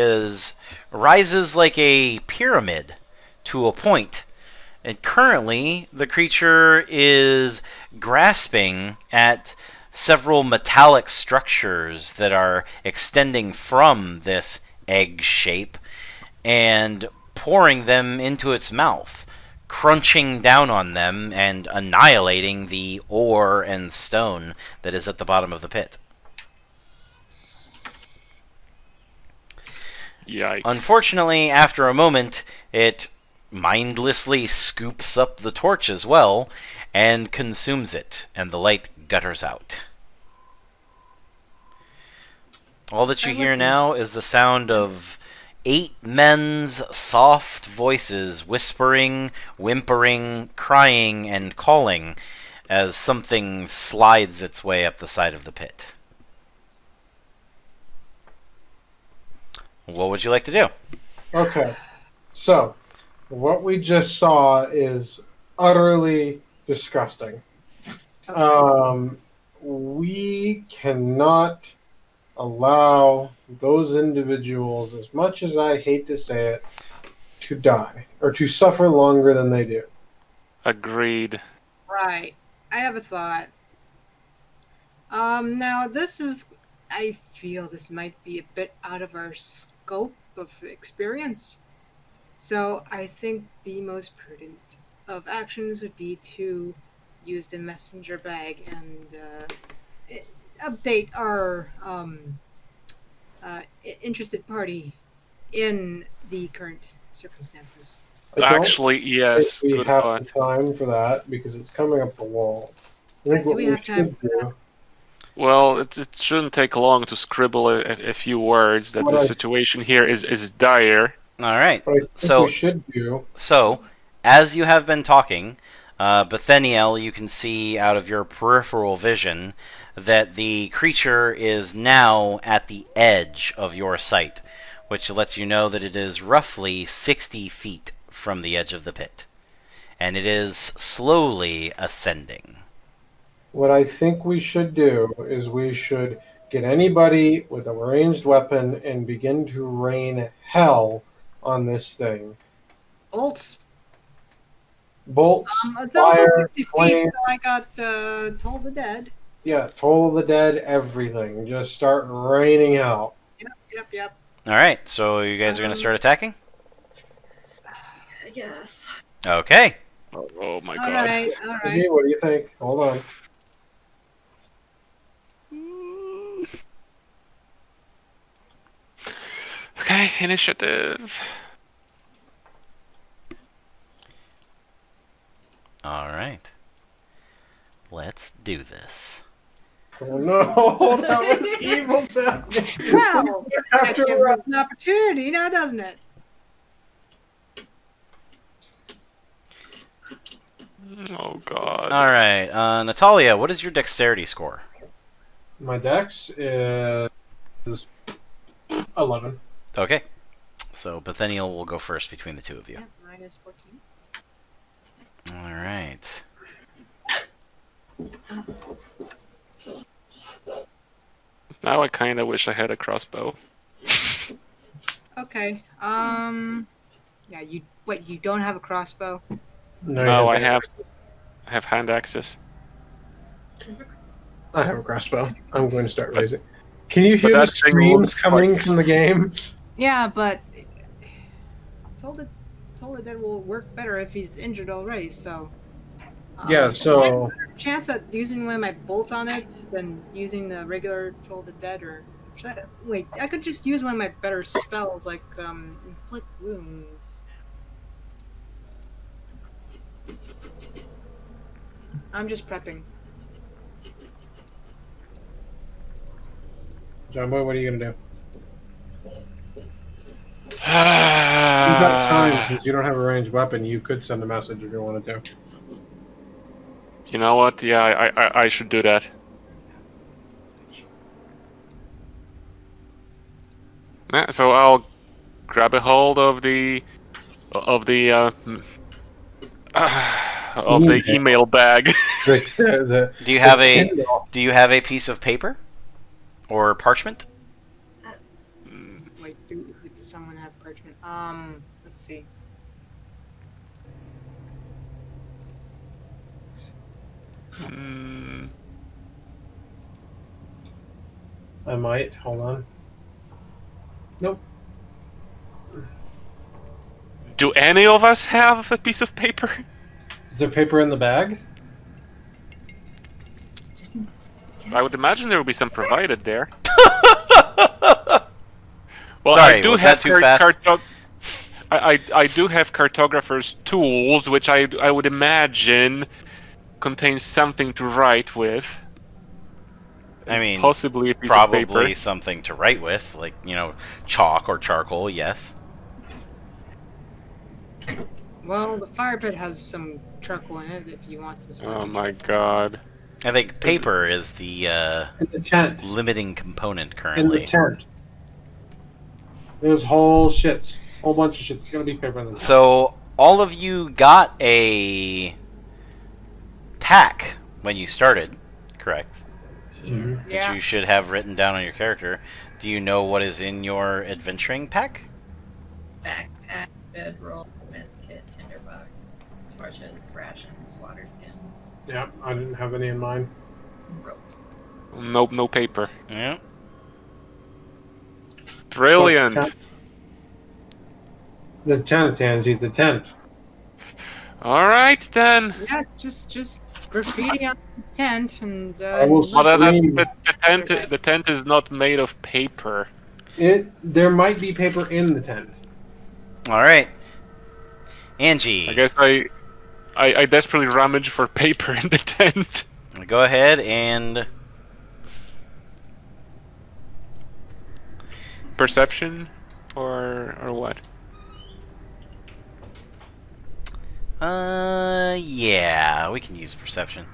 [SPEAKER 1] rises like a pyramid to a point. And currently, the creature is grasping at several metallic structures that are extending from this egg shape and pouring them into its mouth, crunching down on them and annihilating the ore and stone that is at the bottom of the pit.
[SPEAKER 5] Yikes.
[SPEAKER 1] Unfortunately, after a moment, it mindlessly scoops up the torch as well and consumes it, and the light gutters out. All that you hear now is the sound of 8 men's soft voices whispering, whimpering, crying, and calling as something slides its way up the side of the pit. What would you like to do?
[SPEAKER 4] Okay, so what we just saw is utterly disgusting. We cannot allow those individuals, as much as I hate to say it, to die or to suffer longer than they do.
[SPEAKER 5] Agreed.
[SPEAKER 3] Right. I have a thought. Now this is, I feel this might be a bit out of our scope of experience. So I think the most prudent of actions would be to use the messenger bag and update our interested party in the current circumstances.
[SPEAKER 4] I don't
[SPEAKER 5] Actually,
[SPEAKER 4] think
[SPEAKER 5] yes.
[SPEAKER 4] we
[SPEAKER 5] Good
[SPEAKER 4] have
[SPEAKER 5] thought.
[SPEAKER 4] the time for that because it's coming up the wall. I think
[SPEAKER 3] Do
[SPEAKER 4] what
[SPEAKER 3] we
[SPEAKER 4] we
[SPEAKER 3] have time
[SPEAKER 4] should
[SPEAKER 3] for that?
[SPEAKER 4] do.
[SPEAKER 5] Well, it shouldn't take long to scribble a few words that
[SPEAKER 4] What
[SPEAKER 5] the
[SPEAKER 4] I-
[SPEAKER 5] situation here is dire.
[SPEAKER 1] All right.
[SPEAKER 4] What I think
[SPEAKER 1] So
[SPEAKER 4] we should do.
[SPEAKER 1] So, as you have been talking, Bethaniel, you can see out of your peripheral vision that the creature is now at the edge of your sight, which lets you know that it is roughly 60 feet from the edge of the pit. And it is slowly ascending.
[SPEAKER 4] What I think we should do is we should get anybody with a ranged weapon and begin to rain hell on this thing.
[SPEAKER 3] Bolts.
[SPEAKER 4] Bolts,
[SPEAKER 3] It's also
[SPEAKER 4] fire,
[SPEAKER 3] 60 feet,
[SPEAKER 4] flame,
[SPEAKER 3] so I got Toll the Dead.
[SPEAKER 4] yeah, Toll of the Dead, everything. Just start raining hell.
[SPEAKER 3] Yep.
[SPEAKER 1] All right, so you guys are going to start attacking?
[SPEAKER 6] I guess.
[SPEAKER 1] Okay.
[SPEAKER 5] Oh my
[SPEAKER 3] All
[SPEAKER 5] god.
[SPEAKER 3] right.
[SPEAKER 4] Hey, what do you think? Hold on.
[SPEAKER 5] Okay, initiative.
[SPEAKER 1] All right. Let's do this.
[SPEAKER 4] Oh no, that was evil sounding.
[SPEAKER 3] Well,
[SPEAKER 4] After
[SPEAKER 3] that gives us an opportunity now, doesn't it?
[SPEAKER 5] Oh god.
[SPEAKER 1] All right, Natalia, what is your dexterity score?
[SPEAKER 4] My dex is 11.
[SPEAKER 1] Okay. So Bethaniel will go first between the two of you.
[SPEAKER 3] Yeah, mine is 14.
[SPEAKER 1] All right.
[SPEAKER 5] Now I kind of wish I had a crossbow.
[SPEAKER 3] Okay. Yeah. You don't have a crossbow?
[SPEAKER 5] No, I have hand axes.
[SPEAKER 4] I have a crossbow. I'm going to start raising. Can you hear
[SPEAKER 5] that
[SPEAKER 4] the
[SPEAKER 5] thing
[SPEAKER 4] screams
[SPEAKER 5] looks
[SPEAKER 4] coming
[SPEAKER 5] like-
[SPEAKER 4] from the game?
[SPEAKER 3] Yeah, but Toll the Dead will work better if he's injured already. So.
[SPEAKER 4] Yeah, so
[SPEAKER 3] I have a better chance at using one of my bolts on it than using the regular Toll the Dead, or wait, I could just use one of my better spells like inflict wounds. I'm just prepping.
[SPEAKER 4] John Boy, what are you gonna do? You've got
[SPEAKER 5] You've
[SPEAKER 4] time since you don't have a ranged weapon. You could send a message if you wanted to.
[SPEAKER 5] You know what? Yeah, I should do that. Yeah, so I'll grab a hold of the email bag.
[SPEAKER 4] The
[SPEAKER 1] Do you have a
[SPEAKER 4] Kindle.
[SPEAKER 1] Do you have a piece of paper or parchment?
[SPEAKER 3] Wait, does someone have parchment? Let's see.
[SPEAKER 5] Hmm.
[SPEAKER 4] I might. Hold on. Nope.
[SPEAKER 5] Do any of us have a piece of paper?
[SPEAKER 4] Is there paper in the bag?
[SPEAKER 5] I would imagine there would be some provided there. Well,
[SPEAKER 1] Sorry,
[SPEAKER 5] I do
[SPEAKER 1] was
[SPEAKER 5] have
[SPEAKER 1] that too fast?
[SPEAKER 5] I do have cartographer's tools, which I would imagine contains something to write with.
[SPEAKER 1] I mean,
[SPEAKER 5] Possibly a piece of paper.
[SPEAKER 1] probably something to write with, like, chalk or charcoal, yes.
[SPEAKER 3] Well, the fire pit has some charcoal in it if you want some stuff.
[SPEAKER 5] Oh my god.
[SPEAKER 1] I think paper is the
[SPEAKER 4] In the tent.
[SPEAKER 1] limiting component
[SPEAKER 4] In the
[SPEAKER 1] currently.
[SPEAKER 4] tent. There's whole bunch of shits. There's gonna be paper in the tent.
[SPEAKER 1] So, all of you got a pack when you started, correct?
[SPEAKER 4] Mhm.
[SPEAKER 1] Which
[SPEAKER 3] Yeah.
[SPEAKER 1] you should have written down on your character. Do you know what is in your adventuring pack?
[SPEAKER 6] Backpack, bedroll, mess kit, tinderbox, torches, rations, water skin,
[SPEAKER 4] Yeah, I didn't have any in mine.
[SPEAKER 6] rope.
[SPEAKER 5] Nope, no paper.
[SPEAKER 1] Yeah.
[SPEAKER 5] Brilliant.
[SPEAKER 4] The tent, Angie, the tent.
[SPEAKER 5] All right then.
[SPEAKER 7] Yeah, it's just graffiti on the tent and
[SPEAKER 4] I will
[SPEAKER 5] Well,
[SPEAKER 4] scream.
[SPEAKER 5] the tent is not made of paper.
[SPEAKER 4] There might be paper in the tent.
[SPEAKER 1] All right. Angie,
[SPEAKER 5] I guess I desperately rummage for paper in the tent.
[SPEAKER 1] go ahead and
[SPEAKER 5] Perception, or what?
[SPEAKER 1] yeah, we can use perception.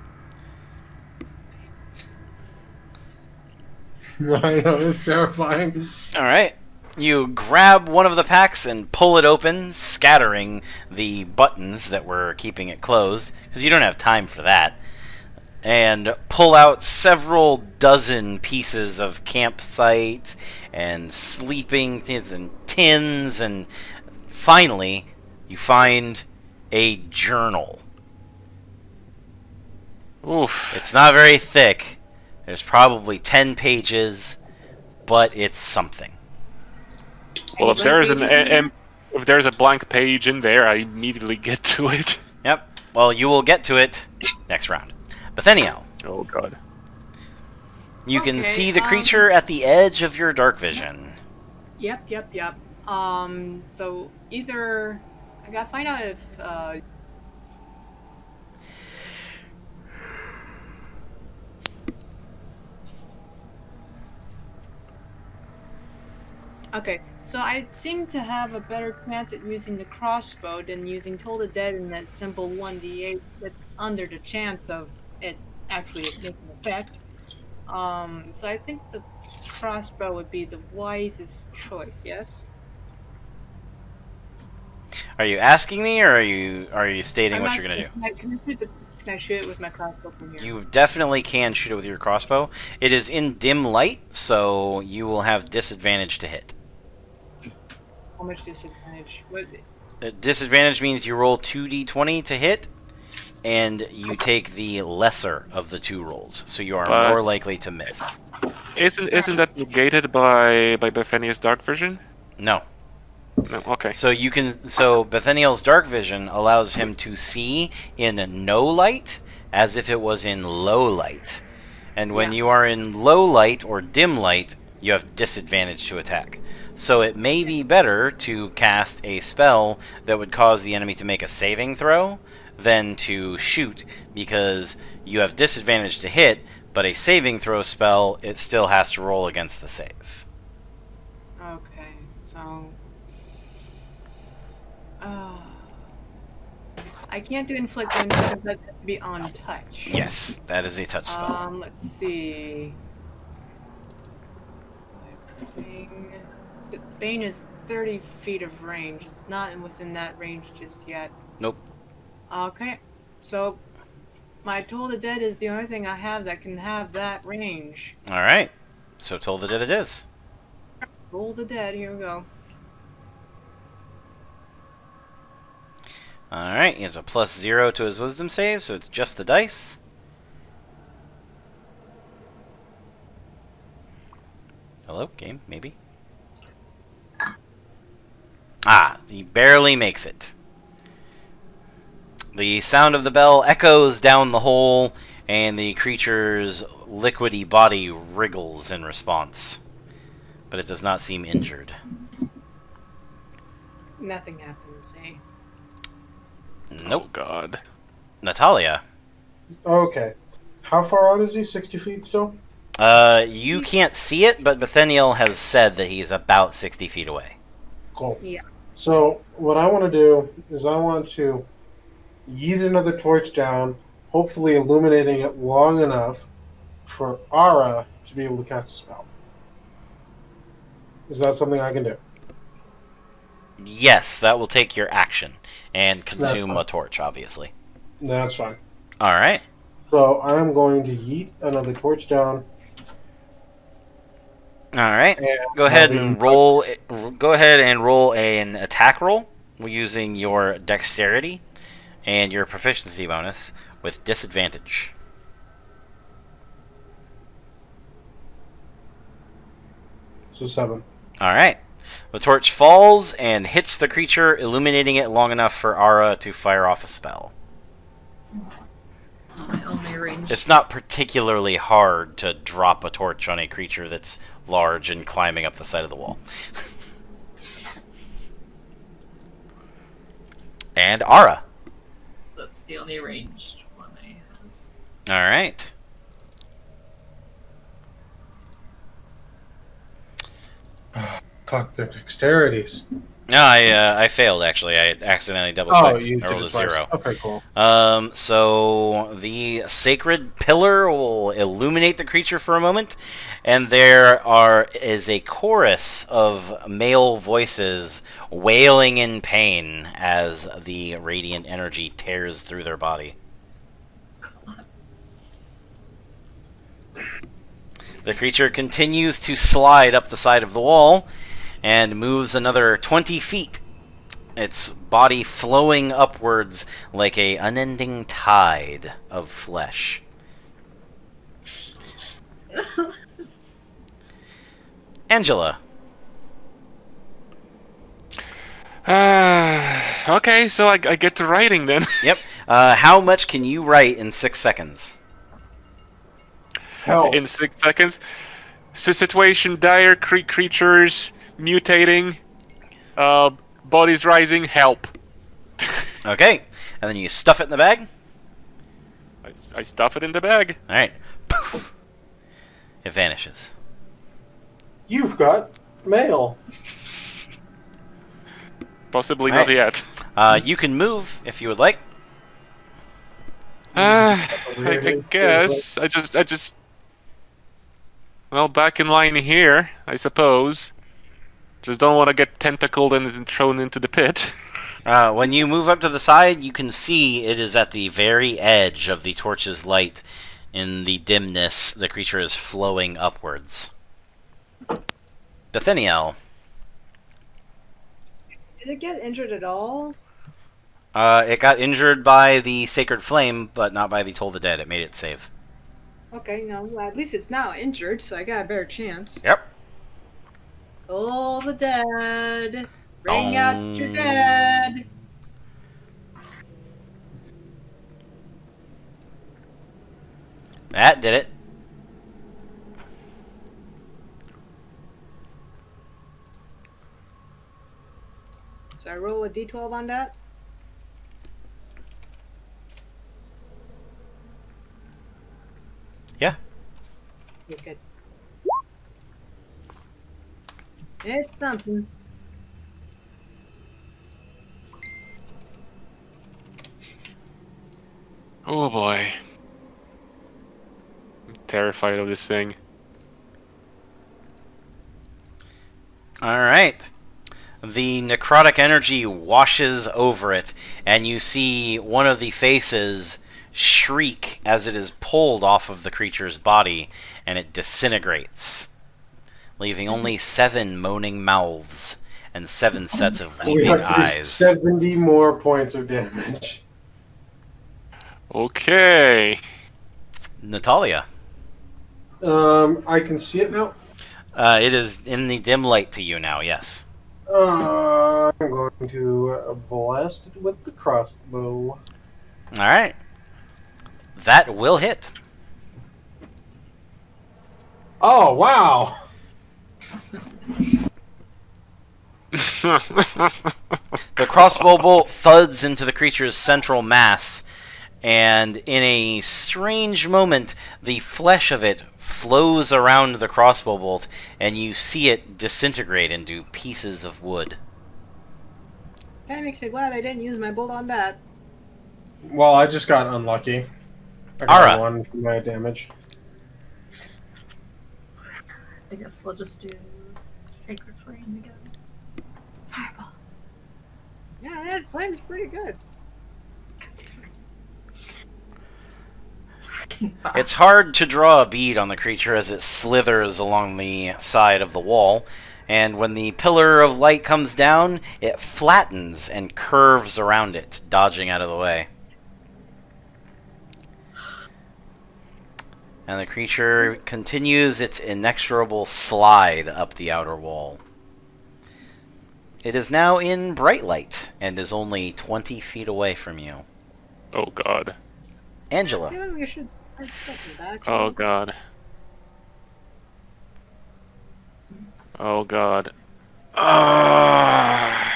[SPEAKER 4] I know, it's terrifying.
[SPEAKER 1] All right. You grab one of the packs and pull it open, scattering the buttons that were keeping it closed, because you don't have time for that, and pull out several dozen pieces of campsite and sleeping things and tins, and finally, you find a journal.
[SPEAKER 5] Oof.
[SPEAKER 1] It's not very thick. There's probably 10 pages, but it's something.
[SPEAKER 5] Well, if there's a blank page in there, I immediately get to it.
[SPEAKER 1] Yep. Well, you will get to it next round. Bethaniel,
[SPEAKER 5] Oh god.
[SPEAKER 1] you can
[SPEAKER 7] Okay,
[SPEAKER 1] see the creature at the edge of your dark vision.
[SPEAKER 7] Yep. So either I gotta find out if okay, so I seem to have a better chance at using the crossbow than using Toll the Dead in that simple 1d8 that's under the chance of it actually making effect. So I think the crossbow would be the wisest choice, yes?
[SPEAKER 1] Are you asking me, or are you stating
[SPEAKER 7] I'm
[SPEAKER 1] what you're
[SPEAKER 7] asking,
[SPEAKER 1] gonna do?
[SPEAKER 7] Can I shoot it with my crossbow from here?
[SPEAKER 1] You definitely can shoot it with your crossbow. It is in dim light, so you will have disadvantage to hit.
[SPEAKER 7] How much disadvantage? What?
[SPEAKER 1] Disadvantage means you roll 2d20 to hit, and you take the lesser of the two rolls, so you are
[SPEAKER 5] But-
[SPEAKER 1] more likely to miss.
[SPEAKER 5] Isn't that negated by Bethania's dark vision?
[SPEAKER 1] No.
[SPEAKER 5] No. Okay.
[SPEAKER 1] So Bethaniel's dark vision allows him to see in no light as if it was in low light. And when
[SPEAKER 7] Yeah.
[SPEAKER 1] you are in low light or dim light, you have disadvantage to attack. So it may be better to cast a spell that would cause the enemy to make a saving throw than to shoot, because you have disadvantage to hit, but a saving throw spell, it still has to roll against the save.
[SPEAKER 7] Okay, so. I can't do inflict wounds because that has to be on touch.
[SPEAKER 1] Yes, that is a touch spell.
[SPEAKER 7] Let's see. Bane is 30 feet of range. It's not within that range just yet.
[SPEAKER 1] Nope.
[SPEAKER 7] Okay, so my Toll the Dead is the only thing I have that can have that range.
[SPEAKER 1] Alright. So Toll the Dead it is.
[SPEAKER 7] Toll the Dead, here we go.
[SPEAKER 1] Alright, he has a +0 to his wisdom save, so it's just the dice. Hello, game, maybe? Ah, he barely makes it. The sound of the bell echoes down the hole, and the creature's liquidy body wriggles in response. But it does not seem injured.
[SPEAKER 3] Nothing happens, eh?
[SPEAKER 1] Nope.
[SPEAKER 5] Oh god.
[SPEAKER 1] Natalia.
[SPEAKER 4] Okay. How far out is he? 60 feet still?
[SPEAKER 1] You can't see it, but Bethaniel has said that he's about 60 feet away.
[SPEAKER 4] Cool.
[SPEAKER 3] Yeah.
[SPEAKER 4] So, what I want to do is I want to yeet another torch down, hopefully illuminating it long enough for Ara to be able to cast a spell. Is that something I can do?
[SPEAKER 1] Yes, that will take your action and consume
[SPEAKER 4] fine.
[SPEAKER 1] a torch, obviously.
[SPEAKER 4] No, that's fine.
[SPEAKER 1] All right.
[SPEAKER 4] So, I'm going to yeet another torch down.
[SPEAKER 1] All right.
[SPEAKER 4] And
[SPEAKER 1] Go ahead
[SPEAKER 4] I'll
[SPEAKER 1] and
[SPEAKER 4] be-
[SPEAKER 1] roll. Go ahead and roll an attack roll using your dexterity and your proficiency bonus with disadvantage.
[SPEAKER 4] So 7.
[SPEAKER 1] All right. The torch falls and hits the creature, illuminating it long enough for Ara to fire off a spell.
[SPEAKER 6] My only range.
[SPEAKER 1] It's not particularly hard to drop a torch on a creature that's large and climbing up the side of the wall. And Ara.
[SPEAKER 6] That's the only ranged one I have.
[SPEAKER 1] All right.
[SPEAKER 4] Fuck their dexterities.
[SPEAKER 1] No, I failed, actually. I accidentally double-clicked.
[SPEAKER 4] You
[SPEAKER 1] I
[SPEAKER 4] did
[SPEAKER 1] rolled a
[SPEAKER 4] it twice.
[SPEAKER 1] 0.
[SPEAKER 4] Okay, cool.
[SPEAKER 1] So the sacred pillar will illuminate the creature for a moment, and there is a chorus of male voices wailing in pain as the radiant energy tears through their body. The creature continues to slide up the side of the wall and moves another 20 feet. Its body flowing upwards like a unending tide of flesh. Angela.
[SPEAKER 5] Okay, so I get to writing then.
[SPEAKER 1] Yep. How much can you write in 6 seconds?
[SPEAKER 4] Hell.
[SPEAKER 5] In 6 seconds. Situation dire, creatures mutating, bodies rising, help.
[SPEAKER 1] Okay. And then you stuff it in the bag?
[SPEAKER 5] I stuff it in the bag.
[SPEAKER 1] Alright. Poof. It vanishes.
[SPEAKER 4] You've got mail.
[SPEAKER 5] Possibly
[SPEAKER 1] Alright.
[SPEAKER 5] not yet.
[SPEAKER 1] You can move if you would like.
[SPEAKER 5] I guess. I just. Well, back in line here, I suppose. Just don't want to get tentacled and thrown into the pit.
[SPEAKER 1] When you move up to the side, you can see it is at the very edge of the torch's light. In the dimness, the creature is flowing upwards. Bethaniel.
[SPEAKER 7] Did it get injured at all?
[SPEAKER 1] It got injured by the Sacred Flame, but not by the Toll the Dead. It made it save.
[SPEAKER 7] Okay, no, well, at least it's now injured, so I got a better chance.
[SPEAKER 1] Yep.
[SPEAKER 7] Toll the dead. Bring out your dead.
[SPEAKER 1] That did it.
[SPEAKER 7] So I roll a d12 on that.
[SPEAKER 1] Yeah.
[SPEAKER 7] You're good. It's something.
[SPEAKER 5] Oh boy. I'm terrified of this thing.
[SPEAKER 1] Alright. The necrotic energy washes over it, and you see one of the faces shriek as it is pulled off of the creature's body, and it disintegrates, leaving only 7 moaning mouths and 7 sets of
[SPEAKER 4] We
[SPEAKER 1] weeping
[SPEAKER 4] have to do
[SPEAKER 1] eyes.
[SPEAKER 4] 70 more points of damage.
[SPEAKER 5] Okay.
[SPEAKER 1] Natalia.
[SPEAKER 4] I can see it now.
[SPEAKER 1] It is in the dim light to you now, yes.
[SPEAKER 4] I'm going to blast it with the crossbow.
[SPEAKER 1] Alright. That will hit.
[SPEAKER 4] Oh, wow!
[SPEAKER 1] The crossbow bolt thuds into the creature's central mass, and in a strange moment, the flesh of it flows around the crossbow bolt, and you see it disintegrate into pieces of wood.
[SPEAKER 7] That makes me glad I didn't use my bolt on that.
[SPEAKER 4] Well, I just got unlucky. I got
[SPEAKER 1] Ara.
[SPEAKER 4] 1 for my damage.
[SPEAKER 6] I guess we'll just do Sacred Flame again. Fireball.
[SPEAKER 7] Yeah, that flame's pretty good.
[SPEAKER 1] It's hard to draw a bead on the creature as it slithers along the side of the wall, and when the pillar of light comes down, it flattens and curves around it, dodging out of the way. And the creature continues its inexorable slide up the outer wall. It is now in bright light and is only 20 feet away from you.
[SPEAKER 5] Oh god.
[SPEAKER 1] Angela.
[SPEAKER 3] I feel like we should step back.
[SPEAKER 5] Oh god. Oh god. Ah.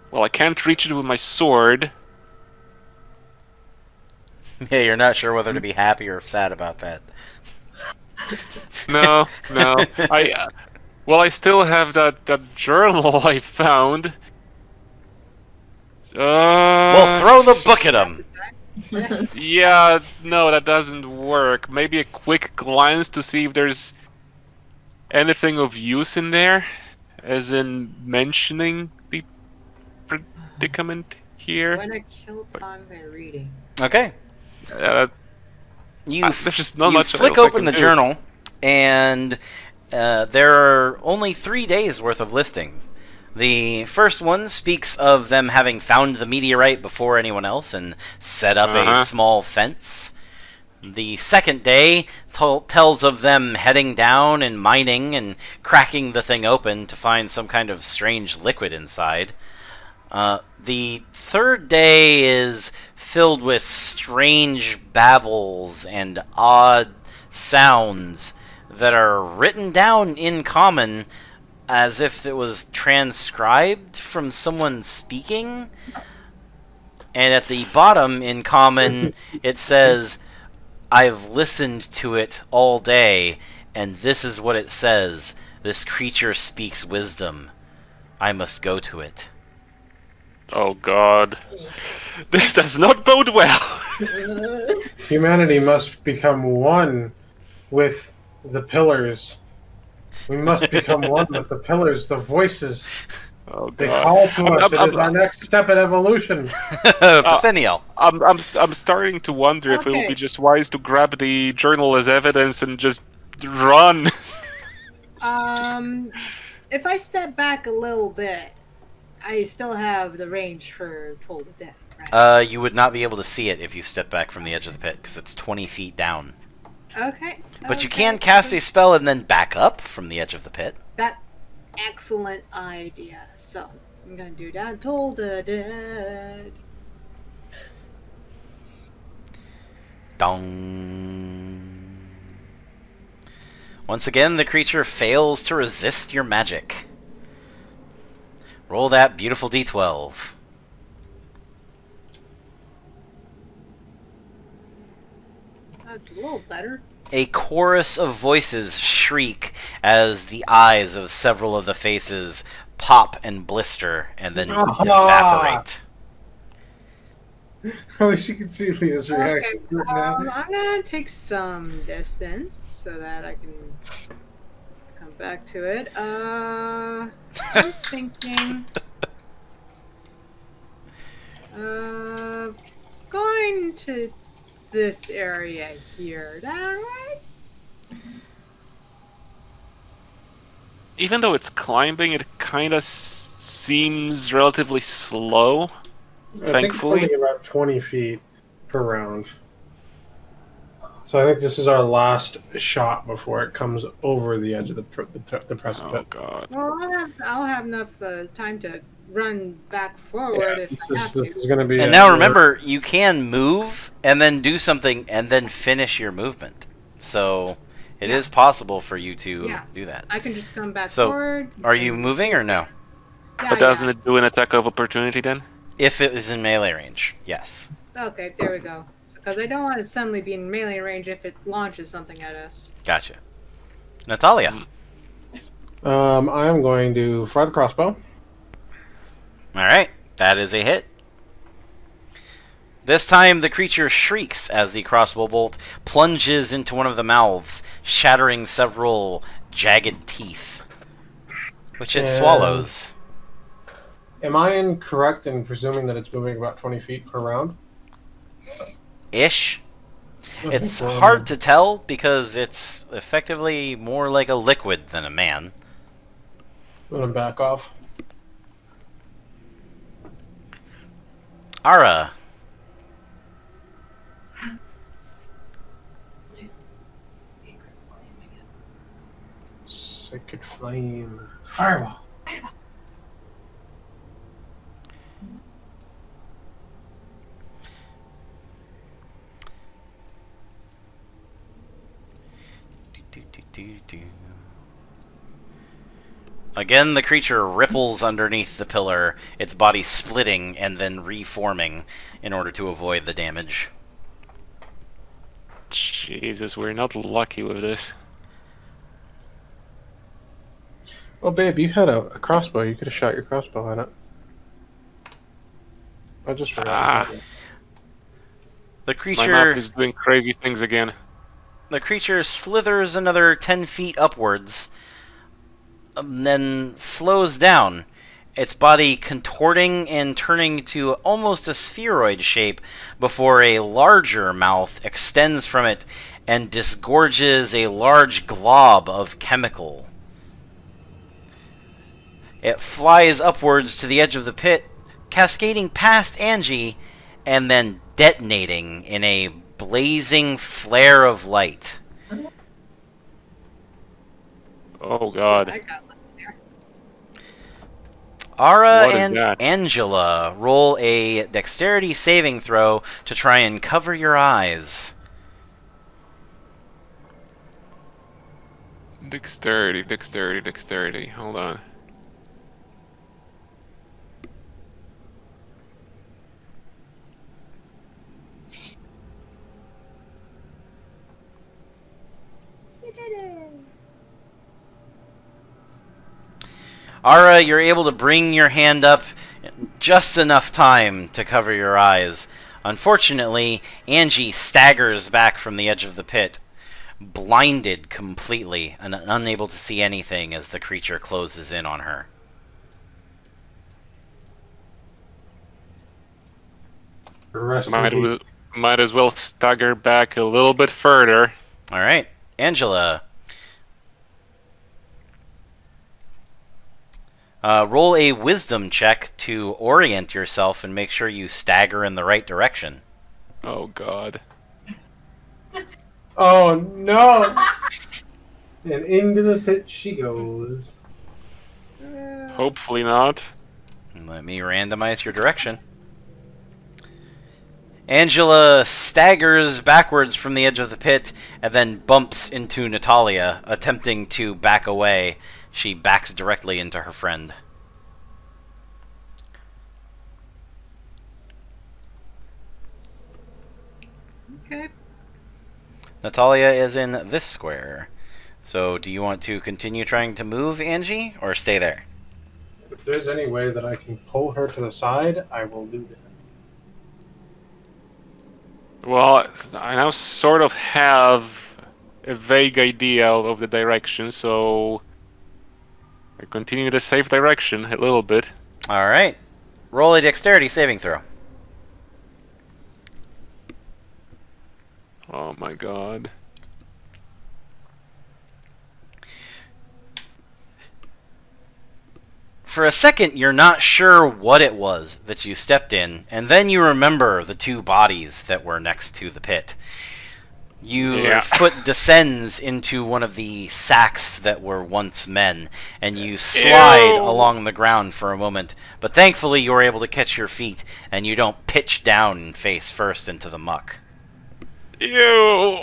[SPEAKER 5] Well, I can't reach it with my sword.
[SPEAKER 1] Yeah, you're not sure whether to be happy or sad about that.
[SPEAKER 5] No. Well, I still have that journal I found.
[SPEAKER 1] Well, throw the book at him!
[SPEAKER 5] Yeah, no, that doesn't work. Maybe a quick glance to see if there's anything of use in there, as in mentioning the predicament here.
[SPEAKER 3] When I kill time by reading.
[SPEAKER 1] Okay.
[SPEAKER 5] There's just not much
[SPEAKER 1] flick
[SPEAKER 5] else I
[SPEAKER 1] open
[SPEAKER 5] can
[SPEAKER 1] the
[SPEAKER 5] do.
[SPEAKER 1] journal, and there are only 3 days worth of listings. The first one speaks of them having found the meteorite before anyone else and set up a small fence. The second day tells of them heading down and mining and cracking the thing open to find some kind of strange liquid inside. The third day is filled with strange babbles and odd sounds that are written down in common as if it was transcribed from someone speaking. And at the bottom in common, it says, "I've listened to it all day, and this is what it says. This creature speaks wisdom. I must go to it."
[SPEAKER 5] Oh god. This does not bode well.
[SPEAKER 4] Humanity must become one with the pillars. We must become one with the pillars, the voices.
[SPEAKER 5] Oh
[SPEAKER 4] They
[SPEAKER 5] god.
[SPEAKER 4] call to us. It is our next step in evolution.
[SPEAKER 1] Nathaniel.
[SPEAKER 5] I'm starting to wonder if it would be just wise to grab the journal as evidence and just run.
[SPEAKER 3] If I step back a little bit, I still have the range for Toll the Dead, right?
[SPEAKER 1] You would not be able to see it if you step back from the edge of the pit, because it's 20 feet down.
[SPEAKER 3] Okay.
[SPEAKER 1] But you can cast a spell and then back up from the edge of the pit.
[SPEAKER 3] That excellent idea. So I'm gonna do that. Toll the Dead.
[SPEAKER 1] Dong. Once again, the creature fails to resist your magic. Roll that beautiful d12.
[SPEAKER 3] That's a little better.
[SPEAKER 1] A chorus of voices shriek as the eyes of several of the faces pop and blister and then evaporate.
[SPEAKER 4] I wish you could see Leah's reaction right now.
[SPEAKER 3] I'm gonna take some distance so that I can come back to it. I'm thinking going to this area here. Is that right?
[SPEAKER 5] Even though it's climbing, it kind of seems relatively slow. Thankfully.
[SPEAKER 4] I think it's about 20 feet per round. So I think this is our last shot before it comes over the edge of the precipice.
[SPEAKER 5] Oh god.
[SPEAKER 3] Well, I'll have enough time to run back forward if I have
[SPEAKER 4] This
[SPEAKER 3] to.
[SPEAKER 4] is going to be.
[SPEAKER 1] And now remember, you can move and then do something and then finish your movement. So it is possible for you to do that.
[SPEAKER 3] I can just come back
[SPEAKER 1] So,
[SPEAKER 3] forward.
[SPEAKER 1] are you moving or no?
[SPEAKER 3] Yeah,
[SPEAKER 5] But doesn't it do an attack of opportunity then?
[SPEAKER 1] If it is in melee range, yes.
[SPEAKER 3] Okay, there we go. Because I don't want to suddenly be in melee range if it launches something at us.
[SPEAKER 1] Gotcha. Natalia.
[SPEAKER 4] I am going to fire the crossbow.
[SPEAKER 1] Alright, that is a hit. This time the creature shrieks as the crossbow bolt plunges into one of the mouths, shattering several jagged teeth, which it swallows.
[SPEAKER 4] Am I incorrect in presuming that it's moving about 20 feet per round?
[SPEAKER 1] Ish. It's hard to tell because it's effectively more like a liquid than a man.
[SPEAKER 4] I'm going to back off.
[SPEAKER 1] Ara.
[SPEAKER 4] Sacred flame. Fireball.
[SPEAKER 1] Again, the creature ripples underneath the pillar, its body splitting and then reforming in order to avoid the damage.
[SPEAKER 5] Jesus, we're not lucky with this.
[SPEAKER 8] Well, babe, you had a crossbow. You could have shot your crossbow at it. I just forgot.
[SPEAKER 5] Ah.
[SPEAKER 1] The
[SPEAKER 5] My
[SPEAKER 1] creature
[SPEAKER 5] map is doing crazy things again.
[SPEAKER 1] The creature slithers another 10 feet upwards, then slows down, its body contorting and turning to almost a spheroid shape before a larger mouth extends from it and disgorges a large glob of chemical. It flies upwards to the edge of the pit, cascading past Angie, and then detonating in a blazing flare of light.
[SPEAKER 5] Oh god.
[SPEAKER 3] I got left there.
[SPEAKER 1] Ara
[SPEAKER 5] What is
[SPEAKER 1] and
[SPEAKER 5] that?
[SPEAKER 1] Angela, roll a dexterity saving throw to try and cover your eyes.
[SPEAKER 5] Dexterity, dexterity, dexterity. Hold on.
[SPEAKER 1] Ara, you're able to bring your hand up just enough time to cover your eyes. Unfortunately, Angie staggers back from the edge of the pit, blinded completely and unable to see anything as the creature closes in on her.
[SPEAKER 4] The rest of the
[SPEAKER 5] Might as well stagger back a little bit further.
[SPEAKER 1] All right, Angela. Roll a wisdom check to orient yourself and make sure you stagger in the right direction.
[SPEAKER 5] Oh god.
[SPEAKER 4] Oh no! And into the pit she goes.
[SPEAKER 5] Hopefully not.
[SPEAKER 1] Let me randomize your direction. Angela staggers backwards from the edge of the pit and then bumps into Natalia, attempting to back away. She backs directly into her friend.
[SPEAKER 3] Okay.
[SPEAKER 1] Natalia is in this square. So do you want to continue trying to move, Angie, or stay there?
[SPEAKER 4] If there's any way that I can pull her to the side, I will do that.
[SPEAKER 5] Well, I now sort of have a vague idea of the direction, so I continue the safe direction a little bit.
[SPEAKER 1] Alright. Roll a dexterity saving throw.
[SPEAKER 5] Oh my god.
[SPEAKER 1] For a second, you're not sure what it was that you stepped in, and then you remember the two bodies that were next to the pit. Your foot descends into one of the sacks that were once men, and you slide
[SPEAKER 5] Ew.
[SPEAKER 1] along the ground for a moment, but thankfully you're able to catch your feet, and you don't pitch down face first into the muck.
[SPEAKER 5] Ew!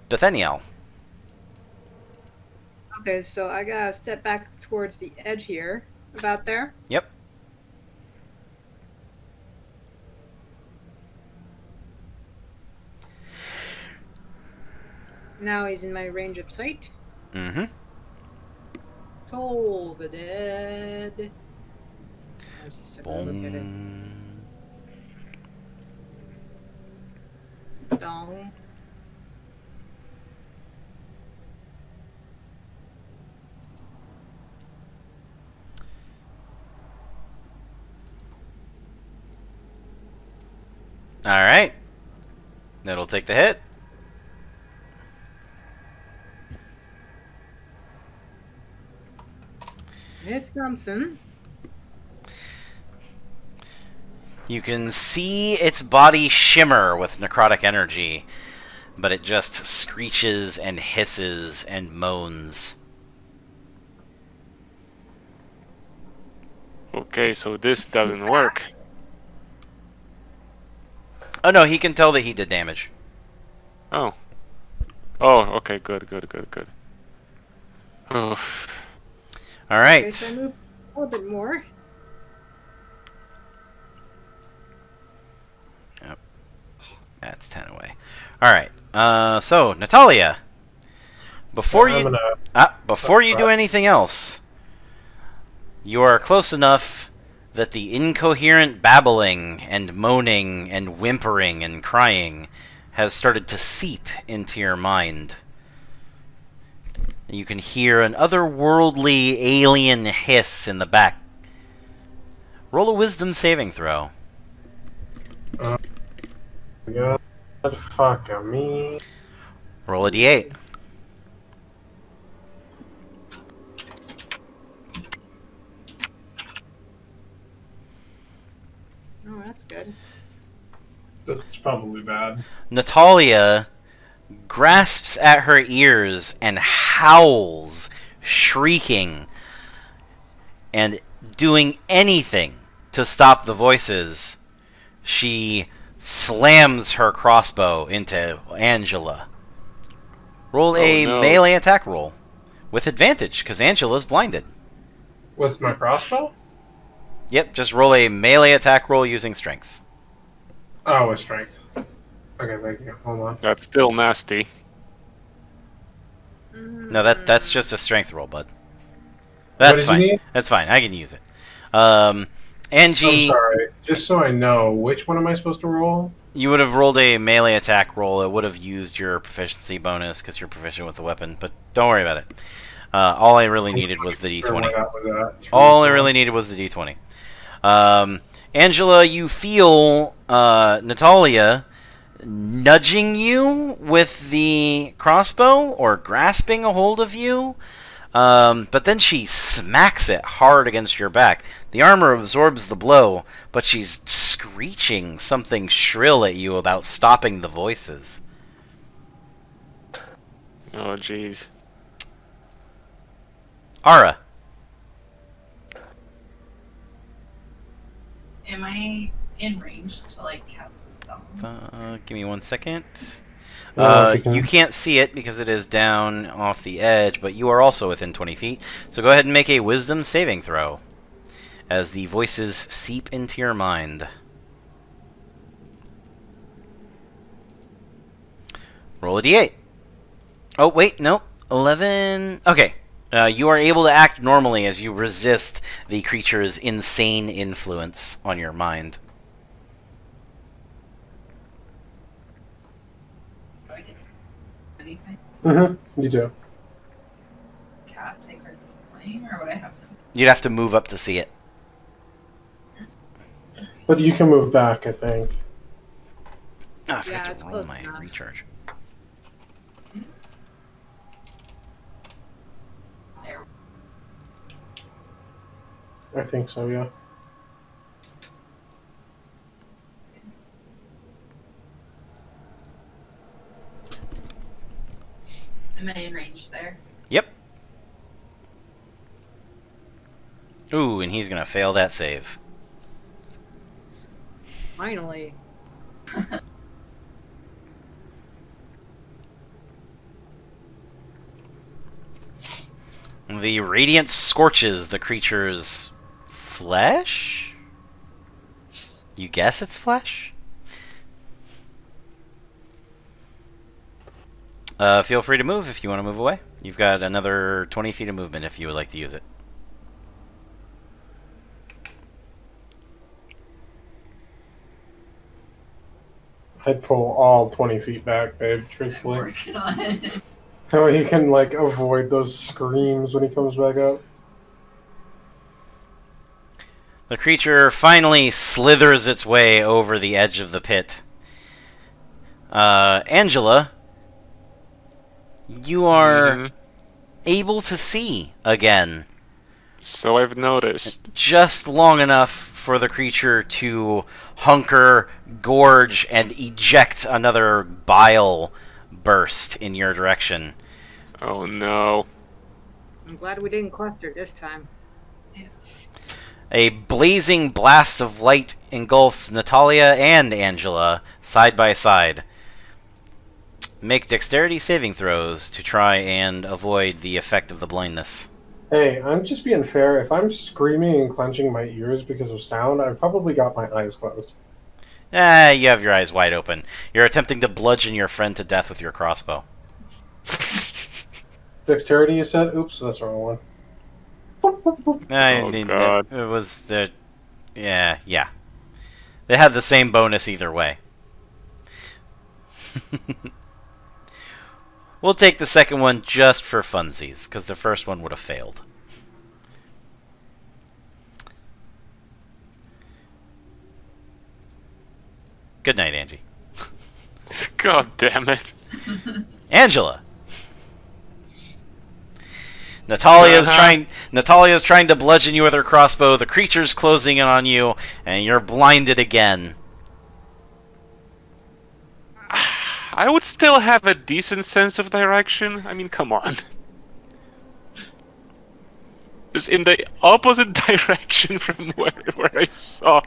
[SPEAKER 1] Bethaniel.
[SPEAKER 3] Okay, so I gotta step back towards the edge here. About there.
[SPEAKER 1] Yep.
[SPEAKER 3] Now he's in my range of sight.
[SPEAKER 1] Mm-hmm.
[SPEAKER 3] Toll the dead. I just have to look at it.
[SPEAKER 1] Boom.
[SPEAKER 3] Dong.
[SPEAKER 1] Alright. That'll take the hit.
[SPEAKER 3] It's something.
[SPEAKER 1] You can see its body shimmer with necrotic energy. but it just screeches and hisses and moans.
[SPEAKER 5] Okay, so this doesn't work.
[SPEAKER 1] Oh no, he can tell that he did damage.
[SPEAKER 5] Oh. Oh, okay, good. Oh.
[SPEAKER 1] All right.
[SPEAKER 3] Okay, so I move a little bit more.
[SPEAKER 1] Yep. That's 10 away. All right. So Natalia, before
[SPEAKER 8] I'm
[SPEAKER 1] you
[SPEAKER 8] gonna-
[SPEAKER 1] before you do anything else, you are close enough that the incoherent babbling and moaning and whimpering and crying has started to seep into your mind. You can hear an otherworldly alien hiss in the back. Roll a wisdom saving throw.
[SPEAKER 8] God, fuck me.
[SPEAKER 1] Roll a d8.
[SPEAKER 3] Oh, that's good.
[SPEAKER 8] That's probably bad.
[SPEAKER 1] Natalia grasps at her ears and howls, shrieking, and doing anything to stop the voices. She slams her crossbow into Angela. Roll a
[SPEAKER 5] no.
[SPEAKER 1] melee attack roll with advantage, because Angela's blinded.
[SPEAKER 8] With my crossbow?
[SPEAKER 1] Yep, just roll a melee attack roll using strength.
[SPEAKER 8] Oh, with strength. Okay, thank you. Hold on.
[SPEAKER 5] That's still nasty.
[SPEAKER 1] No, that's just a strength roll, bud. That's
[SPEAKER 8] did you
[SPEAKER 1] fine.
[SPEAKER 8] need?
[SPEAKER 1] That's fine. I can use it.
[SPEAKER 8] I'm
[SPEAKER 1] Angie,
[SPEAKER 8] sorry. Just so I know, which one am I supposed to roll?
[SPEAKER 1] you would have rolled a melee attack roll. It would have used your proficiency bonus because you're proficient with the weapon, but don't worry about it. All I really needed was the
[SPEAKER 8] Sure, why
[SPEAKER 1] d20.
[SPEAKER 8] that was that.
[SPEAKER 1] All I really needed was the d20. Angela, you feel Natalia nudging you with the crossbow or grasping a hold of you, but then she smacks it hard against your back. The armor absorbs the blow, but she's screeching something shrill at you about stopping the voices.
[SPEAKER 5] Oh, jeez.
[SPEAKER 1] Ara.
[SPEAKER 6] Am I in range to like cast a spell?
[SPEAKER 1] Give me 1 second.
[SPEAKER 8] Well, if you
[SPEAKER 1] You
[SPEAKER 8] can-
[SPEAKER 1] can't see it because it is down off the edge, but you are also within 20 feet. So go ahead and make a wisdom saving throw as the voices seep into your mind. Roll a d8. Oh, wait, no. 11. Okay. You are able to act normally as you resist the creature's insane influence on your mind.
[SPEAKER 6] Do I get to do anything?
[SPEAKER 8] Mm-hmm. You do.
[SPEAKER 6] Cast Sacred Flame, or would I have to?
[SPEAKER 1] You'd have to move up to see it.
[SPEAKER 8] But you can move back, I think.
[SPEAKER 1] Oh, I forgot
[SPEAKER 3] Yeah, it's
[SPEAKER 1] to roll
[SPEAKER 3] close
[SPEAKER 1] my
[SPEAKER 3] enough.
[SPEAKER 1] recharge.
[SPEAKER 6] There.
[SPEAKER 8] I think so, yeah.
[SPEAKER 6] it is. Am I in range there?
[SPEAKER 1] Yep. Ooh, and he's gonna fail that save.
[SPEAKER 3] Finally.
[SPEAKER 1] The radiance scorches the creature's flesh? You guess it's flesh? Feel free to move if you want to move away. You've got another 20 feet of movement if you would like to use it.
[SPEAKER 8] I'd pull all 20 feet back, babe,
[SPEAKER 6] I'm
[SPEAKER 8] truthfully.
[SPEAKER 6] working on it.
[SPEAKER 8] That way you can, like, avoid those screams when he comes back up.
[SPEAKER 1] The creature finally slithers its way over the edge of the pit. Angela, you are
[SPEAKER 5] Mhm.
[SPEAKER 1] able to see again.
[SPEAKER 5] So I've noticed.
[SPEAKER 1] Just long enough for the creature to hunker, gorge, and eject another bile burst in your direction.
[SPEAKER 5] Oh no.
[SPEAKER 3] I'm glad we didn't cluster this time.
[SPEAKER 1] A blazing blast of light engulfs Natalia and Angela side by side. Make dexterity saving throws to try and avoid the effect of the blindness.
[SPEAKER 8] Hey, I'm just being fair. If I'm screaming and clenching my ears because of sound, I've probably got my eyes closed.
[SPEAKER 1] You have your eyes wide open. You're attempting to bludgeon your friend to death with your crossbow.
[SPEAKER 8] Dexterity, you said? Oops, that's the wrong one.
[SPEAKER 5] God.
[SPEAKER 1] It was the... Yeah. They had the same bonus either way. We'll take the second one just for funsies, because the first one would have failed. Good night, Angie.
[SPEAKER 5] God damn it.
[SPEAKER 1] Angela! Natalia's trying to bludgeon you with her crossbow, the creature's closing in on you, and you're blinded again.
[SPEAKER 5] I would still have a decent sense of direction. I mean, come on. Just in the opposite direction from where I saw.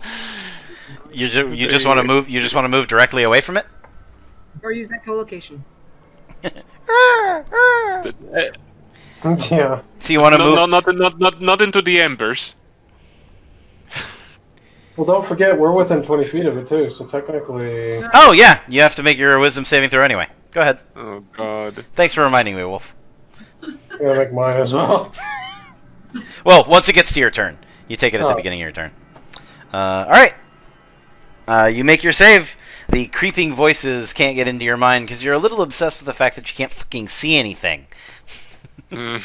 [SPEAKER 1] You just want to move. You just want to move directly away from it.
[SPEAKER 3] Or use echolocation.
[SPEAKER 8] Yeah.
[SPEAKER 1] So you want to move?
[SPEAKER 5] Not into the embers.
[SPEAKER 8] Well, don't forget, we're within 20 feet of it, too, so technically...
[SPEAKER 1] Oh yeah, you have to make your wisdom saving throw anyway. Go ahead.
[SPEAKER 5] Oh god.
[SPEAKER 1] Thanks for reminding me, Wolf.
[SPEAKER 8] I'm gonna make mine as well.
[SPEAKER 1] Well, once it gets to your turn, you take it at the beginning of your turn. All right. You make your save. The creeping voices can't get into your mind because you're a little obsessed with the fact that you can't fucking see anything.
[SPEAKER 5] God.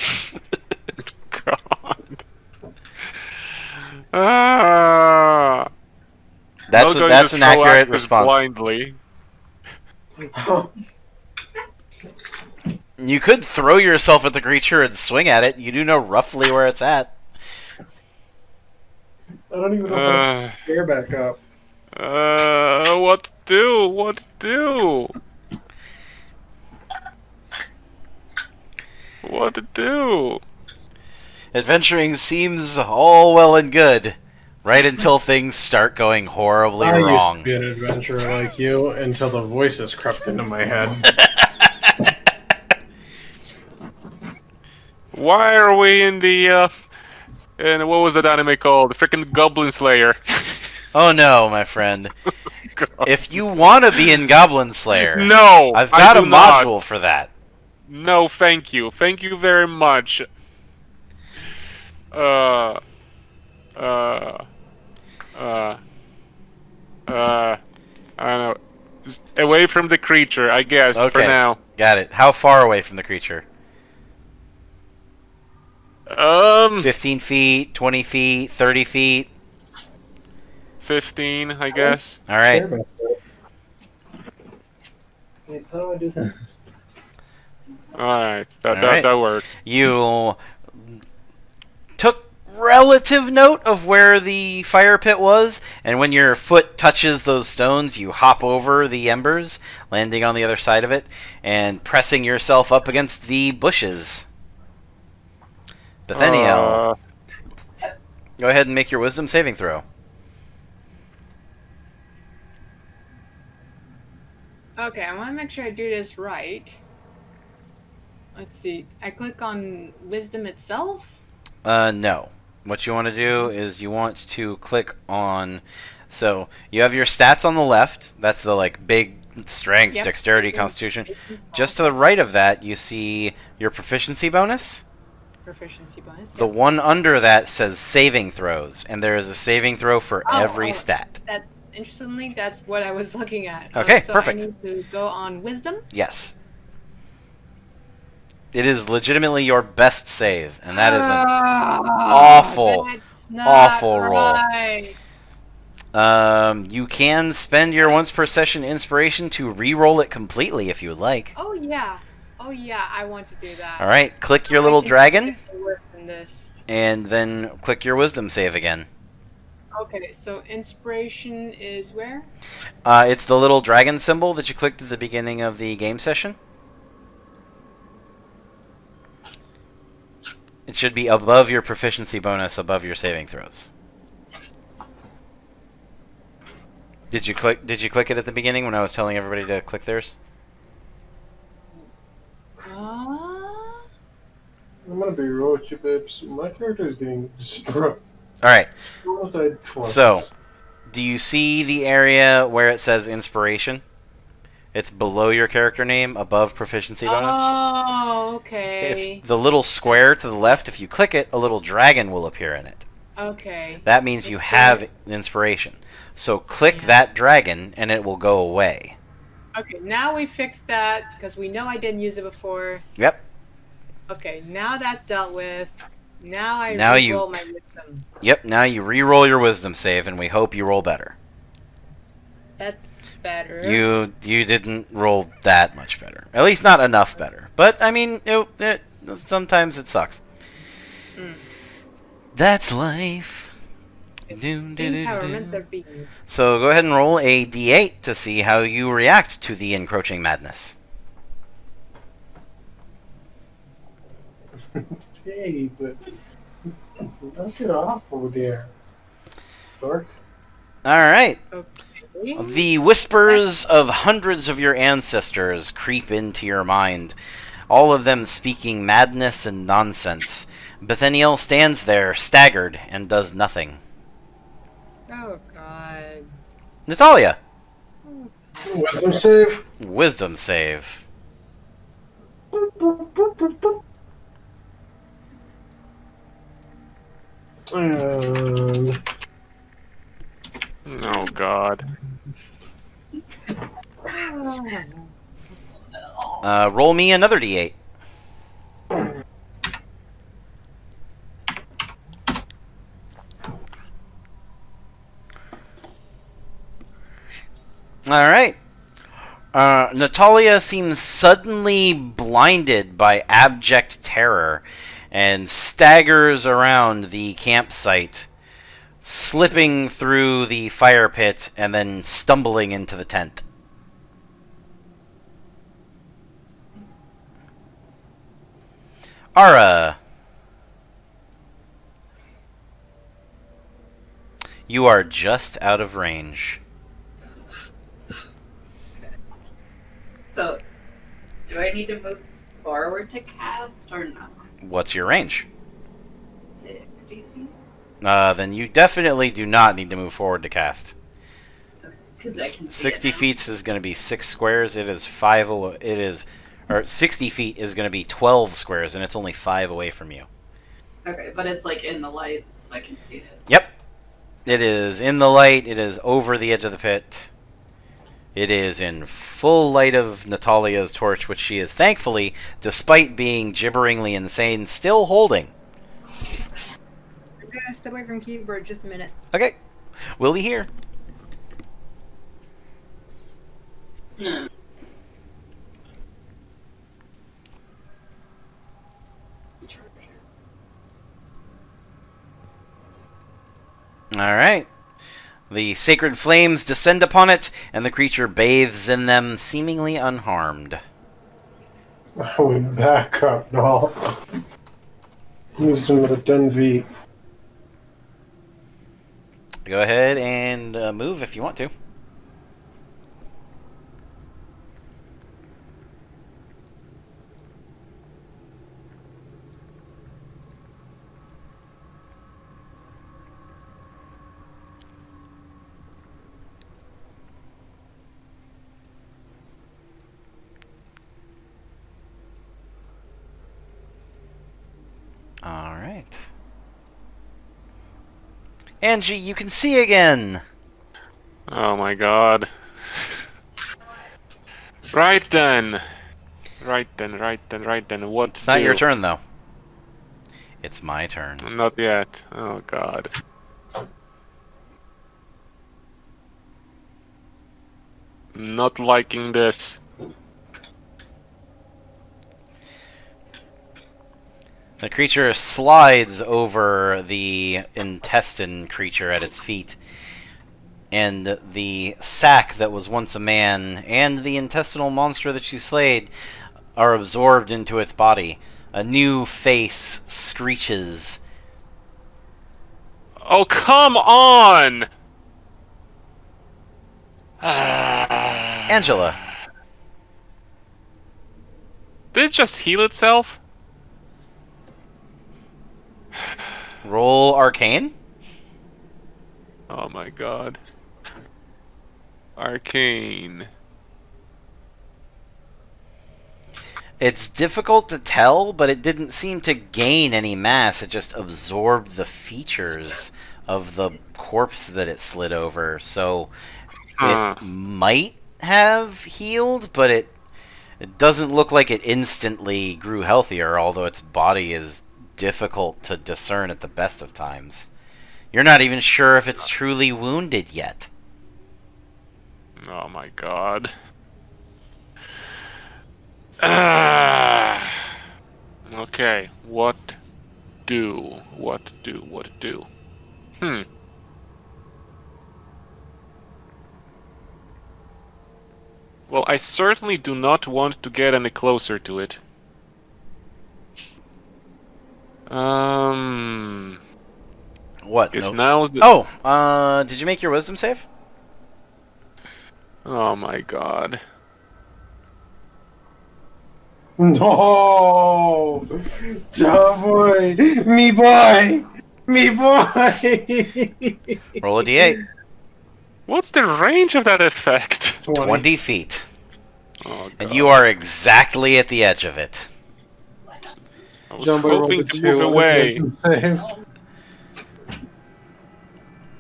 [SPEAKER 5] Ah.
[SPEAKER 1] That's an accurate response.
[SPEAKER 5] Blindly.
[SPEAKER 1] You could throw yourself at the creature and swing at it. You do know roughly where it's at.
[SPEAKER 8] I don't even know how to gear back up.
[SPEAKER 5] What to do? What to do? What to do?
[SPEAKER 1] Adventuring seems all well and good, right until things start going horribly wrong.
[SPEAKER 8] I used to be an adventurer like you until the voices crept into my head.
[SPEAKER 5] Why are we in the, and what was that anime called? The freaking Goblin Slayer.
[SPEAKER 1] Oh no, my friend. If you want to be in Goblin Slayer,
[SPEAKER 5] no,
[SPEAKER 1] I've got a module for that.
[SPEAKER 5] No, thank you. Thank you very much. I don't know. Just away from the creature, I guess, for now.
[SPEAKER 1] Got it. How far away from the creature? 15 feet, 20 feet, 30 feet?
[SPEAKER 5] 15, I guess.
[SPEAKER 1] Alright.
[SPEAKER 8] Wait, how do I do this?
[SPEAKER 5] Alright, that worked.
[SPEAKER 1] You took relative note of where the fire pit was, and when your foot touches those stones, you hop over the embers, landing on the other side of it, and pressing yourself up against the bushes. Bethaniel, go ahead and make your wisdom saving throw.
[SPEAKER 7] Okay, I want to make sure I do this right. Let's see. I click on wisdom itself?
[SPEAKER 1] No. What you want to do is you want to click on... So, you have your stats on the left. That's the, big strength, dexterity, constitution. Just to the right of that, you see your proficiency bonus.
[SPEAKER 7] Proficiency bonus.
[SPEAKER 1] The one under that says saving throws, and there is a saving throw for every stat.
[SPEAKER 7] Interestingly, that's what I was looking at.
[SPEAKER 1] Okay,
[SPEAKER 7] so
[SPEAKER 1] perfect.
[SPEAKER 7] I need to go on wisdom?
[SPEAKER 1] Yes. It is legitimately your best save, and that is an awful roll. You can spend your once per session inspiration to re-roll it completely if you would like.
[SPEAKER 7] Oh yeah, I want to do that.
[SPEAKER 1] All right, click your little dragon,
[SPEAKER 7] In this.
[SPEAKER 1] and then click your wisdom save again.
[SPEAKER 7] Okay, so inspiration is where?
[SPEAKER 1] It's the little dragon symbol that you clicked at the beginning of the game session. It should be above your proficiency bonus, above your saving throws. Did you click it at the beginning when I was telling everybody to click theirs?
[SPEAKER 8] I'm gonna be real with you, babes. My character is getting destroyed.
[SPEAKER 1] Alright.
[SPEAKER 8] Almost died twice.
[SPEAKER 1] So, do you see the area where it says inspiration? It's below your character name, above proficiency bonus.
[SPEAKER 7] Oh, okay.
[SPEAKER 1] If the little square to the left, if you click it, a little dragon will appear in it.
[SPEAKER 7] Okay.
[SPEAKER 1] That means you have inspiration. So click that dragon, and it will go away.
[SPEAKER 7] Okay, now we fixed that, because we know I didn't use it before.
[SPEAKER 1] Yep.
[SPEAKER 7] Okay, now that's dealt with. Now I
[SPEAKER 1] Now
[SPEAKER 7] roll my wisdom.
[SPEAKER 1] Yep, now you re-roll your wisdom save, and we hope you roll better.
[SPEAKER 7] That's better.
[SPEAKER 1] You didn't roll that much better. At least not enough better. But, I mean, sometimes it sucks. That's life.
[SPEAKER 7] Things how are meant to be.
[SPEAKER 1] So go ahead and roll a d8 to see how you react to the encroaching madness.
[SPEAKER 8] Hey, but knock it off over there. Dork.
[SPEAKER 1] Alright.
[SPEAKER 7] Okay.
[SPEAKER 1] The whispers of hundreds of your ancestors creep into your mind, all of them speaking madness and nonsense. Bethaniel stands there, staggered, and does nothing.
[SPEAKER 7] Oh, God.
[SPEAKER 1] Natalia!
[SPEAKER 8] Wisdom save.
[SPEAKER 1] Wisdom save.
[SPEAKER 8] And
[SPEAKER 5] Oh God.
[SPEAKER 1] Roll me another d8. Alright. Natalia seems suddenly blinded by abject terror and staggers around the campsite, slipping through the fire pit and then stumbling into the tent. Ara, you are just out of range.
[SPEAKER 6] So, do I need to move forward to cast or no?
[SPEAKER 1] What's your range?
[SPEAKER 6] 60 feet?
[SPEAKER 1] Then you definitely do not need to move forward to cast.
[SPEAKER 6] Because I can see
[SPEAKER 1] 60
[SPEAKER 6] it now.
[SPEAKER 1] feet is going to be 6 squares. It is 5 away. It is, or 60 feet is going to be 12 squares, and it's only 5 away from you.
[SPEAKER 6] Okay, but it's like in the light, so I can see it.
[SPEAKER 1] Yep. It is in the light. It is over the edge of the pit. It is in full light of Natalia's torch, which she is thankfully, despite being gibberingly insane, still holding.
[SPEAKER 3] I'm gonna step away from keyboard just a minute.
[SPEAKER 1] Okay. We'll be here.
[SPEAKER 6] Hmm.
[SPEAKER 1] Alright. The sacred flames descend upon it, and the creature bathes in them, seemingly unharmed.
[SPEAKER 8] I went back up, no. Wisdom with a 10V.
[SPEAKER 1] Go ahead and move if you want to. Alright. Angie, you can see again!
[SPEAKER 5] Oh my God. Right then. What
[SPEAKER 1] It's not your turn, though. It's my turn.
[SPEAKER 5] Not yet. Oh God. Not liking this.
[SPEAKER 1] The creature slides over the intestine creature at its feet, and the sack that was once a man and the intestinal monster that she slayed are absorbed into its body. A new face screeches.
[SPEAKER 5] Oh, come on!
[SPEAKER 1] Angela.
[SPEAKER 5] Did it just heal itself?
[SPEAKER 1] Roll Arcane.
[SPEAKER 5] Oh my god. Arcane.
[SPEAKER 1] It's difficult to tell, but it didn't seem to gain any mass. It just absorbed the features of the corpse that it slid over. So
[SPEAKER 5] Huh.
[SPEAKER 1] it might have healed, but it doesn't look like it instantly grew healthier, although its body is difficult to discern at the best of times. You're not even sure if it's truly wounded yet.
[SPEAKER 5] Oh my god. Okay, what do? Well, I certainly do not want to get any closer to it.
[SPEAKER 1] What?
[SPEAKER 5] Guess
[SPEAKER 1] No.
[SPEAKER 5] now's the...
[SPEAKER 1] Oh, did you make your wisdom save?
[SPEAKER 5] Oh my god.
[SPEAKER 8] No! John boy! Me boy! Me boy!
[SPEAKER 1] Roll a d8.
[SPEAKER 5] What's the range of that effect?
[SPEAKER 1] 20 feet.
[SPEAKER 5] Oh god.
[SPEAKER 1] And you are exactly at the edge of it.
[SPEAKER 5] I was
[SPEAKER 8] John boy rolled
[SPEAKER 5] hoping
[SPEAKER 8] a
[SPEAKER 5] to
[SPEAKER 8] 2
[SPEAKER 5] move
[SPEAKER 8] on his
[SPEAKER 5] away.
[SPEAKER 8] wisdom save.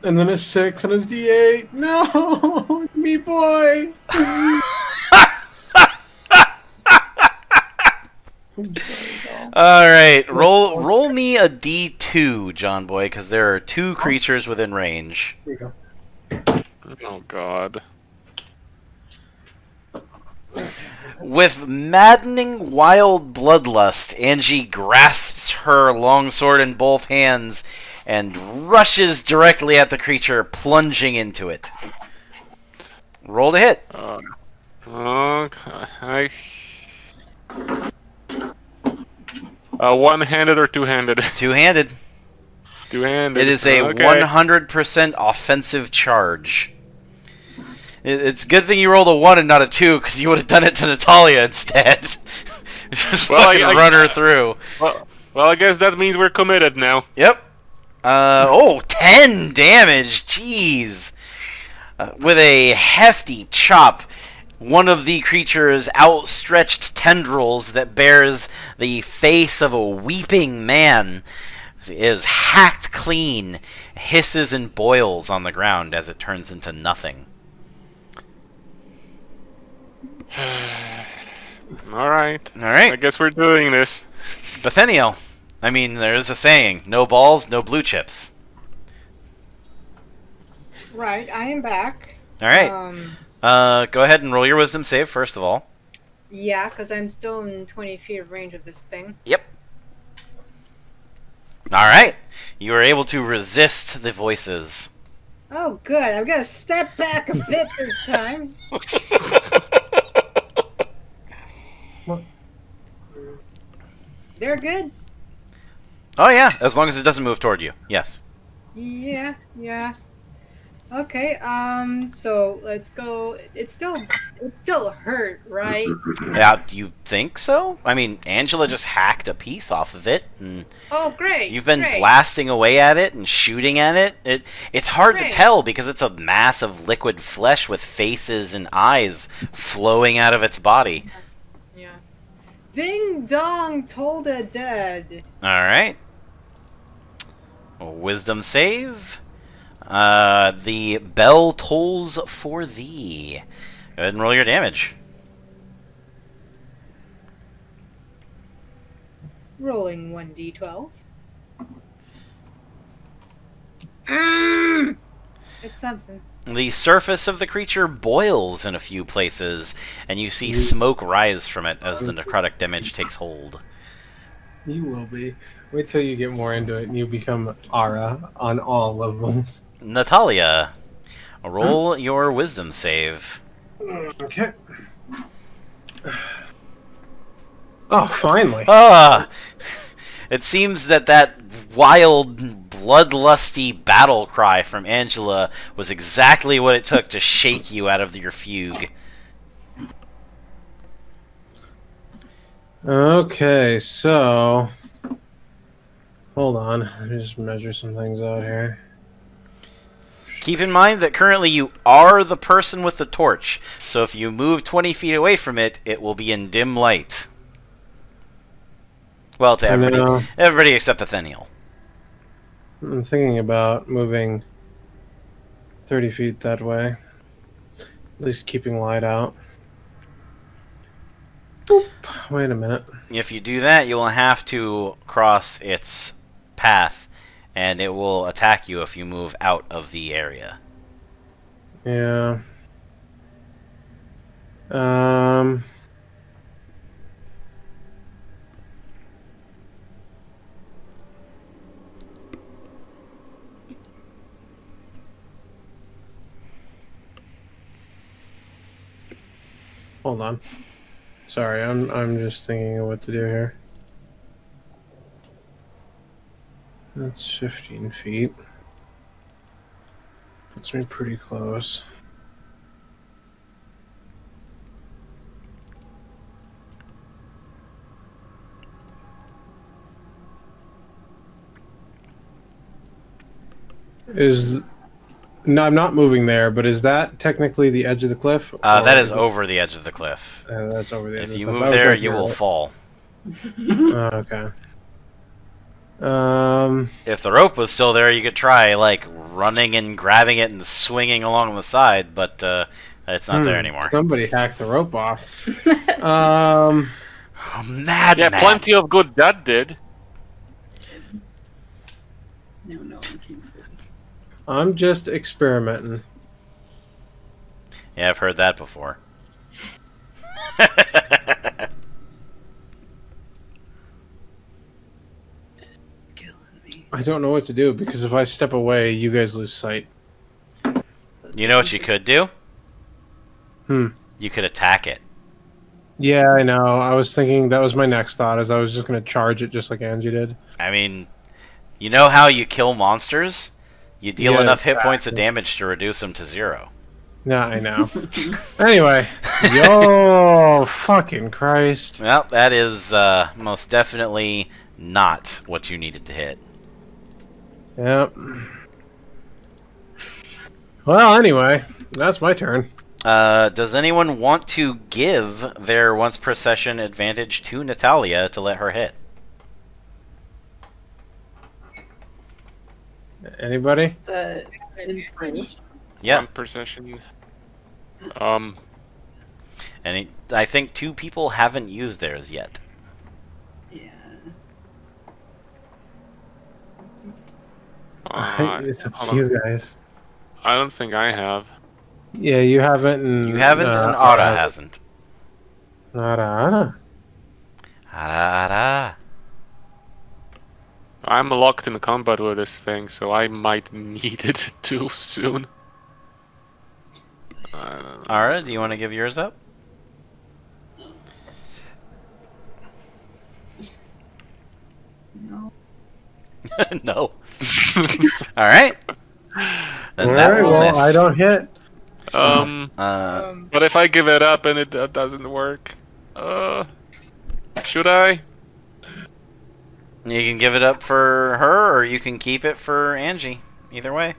[SPEAKER 8] And then a 6 on his d8. No! Me boy!
[SPEAKER 1] Alright, roll me a d2, John Boy, because there are 2 creatures within range.
[SPEAKER 8] Here you go.
[SPEAKER 5] Oh god.
[SPEAKER 1] With maddening wild bloodlust, Angie grasps her longsword in both hands and rushes directly at the creature, plunging into it. Roll to hit.
[SPEAKER 5] Okay. One-handed or two-handed?
[SPEAKER 1] Two-handed.
[SPEAKER 5] Two-handed.
[SPEAKER 1] It is a
[SPEAKER 5] okay.
[SPEAKER 1] 100% offensive charge. It's a good thing you rolled a 1 and not a 2, because you would have done it to Natalia instead. Just fucking run her through.
[SPEAKER 5] Well, I guess that means we're committed now.
[SPEAKER 1] Yep. 10 damage. Jeez. With a hefty chop, one of the creature's outstretched tendrils that bears the face of a weeping man is hacked clean, hisses and boils on the ground as it turns into nothing.
[SPEAKER 5] Alright.
[SPEAKER 1] Alright.
[SPEAKER 5] I guess we're doing this.
[SPEAKER 1] Bethaniel. I mean, there is a saying, no balls, no blue chips.
[SPEAKER 3] Right, I am back.
[SPEAKER 1] Alright. Go ahead and roll your wisdom save, first of all.
[SPEAKER 3] Yeah, because I'm still in 20 feet of range of this thing.
[SPEAKER 1] Yep. Alright. You are able to resist the voices.
[SPEAKER 3] Oh, good. I've got to step back a bit this time. They're good.
[SPEAKER 1] Oh yeah, as long as it doesn't move toward you. Yes.
[SPEAKER 3] Yeah. Okay, so let's go. It still hurt, right?
[SPEAKER 1] Yeah, do you think so? I mean, Angela just hacked a piece off of it, and
[SPEAKER 3] Oh, great.
[SPEAKER 1] you've been
[SPEAKER 3] great.
[SPEAKER 1] blasting away at it and shooting at it. It's hard to
[SPEAKER 3] Great.
[SPEAKER 1] tell because it's a mass of liquid flesh with faces and eyes flowing out of its body.
[SPEAKER 3] Yeah. Ding dong told a dead.
[SPEAKER 1] Alright. Wisdom save. The bell tolls for thee. Go ahead and roll your damage.
[SPEAKER 3] Rolling 1d12. It's something.
[SPEAKER 1] The surface of the creature boils in a few places, and you see smoke rise from it as the necrotic damage takes hold.
[SPEAKER 8] You will be. Wait till you get more into it and you become Ara on all levels.
[SPEAKER 1] Natalia, roll your wisdom save.
[SPEAKER 8] Okay. Oh, finally.
[SPEAKER 1] Ah! It seems that wild, bloodlusty battle cry from Angela was exactly what it took to shake you out of your fugue.
[SPEAKER 8] Okay, so... Hold on. Let me just measure some things out here.
[SPEAKER 1] Keep in mind that currently you are the person with the torch, so if you move 20 feet away from it, it will be in dim light. Well, to everybody except Atheniel.
[SPEAKER 8] I'm thinking about moving 30 feet that way. At least keeping light out. Boop. Wait a minute.
[SPEAKER 1] If you do that, you will have to cross its path, and it will attack you if you move out of the area.
[SPEAKER 8] Yeah. Hold on. Sorry, I'm just thinking of what to do here. That's 15 feet. Puts me pretty close. No, I'm not moving there, but is that technically the edge of the cliff?
[SPEAKER 1] That is over the edge of the cliff.
[SPEAKER 8] That's over the edge
[SPEAKER 1] If
[SPEAKER 8] of the
[SPEAKER 1] you
[SPEAKER 8] cliff.
[SPEAKER 1] move there, you will fall.
[SPEAKER 8] Okay.
[SPEAKER 1] If the rope was still there, you could try, like, running and grabbing it and swinging along the side, but it's not there anymore.
[SPEAKER 8] Somebody hacked the rope off.
[SPEAKER 1] Oh, mad
[SPEAKER 5] Yeah,
[SPEAKER 1] man.
[SPEAKER 5] plenty of good that did.
[SPEAKER 6] No, I can't see.
[SPEAKER 8] I'm just experimenting.
[SPEAKER 1] Yeah, I've heard that before.
[SPEAKER 6] Killing me.
[SPEAKER 8] I don't know what to do because if I step away, you guys lose sight.
[SPEAKER 1] You know what you could do?
[SPEAKER 8] Hmm.
[SPEAKER 1] You could attack it.
[SPEAKER 8] Yeah, I know. I was thinking that was my next thought, is I was just going to charge it just like Angie did.
[SPEAKER 1] I mean, you know how you kill monsters? You deal
[SPEAKER 8] Yeah,
[SPEAKER 1] enough hit points of
[SPEAKER 8] exactly.
[SPEAKER 1] damage to reduce them to 0.
[SPEAKER 8] Yeah, I know. Anyway. Yo, fucking Christ.
[SPEAKER 1] Well, that is most definitely not what you needed to hit.
[SPEAKER 8] Yep. Well, anyway, that's my turn.
[SPEAKER 1] Does anyone want to give their once per session advantage to Natalia to let her hit?
[SPEAKER 8] Anybody?
[SPEAKER 6] The inspiration.
[SPEAKER 1] Yeah.
[SPEAKER 5] One per session.
[SPEAKER 1] And I think 2 people haven't used theirs yet.
[SPEAKER 6] Yeah.
[SPEAKER 8] It's up
[SPEAKER 5] hold
[SPEAKER 8] to
[SPEAKER 5] on.
[SPEAKER 8] you guys.
[SPEAKER 5] I don't think I have.
[SPEAKER 8] Yeah, you haven't. And,
[SPEAKER 1] You haven't, and Ara hasn't.
[SPEAKER 8] Ara.
[SPEAKER 1] Ara.
[SPEAKER 5] I'm locked in combat with this thing, so I might need it too soon.
[SPEAKER 1] Ara, do you want to give yours up?
[SPEAKER 6] No.
[SPEAKER 1] No. Alright. Then that
[SPEAKER 8] Alright,
[SPEAKER 1] will
[SPEAKER 8] well,
[SPEAKER 1] miss.
[SPEAKER 8] I don't hit.
[SPEAKER 5] But if I give it up and it doesn't work, should I?
[SPEAKER 1] You can give it up for her, or you can keep it for Angie. Either way.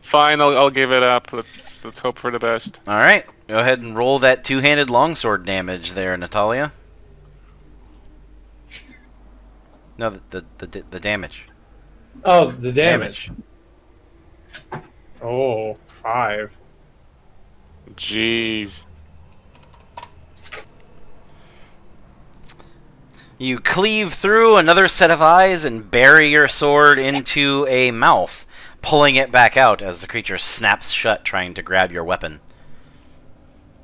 [SPEAKER 5] Fine, I'll give it up. Let's hope for the best.
[SPEAKER 1] Alright, go ahead and roll that 2-handed longsword damage there, Natalia. No, the damage.
[SPEAKER 8] Oh, the damage. Oh, 5.
[SPEAKER 5] Jeez.
[SPEAKER 1] You cleave through another set of eyes and bury your sword into a mouth, pulling it back out as the creature snaps shut, trying to grab your weapon.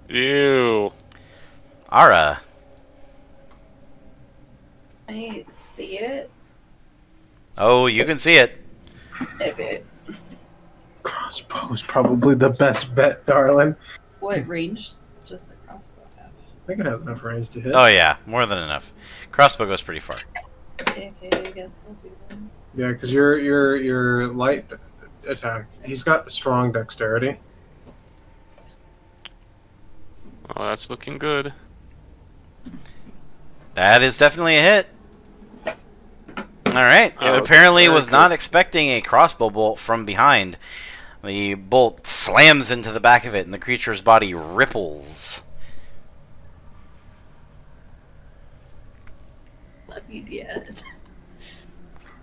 [SPEAKER 5] Ew.
[SPEAKER 1] Ara.
[SPEAKER 6] I see it.
[SPEAKER 1] Oh, you can see it.
[SPEAKER 6] Okay.
[SPEAKER 8] Crossbow is probably the best bet, darling.
[SPEAKER 6] What range? Just a crossbow.
[SPEAKER 8] think it has enough range to hit.
[SPEAKER 1] Oh yeah, more than enough. Crossbow goes pretty far.
[SPEAKER 6] Okay, I guess I'll do that.
[SPEAKER 8] Yeah, because your light attack. He's got strong dexterity.
[SPEAKER 5] Oh, that's looking good.
[SPEAKER 1] That is definitely a hit. Alright,
[SPEAKER 5] Oh,
[SPEAKER 1] it apparently
[SPEAKER 5] very
[SPEAKER 1] was
[SPEAKER 5] good.
[SPEAKER 1] not expecting a crossbow bolt from behind. The bolt slams into the back of it, and the creature's body ripples.
[SPEAKER 6] Love you, yet.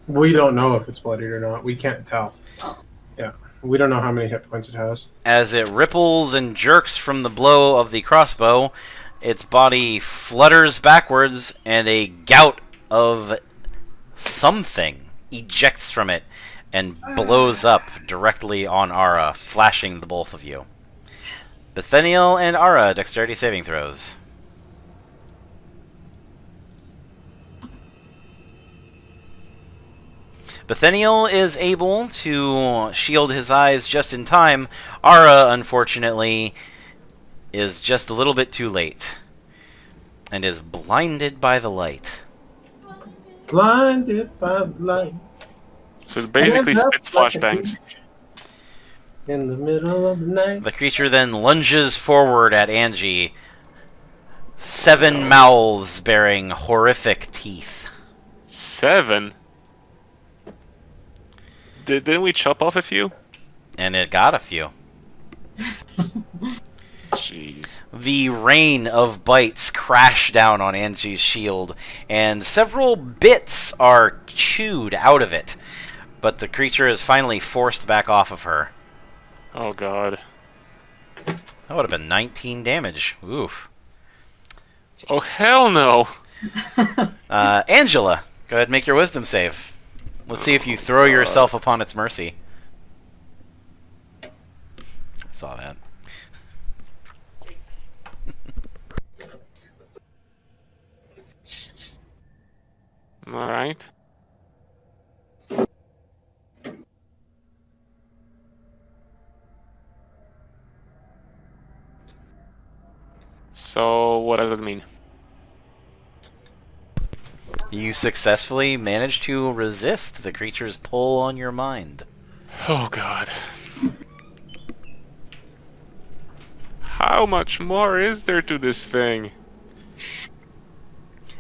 [SPEAKER 8] We don't know if it's bloodied or not. We can't tell.
[SPEAKER 6] Oh.
[SPEAKER 8] Yeah, we don't know how many hit points it has.
[SPEAKER 1] As it ripples and jerks from the blow of the crossbow, its body flutters backwards, and a gout of something ejects from it and blows up directly on Ara, flashing the both of you. Bethaniel and Ara, dexterity saving throws. Bethaniel is able to shield his eyes just in time. Ara, unfortunately, is just a little bit too late and is blinded by the light.
[SPEAKER 8] Blinded by the light.
[SPEAKER 5] So it basically
[SPEAKER 8] Stand up
[SPEAKER 5] spits
[SPEAKER 8] like a
[SPEAKER 5] flashbangs.
[SPEAKER 8] beach in the middle of the night.
[SPEAKER 1] The creature then lunges forward at Angie, 7 mouths bearing horrific teeth.
[SPEAKER 5] 7? Didn't we chop off a few?
[SPEAKER 1] And it got a few.
[SPEAKER 5] Jeez.
[SPEAKER 1] The rain of bites crash down on Angie's shield, and several bits are chewed out of it. But the creature is finally forced back off of her.
[SPEAKER 5] Oh god.
[SPEAKER 1] That would have been 19 damage. Oof.
[SPEAKER 5] Oh hell no!
[SPEAKER 1] Angela, go ahead and make your wisdom save. Let's see if you throw yourself upon its mercy. I saw that.
[SPEAKER 5] Alright. So, what does it mean?
[SPEAKER 1] You successfully managed to resist the creature's pull on your mind.
[SPEAKER 5] Oh god. How much more is there to this thing?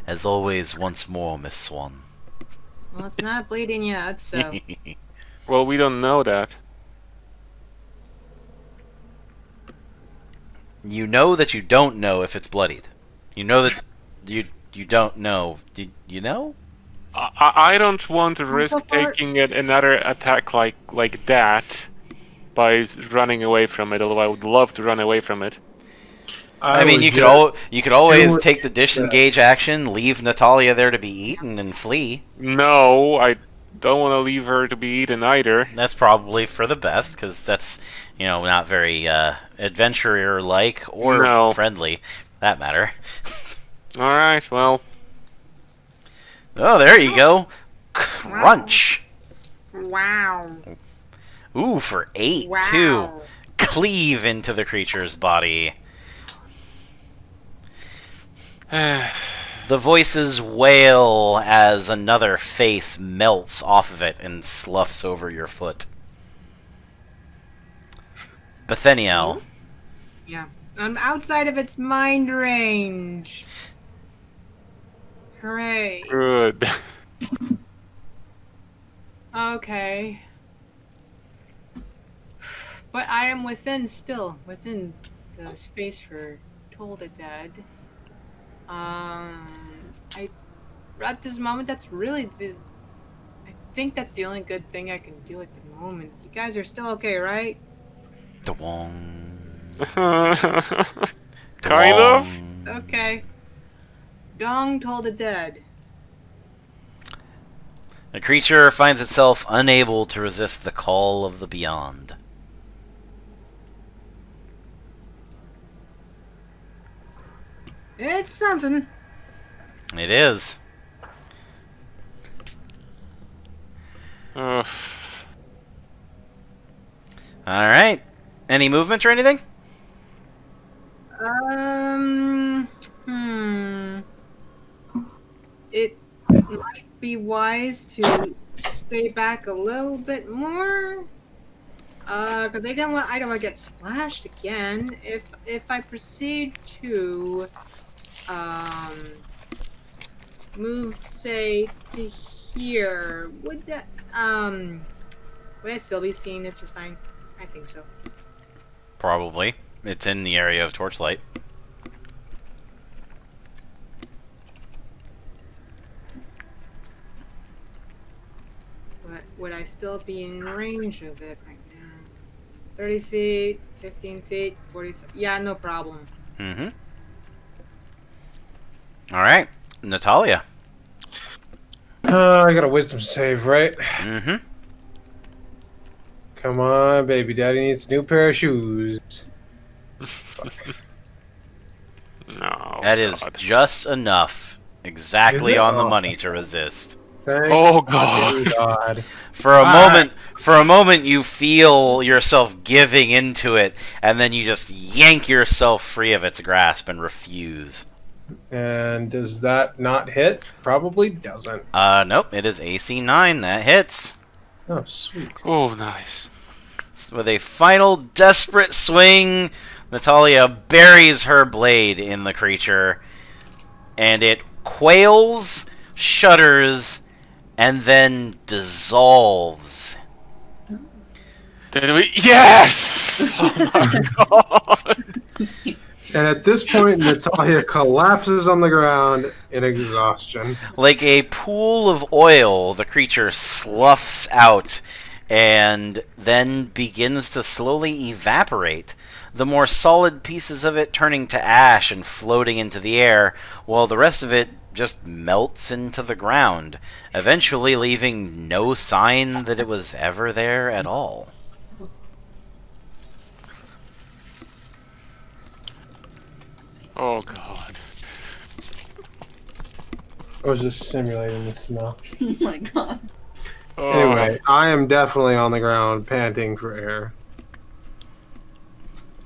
[SPEAKER 1] As always, once more, Miss Swan.
[SPEAKER 3] Well, it's not bleeding yet, so.
[SPEAKER 5] Well, we don't know that.
[SPEAKER 1] You know that you don't know if it's bloodied. You know that you don't know. You know?
[SPEAKER 5] I don't want to risk
[SPEAKER 3] so far-
[SPEAKER 5] taking another attack like that by running away from it, although I would love to run away from it.
[SPEAKER 1] I mean, you could always take the disengage action, leave Natalia there to be eaten, and flee.
[SPEAKER 5] No, I don't want to leave her to be eaten either.
[SPEAKER 1] That's probably for the best, because that's, not very adventurer-like or
[SPEAKER 5] No.
[SPEAKER 1] friendly, for that matter.
[SPEAKER 5] Alright, well,
[SPEAKER 1] Oh, there you go. Crunch.
[SPEAKER 3] Wow.
[SPEAKER 1] Ooh, for 8,
[SPEAKER 3] Wow.
[SPEAKER 1] too. Cleave into the creature's body. The voices wail as another face melts off of it and sloughs over your foot. Bethaniel.
[SPEAKER 3] Yeah. I'm outside of its mind range. Hooray.
[SPEAKER 5] good.
[SPEAKER 7] Okay. But I am within the space for Toll the Dead. At this moment, I think that's the only good thing I can do at the moment. You guys are still okay, right?
[SPEAKER 1] Dwong.
[SPEAKER 5] Kind of?
[SPEAKER 1] Dwong.
[SPEAKER 7] Okay. Dong Toll the Dead.
[SPEAKER 1] The creature finds itself unable to resist the call of the beyond.
[SPEAKER 3] It's something.
[SPEAKER 1] It is.
[SPEAKER 5] Ugh.
[SPEAKER 1] Alright. Any movement or anything?
[SPEAKER 3] It might be wise to stay back a little bit more. Because I don't want to get splashed again. If I proceed to move, say, to here, would I still be seeing it just fine? I think so.
[SPEAKER 1] Probably. It's in the area of torchlight.
[SPEAKER 3] But would I still be in range of it right now? 30 feet, 15 feet, 40 feet. Yeah, no problem.
[SPEAKER 1] Mm-hmm. Alright. Natalia.
[SPEAKER 8] I got a wisdom save, right?
[SPEAKER 1] Mm-hmm.
[SPEAKER 8] Come on, baby daddy needs a new pair of shoes.
[SPEAKER 5] No.
[SPEAKER 1] That is
[SPEAKER 5] God.
[SPEAKER 1] just enough. Exactly
[SPEAKER 8] Is it?
[SPEAKER 1] on the
[SPEAKER 8] Oh.
[SPEAKER 1] money to resist.
[SPEAKER 8] Thank
[SPEAKER 5] Oh,
[SPEAKER 8] fucking
[SPEAKER 5] God.
[SPEAKER 8] God.
[SPEAKER 1] For a
[SPEAKER 8] Alright.
[SPEAKER 1] moment you feel yourself giving into it, and then you just yank yourself free of its grasp and refuse.
[SPEAKER 8] And does that not hit? Probably doesn't.
[SPEAKER 1] Nope, it is AC 9. That hits.
[SPEAKER 8] Oh, sweet.
[SPEAKER 5] Oh, nice.
[SPEAKER 1] With a final desperate swing, Natalia buries her blade in the creature, and it quails, shudders, and then dissolves.
[SPEAKER 5] Did we? Yes! Oh my God.
[SPEAKER 8] And at this point, Natalia collapses on the ground in exhaustion.
[SPEAKER 1] Like a pool of oil, the creature sloughs out and then begins to slowly evaporate, the more solid pieces of it turning to ash and floating into the air, while the rest of it just melts into the ground, eventually leaving no sign that it was ever there at all.
[SPEAKER 5] Oh, God.
[SPEAKER 8] I was just simulating the smell.
[SPEAKER 6] Oh my god.
[SPEAKER 5] Oh.
[SPEAKER 8] Anyway, I am definitely on the ground, panting for air.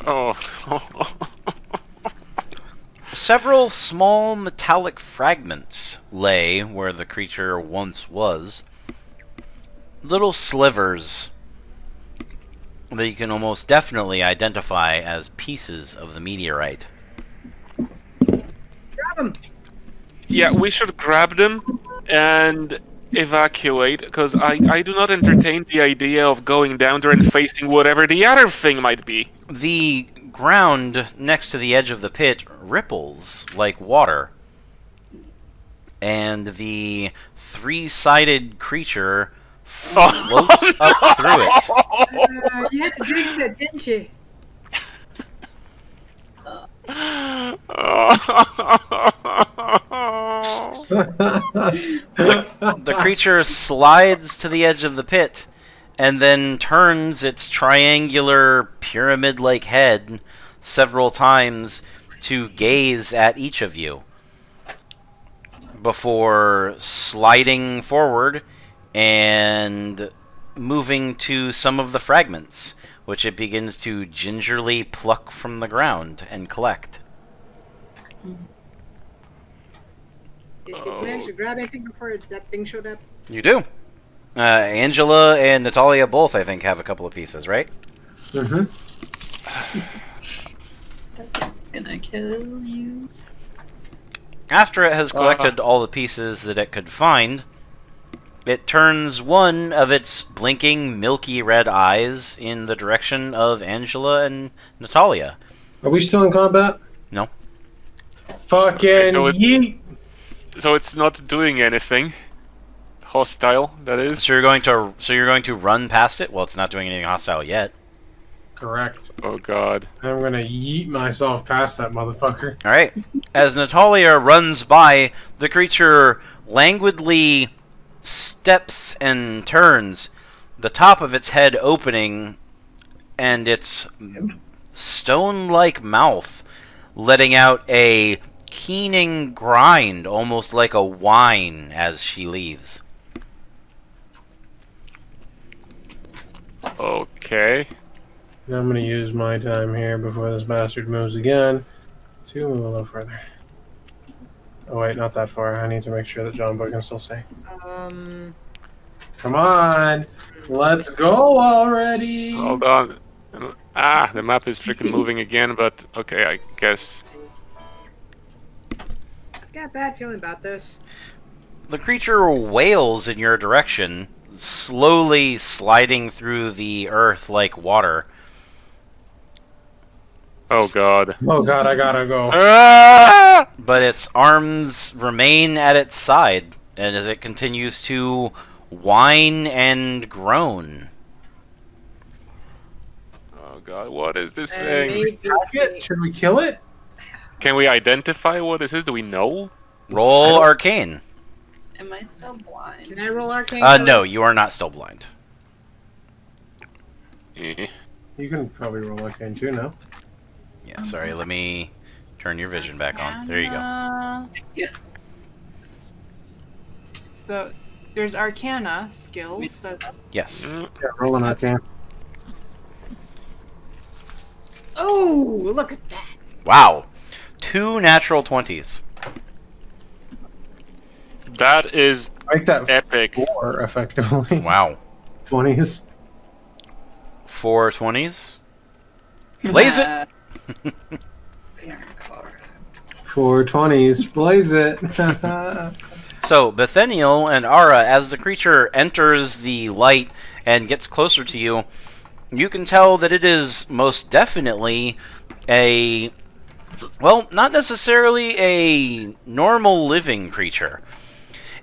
[SPEAKER 5] Oh.
[SPEAKER 1] Several small metallic fragments lay where the creature once was. Little slivers that you can almost definitely identify as pieces of the meteorite.
[SPEAKER 3] Grab him!
[SPEAKER 5] Yeah, we should grab them and evacuate, because I do not entertain the idea of going down there and facing whatever the other thing might be.
[SPEAKER 1] The ground next to the edge of the pit ripples like water, and the three-sided creature floats up through it.
[SPEAKER 3] You had to drink that, didn't you?
[SPEAKER 1] The creature slides to the edge of the pit and then turns its triangular pyramid-like head several times to gaze at each of you before sliding forward and moving to some of the fragments, which it begins to gingerly pluck from the ground and collect.
[SPEAKER 3] Did you manage to grab anything before that thing showed up?
[SPEAKER 1] You do. Angela and Natalia both, I think, have a couple of pieces, right?
[SPEAKER 8] Mm-hmm.
[SPEAKER 6] It's gonna kill you.
[SPEAKER 1] After it has collected all the pieces that it could find, it turns one of its blinking, milky red eyes in the direction of Angela and Natalia.
[SPEAKER 8] Are we still in combat?
[SPEAKER 1] No.
[SPEAKER 8] Fucking
[SPEAKER 5] So it's-
[SPEAKER 8] yeet!
[SPEAKER 5] So it's not doing anything hostile, that is.
[SPEAKER 1] So you're going to run past it? Well, it's not doing anything hostile yet.
[SPEAKER 8] Correct.
[SPEAKER 5] Oh, God.
[SPEAKER 8] I'm gonna yeet myself past that motherfucker.
[SPEAKER 1] All right. As Natalia runs by, the creature languidly steps and turns, the top of its head opening and its stone-like mouth letting out a keening grind, almost like a whine, as she leaves.
[SPEAKER 5] Okay.
[SPEAKER 8] And I'm gonna use my time here before this bastard moves again to move a little further. Oh wait, not that far. I need to make sure that John Boy can still say.
[SPEAKER 3] Um,
[SPEAKER 8] Come on, let's go already.
[SPEAKER 5] Hold on. The map is freaking moving again, but okay, I guess.
[SPEAKER 3] I've got a bad feeling about this.
[SPEAKER 1] The creature wails in your direction, slowly sliding through the earth like water.
[SPEAKER 5] Oh god.
[SPEAKER 8] Oh god, I gotta go.
[SPEAKER 5] Ah!
[SPEAKER 1] But its arms remain at its side, and as it continues to whine and groan.
[SPEAKER 5] Oh god, what is this
[SPEAKER 3] And
[SPEAKER 5] thing?
[SPEAKER 3] maybe
[SPEAKER 8] Should we kill it?
[SPEAKER 5] Can we identify what this is? Do we know?
[SPEAKER 1] Roll Arcane.
[SPEAKER 6] Am I still blind?
[SPEAKER 3] Can I roll arcane?
[SPEAKER 1] No,
[SPEAKER 3] first?
[SPEAKER 1] you are not still blind.
[SPEAKER 5] Eh.
[SPEAKER 8] You can probably roll Arcane too, no?
[SPEAKER 1] Yeah, sorry, let me turn your vision back on. There you go.
[SPEAKER 6] Yeah.
[SPEAKER 7] So there's Arcana skills.
[SPEAKER 1] Yes.
[SPEAKER 5] Mm,
[SPEAKER 8] Yeah, roll an Arcane.
[SPEAKER 3] Oh, look at that!
[SPEAKER 1] Wow. 2 natural 20s.
[SPEAKER 5] That is
[SPEAKER 8] Make that
[SPEAKER 5] epic.
[SPEAKER 8] 4 effectively.
[SPEAKER 1] Wow.
[SPEAKER 8] 20s.
[SPEAKER 1] 4 20s. Blaze it!
[SPEAKER 8] 4 20s. Blaze it.
[SPEAKER 1] So, Bethaniel and Ara, as the creature enters the light and gets closer to you, you can tell that it is most definitely a... well, not necessarily a normal living creature.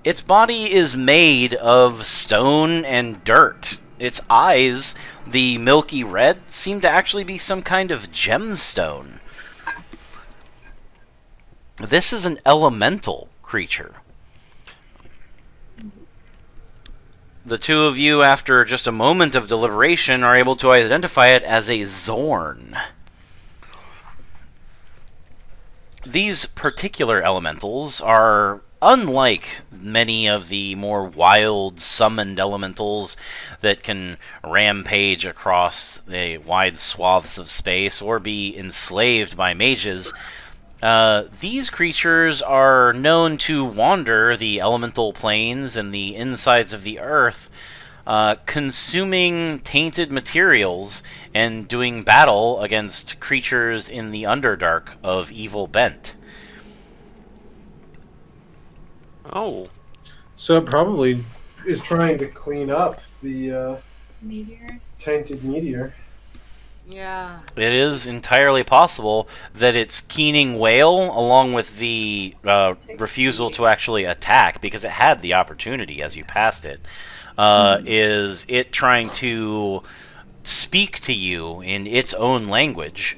[SPEAKER 1] Its body is made of stone and dirt. Its eyes, the milky red, seem to actually be some kind of gemstone. This is an elemental creature. The two of you, after just a moment of deliberation, are able to identify it as a Zorn. These particular elementals are unlike many of the more wild summoned elementals that can rampage across the wide swaths of space or be enslaved by mages. These creatures are known to wander the elemental planes and the insides of the earth, consuming tainted materials and doing battle against creatures in the Underdark of evil bent.
[SPEAKER 5] Oh.
[SPEAKER 8] So it probably is trying to clean up the
[SPEAKER 6] Meteor.
[SPEAKER 8] tainted meteor.
[SPEAKER 3] Yeah.
[SPEAKER 1] It is entirely possible that its keening wail, along with the refusal to actually attack, because it had the opportunity as you passed it, is it trying to speak to you in its own language,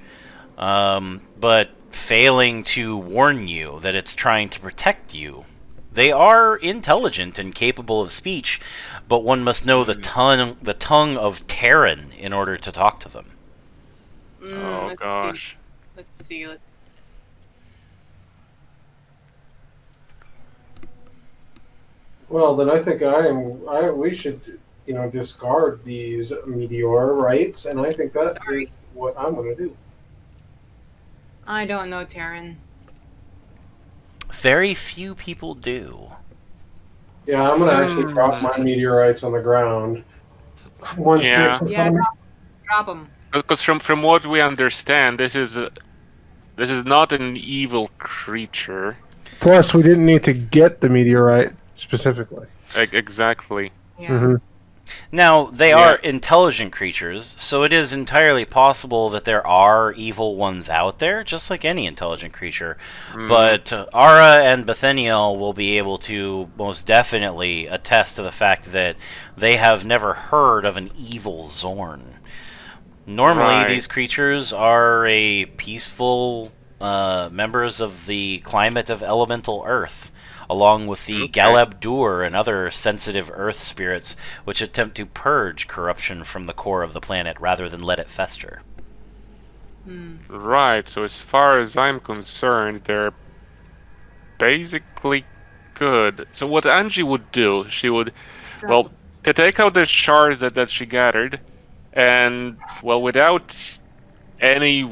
[SPEAKER 1] but failing to warn you that it's trying to protect you. They are intelligent and capable of speech, but one must know the tongue of Terran in order to talk to them.
[SPEAKER 5] Oh
[SPEAKER 7] Let's
[SPEAKER 5] gosh.
[SPEAKER 7] Let's see.
[SPEAKER 4] Well, then I think we should, discard these meteor rights, and I think that is what I'm going to do.
[SPEAKER 7] I don't know, Terran.
[SPEAKER 1] Very few people do.
[SPEAKER 4] Yeah, I'm going to actually drop my meteorites on the ground. One
[SPEAKER 5] Yeah.
[SPEAKER 4] stick in
[SPEAKER 7] Yeah,
[SPEAKER 4] front of me.
[SPEAKER 7] drop them.
[SPEAKER 5] Because from what we understand, this is not an evil creature.
[SPEAKER 8] Plus, we didn't need to get the meteorite specifically.
[SPEAKER 5] Exactly.
[SPEAKER 7] Yeah.
[SPEAKER 8] Mm-hmm.
[SPEAKER 1] Now, they
[SPEAKER 5] Yeah.
[SPEAKER 1] are intelligent creatures, so it is entirely possible that there are evil ones out there, just like any intelligent creature. But Ara and Bethaniel will be able to most definitely attest to the fact that they have never heard of an evil Zorn. Normally,
[SPEAKER 5] Right.
[SPEAKER 1] these creatures are a peaceful members of the climate of elemental Earth, along with the Galabdur and other sensitive Earth spirits, which attempt to purge corruption from the core of the planet rather than let it fester.
[SPEAKER 5] Right. So as far as I'm concerned, they're basically good. So what Angie would do, she would, well, to take out the shards that she gathered, and well, without any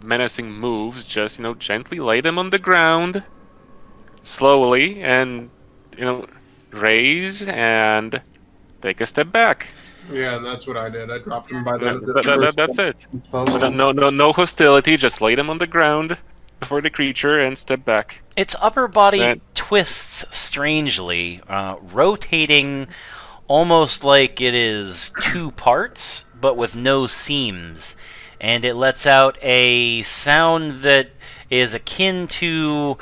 [SPEAKER 5] menacing moves, just gently lay them on the ground, slowly and raise and take a step back.
[SPEAKER 8] Yeah, and that's what I did. I dropped him by the
[SPEAKER 5] That's it.
[SPEAKER 8] post.
[SPEAKER 5] No hostility. Just lay them on the ground before the creature and step back.
[SPEAKER 1] Its upper body
[SPEAKER 5] That-
[SPEAKER 1] twists strangely, rotating almost like it is two parts, but with no seams. And it lets out a sound that is akin to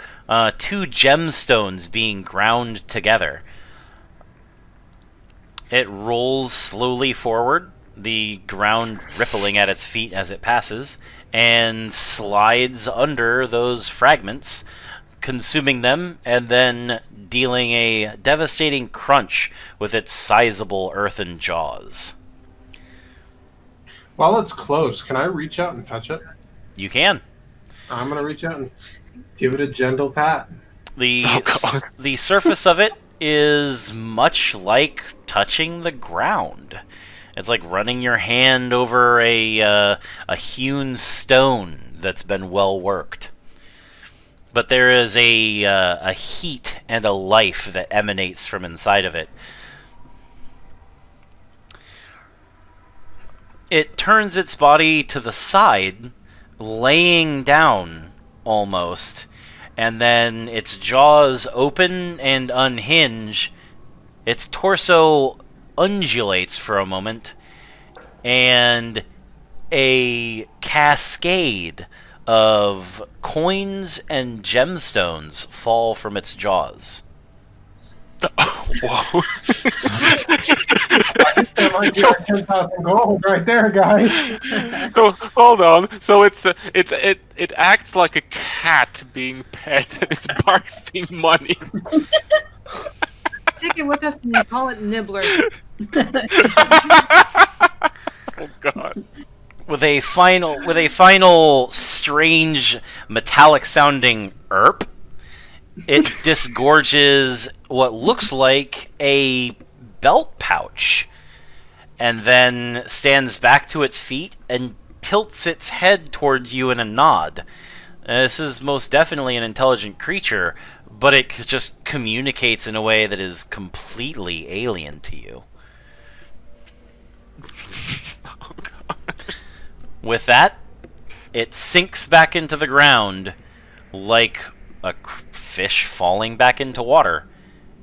[SPEAKER 1] two gemstones being ground together. It rolls slowly forward, the ground rippling at its feet as it passes, and slides under those fragments, consuming them, and then dealing a devastating crunch with its sizable earthen jaws.
[SPEAKER 8] While it's close, can I reach out and touch it?
[SPEAKER 1] You can.
[SPEAKER 8] I'm gonna reach out and give it a gentle pat.
[SPEAKER 1] The
[SPEAKER 5] Oh, God.
[SPEAKER 1] the surface of it is much like touching the ground. It's like running your hand over a hewn stone that's been well worked. But there is a heat and a life that emanates from inside of it. It turns its body to the side, laying down almost, and then its jaws open and unhinge. Its torso undulates for a moment, and a cascade of coins and gemstones fall from its jaws.
[SPEAKER 5] Whoa.
[SPEAKER 8] That might be our 10,000 gold right there, guys.
[SPEAKER 5] So hold on. So it acts like a cat being pet, and it's barfing money.
[SPEAKER 3] Take it with us and we call it Nibbler.
[SPEAKER 5] Oh God.
[SPEAKER 1] With a final strange metallic sounding erp, it disgorges what looks like a belt pouch, and then stands back to its feet and tilts its head towards you in a nod. This is most definitely an intelligent creature, but it just communicates in a way that is completely alien to you.
[SPEAKER 5] Oh God.
[SPEAKER 1] With that, it sinks back into the ground like a fish falling back into water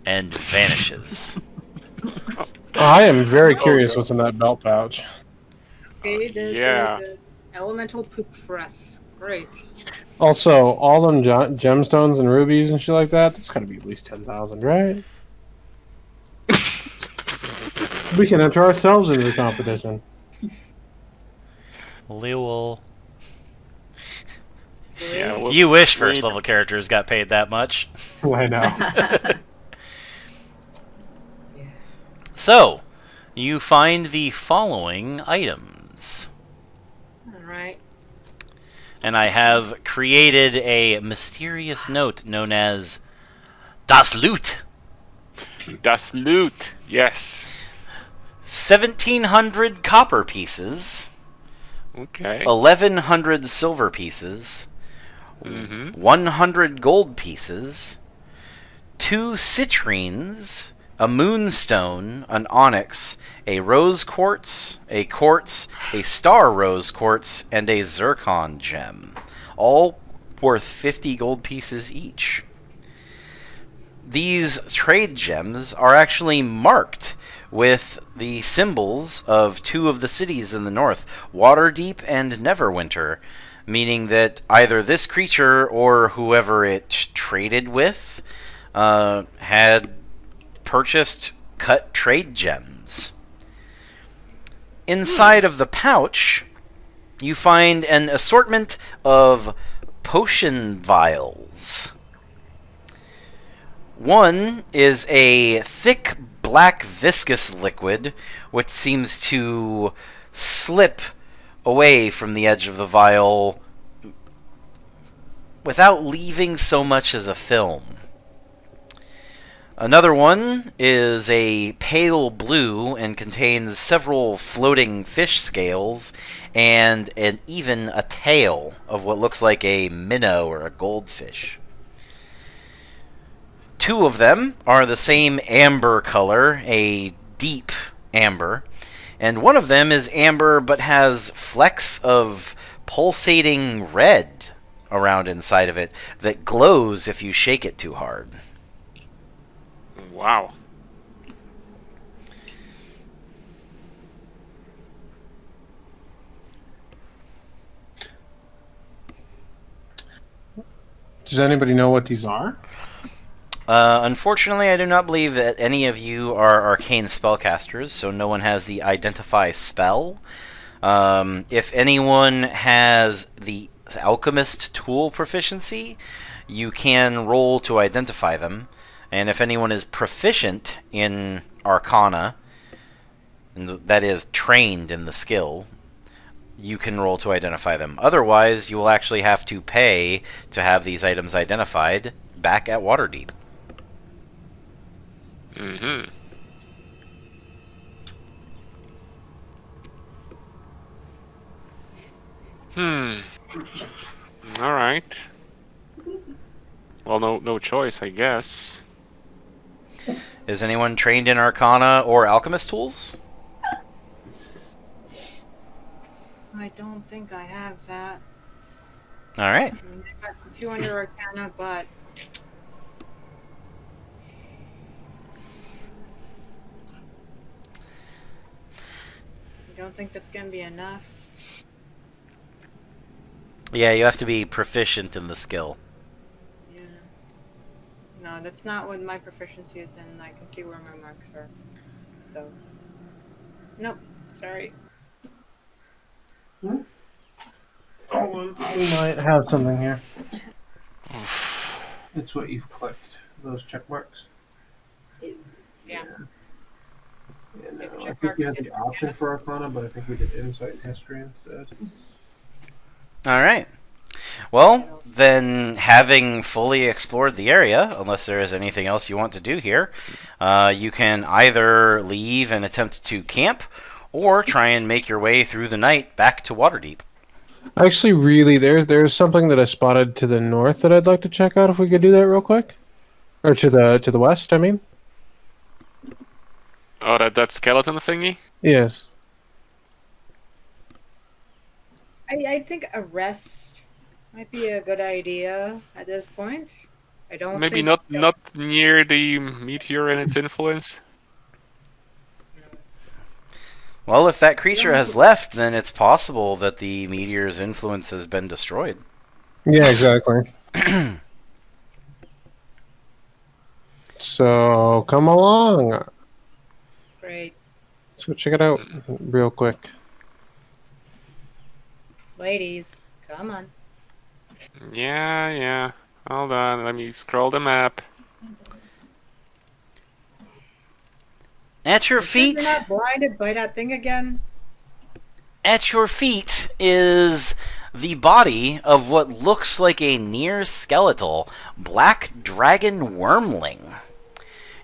[SPEAKER 1] and vanishes.
[SPEAKER 8] I am very curious what's in that belt pouch.
[SPEAKER 3] Okay,
[SPEAKER 5] Yeah.
[SPEAKER 3] the elemental poop for us. Great.
[SPEAKER 8] Also, all them gemstones and rubies and shit like that, that's gotta be at least 10,000, right? We can enter ourselves into the competition.
[SPEAKER 1] Lewel.
[SPEAKER 5] Yeah. Well,
[SPEAKER 1] You wish first
[SPEAKER 5] we-
[SPEAKER 1] level characters got paid that much.
[SPEAKER 8] I know.
[SPEAKER 1] So, you find the following items.
[SPEAKER 3] Alright.
[SPEAKER 1] And I have created a mysterious note known as Das Loot.
[SPEAKER 5] Das Loot. Yes.
[SPEAKER 1] 1,700 copper pieces,
[SPEAKER 5] Okay.
[SPEAKER 1] 1,100 silver pieces,
[SPEAKER 5] Mm-hmm.
[SPEAKER 1] 100 gold pieces, 2 citrines, a moonstone, an onyx, a rose quartz, a star rose quartz, and a zircon gem, all worth 50 gold pieces each. These trade gems are actually marked with the symbols of 2 of the cities in the north, Waterdeep and Neverwinter, meaning that either this creature or whoever it traded with had purchased cut trade gems. Inside of the pouch, you find an assortment of potion vials. One is a thick black viscous liquid which seems to slip away from the edge of the vial without leaving so much as a film. Another one is a pale blue and contains several floating fish scales and even a tail of what looks like a minnow or a goldfish. Two of them are the same amber color, a deep amber, and one of them is amber but has flecks of pulsating red around inside of it that glows if you shake it too hard.
[SPEAKER 5] Wow.
[SPEAKER 8] Does anybody know what these are?
[SPEAKER 1] Unfortunately, I do not believe that any of you are arcane spellcasters, so no one has the identify spell. If anyone has the alchemist tool proficiency, you can roll to identify them. And if anyone is proficient in arcana, and that is trained in the skill, you can roll to identify them. Otherwise, you will actually have to pay to have these items identified back at Waterdeep.
[SPEAKER 5] Mm-hmm. All right. Well, no choice, I guess.
[SPEAKER 1] Is anyone trained in arcana or alchemist tools?
[SPEAKER 7] I don't think I have that.
[SPEAKER 1] All right.
[SPEAKER 7] I mean, I got 200 Arcana, but I don't think that's gonna be enough.
[SPEAKER 1] Yeah, you have to be proficient in the skill.
[SPEAKER 7] Yeah. No, that's not what my proficiency is in. I can see where my marks are. So. Nope. Sorry.
[SPEAKER 8] Oh, we might have something here. It's what you've clicked. Those check marks.
[SPEAKER 7] Yeah.
[SPEAKER 8] No, I think you had the option for Arcana, but I think we did Insight and History instead.
[SPEAKER 1] All right. Well, then, having fully explored the area, unless there is anything else you want to do here, you can either leave and attempt to camp, or try and make your way through the night back to Waterdeep.
[SPEAKER 8] Actually, really, there's something that I spotted to the north that I'd like to check out if we could do that real quick, or to the west. I mean.
[SPEAKER 5] Oh, that skeleton thingy?
[SPEAKER 8] Yes.
[SPEAKER 7] I think a rest might be a good idea at this point. I don't
[SPEAKER 5] Maybe
[SPEAKER 7] think
[SPEAKER 5] not near the meteor and its influence.
[SPEAKER 1] Well, if that creature has left, then it's possible that the meteor's influence has been destroyed.
[SPEAKER 8] Yeah, exactly. So come along.
[SPEAKER 7] Great.
[SPEAKER 8] Let's go check it out real quick.
[SPEAKER 7] Ladies, come on.
[SPEAKER 5] Yeah. Hold on, let me scroll the map.
[SPEAKER 1] At your
[SPEAKER 7] You're
[SPEAKER 1] feet,
[SPEAKER 7] not blinded by that thing again?
[SPEAKER 1] at your feet is the body of what looks like a near skeletal black dragon wormling.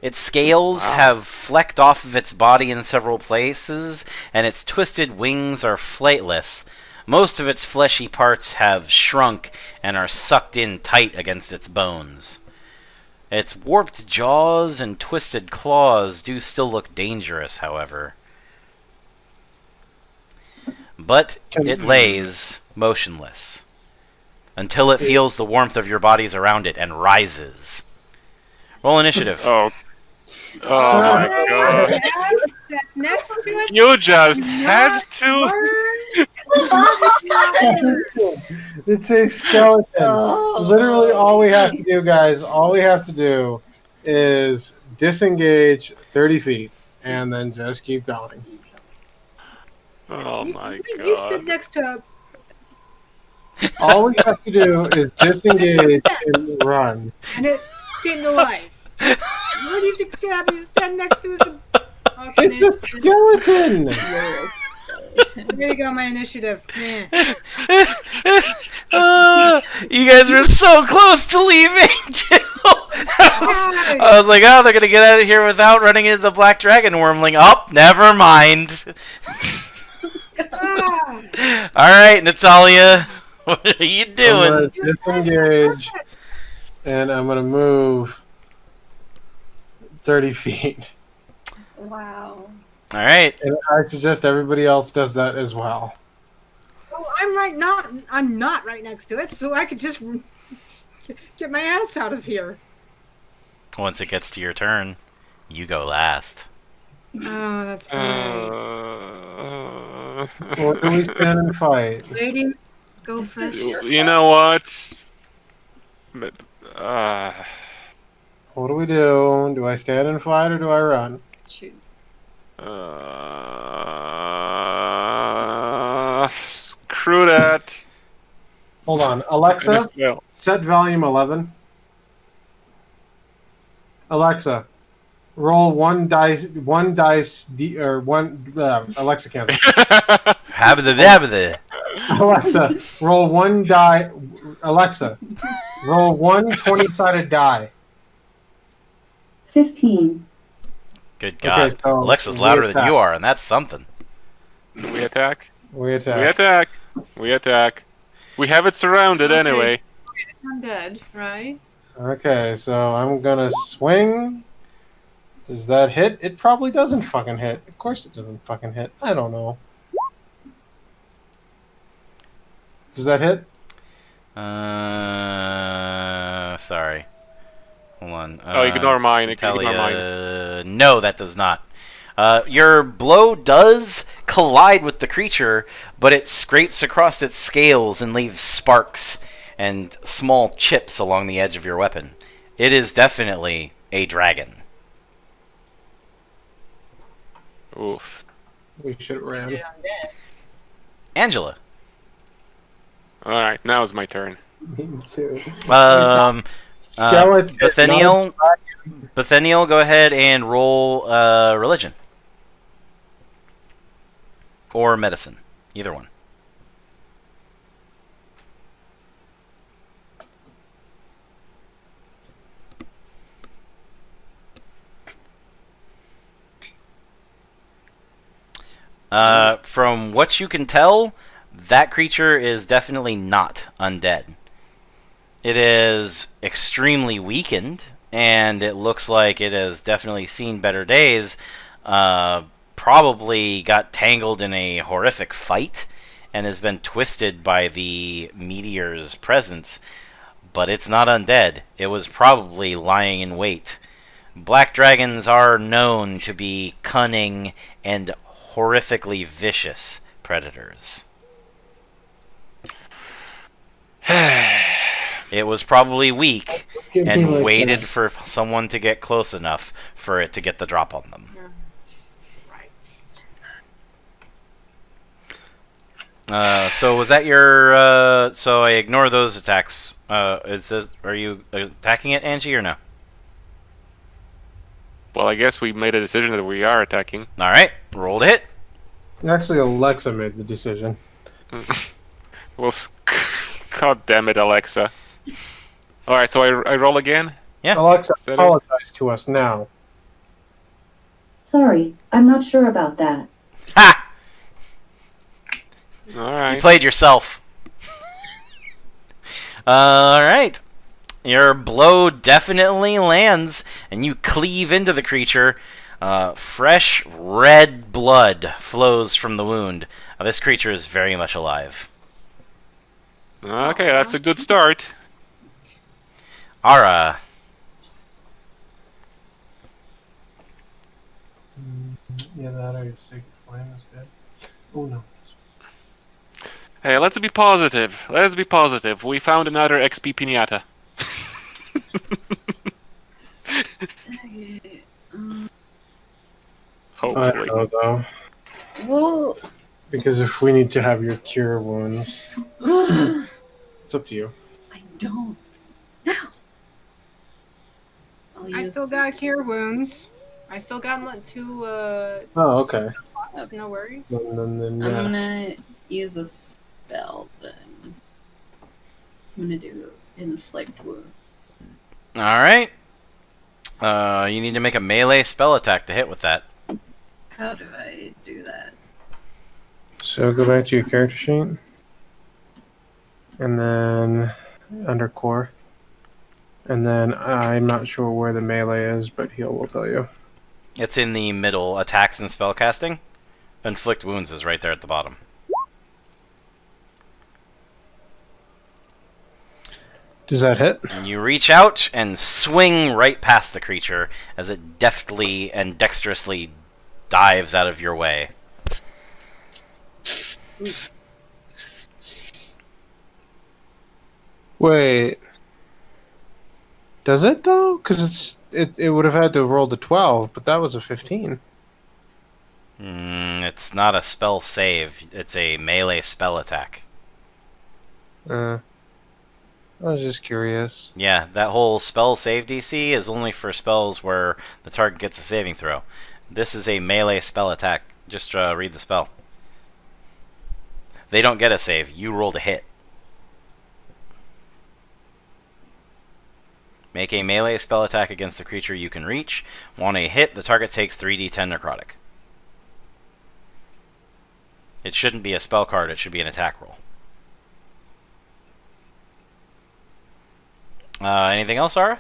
[SPEAKER 1] Its scales have flecked off of its body in several places, and its twisted wings are flightless. Most of its fleshy parts have shrunk and are sucked in tight against its bones. Its warped jaws and twisted claws do still look dangerous, however. But it lays motionless until it feels the warmth of your bodies around it and rises. Roll initiative.
[SPEAKER 5] Oh my god.
[SPEAKER 7] Step next to it.
[SPEAKER 5] You just had to.
[SPEAKER 8] It's a skeleton.
[SPEAKER 6] Oh.
[SPEAKER 8] Literally, all we have to do, guys, is disengage 30 feet and then just keep going.
[SPEAKER 5] Oh my
[SPEAKER 7] You step
[SPEAKER 5] god.
[SPEAKER 7] next to it,
[SPEAKER 8] All we have to do is disengage and run.
[SPEAKER 7] and it came to life. What do you think's gonna happen? You stand next to it. Okay,
[SPEAKER 8] It's a skeleton!
[SPEAKER 7] there you go, my initiative. Yeah.
[SPEAKER 1] You guys were so close to leaving, too. I was like, oh, they're going to get out of here without running into the black dragon wormling. Oh, never mind. All right, Natalia. What are you doing?
[SPEAKER 8] I'm gonna disengage, and I'm gonna move 30 feet.
[SPEAKER 6] Wow.
[SPEAKER 1] All right.
[SPEAKER 8] And I suggest everybody else does that as well.
[SPEAKER 3] Oh, I'm not right next to it, so I could just get my ass out of here.
[SPEAKER 1] Once it gets to your turn, you go last.
[SPEAKER 3] Oh, that's right.
[SPEAKER 8] Or do we stand and fight?
[SPEAKER 3] Lady, go first.
[SPEAKER 5] You know what?
[SPEAKER 8] What do we do? Do I stand and fight or do I run?
[SPEAKER 6] Shoot.
[SPEAKER 5] Screw that.
[SPEAKER 8] Hold on. Alexa,
[SPEAKER 5] Well,
[SPEAKER 8] set volume 11. Alexa, roll one dice, Alexa cancel.
[SPEAKER 1] Habba-dabba-dabba.
[SPEAKER 8] Alexa, roll one die. Alexa, roll one 20-sided die.
[SPEAKER 9] 15.
[SPEAKER 1] Good God.
[SPEAKER 8] Okay, so
[SPEAKER 1] Alexa's
[SPEAKER 8] we
[SPEAKER 1] louder than
[SPEAKER 8] attack.
[SPEAKER 1] you are, and that's something.
[SPEAKER 5] we attack.
[SPEAKER 8] We attack.
[SPEAKER 5] We attack. We attack. We have it surrounded
[SPEAKER 7] Okay.
[SPEAKER 5] anyway.
[SPEAKER 7] I'm dead, right?
[SPEAKER 8] Okay, so I'm gonna swing. Does that hit? It probably doesn't fucking hit. Of course it doesn't fucking hit. I don't know. Does that hit?
[SPEAKER 1] Sorry. Hold on.
[SPEAKER 5] Ignore mine. Ignore mine.
[SPEAKER 1] Natalia, no, that does not. Your blow does collide with the creature, but it scrapes across its scales and leaves sparks and small chips along the edge of your weapon. It is definitely a dragon.
[SPEAKER 5] Oof.
[SPEAKER 8] We should have ran.
[SPEAKER 7] Yeah, I'm dead.
[SPEAKER 1] Angela.
[SPEAKER 5] Alright, now it's my turn.
[SPEAKER 8] Me too.
[SPEAKER 1] Bethaniel,
[SPEAKER 8] Skeleton.
[SPEAKER 1] Bethaniel, go ahead and roll religion. Or medicine. Either one. From what you can tell, that creature is definitely not undead. It is extremely weakened, and it looks like it has definitely seen better days. Probably got tangled in a horrific fight and has been twisted by the meteor's presence. But it's not undead. It was probably lying in wait. Black dragons are known to be cunning and horrifically vicious predators. It was probably weak and waited for someone to get close enough for it to get the drop on them. So was that your? So I ignore those attacks. Are you attacking it, Angie, or no?
[SPEAKER 5] Well, I guess we made a decision that we are attacking.
[SPEAKER 1] All right, roll to hit.
[SPEAKER 8] Actually, Alexa made the decision.
[SPEAKER 5] Well, God damn it, Alexa. Alright, so I roll again?
[SPEAKER 1] Yeah.
[SPEAKER 8] Alexa,
[SPEAKER 5] Is that it?
[SPEAKER 8] apologize to us now.
[SPEAKER 9] Sorry, I'm not sure about that.
[SPEAKER 1] Ha! You
[SPEAKER 5] Alright.
[SPEAKER 1] played yourself. All right. Your blow definitely lands, and you cleave into the creature. Fresh red blood flows from the wound. This creature is very much alive.
[SPEAKER 5] Okay, that's a good start.
[SPEAKER 1] Ara.
[SPEAKER 8] Yeah, that or your Sacred Flame is good. Oh no.
[SPEAKER 5] Hey, let's be positive. Let's be positive. We found another XP pinata.
[SPEAKER 8] I
[SPEAKER 5] Hopefully.
[SPEAKER 8] don't know though.
[SPEAKER 6] Well,
[SPEAKER 8] Because if we need to have your cure wounds, it's up to you.
[SPEAKER 6] I don't. No.
[SPEAKER 7] I still got cure wounds. I still got 2
[SPEAKER 8] Oh, okay.
[SPEAKER 7] slots, no worries.
[SPEAKER 8] Then,
[SPEAKER 6] I'm
[SPEAKER 8] yeah.
[SPEAKER 6] gonna use a spell then. I'm gonna do inflict wound.
[SPEAKER 1] All right. You need to make a melee spell attack to hit with that.
[SPEAKER 6] How do I do that?
[SPEAKER 8] So go back to your character sheet. And then under core. And then I'm not sure where the melee is, but heal will tell you.
[SPEAKER 1] It's in the middle. Attacks and spellcasting. Inflict wounds is right there at the bottom.
[SPEAKER 8] Does that hit?
[SPEAKER 1] And you reach out and swing right past the creature as it deftly and dexterously dives out of your way.
[SPEAKER 8] Wait. Does it though? Because it would have had to have rolled a 12, but that was a 15.
[SPEAKER 1] It's not a spell save. It's a melee spell attack.
[SPEAKER 8] I was just curious.
[SPEAKER 1] Yeah, that whole spell save DC is only for spells where the target gets a saving throw. This is a melee spell attack. Just read the spell. They don't get a save. You rolled a hit. Make a melee spell attack against the creature you can reach. On a hit, the target takes 3d10 necrotic. It shouldn't be a spell card. It should be an attack roll. Anything else, Ara?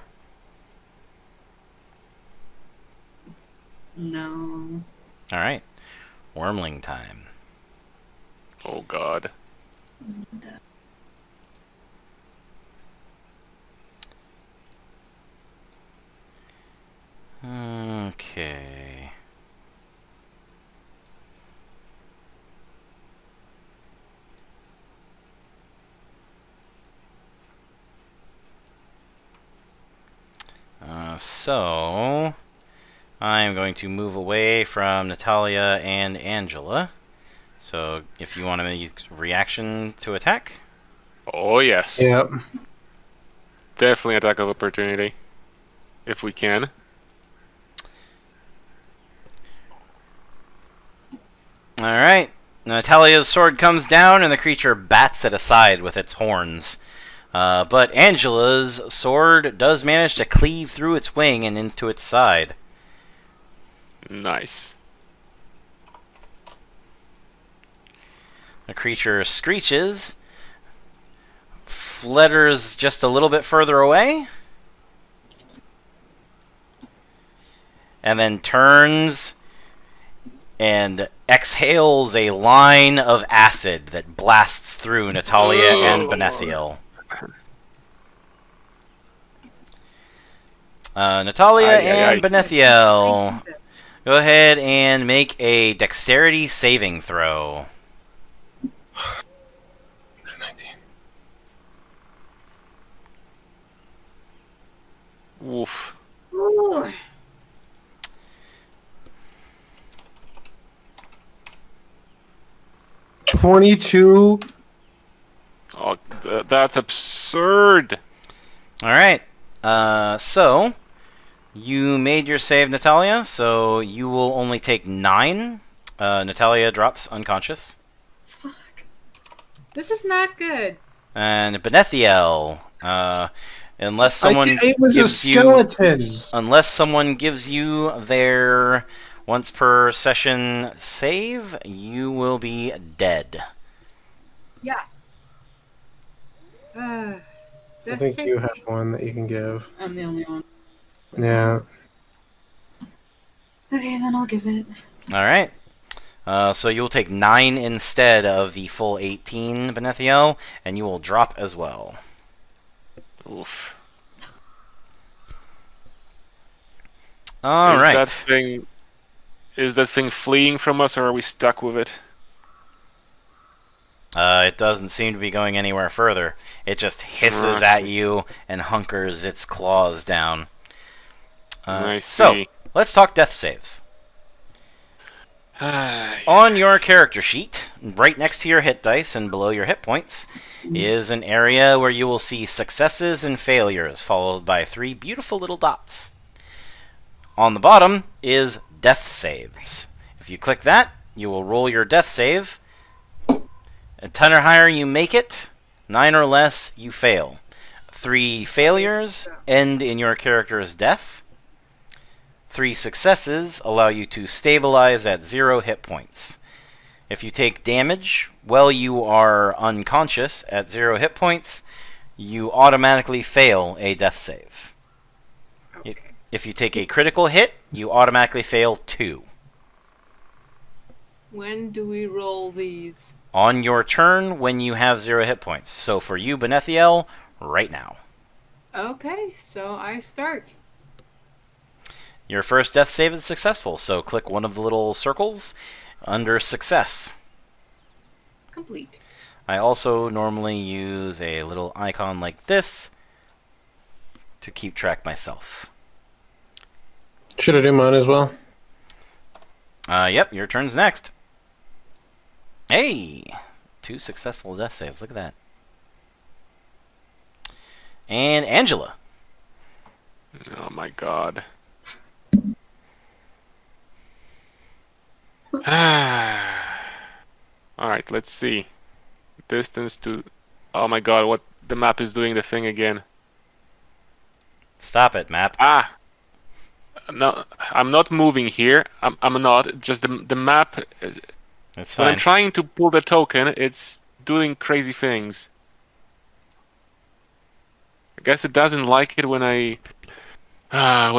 [SPEAKER 6] No.
[SPEAKER 1] Alright. Wormling time.
[SPEAKER 5] Oh god.
[SPEAKER 1] Okay. So I'm going to move away from Natalia and Angela. So if you want to use reaction to attack.
[SPEAKER 5] Oh yes.
[SPEAKER 8] Yep.
[SPEAKER 5] Definitely attack of opportunity. If we can.
[SPEAKER 1] Alright. Natalia's sword comes down and the creature bats it aside with its horns. But Angela's sword does manage to cleave through its wing and into its side.
[SPEAKER 5] Nice.
[SPEAKER 1] The creature screeches, flutters just a little bit further away, and then turns and exhales a line of acid that blasts through Natalia and Benethiel. Natalia and Benethiel, go ahead and make a dexterity saving throw.
[SPEAKER 8] 19.
[SPEAKER 5] Oof.
[SPEAKER 3] Ooh.
[SPEAKER 8] $22.
[SPEAKER 5] Oh, that's absurd.
[SPEAKER 1] Alright, so you made your save, Natalia, so you will only take 9. Natalia drops unconscious.
[SPEAKER 3] This is not good.
[SPEAKER 1] And Benethiel, unless someone
[SPEAKER 8] It was a
[SPEAKER 1] gives
[SPEAKER 8] skeleton.
[SPEAKER 1] unless someone gives you their once per session save, you will be dead.
[SPEAKER 3] Yeah.
[SPEAKER 8] I
[SPEAKER 3] Just
[SPEAKER 8] think
[SPEAKER 3] take
[SPEAKER 8] you have one that you can give.
[SPEAKER 6] I'm the only one.
[SPEAKER 8] Yeah.
[SPEAKER 6] Okay, then I'll give it.
[SPEAKER 1] Alright. So you'll take 9 instead of the full 18, Benethiel, and you will drop as well.
[SPEAKER 5] Oof.
[SPEAKER 1] Alright.
[SPEAKER 5] Is that thing fleeing from us, or are we stuck with it?
[SPEAKER 1] It doesn't seem to be going anywhere further. It just hisses at you and hunkers its claws down.
[SPEAKER 5] I
[SPEAKER 1] So,
[SPEAKER 5] see.
[SPEAKER 1] let's talk death saves. On your character sheet, right next to your hit dice and below your hit points, is an area where you will see successes and failures, followed by 3 beautiful little dots. On the bottom is death saves. If you click that, you will roll your death save. A 10 or higher, you make it. 9 or less, you fail. 3 failures end in your character's death. 3 successes allow you to stabilize at 0 hit points. If you take damage while you are unconscious at 0 hit points, you automatically fail a death save.
[SPEAKER 7] Okay.
[SPEAKER 1] If you take a critical hit, you automatically fail 2.
[SPEAKER 7] When do we roll these?
[SPEAKER 1] On your turn when you have 0 hit points. So for you, Benethiel, right now.
[SPEAKER 7] Okay, so I start.
[SPEAKER 1] Your first death save is successful, so click one of the little circles under success.
[SPEAKER 7] Complete.
[SPEAKER 1] I also normally use a little icon like this to keep track myself.
[SPEAKER 8] Should I do mine as well?
[SPEAKER 1] Yep, your turn's next. Hey! 2 successful death saves, look at that. And Angela.
[SPEAKER 5] Oh my god. Alright, let's see. Distance to... Oh my god, what... The map is doing the thing again.
[SPEAKER 1] Stop it, map.
[SPEAKER 5] Ah! No, I'm not moving here. I'm not. Just the map...
[SPEAKER 1] It's
[SPEAKER 5] When
[SPEAKER 1] fine.
[SPEAKER 5] I'm trying to pull the token, it's doing crazy things. I guess it doesn't like it when I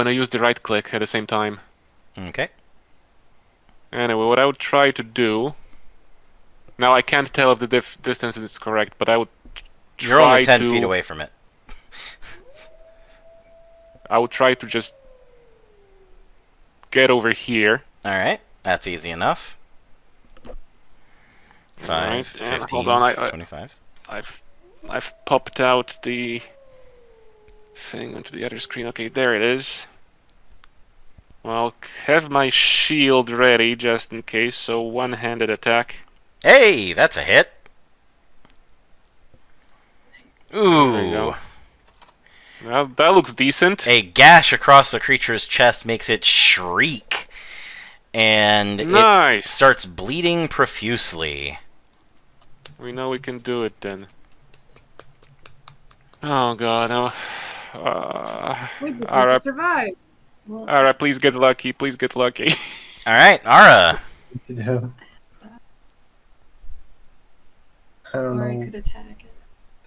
[SPEAKER 5] use the right click at the same time.
[SPEAKER 1] Okay.
[SPEAKER 5] Anyway, what I would try to do... Now I can't tell if the distance is correct, but I would
[SPEAKER 1] You're only
[SPEAKER 5] try
[SPEAKER 1] 10 feet away from it.
[SPEAKER 5] I would try to just get over here.
[SPEAKER 1] Alright, that's easy enough. 5,
[SPEAKER 5] Alright,
[SPEAKER 1] 15,
[SPEAKER 5] hold on,
[SPEAKER 1] 25.
[SPEAKER 5] I've popped out the thing onto the other screen. Okay, there it is. Well, have my shield ready just in case, so one-handed attack.
[SPEAKER 1] Hey, that's a hit.
[SPEAKER 5] There you
[SPEAKER 1] Ooh.
[SPEAKER 5] go. Well, that looks decent.
[SPEAKER 1] A gash across the creature's chest makes it shriek. And it
[SPEAKER 5] Nice!
[SPEAKER 1] starts bleeding profusely.
[SPEAKER 5] We know we can do it then. Oh god, oh.
[SPEAKER 3] We just need
[SPEAKER 5] Alright.
[SPEAKER 3] to survive.
[SPEAKER 6] Well,
[SPEAKER 5] Alright, please get lucky, please get lucky.
[SPEAKER 1] Alright, Ara.
[SPEAKER 8] To do. I don't
[SPEAKER 6] or I
[SPEAKER 8] know.
[SPEAKER 6] could attack it.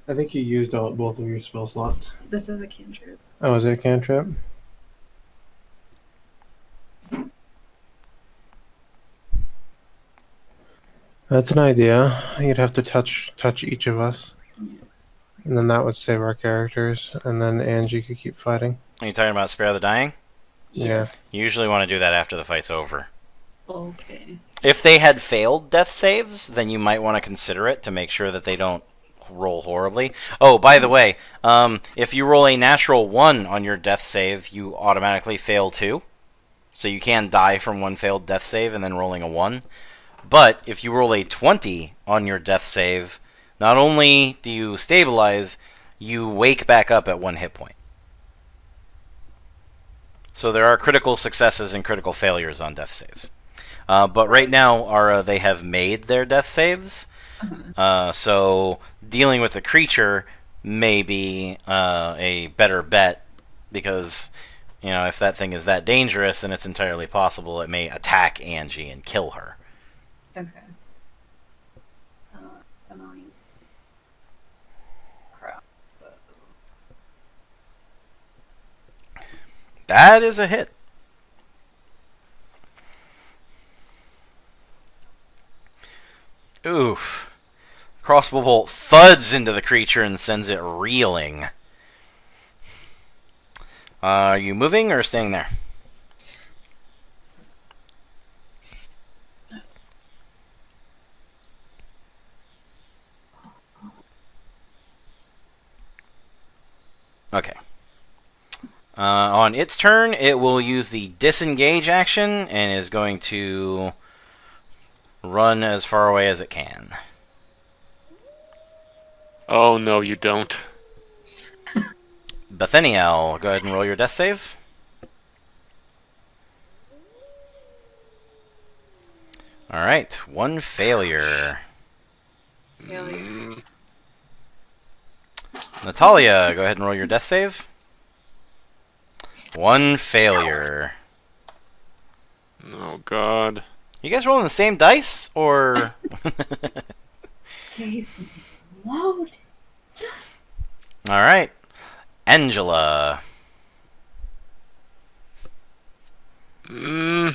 [SPEAKER 8] I think you used both of your spell slots.
[SPEAKER 6] This is a cantrip.
[SPEAKER 8] Oh, is it a cantrip? That's an idea. You'd have to touch each of us. And then that would save our characters. And then Angie could keep fighting.
[SPEAKER 1] Are you talking about Spare the Dying?
[SPEAKER 6] Yes.
[SPEAKER 1] You usually want to do that after the fight's over.
[SPEAKER 6] Okay.
[SPEAKER 1] If they had failed death saves, then you might want to consider it to make sure that they don't roll horribly. Oh, by the way, if you roll a natural 1 on your death save, you automatically fail 2. So you can die from one failed death save and then rolling a 1. But if you roll a 20 on your death save, not only do you stabilize, you wake back up at 1 hit point. So there are critical successes and critical failures on death saves. But right now, they have made their death saves. So dealing with the creature may be a better bet because, you know, if that thing is that dangerous, then it's entirely possible it may attack Angie and kill her.
[SPEAKER 6] Okay. Then I'll use crap.
[SPEAKER 1] That is a hit. Oof. Crossbow bolt thuds into the creature and sends it reeling. Are you moving or staying there? Okay. On its turn, it will use the disengage action and is going to run as far away as it can.
[SPEAKER 5] Oh no, you don't.
[SPEAKER 1] Bethaniel, go ahead and roll your death save. Alright, 1 failure.
[SPEAKER 5] Mm,
[SPEAKER 1] Natalia, go ahead and roll your death save. 1 failure.
[SPEAKER 5] oh god.
[SPEAKER 1] You guys rolling the same dice, or?
[SPEAKER 6] Okay. Load.
[SPEAKER 1] All right. Angela.
[SPEAKER 5] Mm,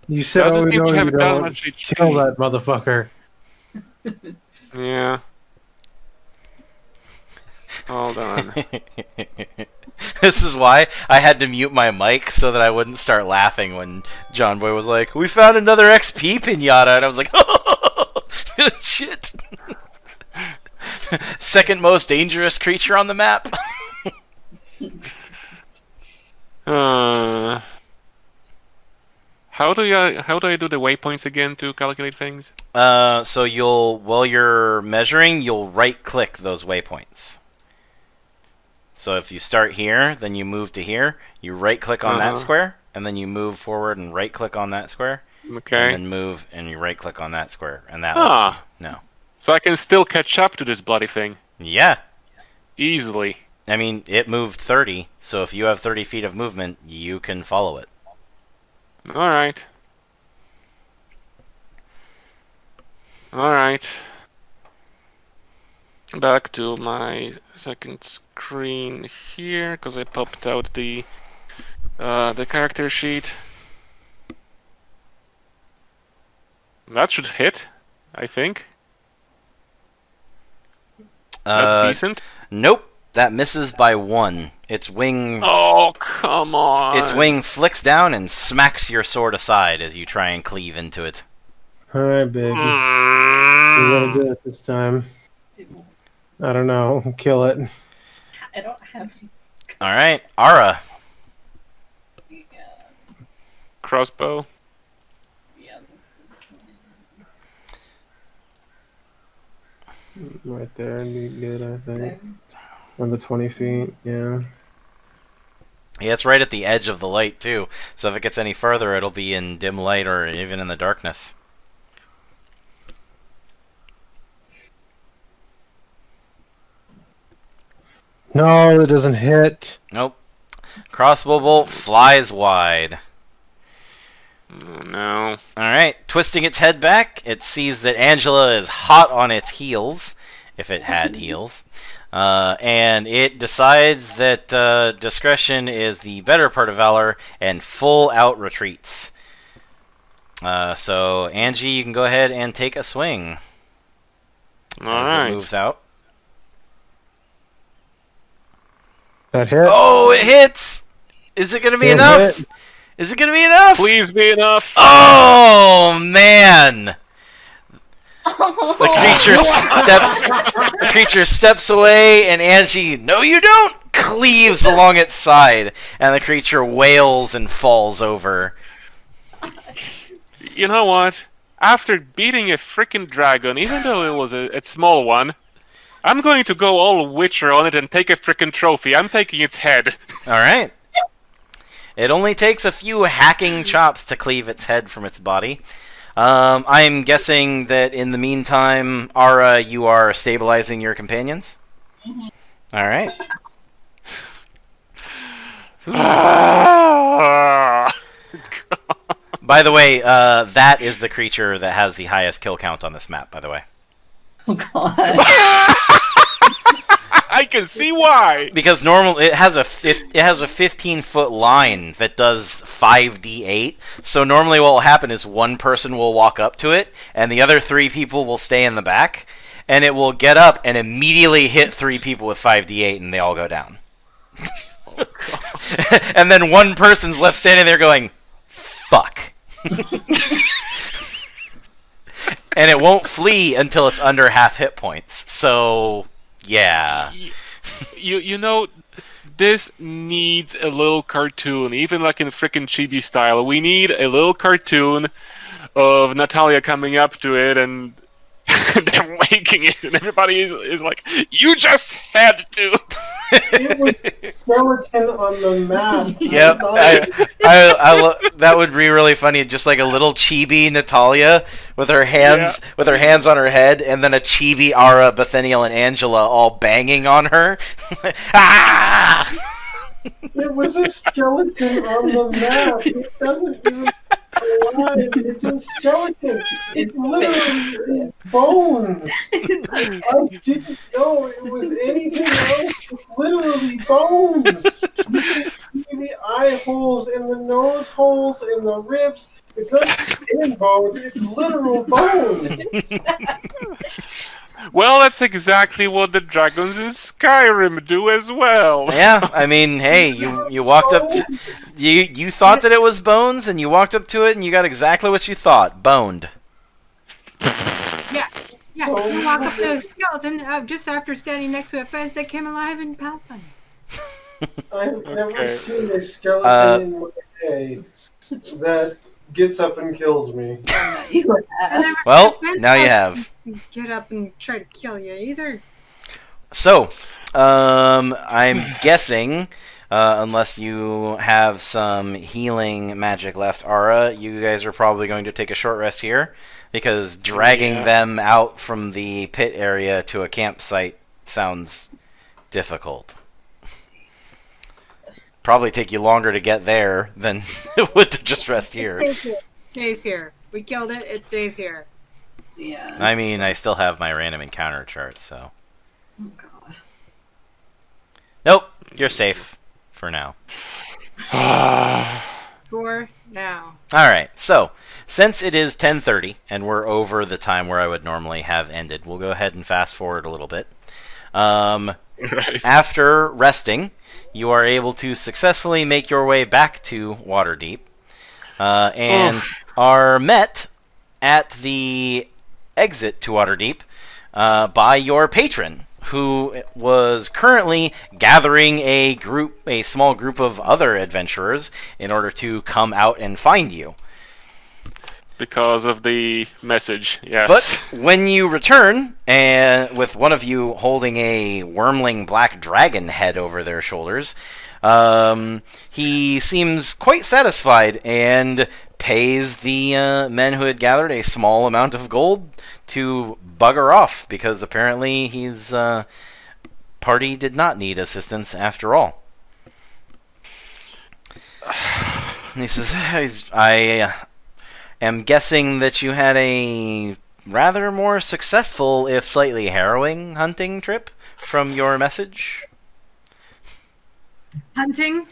[SPEAKER 8] You said,
[SPEAKER 5] doesn't
[SPEAKER 8] oh
[SPEAKER 5] seem
[SPEAKER 8] no,
[SPEAKER 5] to have
[SPEAKER 8] you
[SPEAKER 5] done
[SPEAKER 8] don't.
[SPEAKER 5] much HP.
[SPEAKER 8] Kill that motherfucker.
[SPEAKER 5] Yeah. Hold on.
[SPEAKER 1] This is why I had to mute my mic so that I wouldn't start laughing when John Boy was like, "We found another XP pinata," and I was like, "Oh shit!" Second most dangerous creature on the map.
[SPEAKER 5] How do I do the waypoints again to calculate things?
[SPEAKER 1] So while you're measuring, you'll right-click those waypoints. So if you start here, then you move to here. You right-click on that square, and then you move forward and right-click on that square.
[SPEAKER 5] Okay.
[SPEAKER 1] And then move, and you right-click on that square, and that lets you know.
[SPEAKER 5] So I can still catch up to this bloody thing.
[SPEAKER 1] Yeah.
[SPEAKER 5] Easily.
[SPEAKER 1] I mean, it moved 30, so if you have 30 feet of movement, you can follow it.
[SPEAKER 5] Alright. Alright. Back to my second screen here, because I popped out the character sheet. That should hit, I think. That's decent.
[SPEAKER 1] Nope, that misses by 1. Its wing.
[SPEAKER 5] Oh, come on!
[SPEAKER 1] Its wing flicks down and smacks your sword aside as you try and cleave into it.
[SPEAKER 8] Alright, baby. You're gonna do it this time. I don't know. Kill it.
[SPEAKER 6] I don't have any.
[SPEAKER 1] All right, Ara.
[SPEAKER 5] Crossbow.
[SPEAKER 6] Yeah.
[SPEAKER 8] Right there, be good, I think. On the 20 feet, yeah.
[SPEAKER 1] Yeah, it's right at the edge of the light, too. So if it gets any further, it'll be in dim light or even in the darkness.
[SPEAKER 8] No, it doesn't hit.
[SPEAKER 1] Nope. Crossbow bolt flies wide.
[SPEAKER 5] Oh, no.
[SPEAKER 1] Alright, twisting its head back, it sees that Angela is hot on its heels, if it had heels. And it decides that discretion is the better part of valor and full out retreats. So, Angie, you can go ahead and take a swing.
[SPEAKER 5] Alright.
[SPEAKER 1] It moves out.
[SPEAKER 8] That hit.
[SPEAKER 1] Oh, it hits! Is it going to be
[SPEAKER 8] It
[SPEAKER 1] enough?
[SPEAKER 8] hit.
[SPEAKER 1] Is it going to be enough?
[SPEAKER 5] Please be enough!
[SPEAKER 1] Oh, man! The creature steps away, and Angie, no you don't, cleaves along its side, and the creature wails and falls over.
[SPEAKER 5] You know what? After beating a freaking dragon, even though it was a small one, I'm going to go all Witcher on it and take a freaking trophy. I'm taking its head.
[SPEAKER 1] Alright. It only takes a few hacking chops to cleave its head from its body. I'm guessing that in the meantime, Ara, you are stabilizing your companions? Alright. By the way, that is the creature that has the highest kill count on this map, by the way.
[SPEAKER 6] Oh god.
[SPEAKER 5] I can see why.
[SPEAKER 1] Because it has a 15-foot line that does 5d8. So normally what will happen is one person will walk up to it, and the other 3 people will stay in the back, and it will get up and immediately hit 3 people with 5d8, and they all go down. And then one person's left standing there going, "Fuck." And it won't flee until it's under half hit points. So, yeah.
[SPEAKER 5] You know, this needs a little cartoon, even like in frickin' chibi style. We need a little cartoon of Natalia coming up to it and they're waking it, and everybody is like, "You just had to."
[SPEAKER 4] It was skeleton on the map.
[SPEAKER 1] Yep, that would be really funny. Just like a little chibi Natalia with her hands on her head, and then a chibi Ara, Bethaniel, and Angela all banging on her. Ah!
[SPEAKER 4] It was a skeleton on the map. It doesn't even
[SPEAKER 8] alive. It's a skeleton. It's literally bones. I didn't know it was anything else. It's literally bones. You can see the eye holes and the nose holes and the ribs. It's not skin bones. It's literal bones.
[SPEAKER 5] Well, that's exactly what the dragons in Skyrim do as well.
[SPEAKER 1] Yeah, I mean, hey, you walked up to you thought that it was bones, and you walked up to it, and you got exactly what you thought, boned.
[SPEAKER 3] Yeah, you walk up to a skeleton just after standing next to a fence that came alive and pounced on you.
[SPEAKER 8] I've never
[SPEAKER 5] Okay.
[SPEAKER 8] seen a skeleton in my day that gets up and kills me.
[SPEAKER 6] You have.
[SPEAKER 3] And then
[SPEAKER 1] Well,
[SPEAKER 3] the fence
[SPEAKER 1] now you
[SPEAKER 3] doesn't
[SPEAKER 1] have.
[SPEAKER 3] get up and try to kill you either.
[SPEAKER 1] So, I'm guessing, unless you have some healing magic left, Ara, you guys are probably going to take a short rest here, because dragging
[SPEAKER 5] Yeah.
[SPEAKER 1] them out from the pit area to a campsite sounds difficult. Probably take you longer to get there than it would to just rest here.
[SPEAKER 3] It's safe here. Safe here. We killed it. It's safe here.
[SPEAKER 6] Yeah.
[SPEAKER 1] I mean, I still have my random encounter chart, so...
[SPEAKER 6] Oh god.
[SPEAKER 1] Nope, you're safe for now.
[SPEAKER 3] For now.
[SPEAKER 1] Alright, so, since it is 10:30, and we're over the time where I would normally have ended, we'll go ahead and fast forward a little bit.
[SPEAKER 5] Right.
[SPEAKER 1] After resting, you are able to successfully make your way back to Waterdeep, and are met at the exit to Waterdeep by your patron, who was currently gathering a small group of other adventurers in order to come out and find you.
[SPEAKER 5] Because of the message, yes.
[SPEAKER 1] But when you return, and with one of you holding a wormling black dragon head over their shoulders, he seems quite satisfied and pays the men who had gathered a small amount of gold to bugger off, because apparently his party did not need assistance after all. And he says, I am guessing that you had a rather more successful, if slightly harrowing, hunting trip from your message.
[SPEAKER 3] Hunting?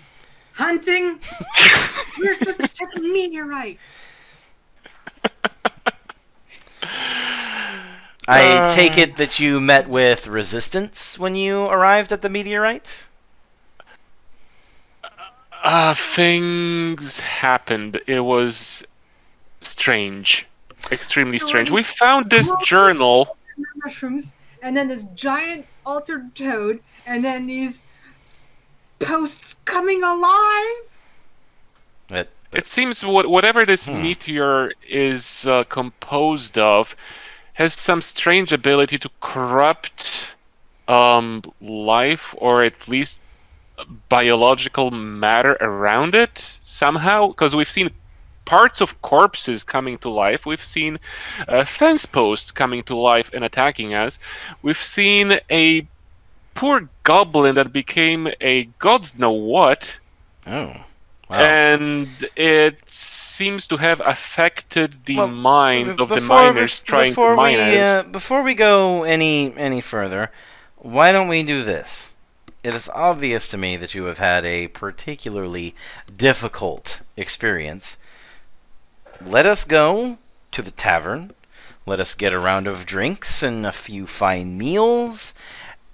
[SPEAKER 3] Hunting? We're supposed to check a meteorite.
[SPEAKER 1] I take it that you met with resistance when you arrived at the meteorite?
[SPEAKER 5] Things happened. It was strange. Extremely strange. We found this journal.
[SPEAKER 3] Mushrooms, and then this giant altered toad, and then these posts coming alive.
[SPEAKER 5] It seems whatever this meteor is composed of has some strange ability to corrupt life, or at least biological matter around it somehow. Because we've seen parts of corpses coming to life. We've seen fence posts coming to life and attacking us. We've seen a poor goblin that became a gods know what.
[SPEAKER 1] Oh. Wow.
[SPEAKER 5] And it seems to have affected the mind of the miners trying to mine it.
[SPEAKER 1] Before we go any further, why don't we do this? It is obvious to me that you have had a particularly difficult experience. Let us go to the tavern. Let us get a round of drinks and a few fine meals.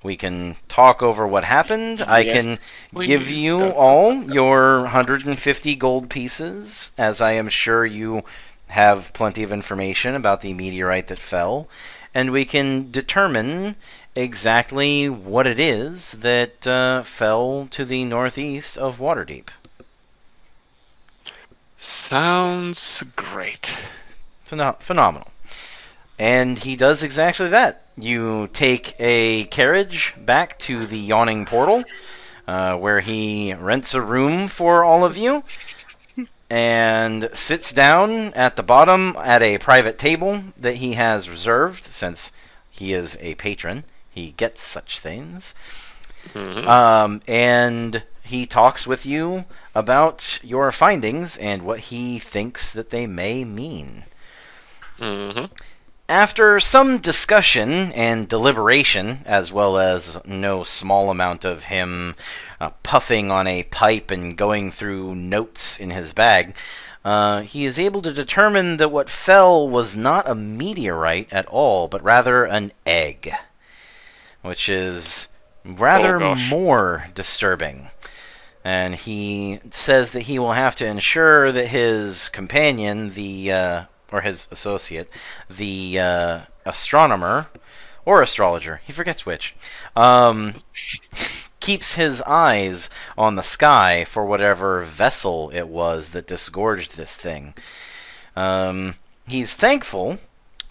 [SPEAKER 1] We can talk over what happened. I can give you all your 150 gold pieces, as I am sure you have plenty of information about the meteorite that fell, and we can determine exactly what it is that fell to the northeast of Waterdeep.
[SPEAKER 5] Sounds great.
[SPEAKER 1] Phenomenal. And he does exactly that. You take a carriage back to the yawning portal, where he rents a room for all of you, and sits down at the bottom at a private table that he has reserved. Since he is a patron, he gets such things. And he talks with you about your findings and what he thinks that they may mean.
[SPEAKER 5] Mm-hmm.
[SPEAKER 1] After some discussion and deliberation, as well as no small amount of him puffing on a pipe and going through notes in his bag, he is able to determine that what fell was not a meteorite at all, but rather an egg, which is rather more disturbing. And he says that he will have to ensure that his companion, or his associate, the astronomer, or astrologer, he forgets which, keeps his eyes on the sky for whatever vessel it was that disgorged this thing. He's thankful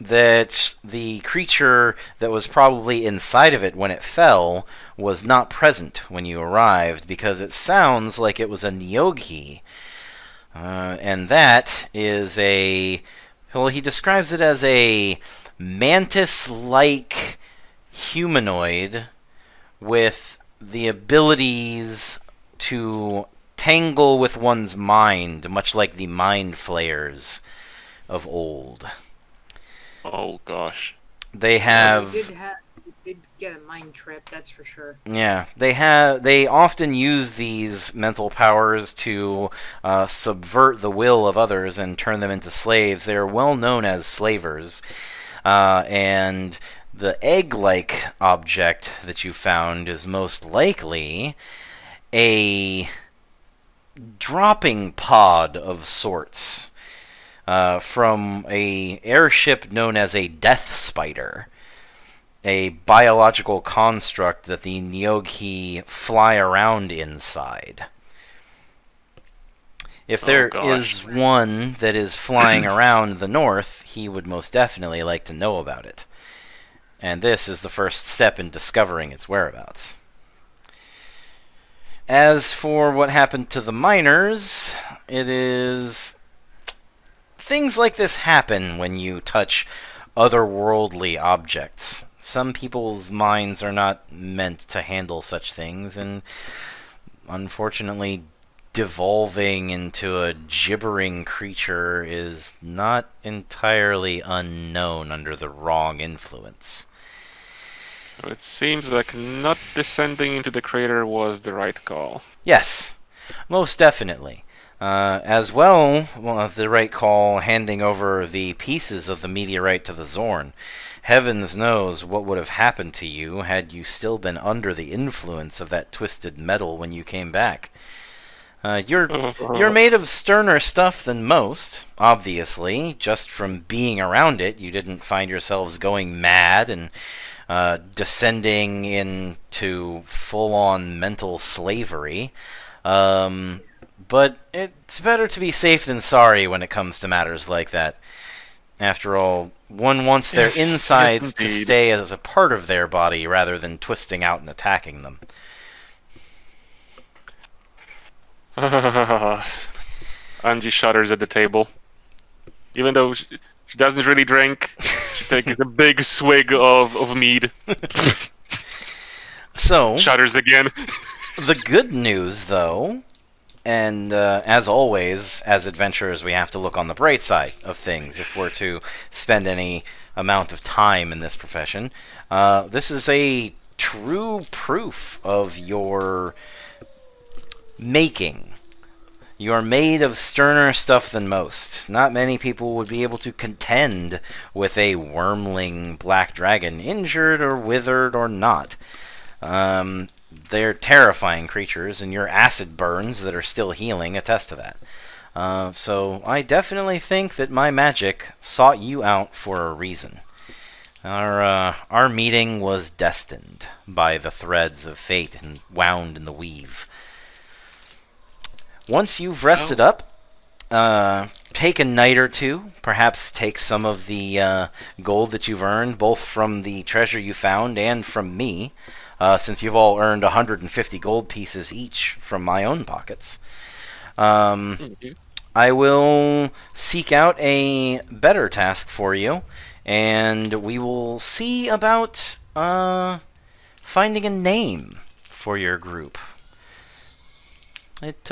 [SPEAKER 1] that the creature that was probably inside of it when it fell was not present when you arrived, because it sounds like it was a Nyoghi. And that is he describes it as a mantis-like humanoid with the abilities to tangle with one's mind, much like the mind flayers of old.
[SPEAKER 5] Oh gosh.
[SPEAKER 1] They
[SPEAKER 3] did get a mind trip, that's for sure.
[SPEAKER 1] Yeah, they often use these mental powers to subvert the will of others and turn them into slaves. They are well known as slavers, and the egg-like object that you found is most likely a dropping pod of sorts from a airship known as a Death Spider, a biological construct that the Nyoghi fly around inside. If there is one that is flying around the north, he would most definitely like to know about it. And this is the first step in discovering its whereabouts. As for what happened to the miners, it is... things like this happen when you touch otherworldly objects. Some people's minds are not meant to handle such things, and unfortunately, devolving into a gibbering creature is not entirely unknown under the wrong influence.
[SPEAKER 5] So it seems like not descending into the crater was the right call.
[SPEAKER 1] Yes, most definitely. As well, the right call handing over the pieces of the meteorite to the Zorn. Heavens knows what would have happened to you had you still been under the influence of that twisted metal when you came back. You're made of sterner stuff than most, obviously. Just from being around it, you didn't find yourselves going mad and descending into full-on mental slavery. But it's better to be safe than sorry when it comes to matters like that. After all, one wants their insides to stay as a part of their body rather than twisting out and attacking them.
[SPEAKER 5] Angie shudders at the table. Even though she doesn't really drink, she takes a big swig of mead.
[SPEAKER 1] So,
[SPEAKER 5] shudders again.
[SPEAKER 1] The good news, though, and as always, as adventurers, we have to look on the bright side of things if we're to spend any amount of time in this profession. This is a true proof of your making. You are made of sterner stuff than most. Not many people would be able to contend with a wormling black dragon, injured or withered or not. They're terrifying creatures, and your acid burns that are still healing attest to that. So I definitely think that my magic sought you out for a reason. Our meeting was destined by the threads of fate and wound in the weave. Once you've rested up, take a night or two, perhaps take some of the gold that you've earned, both from the treasure you found and from me, since you've all earned 150 gold pieces each from my own pockets. I will seek out a better task for you, and we will see about finding a name for your group. Think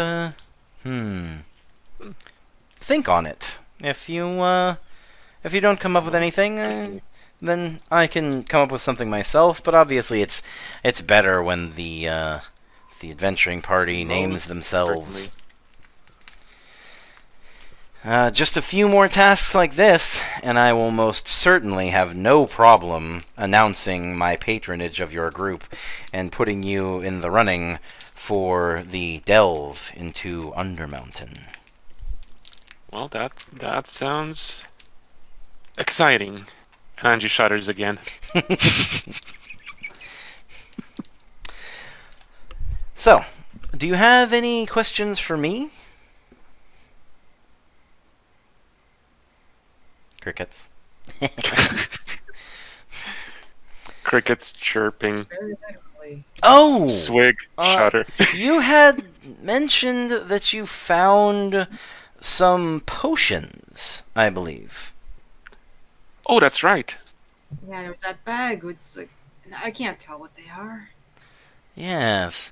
[SPEAKER 1] on it. If you don't come up with anything, then I can come up with something myself. But obviously, it's better when the adventuring party names themselves. Just a few more tasks like this, and I will most certainly have no problem announcing my patronage of your group and putting you in the running for the delve into Undermountain.
[SPEAKER 5] Well, that sounds exciting. Angie shudders again.
[SPEAKER 1] So, do you have any questions for me? Crickets.
[SPEAKER 5] Crickets chirping.
[SPEAKER 3] Very definitely.
[SPEAKER 1] Oh!
[SPEAKER 5] Swig, shudder.
[SPEAKER 1] You had mentioned that you found some potions, I believe.
[SPEAKER 5] Oh, that's right.
[SPEAKER 3] Yeah, there was that bag. It's like I can't tell what they are.
[SPEAKER 1] Yes.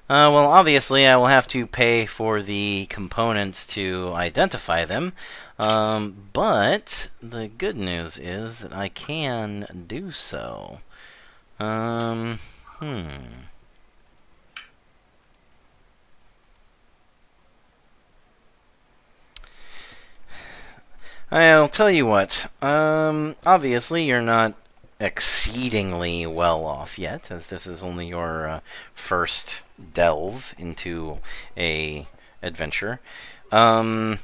[SPEAKER 1] Well, obviously, I will have to pay for the components to identify them. But the good news is that I can do so. I'll tell you what. Obviously, you're not exceedingly well off yet, as this is only your first delve into a adventure. I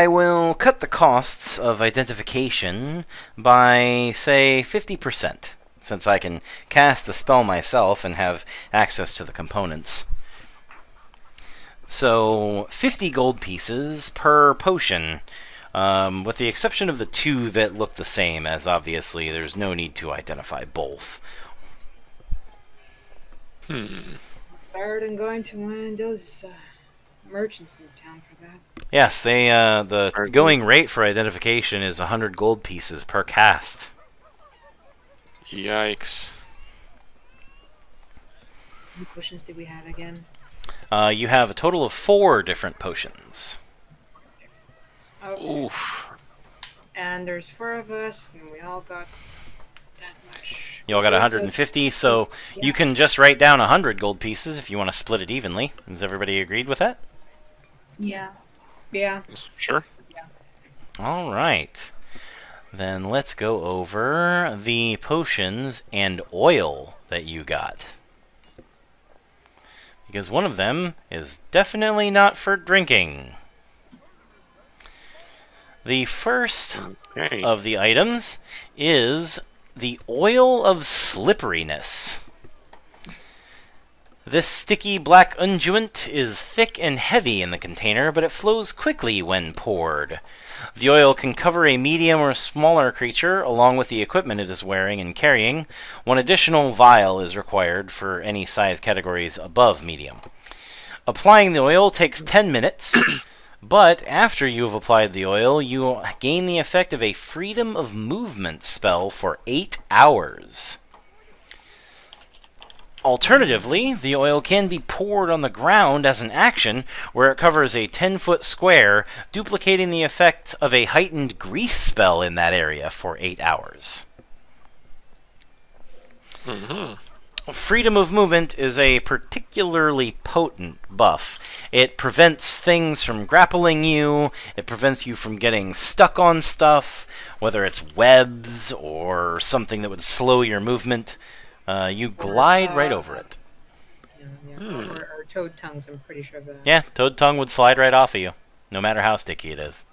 [SPEAKER 1] will cut the costs of identification by, say, 50%, since I can cast the spell myself and have access to the components. So, 50 gold pieces per potion, with the exception of the 2 that look the same, as obviously there's no need to identify both.
[SPEAKER 3] It's better than going to one of those merchants in town for that.
[SPEAKER 1] Yes, the going rate for identification is 100 gold pieces per cast.
[SPEAKER 5] Yikes.
[SPEAKER 3] How many potions did we have again?
[SPEAKER 1] You have a total of 4 different potions.
[SPEAKER 3] Okay.
[SPEAKER 5] Oof.
[SPEAKER 3] And there's 4 of us, and we all got that much.
[SPEAKER 1] You all got 150, so you can just write down 100 gold pieces if you want to split it evenly. Is everybody agreed with that?
[SPEAKER 6] Yeah.
[SPEAKER 3] Yeah.
[SPEAKER 5] Sure.
[SPEAKER 1] All right. Then let's go over the potions and oil that you got. Because one of them is definitely not for drinking. The first of the items is the oil of slipperiness. This sticky black unguent is thick and heavy in the container, but it flows quickly when poured. The oil can cover a medium or smaller creature, along with the equipment it is wearing and carrying. One additional vial is required for any size categories above medium. Applying the oil takes 10 minutes, but after you have applied the oil, you gain the effect of a freedom of movement spell for 8 hours. Alternatively, the oil can be poured on the ground as an action, where it covers a 10-foot square, duplicating the effect of a heightened grease spell in that area for 8 hours. Freedom of movement is a particularly potent buff. It prevents things from grappling you, it prevents you from getting stuck on stuff, whether it's webs or something that would slow your movement. You glide right over it.
[SPEAKER 3] Or toad tongues, I'm pretty sure of that.
[SPEAKER 1] Yeah, toad tongue would slide right off of you, no matter how sticky it is.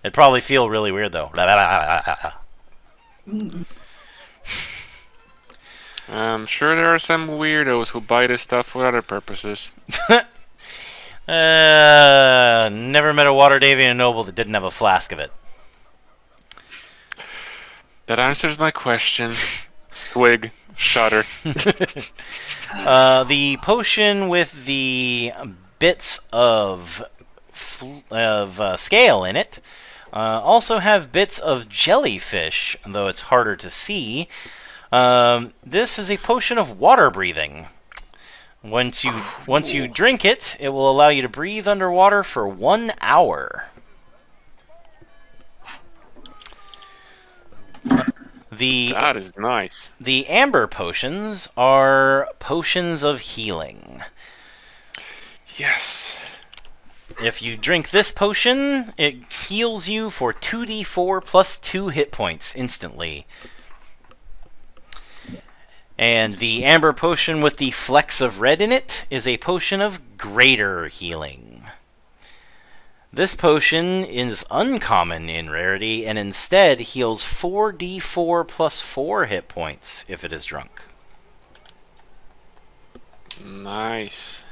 [SPEAKER 1] It'd probably feel really weird, though.
[SPEAKER 5] I'm sure there are some weirdos who buy this stuff for other purposes.
[SPEAKER 1] Never met a Waterdeepian noble that didn't have a flask of it.
[SPEAKER 5] That answers my question. Swig. Shudder.
[SPEAKER 1] The potion with the bits of scale in it also have bits of jellyfish, though it's harder to see. This is a potion of water breathing. Once you drink it, it will allow you to breathe underwater for 1 hour.
[SPEAKER 5] That is nice.
[SPEAKER 1] The amber potions are potions of healing.
[SPEAKER 5] Yes.
[SPEAKER 1] If you drink this potion, it heals you for 2d4 plus 2 hit points instantly. And the amber potion with the flecks of red in it is a potion of greater healing. This potion is uncommon in rarity and instead heals 4d4 plus 4 hit points if it is drunk.
[SPEAKER 5] Nice.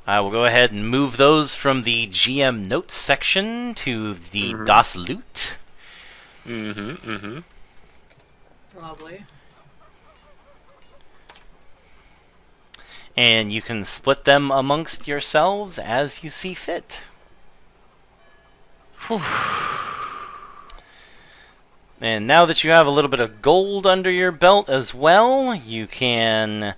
[SPEAKER 1] I will go ahead and move those from the GM notes section to the Das Loot.
[SPEAKER 3] Lovely.
[SPEAKER 1] And you can split them amongst yourselves as you see fit.
[SPEAKER 5] Whew.
[SPEAKER 1] And now that you have a little bit of gold under your belt as well, you can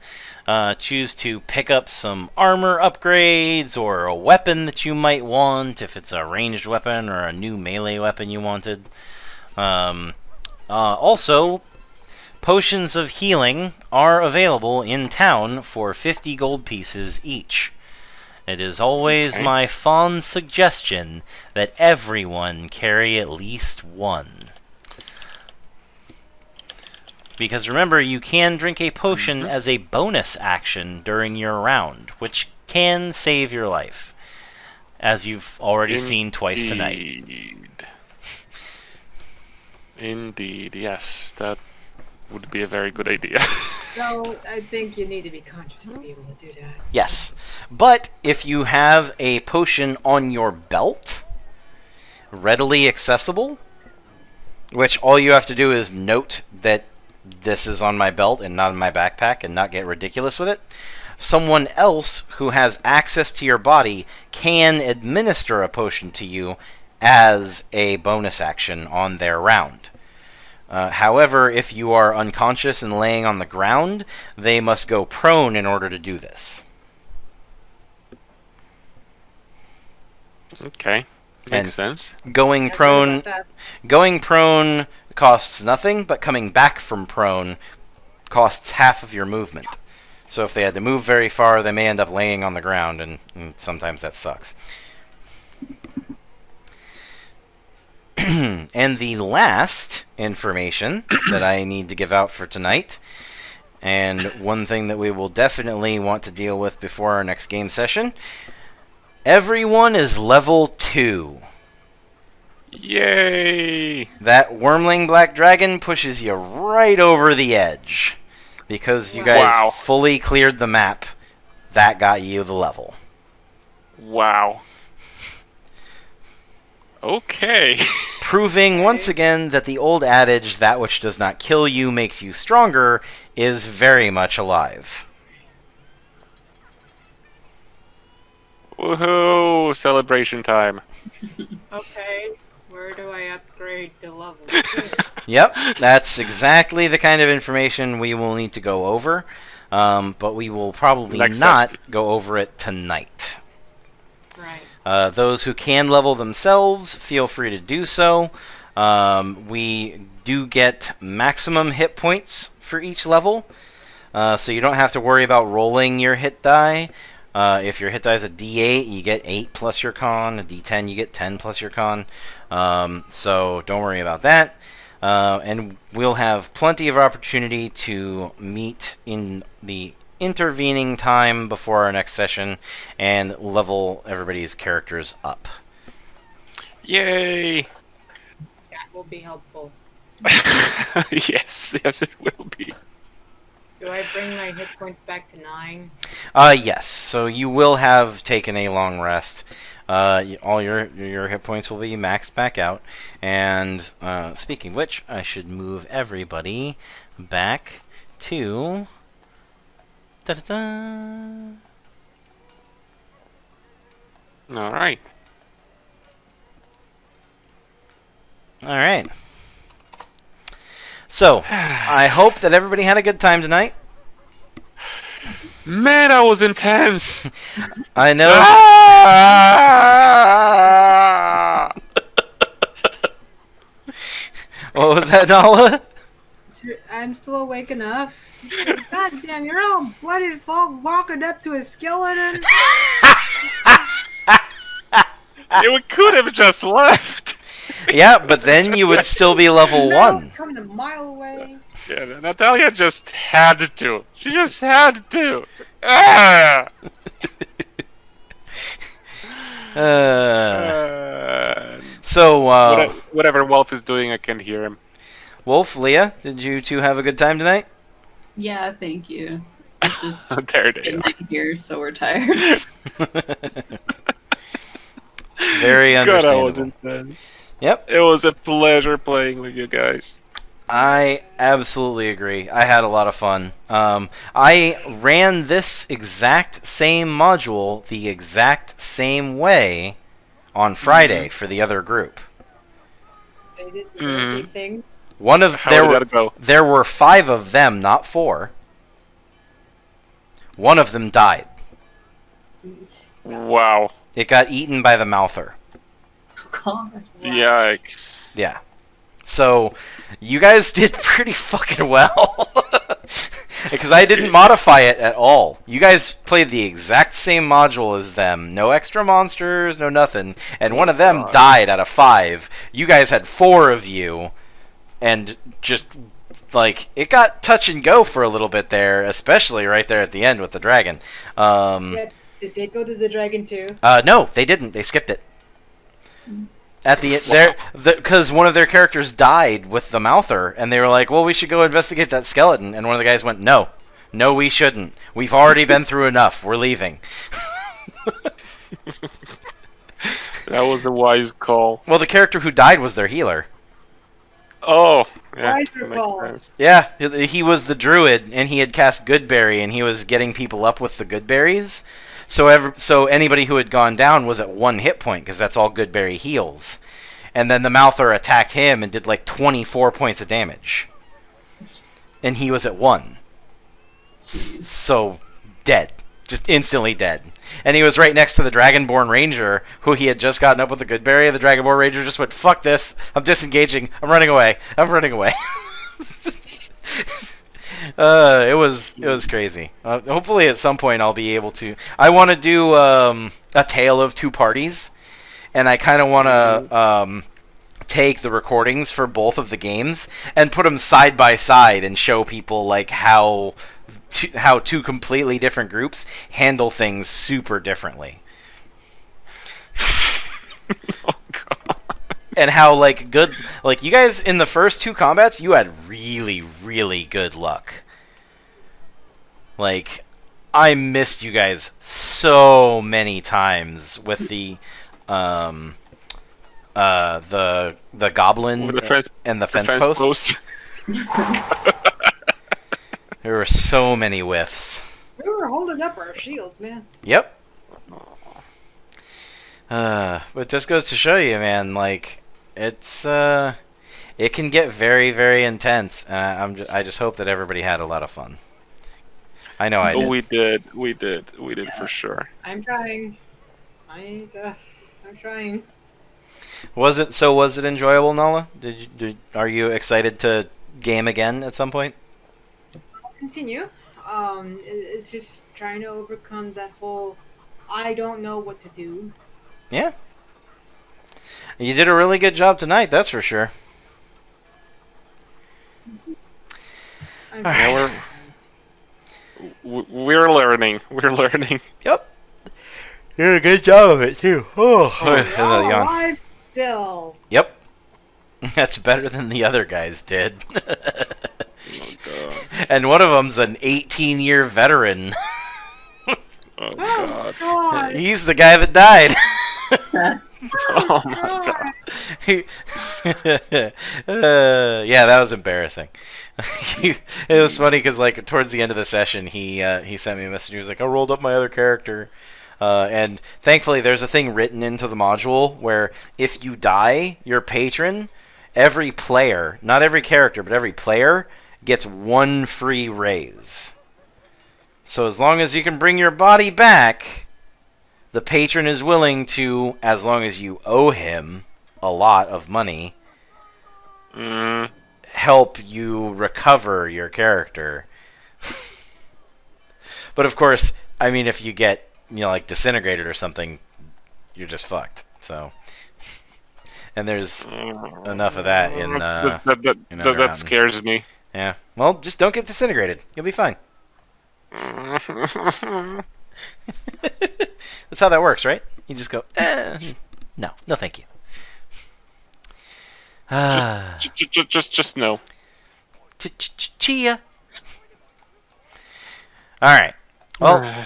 [SPEAKER 1] choose to pick up some armor upgrades or a weapon that you might want, if it's a ranged weapon or a new melee weapon you wanted. Also, potions of healing are available in town for 50 gold pieces each. It is always my fond suggestion that everyone carry at least one. Because remember, you can drink a potion as a bonus action during your round, which can save your life, as you've already seen twice tonight.
[SPEAKER 5] Indeed, yes, that would be a very good idea.
[SPEAKER 3] So, I think you need to be conscious to be able to do that.
[SPEAKER 1] Yes, but if you have a potion on your belt, readily accessible, which all you have to do is note that this is on my belt and not in my backpack and not get ridiculous with it, someone else who has access to your body can administer a potion to you as a bonus action on their round. However, if you are unconscious and laying on the ground, they must go prone in order to do this.
[SPEAKER 5] Okay, makes sense.
[SPEAKER 1] Going prone costs nothing, but coming back from prone costs half of your movement. So if they had to move very far, they may end up laying on the ground, and sometimes that sucks. And the last information that I need to give out for tonight, and one thing that we will definitely want to deal with before our next game session, everyone is level 2.
[SPEAKER 5] Yay!
[SPEAKER 1] That Wormling Black Dragon pushes you right over the edge. Because you guys fully cleared the map, that got you the level.
[SPEAKER 5] Wow. Okay.
[SPEAKER 1] Proving once again that the old adage, that which does not kill you makes you stronger, is very much alive.
[SPEAKER 5] Woohoo! Celebration time.
[SPEAKER 7] Okay, where do I upgrade to level 2?
[SPEAKER 1] Yep, that's exactly the kind of information we will need to go over, but we will probably not go over it tonight.
[SPEAKER 7] Right.
[SPEAKER 1] Those who can level themselves, feel free to do so. We do get maximum hit points for each level, so you don't have to worry about rolling your hit die. If your hit die is a D8, you get 8 plus your con. A D10, you get 10 plus your con. So don't worry about that. And we'll have plenty of opportunity to meet in the intervening time before our next session and level everybody's characters up.
[SPEAKER 5] Yay!
[SPEAKER 7] That will be helpful.
[SPEAKER 5] Yes, it will be.
[SPEAKER 7] Do I bring my hit points back to 9?
[SPEAKER 1] Yes. So you will have taken a long rest. All your hit points will be maxed back out. And speaking of which, I should move everybody back to... Da-da-da.
[SPEAKER 5] All right.
[SPEAKER 1] All right. So, I hope that everybody had a good time tonight.
[SPEAKER 5] Man, that was intense.
[SPEAKER 1] I know.
[SPEAKER 5] Ah!
[SPEAKER 1] What was that, Nala?
[SPEAKER 3] I'm still awake enough. God damn, you're all bloody folk walking up to a skeleton.
[SPEAKER 5] Yeah, we could have just left.
[SPEAKER 1] Yeah, but then you would still be level
[SPEAKER 3] No,
[SPEAKER 1] 1.
[SPEAKER 3] coming a mile away.
[SPEAKER 5] Yeah, Natalia just had to. She just had to. Ah!
[SPEAKER 1] So,
[SPEAKER 5] Whatever Wolf is doing, I can hear him.
[SPEAKER 1] Wolf, Leah, did you two have a good time tonight?
[SPEAKER 6] Yeah, thank you. It's just
[SPEAKER 5] There they are.
[SPEAKER 6] midnight here, so we're tired.
[SPEAKER 1] Very
[SPEAKER 5] God,
[SPEAKER 1] understandable.
[SPEAKER 5] that was intense.
[SPEAKER 1] Yep.
[SPEAKER 5] It was a pleasure playing with you guys.
[SPEAKER 1] I absolutely agree. I had a lot of fun. I ran this exact same module the exact same way on Friday for the other group.
[SPEAKER 3] They did the same thing.
[SPEAKER 5] How did that go?
[SPEAKER 1] There were 5 of them, not 4. One of them died.
[SPEAKER 5] Wow.
[SPEAKER 1] It got eaten by the mouther.
[SPEAKER 6] God.
[SPEAKER 5] Yikes.
[SPEAKER 1] Yeah. So, you guys did pretty fucking well. Because I didn't modify it at all. You guys played the exact same module as them. No extra monsters, no nothing. And one of them died out of 5. You guys had 4 of you. And just, like, it got touch and go for a little bit there. Especially right there at the end with the dragon.
[SPEAKER 3] Yeah, did they go to the dragon too?
[SPEAKER 1] No, they didn't. They skipped it. At the end, because one of their characters died with the mouther, and they were like, "Well, we should go investigate that skeleton." And one of the guys went, "No, we shouldn't. We've already been through enough. We're leaving."
[SPEAKER 5] That was a wise call.
[SPEAKER 1] Well, the character who died was their healer.
[SPEAKER 5] Oh, yeah.
[SPEAKER 3] Wiser
[SPEAKER 5] that makes
[SPEAKER 3] call.
[SPEAKER 5] sense.
[SPEAKER 1] Yeah, he was the druid, and he had cast Goodberry, and he was getting people up with the Goodberries. So anybody who had gone down was at 1 hit point, because that's all Goodberry heals. And then the mouther attacked him and did like 24 points of damage. And he was at 1. So, dead. Just instantly dead. And he was right next to the Dragonborn Ranger, who he had just gotten up with the Goodberry. The Dragonborn Ranger just went, "Fuck this. I'm disengaging. I'm running away. It was crazy. Hopefully at some point I'll be able to. I want to do a tale of 2 parties, and I kind of want to take the recordings for both of the games and put them side by side and show people like how 2 completely different groups handle things super differently.
[SPEAKER 5] Oh, God.
[SPEAKER 1] And how good you guys in the first 2 combats, you had really, really good luck. Like, I missed you guys so many times with the goblin
[SPEAKER 5] With the
[SPEAKER 1] and the fence posts. There were so many whiffs.
[SPEAKER 3] We were holding up our shields, man.
[SPEAKER 1] Yep. But just goes to show you, man, like, it's it can get very, very intense. I just hope that everybody had a lot of fun. I know I did.
[SPEAKER 5] We did for sure.
[SPEAKER 3] I'm trying. I'm trying.
[SPEAKER 1] Was it enjoyable, Nala? Are you excited to game again at some point?
[SPEAKER 3] I'll continue. It's just trying to overcome that whole I don't know what to do.
[SPEAKER 1] Yeah. You did a really good job tonight, that's for sure.
[SPEAKER 3] I'm
[SPEAKER 1] All
[SPEAKER 3] trying.
[SPEAKER 1] right.
[SPEAKER 5] We're learning.
[SPEAKER 1] Yep. You did a good job of it too. Oh,
[SPEAKER 3] We're all
[SPEAKER 1] yawn.
[SPEAKER 3] alive still.
[SPEAKER 1] Yep. That's better than the other guys did.
[SPEAKER 5] Oh, God.
[SPEAKER 1] And one of them's an 18-year veteran.
[SPEAKER 5] Oh,
[SPEAKER 3] Oh
[SPEAKER 5] God.
[SPEAKER 3] God.
[SPEAKER 1] He's the guy that died.
[SPEAKER 5] Oh, my God.
[SPEAKER 1] Yeah, that was embarrassing. It was funny because, like, towards the end of the session, he sent me a message. He was like, "I rolled up my other character," and thankfully, there's a thing written into the module where if you die, your patron, every player, not every character, but every player gets 1 free raise. So as long as you can bring your body back, the patron is willing to, as long as you owe him a lot of money, help you recover your character. But of course, I mean, if you get, like disintegrated or something, you're just fucked. So, and there's enough of that in
[SPEAKER 5] that
[SPEAKER 1] Undermountain.
[SPEAKER 5] scares me.
[SPEAKER 1] Yeah. Well, just don't get disintegrated. You'll be fine. That's how that works, right? You just go, no, thank you.
[SPEAKER 5] Just no.
[SPEAKER 1] Chia. All right. Well,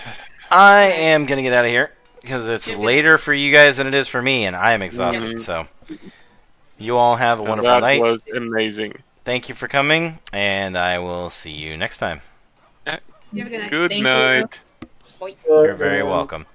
[SPEAKER 1] I am gonna get out of here because it's later for you guys than it is for me, and I am exhausted. So, you all have a wonderful night.
[SPEAKER 5] That was amazing.
[SPEAKER 1] Thank you for coming, and I will see you next time.
[SPEAKER 6] You have a good night.
[SPEAKER 5] Good
[SPEAKER 6] Thank
[SPEAKER 5] night.
[SPEAKER 6] you.
[SPEAKER 1] You're very welcome.